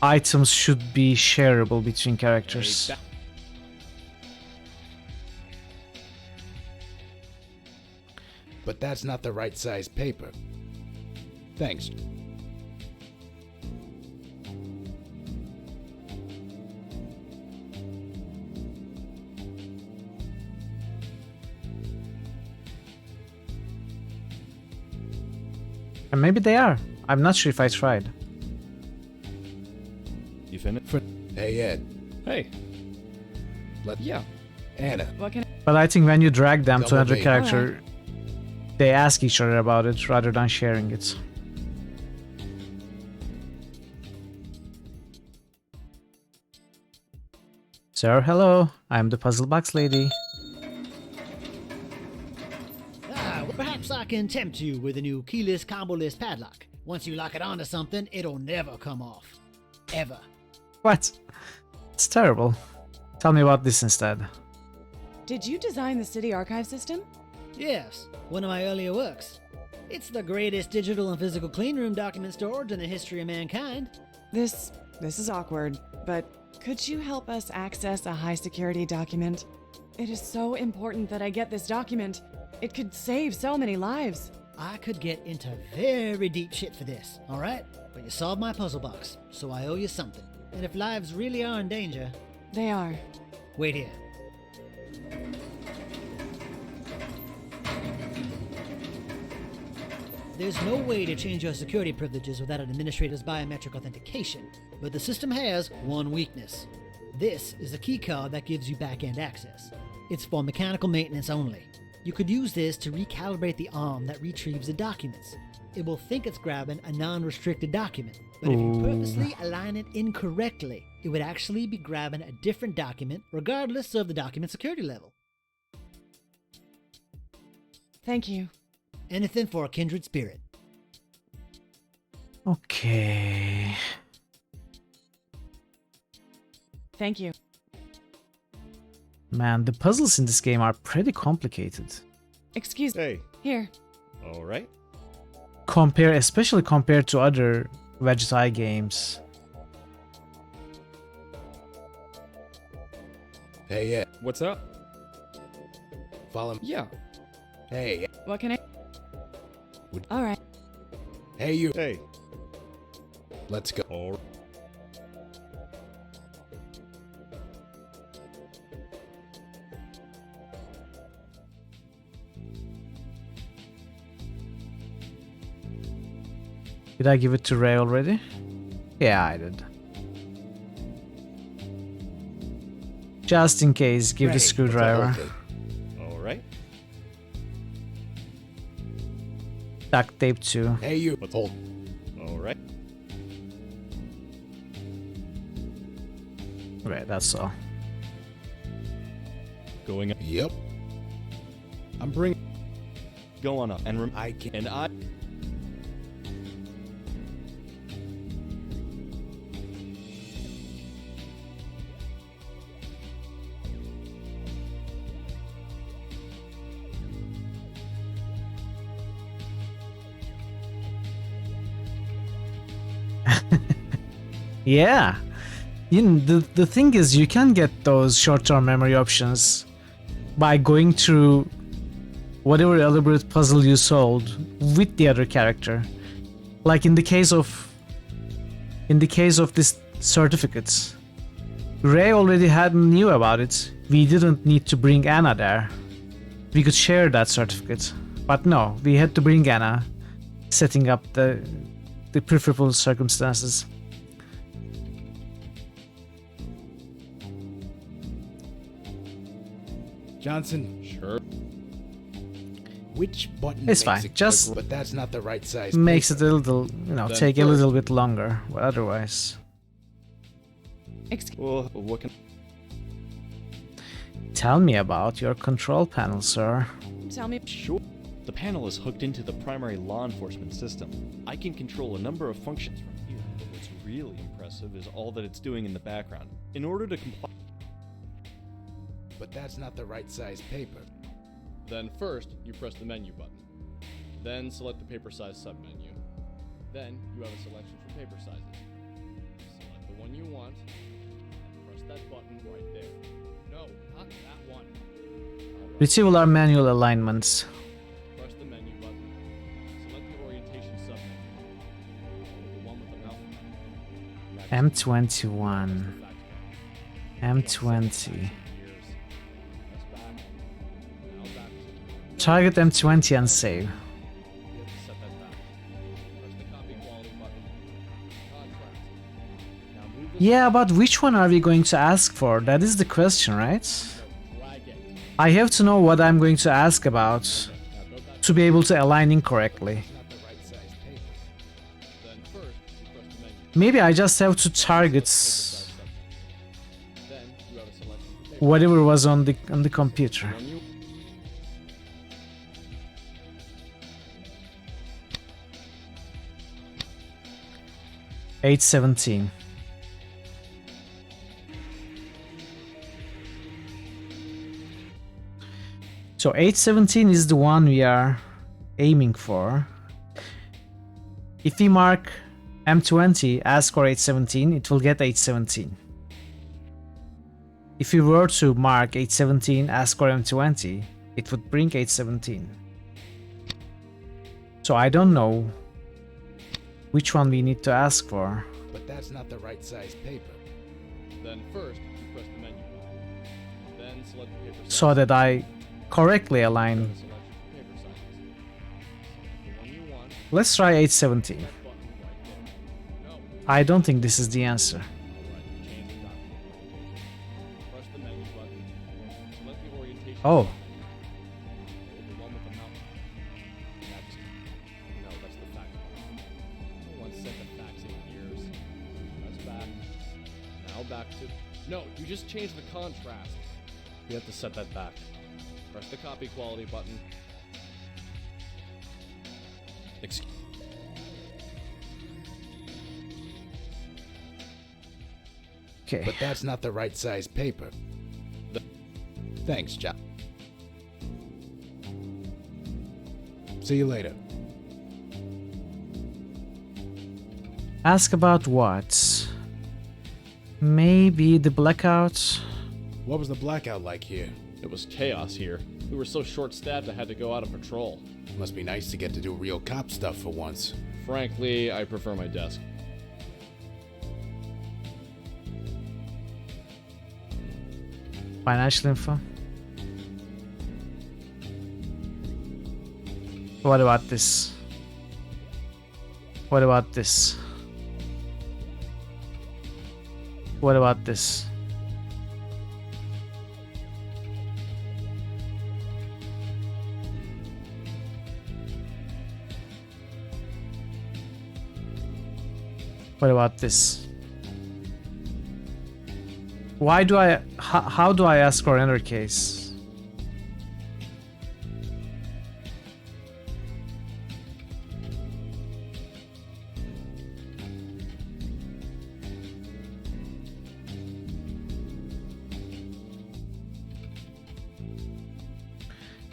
items should be shareable between characters. But that's not the right size paper. Thanks. And maybe they are. I'm not sure if I tried. You finished? Hey, Ed. Hey. Yeah. Anna. What can But I think when you drag them to Double another date. character, they ask each other about it rather than sharing it. Sir, hello. I'm the puzzle box lady. Well, perhaps I can tempt you with a new keyless combo-less padlock. Once you lock it onto something, it'll never come off. Ever. What? It's terrible. Tell me about this instead. Did you design the city archive system? Yes, one of my earlier works. It's the greatest digital and physical cleanroom document storage in the history of mankind. This is awkward, but could you help us access a high security document? It is so important that I get this document. It could save so many lives. I could get into very deep shit for this, alright? But you solved my puzzle box, so I owe you something. And if lives really are in danger... They are. Wait here. There's no way to change your security privileges without an administrator's biometric authentication, but the system has one weakness. This is a keycard that gives you back-end access. It's for mechanical maintenance only. You could use this to recalibrate the arm that retrieves the documents. It will think it's grabbing a non-restricted document, but if you purposely align it incorrectly, it would actually be grabbing a different document regardless of the document security level. Thank you. Anything for a kindred spirit. Okay. Thank you. Man, the puzzles in this game are pretty complicated. Excuse me. Hey. Here. All right. Especially compared to other Vegetai games. Hey, yeah. What's up? Follow me. Yeah. Hey. What can I... Alright. Hey, you. Hey. Let's go. All right. Did I give it to Ray already? Yeah, I did. Just in case, give the screwdriver. All right. Duct tape too. Hey, you. Hold. All right. Right, that's all. Going up. Yep. I'm bringing. Go on up and I can. and I. Yeah. You know, the thing is, you can get those short-term memory options by going through whatever elaborate puzzle you solved with the other character. Like in the case of this certificates, Ray already knew about it. We didn't need to bring Anna there. We could share that certificate, but no, we had to bring Anna, setting up the preferable circumstances. Johnson. Sure. Which button It's makes fine. it Just quicker, but that's not the right size. makes paper. it a little, Then take a first- little bit longer. But otherwise, Well, what can? tell me about your control panel, sir. Tell me. Sure. The panel is hooked into the primary law enforcement system. I can control a number of functions from here, but what's really impressive is all that it's doing in the background. In order to comply. But that's not the right size paper. Then first, you press the menu button. Then select the paper size submenu. Then you have a selection for paper sizes. Select the one you want, and press that button right there. No, not that one. Alright. Retrieval manual alignments. Press the menu button. Select the orientation submenu. M21. M20. Target M20 and save. Yeah, but which one are we going to ask for? That is the question, right? I have to know what I'm going to ask about to be able to align incorrectly. Maybe I just have to target whatever was on the computer. $8.17. So 8.17 is the one we are aiming for. If we mark M20 as score 8.17, it will get 8.17. If we were to mark 8.17 as score M20, it would bring 8.17. So I don't know which one we need to ask for. But that's not the right size paper. Then first, you press the menu button. Then select the paper size. So that I correctly align. Let's try 8.17. I don't think this is the answer. Oh. No, you just changed the contrast. You have to set that back. Press the copy quality button. Okay. But that's not the right size paper. Thanks, John. See you later. Ask about what? Maybe the blackout? What was the blackout like here? It was chaos here. We were so short-staffed I had to go out on patrol. Must be nice to get to do real cop stuff for once. Frankly, I prefer my desk. Financial info? What about this? What about this? What about this? What about this? Why do I... How do I ask for another case?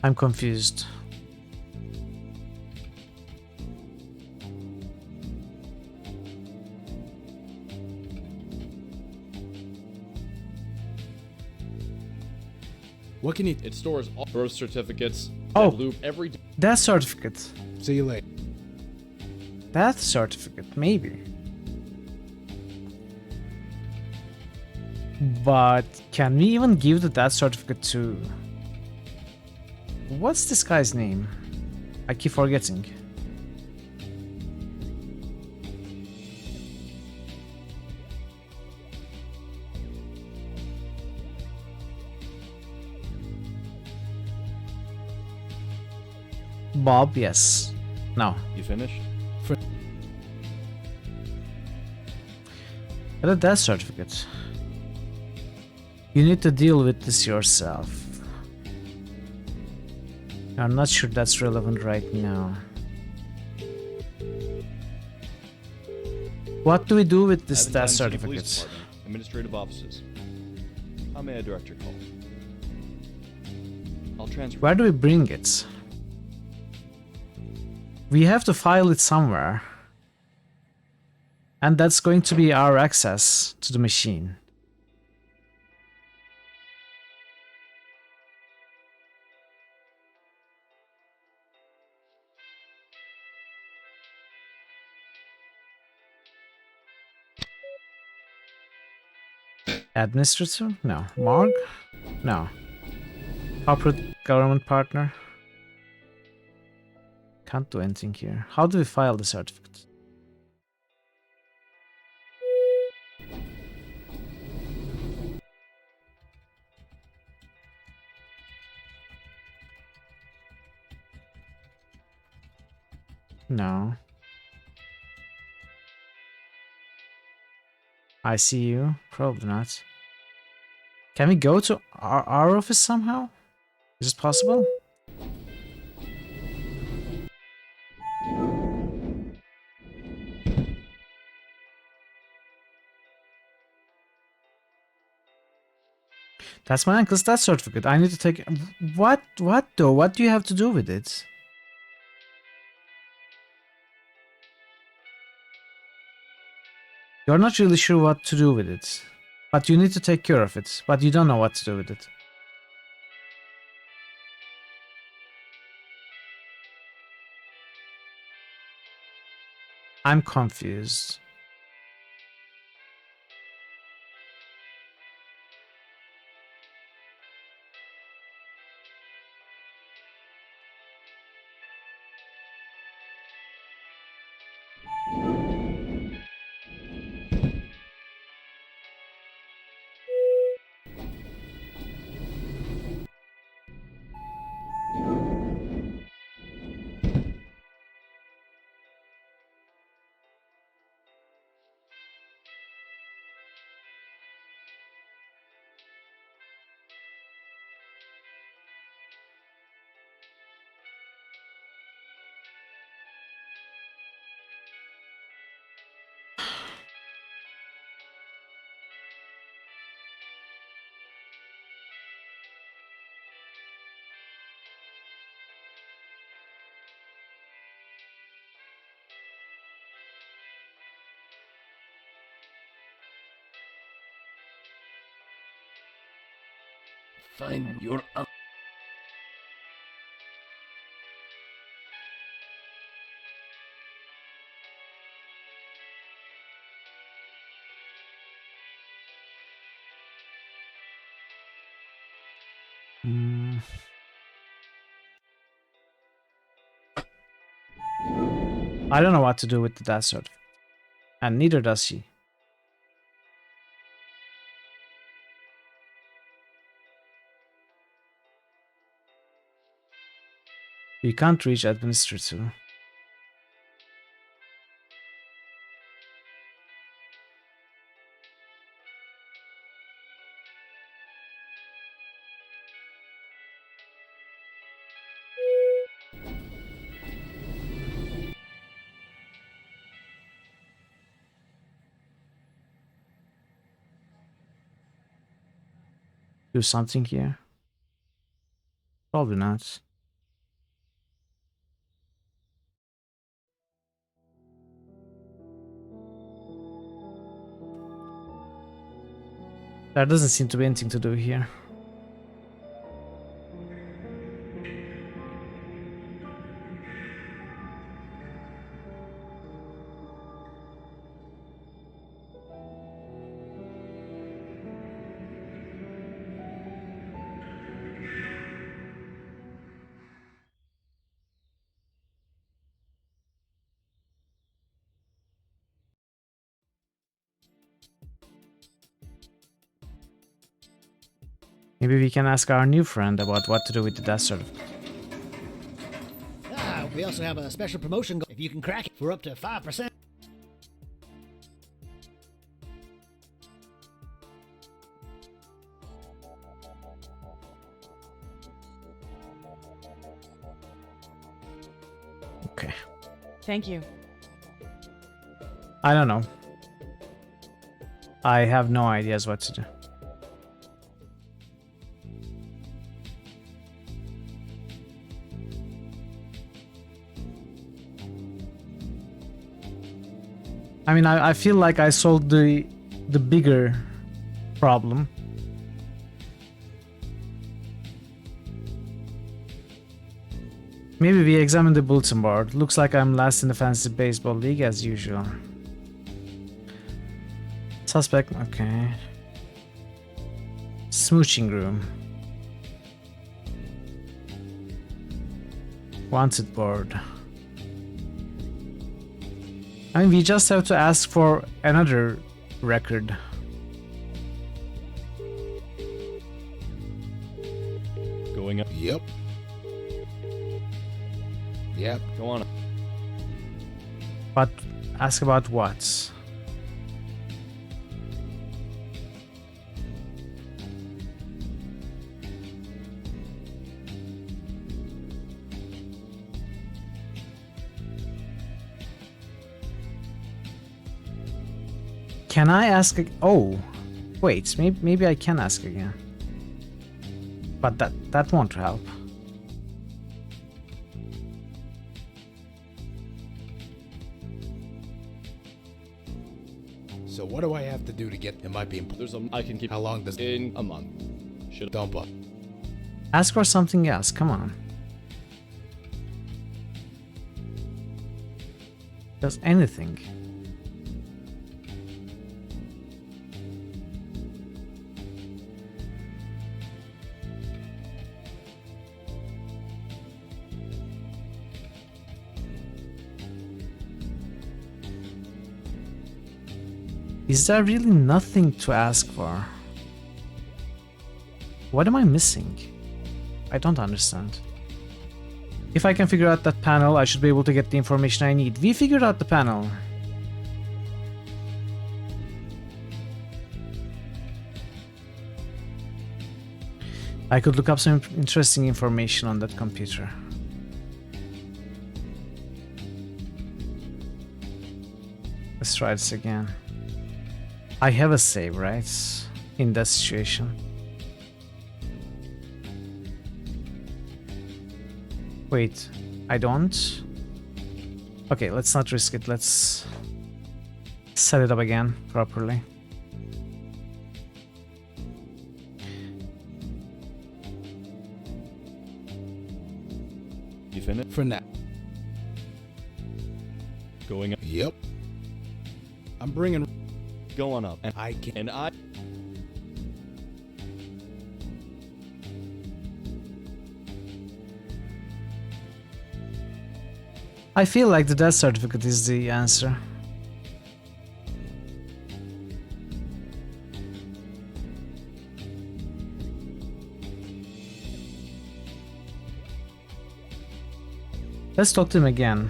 I'm confused. What can you... It stores all birth certificates. Oh, loop every... Death certificate. See you later. Death certificate, maybe. But can we even give the death certificate to... What's this guy's name? I keep forgetting. Bob, yes. No. You finished? Get a death certificate. You need to deal with this yourself. I'm not sure that's relevant right now. What do we do with this death certificate? Administrative offices. How may I direct your call? I'll transfer. Where do we bring it? We have to file it somewhere. And that's going to be our access to the machine. Administrator? No. Morgue? No. Corporate government partner? Can't do anything here. How do we file the certificate? No. I see you. Probably not. Can we go to our office somehow? Is it possible? That's my uncle's death certificate. I need to take... What? What though? What do you have to do with it? You're not really sure what to do with it. But you need to take care of it. But you don't know what to do with it. I'm confused. Find your I don't know what to do with the death certificate. And neither does she. You can't reach administrator. Do something here? Probably not. There doesn't seem to be anything to do here. Maybe we can ask our new friend about what to do with the death certificate. We also have a special promotion if you can crack it for up to 5%. Okay. Thank you. I don't know. I have no ideas what to do. I mean, I feel like I solved the bigger problem. Maybe we examine the bulletin board. Looks like I'm last in the fantasy baseball league as usual. Suspect, okay. Smooching room. Wanted board. I mean, we just have to ask for another record. Going up. Yep. Yep. Go on. But ask about what? Can I ask? Oh, wait. Maybe I can ask again. But that won't help. So what do I have to do to get? It might be important. There's a. I can keep. How long does? In a month. Should dump up. Ask for something else. Come on. Just anything. Is there really nothing to ask for? What am I missing? I don't understand. If I can figure out that panel, I should be able to get the information I need. We figured out the panel. I could look up some interesting information on that computer. Let's try this again. I have a save, right? In that situation. Wait, I don't? Okay, let's not risk it. Let's set it up again properly. You finished? For now. Going up. Yep. I'm bringing. Go on up. And I can. And I. I feel like the death certificate is the answer. Let's talk to him again.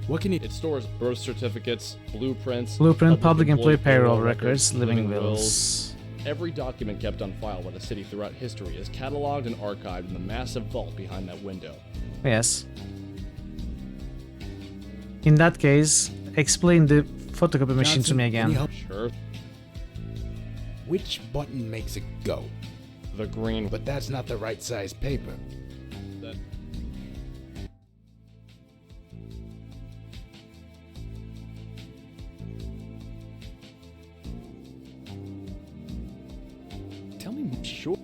What can you? It stores birth certificates, blueprints, Blueprint, public employee payroll records, living wills. Every document kept on file by the city throughout history is cataloged and archived in the massive vault behind that window. Yes. In that case, explain the photocopy machine to me again. Sure. Which button makes it go? The green. But that's not the right size paper. That. Tell me, sure.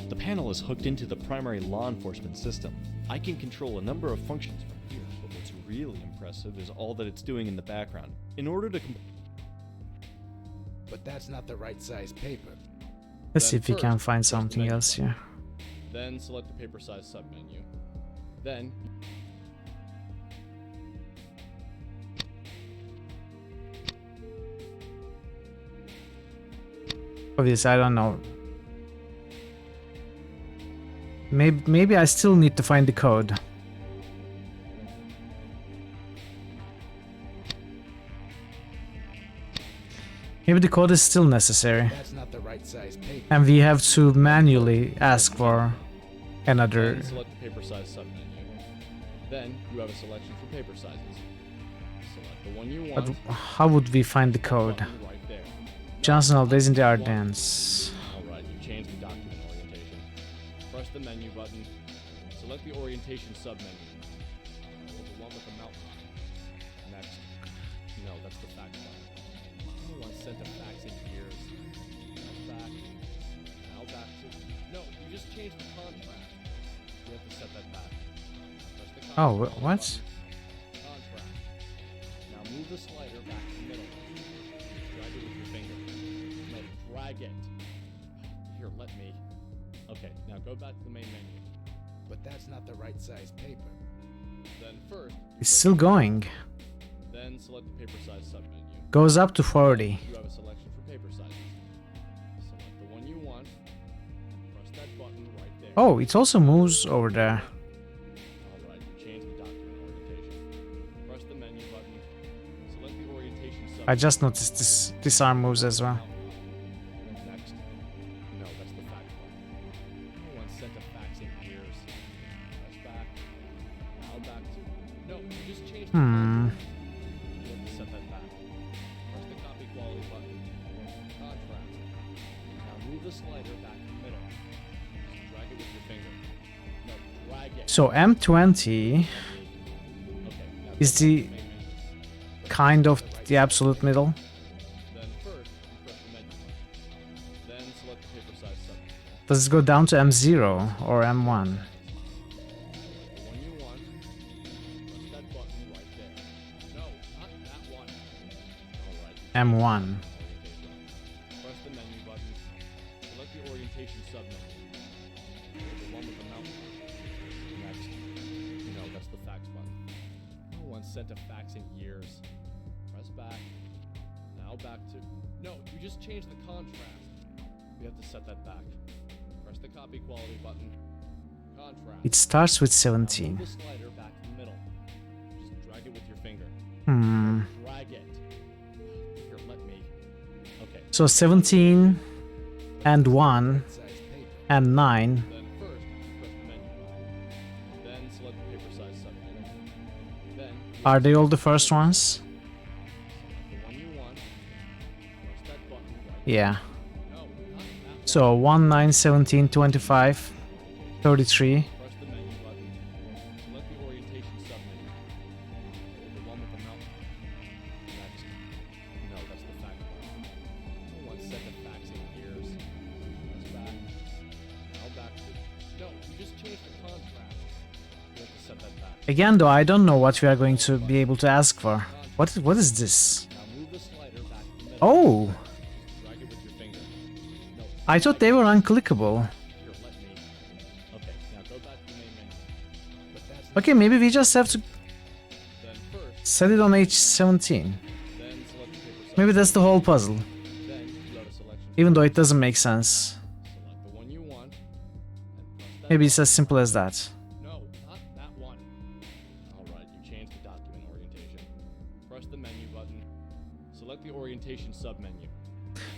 The panel is hooked into the primary law enforcement system. I can control a number of functions from here, but what's really impressive is all that it's doing in the background. In order to But that's not the right size paper. Let's see if we can find something else here. Then select the paper size submenu. Then Obviously, I don't know. Maybe I still need to find the code. Maybe the code is still necessary. That's not the right size paper. And we have to manually ask for another. Then select the paper size submenu. Then you have a selection for paper sizes. Select the one you want. But how would we find the code? Right there. Johnson holidays in the Ardennes. Alright, you change the document orientation. Press the menu button. Select the orientation submenu. Hold the one with the mountain on it. Next. No, that's the fax button. Oh, I sent a fax in years. Now back. Now back to. No, you just changed the contract. You have to set that back. Press the Oh, contract what? button. Contract. Now move the slider back to the middle. Drag it with your finger. No, drag it. Here, let me. Okay, now go back to the main menu. But that's not the right size paper. Then first, It's still going. then select the paper size submenu. Goes up to 40. You have a selection for paper sizes. Select the one you want. Press that button right there. Oh, it also moves over there. Alright, you change the document orientation. Press the menu button. Select the orientation submenu. I just noticed this arm moves as well. Next. No, that's the fax button. No one sent a fax in years. Press back. Now back to. No, you just changed the contrast. You have to set that back. Press the copy quality button. Contrast. Now move the slider back in the middle. Just drag it with your finger. No, drag it. So M20 is the kind of the absolute middle. Then first, you press the menu. Then select the paper size submenu. Does it go down to M0 or M1? The one you want. Press that button right there. No, not that one. Alright. M1. Press the menu button. Select the orientation submenu. The one with the mountain. Next. No, that's the fax button. No one sent a fax in years. Press back. Now back to. No, you just changed the contrast. You have to set that back. Press the copy quality button. Contrast. It starts with Now move 17. the slider back in the middle. Just drag it with your finger. Hmm. Drag it. Here, let me. Okay. So 17 and 1 and 9. Then first, you press the menu button. Then select the paper size submenu. Then Are they all the first ones? the one you want. Press that button right Yeah. No, not that So 1, 9, 17, 25, 33. Press the menu button. Select the orientation submenu. The one with the mountain. Next. No, that's the fax button. No one sent a fax in years. Press back. Now back to. No, you just changed the contrast. You have to set that back. Again, though, I don't know what we are going to be able to ask for. What is this? Now move the slider back in the middle. Oh! Drag it with your finger. No, I thought they were unclickable. here, let me. Okay, now go back to the main menu. But that's Okay, maybe we just have to then first, set it on H17. then select the paper size. Maybe that's the whole puzzle. Then you go to selection. Even though it doesn't make sense. Select the one you want. And press that Maybe it's button. as simple as that. No, not that one. Alright, you change the document orientation. Press the menu button. Select the orientation submenu.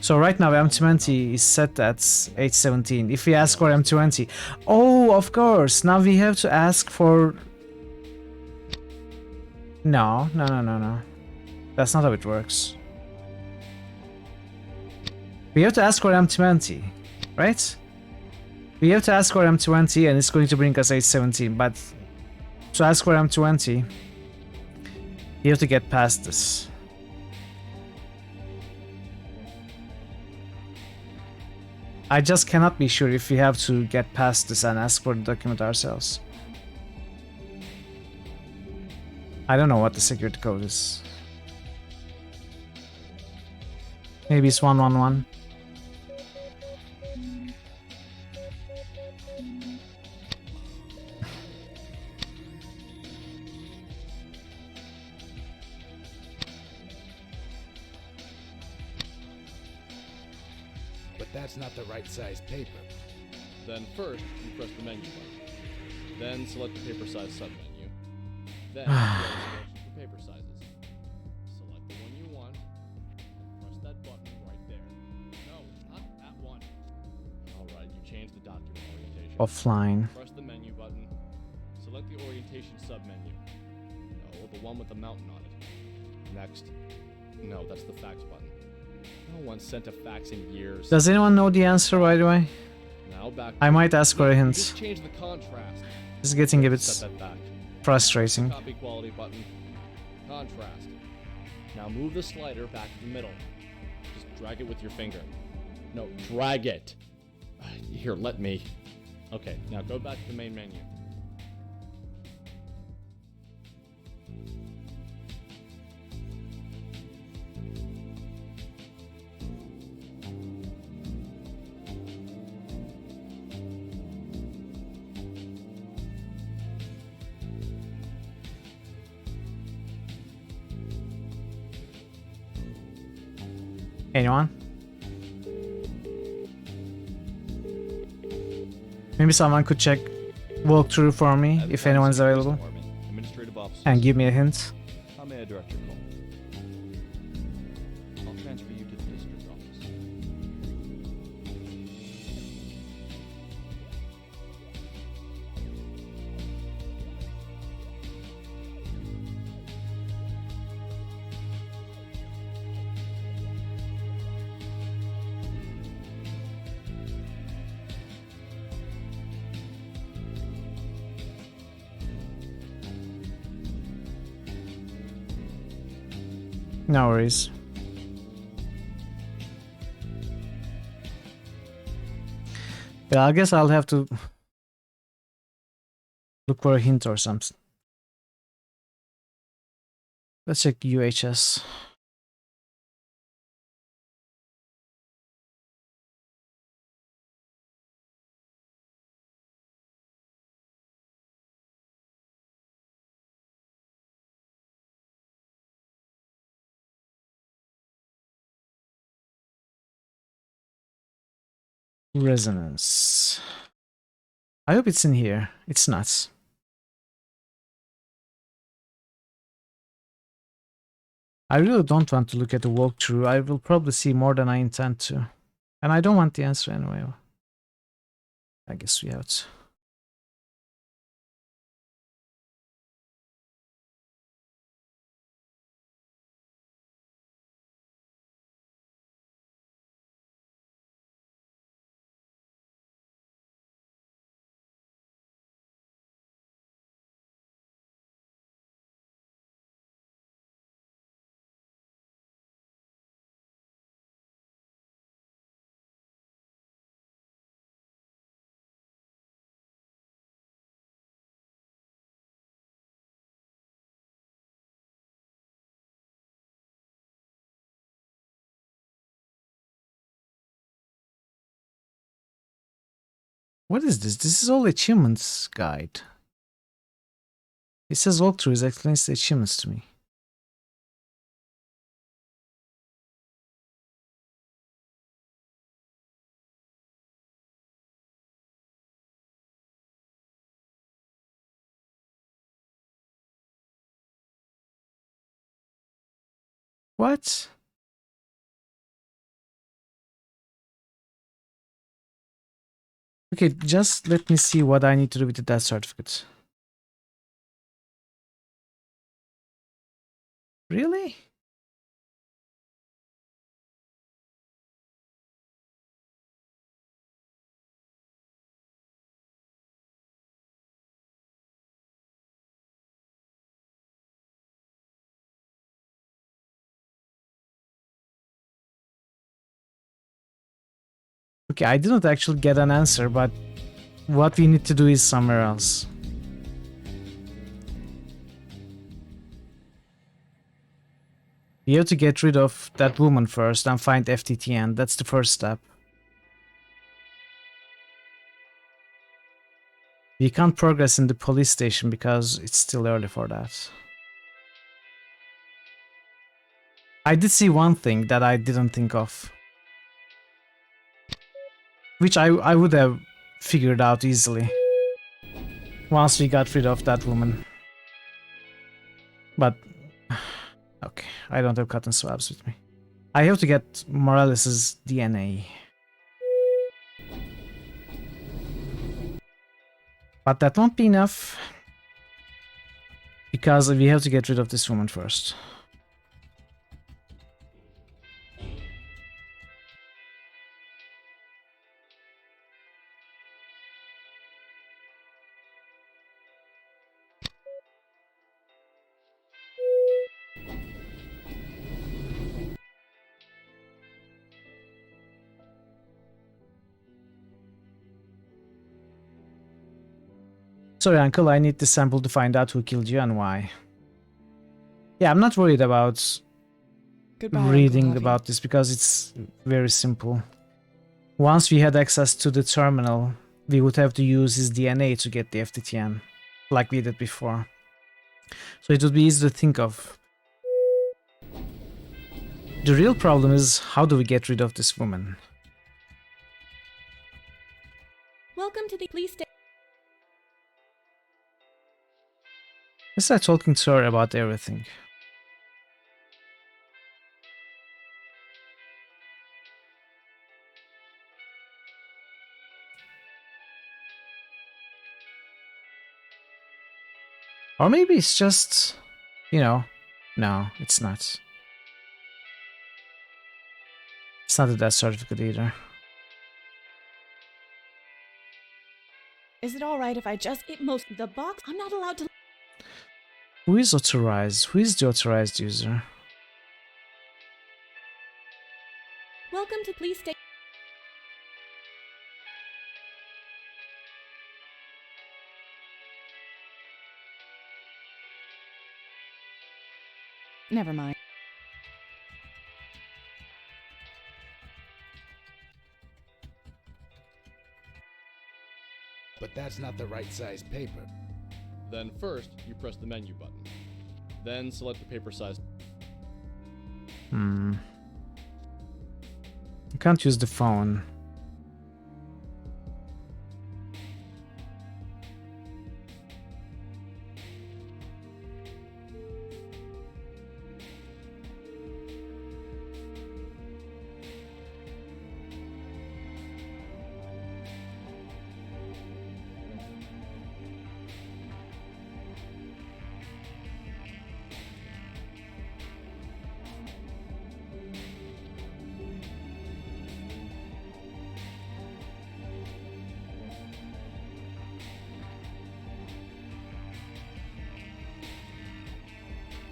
So right now M20 is set at H17. If we ask for M20... Oh, of course! Now we have to ask for... No. That's not how it works. We have to ask for M20, right? We have to ask for M20 and it's going to bring us H17, but to ask for M20, you have to get past this. I just cannot be sure if we have to get past this and ask for the document ourselves. I don't know what the security code is. Maybe it's 111. But that's not the right size paper. Then first, you press the menu button. Then select the paper size submenu. Then you go to selection for paper sizes. Select the one you want. And press that button right there. No, not that one. Alright, you change the document orientation. Offline. Press the menu button. Select the orientation submenu. No, the one with the mountain on it. Next. No, that's the fax button. No one sent a fax in years. Does anyone know the answer right away? Now back. I might ask for a You hint. just change the contrast. This is getting a bit Set that back. frustrating. Copy quality button. Contrast. Now move the slider back to the middle. Just drag it with your finger. No, drag it. Here, let me. Okay, now go back to the main menu. Anyone? Maybe someone could check walkthrough for me if anyone's available. Administrative officer. And give me a hint. How may I direct your call? I'll transfer you to the district office. No worries. Yeah, I guess I'll have to look for a hint or something. Let's check UHS. Resonance. I hope it's in here. It's not. I really don't want to look at the walkthrough. I will probably see more than I intend to. And I don't want the answer anyway. I guess we have to. What is this? This is all achievements guide. It says walkthrough is explains the achievements to me. What? Okay, just let me see what I need to do with the death certificate. Really? Okay, I didn't actually get an answer, but what we need to do is somewhere else. We have to get rid of that woman first and find FTTN. That's the first step. We can't progress in the police station because it's still early for that. I did see one thing that I didn't think of, which I would have figured out easily once we got rid of that woman. But okay, I don't have cotton swabs with me. I have to get Morales' DNA. But that won't be enough, because we have to get rid of this woman first. Sorry, uncle, I need the sample to find out who killed you and why. Yeah, I'm not worried about reading about this because it's very simple. Once we had access to the terminal, we would have to use his DNA to get the FTTN, like we did before. So it would be easy to think of. The real problem is, how do we get rid of this woman? Welcome to the police station. Let's start talking to her about everything. Or maybe it's just, you know, no, it's not. It's not a death certificate either. Is it alright if I just the box? I'm not allowed to. Who is authorized? Who is the authorized user? Welcome to police station. Never mind. But that's not the right size paper. Then first, you press the menu button. Then select the paper size. I can't use the phone.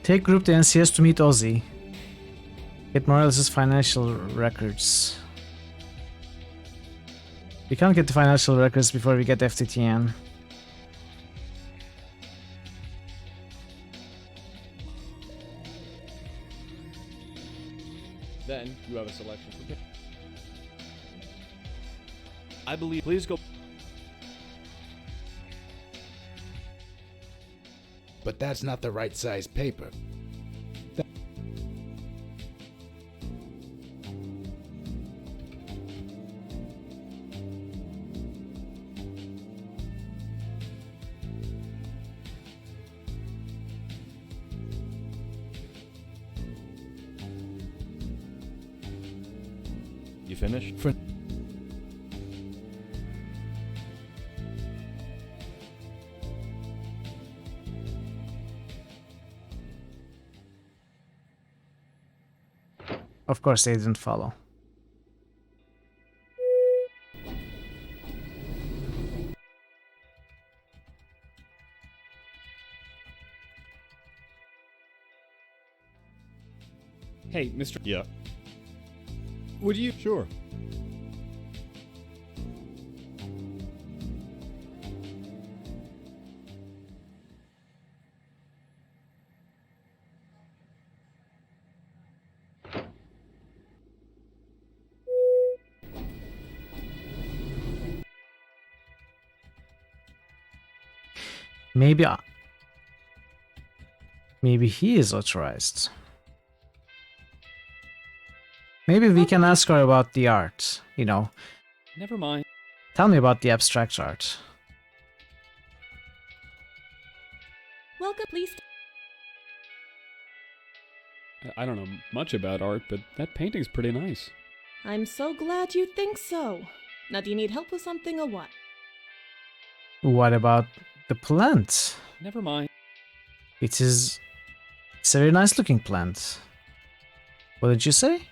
Take group to NCS to meet Ozzy. Get Morales' financial records. We can't get the financial records before we get FTTN. Then you have a selection for. I believe. Please go. But that's not the right size paper. You finished? Of course, they didn't follow. Hey, Mr. Yeah. Would you? Sure. Maybe he is authorized. Maybe we can ask her about the art, you know. Never mind. Tell me about the abstract art. Welcome, please. I don't know much about art, but that painting's pretty nice. I'm so glad you think so. Now, do you need help with something or what? What about the plant? Never mind. It's a very nice looking plant. What did you say?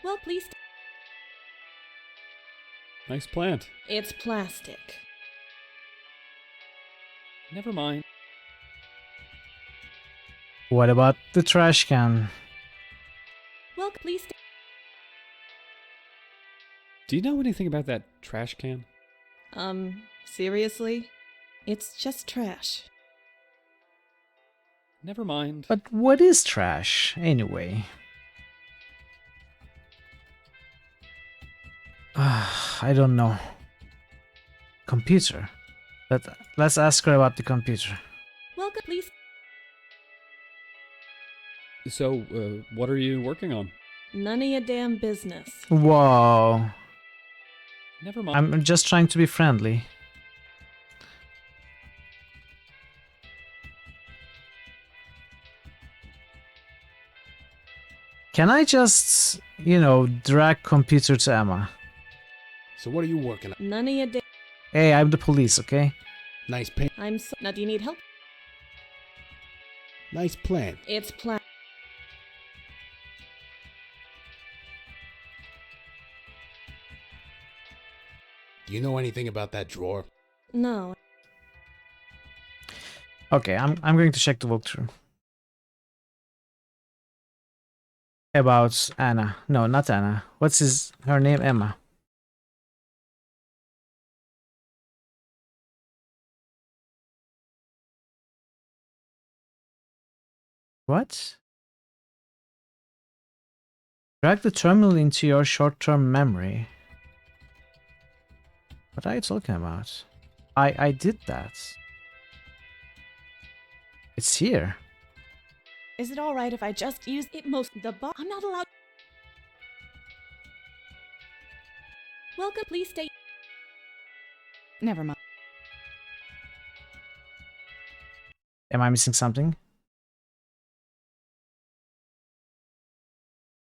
Well, please. Nice plant. It's plastic. Never mind. What about the trash can? Well, please. Do you know anything about that trash can? Seriously? It's just trash. Never mind. But what is trash, anyway? I don't know. Computer. Let's ask her about the computer. Welcome, please. So, what are you working on? None of your damn business. Whoa. Never mind. I'm just trying to be friendly. Can I just, you know, drag computer to Emma? So what are you working on? None of your damn. Hey, I'm the police, okay? Nice paint. I'm so. Now, do you need help? Nice plan. It's plan. Do you know anything about that drawer? No. Okay, I'm going to check the walkthrough. About Anna. No, not Anna. What's her name? Emma. What? Drag the terminal into your short-term memory. What are you talking about? I did that. It's here. Is it alright if I just use It most the boss. I'm not allowed. Welcome, please stay. Never mind. Am I missing something?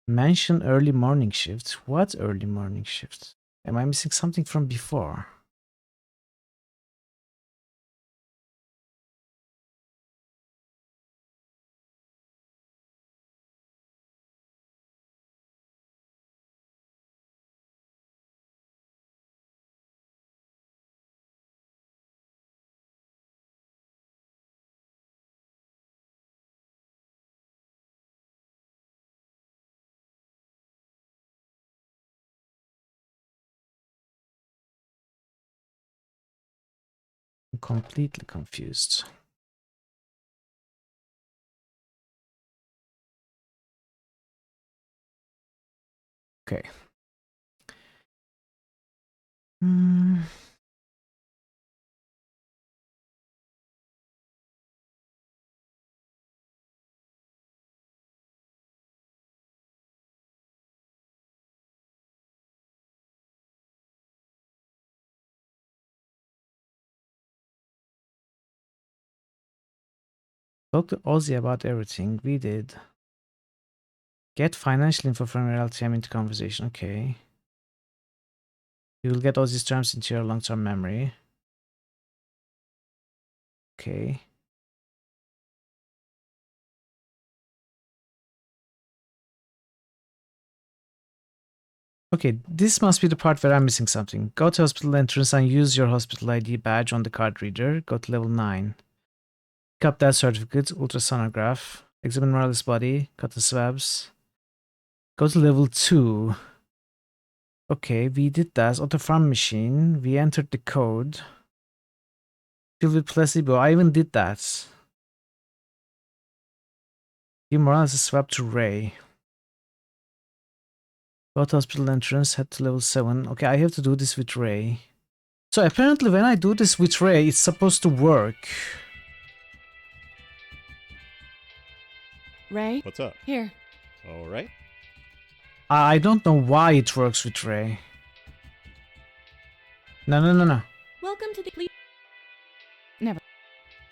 Mention early morning shift. What early morning shift? Am I missing something from before? I'm completely confused. Okay. Talk to Ozzy about everything. We did. Get financial info from your LTM into conversation. Okay. You will get Ozzy's terms into your long-term memory. Okay. Okay, this must be the part where I'm missing something. Go to hospital entrance and use your hospital ID badge on the card reader. Go to level 9. Pick up that certificate, ultrasonograph, examine Morales' body, cut the swabs. Go to level 2. Okay, we did that. Auto farm machine. We entered the code. Fill with placebo. I even did that. Give Morales a swab to Ray. Go to hospital entrance, head to level 7. Okay, I have to do this with Ray. So apparently when I do this with Ray, it's supposed to work. Ray? What's up? Here. All right. I don't know why it works with Ray. No. Welcome to the police. Never.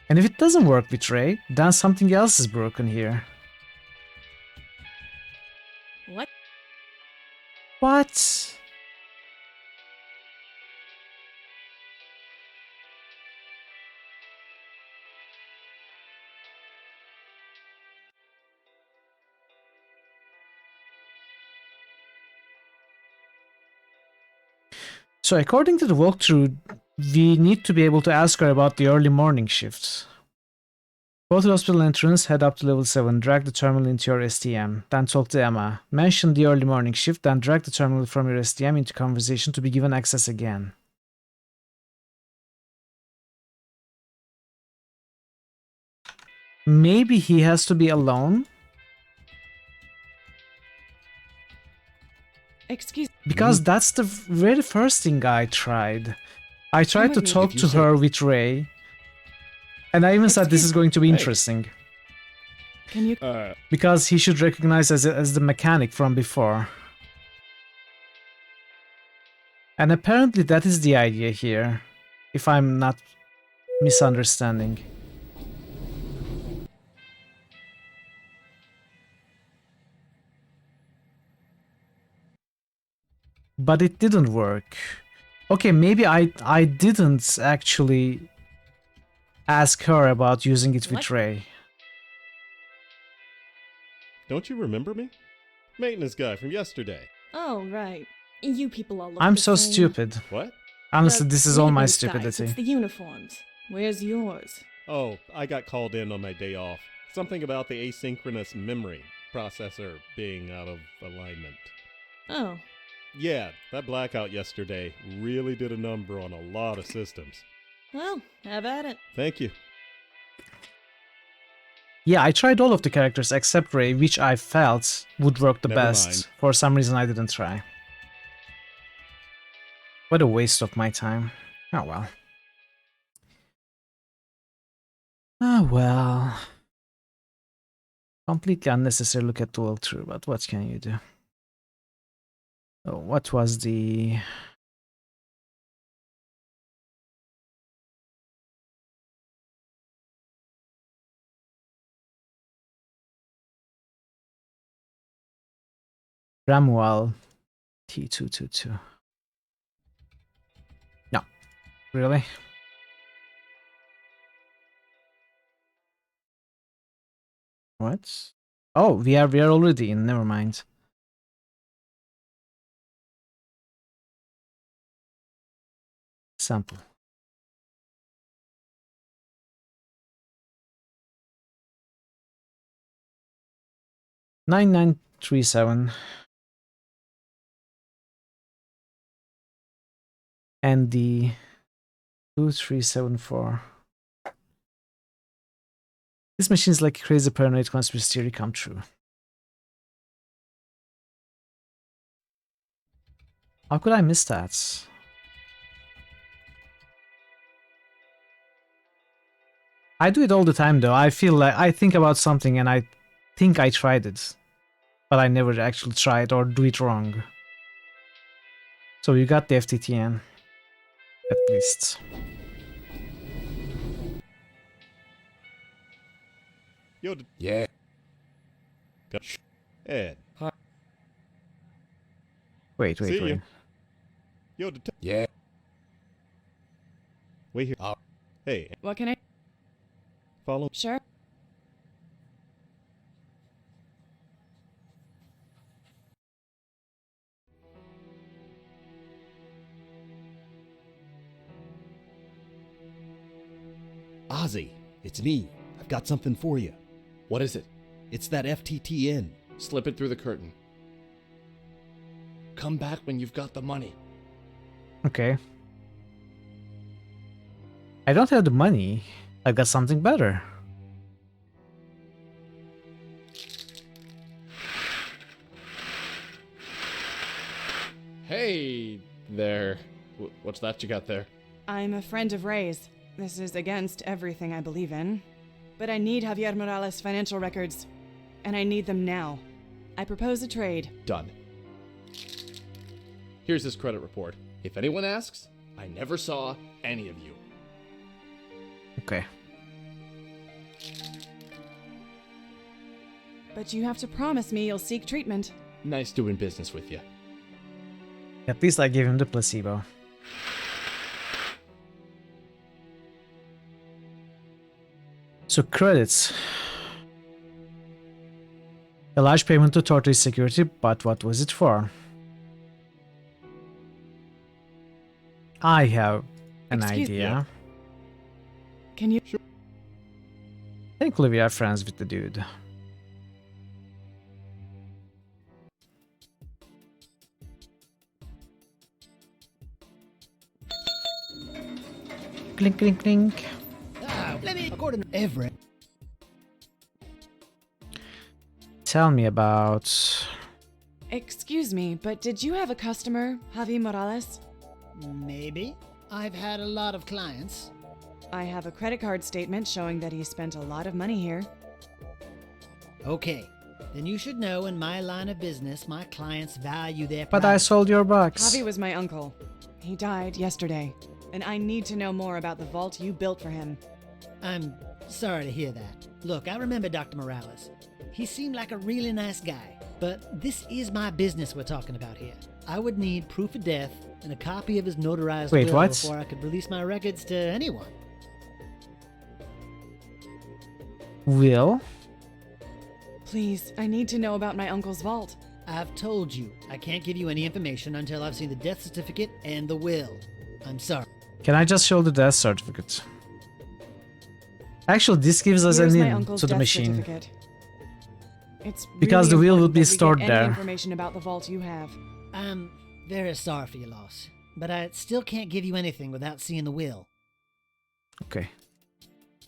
And if it doesn't work with Ray, then something else is broken here. What? What? So according to the walkthrough, we need to be able to ask her about the early morning shifts. Go to the hospital entrance, head up to level 7, drag the terminal into your STM, then talk to Emma. Mention the early morning shift, then drag the terminal from your STM into conversation to be given access again. Maybe he has to be alone? Excuse. Because that's the very first thing I tried. I tried to with me. talk If you to say- her with Ray. And I even said this is going to be Hey. interesting. Can you? Because he should recognize as the mechanic from before. And apparently that is the idea here, if I'm not misunderstanding. But it didn't work. Okay, maybe I didn't actually ask her about using it with Ray. Don't you remember me? Maintenance guy from yesterday. Oh, right. You people all look I'm the so same. stupid. What? Honestly, this is all my Maintenance guys, stupidity. It's the uniforms. Where's yours? Oh, I got called in on my day off. Something about the asynchronous memory processor being out of alignment. Oh. Yeah, that blackout yesterday really did a number on a lot of systems. Well, have at it. Thank you. Yeah, I tried all of the characters except Ray, which I felt would work the Never best. mind. For some reason I didn't try. What a waste of my time. Oh well. Oh well. Completely unnecessary look at the walkthrough, but what can you do? Oh, what was the... Ramwell T222. No. Really? What? Oh, we are already in, never mind. Sample. $9937 and the 2374. This machine is like a crazy paranoid conspiracy theory come true. How could I miss that? I do it all the time though. I feel like I think about something and I think I tried it, but I never actually try it or do it wrong. So you got the FTTN, at least. Yo, yeah. Ed. Hi. Wait. Yo, yeah. Wait here. Hey. What can I? Follow. Sure. Ozzy, it's me. I've got something for you. What is it? It's that FTTN. Slip it through the curtain. Come back when you've got the money. Okay. I don't have the money. I got something better. Hey there. What's that you got there? I'm a friend of Ray's. This is against everything I believe in. But I need Javier Morales' financial records. And I need them now. I propose a trade. Done. Here's his credit report. If anyone asks, I never saw any of you. Okay. But you have to promise me you'll seek treatment. Nice doing business with you. At least I gave him the placebo. So credits. A large payment to Tortoise Security, but what was it for? I have an idea. Can you? Thankfully we are friends with the dude. Clink, clink, clink. Let me according to Everett. Tell me about... Excuse me, but did you have a customer, Javi Morales? Maybe. I've had a lot of clients. I have a credit card statement showing that he spent a lot of money here. Okay, then you should know in my line of business, my clients value their But I sold your box. Javi was my uncle. He died yesterday, and I need to know more about the vault you built for him. I'm sorry to hear that. Look, I remember Dr. Morales. He seemed like a really nice guy, but this is my business we're talking about here. I would need proof of death and a copy of his notarized Wait, will what? before I could release my records to anyone. Will? Please, I need to know about my uncle's vault. I've told you, I can't give you any information until I've seen the death certificate and the will. I'm sorry. Can I just show the death certificate? Actually, this gives us Here's an my in uncle's to the death machine. certificate. It's Because really the will important would be that we get stored any there. information about the vault you have. I'm very sorry for your loss, but I still can't give you anything without seeing the will. Okay.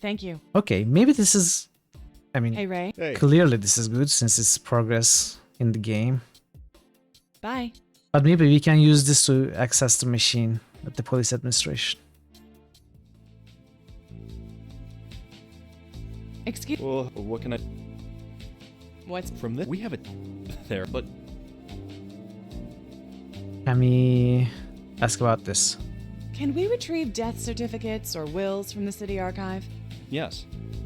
Thank you. Okay, maybe this is... I mean, Hey, Ray. Hey. clearly this is good since it's progress in the game. Bye. But maybe we can use this to access the machine at the police administration. Excuse. Well, what can I... What's From this? We have it there, but... Can we ask about this? Can we retrieve death certificates or wills from the city archive? Yes.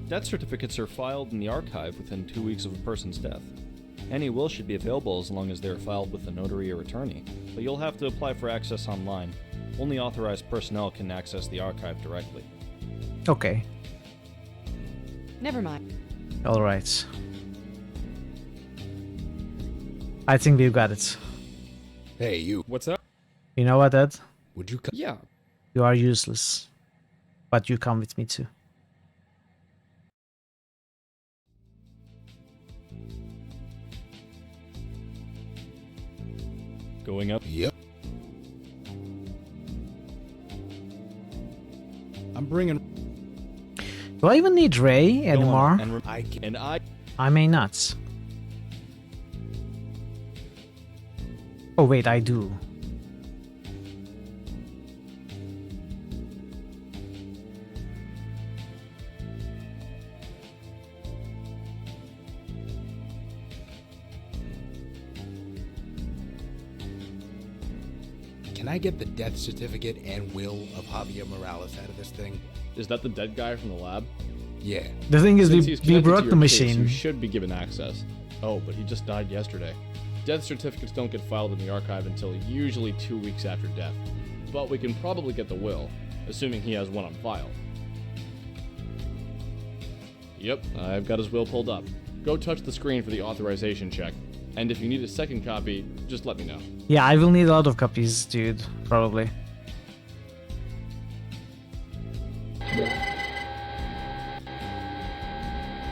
Death certificates are filed in the archive within 2 weeks of a person's death. Any will should be available as long as they are filed with a notary or attorney, but you'll have to apply for access online. Only authorized personnel can access the archive directly. Okay, Never mind. alright. I think we've got it. Hey, you. What's up? You know what, Ed? Would you come? Yeah. You are useless. But you come with me too. Going up? Yep. I'm bringing... Do I even need Ray Go on, anymore? and I... I may not. Oh wait, I do. Can I get the death certificate and will of Javier Morales out of this thing? Is that the dead guy from the lab? Yeah. The thing is, Since we he's connected broke to the your case, machine. you should be given access. Oh, but he just died yesterday. Death certificates don't get filed in the archive until usually 2 weeks after death. But we can probably get the will, assuming he has one on file. Yep, I've got his will pulled up. Go touch the screen for the authorization check. And if you need a second copy, just let me know. Yeah, I will need a lot of copies, dude. Probably.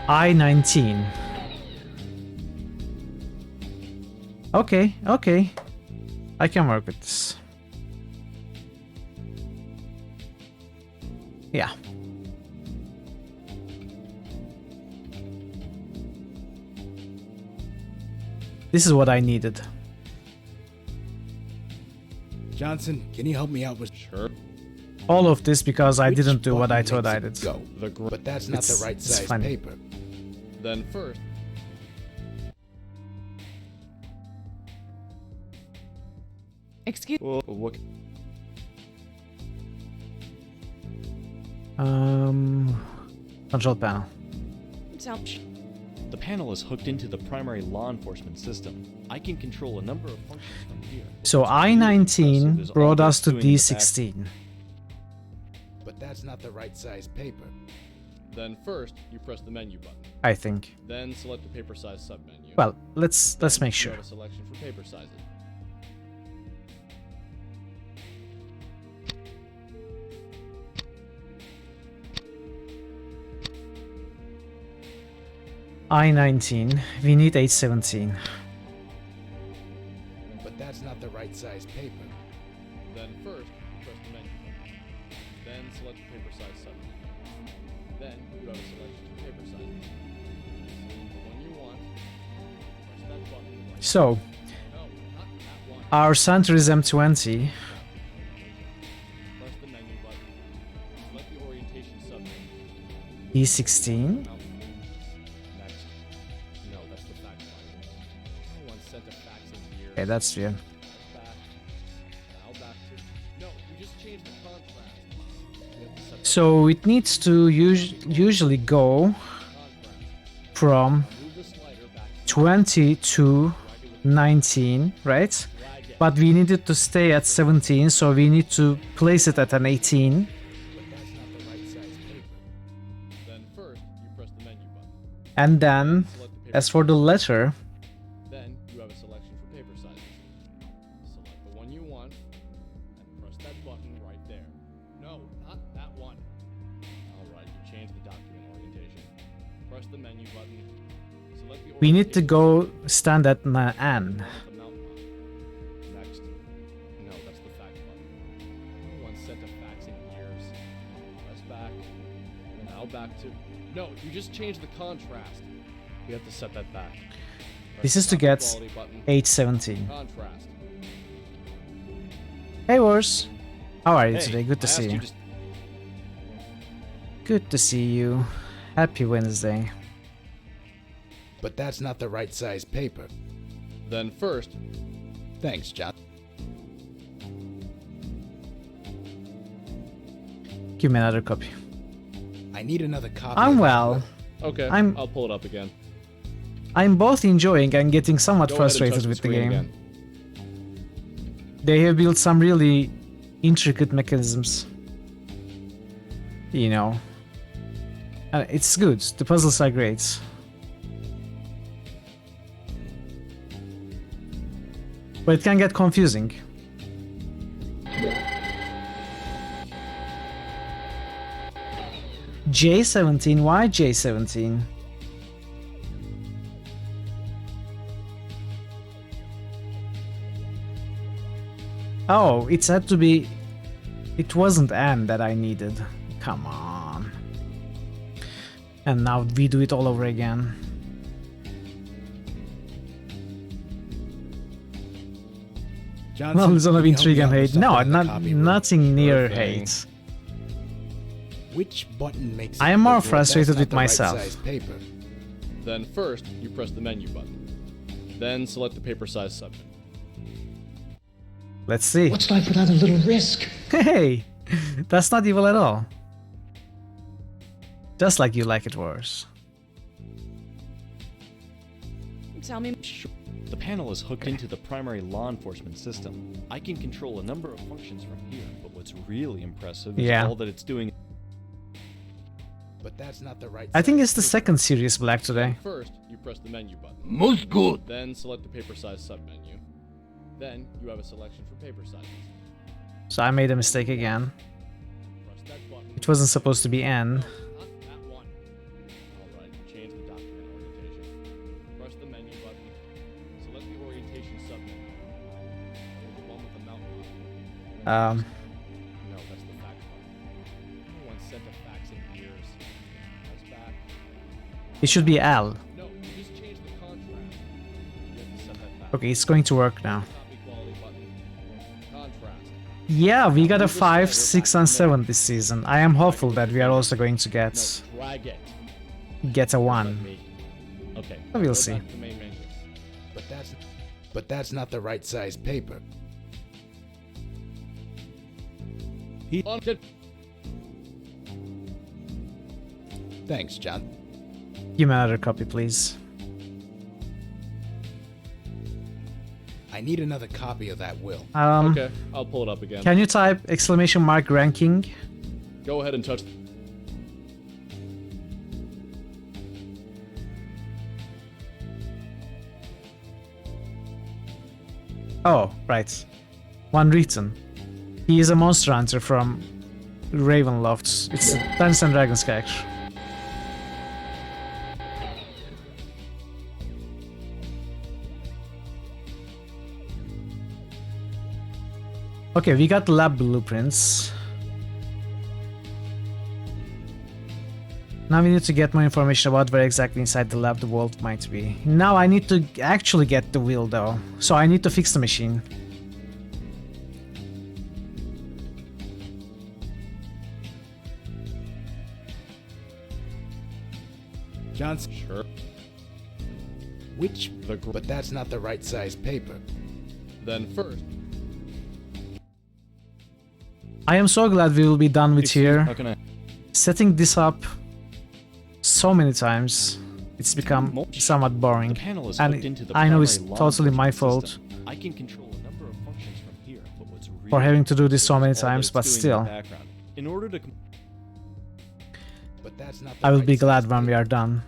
I-19. Okay, okay. I can work with this. Yeah. This is what I needed. Johnson, can you help me out with... Sure. All of this because I Which didn't do what I button thought I makes did. it Go. But that's not the right it's size funny. paper. Then first, Excuse. Well, what... Control panel. The panel is hooked into the primary law enforcement system. I can control a number of functions from here. So I-19 brought us to D16. But that's not the right size paper. Then first, you press the menu button. I think. Then select the paper size submenu. Well, let's make You sure. have a selection for paper sizes. I-19. We need 817. But that's not the right size paper. Then first, press the menu button. Then select the paper size submenu. Then you have a selection for paper sizes. Select the one you want. Press that button. So, our center is M20. Press the menu button. Select the orientation submenu. E16. Next. No. Okay, that's weird. So it needs to usually go from 20 to 19, right? But we needed to stay at 17, so we need to place it at an 18. And then, as for the letter, Then you have a selection for paper sizes. Select the one you want and press that button right there. No, not that one. Alright, you change the document orientation. Press the menu button. Select the we need to go stand at N. Next. No, that's the fax button. No one sent a fax in years. Press back. Now back to... No, you just changed the contrast. We have to set that back. This is to get 817. Contrast. Hey, Wars. How are you Hey, today? Good to I see asked you. you to Good to see you. Happy Wednesday. But that's not the right size paper. Then first... Thanks, John. Give me another copy. I need another copy. I'm of that well. will. Okay, I'm- I'll pull it up again. I'm both enjoying and getting somewhat Go ahead and frustrated touch the with the screen game. again. They have built some really intricate mechanisms. You know. It's good. The puzzles are great. But it can get confusing. J17? Why J17? Oh, it had to be... It wasn't N that I needed. Come on. And now we do it all over again. Johnson, Well, it's can of you help intrigue me and out with hate. something No, in the not, copy room? nothing near thing. hate. Which button makes I it am more look like that's frustrated not with the right myself. size paper? Then first, you press the menu button. Then select the paper size subject. Let's see. What's life without a little risk? Hey! That's not evil at all. Just like you like it worse. Tell me. The panel is hooked into the primary law enforcement system. I can control a number of functions from here, but what's really impressive is Yeah. all that it's doing. But that's not the right I think size it's the paper. second Sirius Black today. First, you press the menu button. Most good. Then select the paper size submenu. Then you have a selection for paper sizes. So I made a mistake again. Press that button. It wasn't supposed to be N. Not that one. Alright, change the document orientation. Press the menu button. Select the orientation submenu. Hold the one with the mountain on it. No, that's the fax button. No one sent a fax in years. Press back. It should be L. No, you just changed the contrast. You have to set that back. Okay, it's going to work now. Copy quality button. Contrast. Yeah, we got a 5, 6, and 7 this season. I am hopeful that we are also going to get Drag it. a 1. Me. Okay. We'll go see. back to the main menu. But that's not the right size paper. On to Thanks, John. Give me another copy, please. I need another copy of that will. Okay, I'll pull it up again. Can you type exclamation mark ranking? Go ahead and touch. Oh, right. One written. He is a monster hunter from Ravenloft. It's a Dungeons and Dragons character. Okay, we got lab blueprints. Now we need to get more information about where exactly inside the lab the vault might be. Now I need to actually get the wheel though, so I need to fix the machine. Johnson. Sure. But that's not the right size paper. Then first... I am so glad we will be done with here. How can I... Setting this up so many times, it's become somewhat boring. And I know it's totally my fault I can control a number of functions from here, but what's really for having to do this so many all that times, it's but doing in the still, background. In order to... But that's not I will be glad when we are done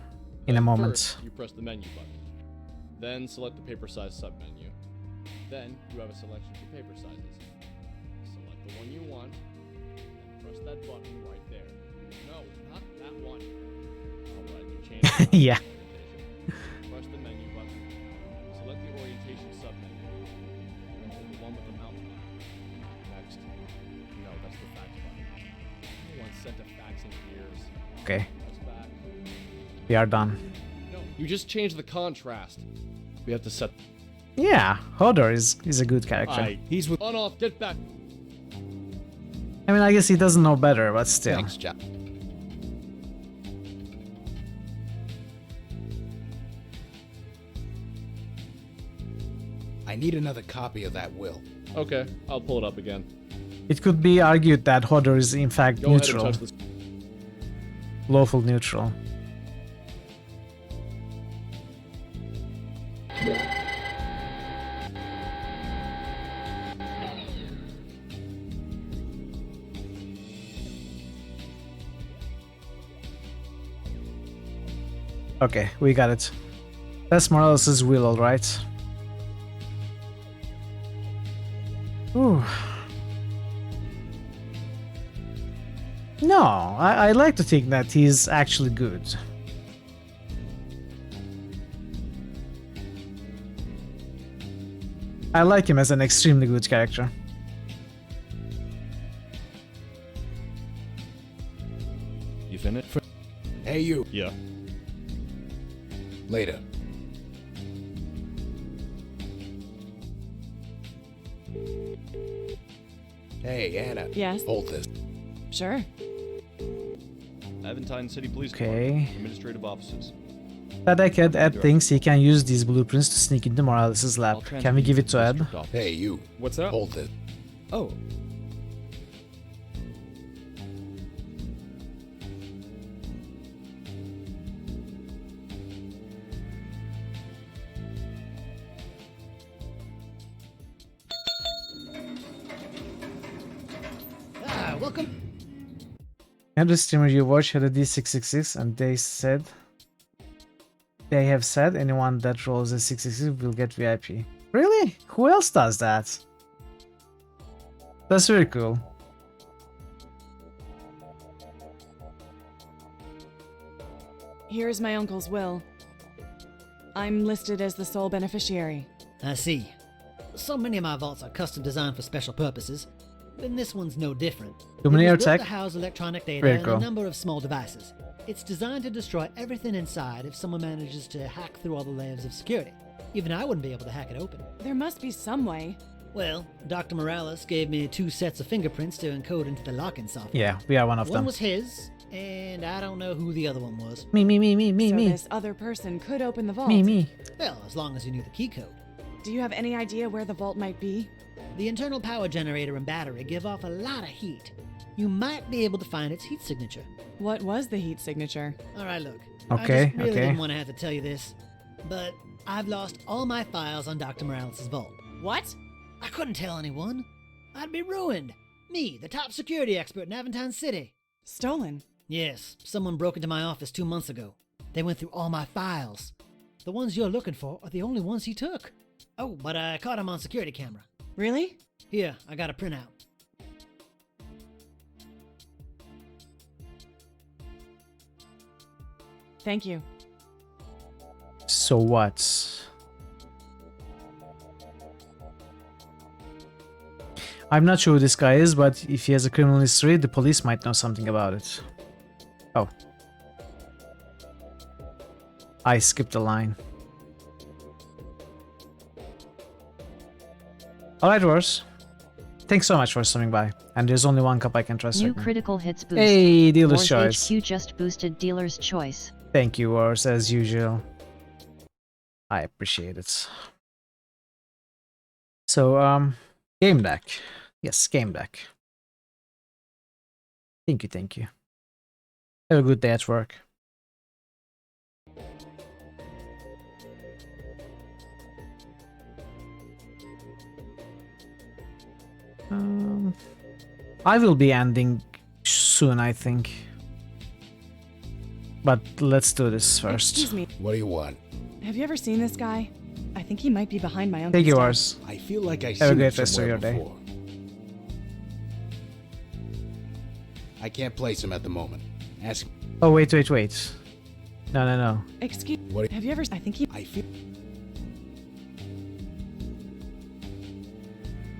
in a moment. First, you press the menu button. Then select the paper size submenu. Then you have a selection for paper sizes. Select the one you want, and press that button right there. No, not that one. Alright, you change the Yeah. orientation. Press the menu button. Select the orientation submenu. Then hit the one with the mountain on it. Next. No, that's the fax button. No one sent a fax in years. Okay, Press back. we are done. No, you just changed the contrast. We have to set... Yeah, Hodor is a good character. He's with... On off, get back! I mean, I guess he doesn't know better, but still. Thanks, Jack. I need another copy of that will. Okay, I'll pull it up again. It could be argued that Hodor is in fact Go ahead and neutral. touch this. Lawful neutral. Okay, we got it. That's Morales' will, alright. Ooh. No, I like to think that he's actually good. I like him as an extremely good character. You finished? Hey, you. Yeah. Later. Hey, Anna. Yes? Hold this. Sure. Aventine City Police Okay. Department, Administrative Offices. That Ed thinks he can use these blueprints to sneak into Morales' lab. Can we give it to Ed? Hey, you. What's up? Hold this. Oh. Ah, welcome. Every streamer you watch had a D666 and they have said anyone that rolls a 666 will get VIP. Really? Who else does that? That's very cool. Here's my uncle's will. I'm listed as the sole beneficiary. I see. So many of my vaults are custom designed for special purposes, and this one's no different. Luminaire It was built tech. to house electronic data Very and cool. a number of small devices. It's designed to destroy everything inside if someone manages to hack through all the layers of security. Even I wouldn't be able to hack it open. There must be some way. Well, Dr. Morales gave me 2 sets of fingerprints to encode into the locking software. Yeah, we are one of One them. was his, and I don't know who the other one was. Me. So this other person could open the vault. Me. Well, as long as you knew the key code. Do you have any idea where the vault might be? The internal power generator and battery give off a lot of heat. You might be able to find its heat signature. What was the heat signature? Alright, look. Okay, I just really okay. didn't want to have to tell you this, but I've lost all my files on Dr. Morales' vault. What? I couldn't tell anyone. I'd be ruined. Me, the top security expert in Aventine City. Stolen? Yes, someone broke into my office 2 months ago. They went through all my files. The ones you're looking for are the only ones he took. Oh, but I caught him on security camera. Really? Here, I got a printout. Thank you. So what? I'm not sure who this guy is, but if he has a criminal history, the police might know something about it. Oh. I skipped a line. Alright, Wars. Thanks so much for stopping by. And there's only one cup I can trust New right now. critical hits boost. Hey, Dealer's Wars Choice. HQ just boosted Dealer's Choice. Thank you, Wars, as usual. I appreciate it. So, game deck. Yes, game deck. Thank you, thank you. Have a good day at work. I will be ending soon, I think. But let's do this first. Excuse me. What do you want? Have you ever seen this guy? I think he might be behind my uncle's Take desk. yours. I feel like I Have a seen great him rest of somewhere your day. before. I can't place him at the moment. Ask. Oh, wait. No. Excuse. What? Have you ever? I think he. I feel.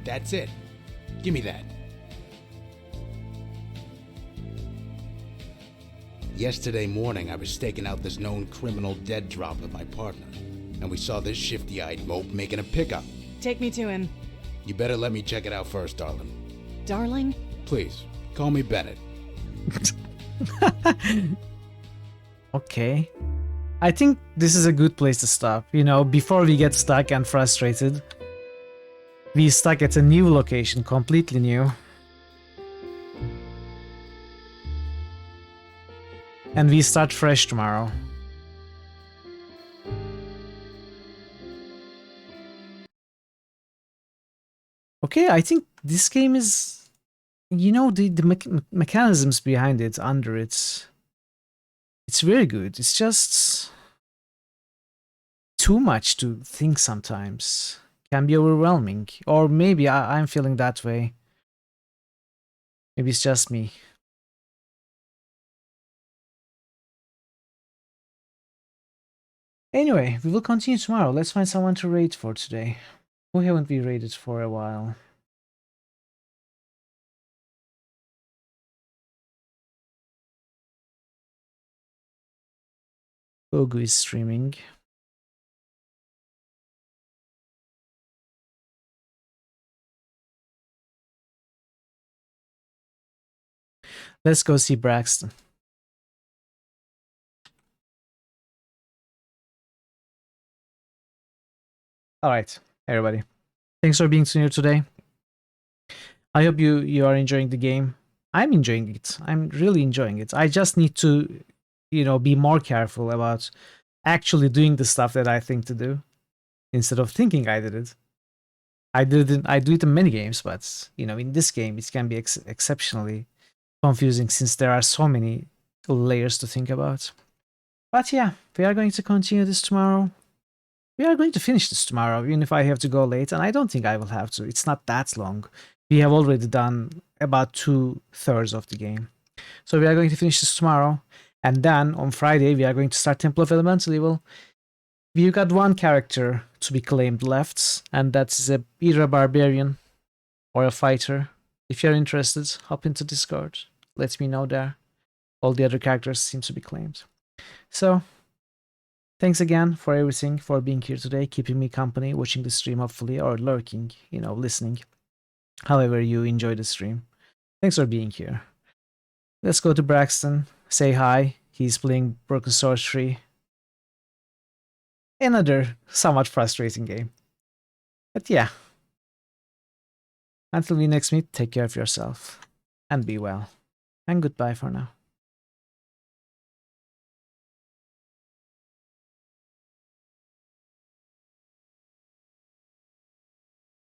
That's it. Give me that. Yesterday morning, I was staking out this known criminal dead drop with my partner, and we saw this shifty-eyed mope making a pickup. Take me to him. You better let me check it out first, darling. Darling? Please, call me Bennett. Okay. I think this is a good place to stop. You know, before we get stuck and frustrated. We stuck at a new location, completely new. And we start fresh tomorrow. Okay, I think this game is, you know, the mechanisms behind it, under it, it's very good. It's just too much to think sometimes. Can be overwhelming. Or maybe I'm feeling that way. Maybe it's just me. Anyway, we will continue tomorrow. Let's find someone to raid for today. Who haven't we raided for a while? Ogu is streaming. Let's go see Braxton. Alright, everybody. Thanks for being here today. I hope you are enjoying the game. I'm enjoying it. I'm really enjoying it. I just need to, you know, be more careful about actually doing the stuff that I think to do instead of thinking I did it. I do it in many games, but you know, in this game it can be exceptionally confusing since there are so many layers to think about. But yeah, we are going to continue this tomorrow. We are going to finish this tomorrow, even if I have to go late, and I don't think I will have to. It's not that long. We have already done about 2/3 of the game. So we are going to finish this tomorrow, and then on Friday we are going to start Temple of Elemental Evil. We've got one character to be claimed left, and that's either a barbarian or a fighter. If you're interested, hop into Discord. Let me know there. All the other characters seem to be claimed. So, thanks again for everything, for being here today, keeping me company, watching the stream hopefully, or lurking, you know, listening. However you enjoy the stream. Thanks for being here. Let's go to Braxton, say hi. He's playing Broken Sorcery. Another somewhat frustrating game. But yeah. Until we next meet, take care of yourself. And be well. And goodbye for now.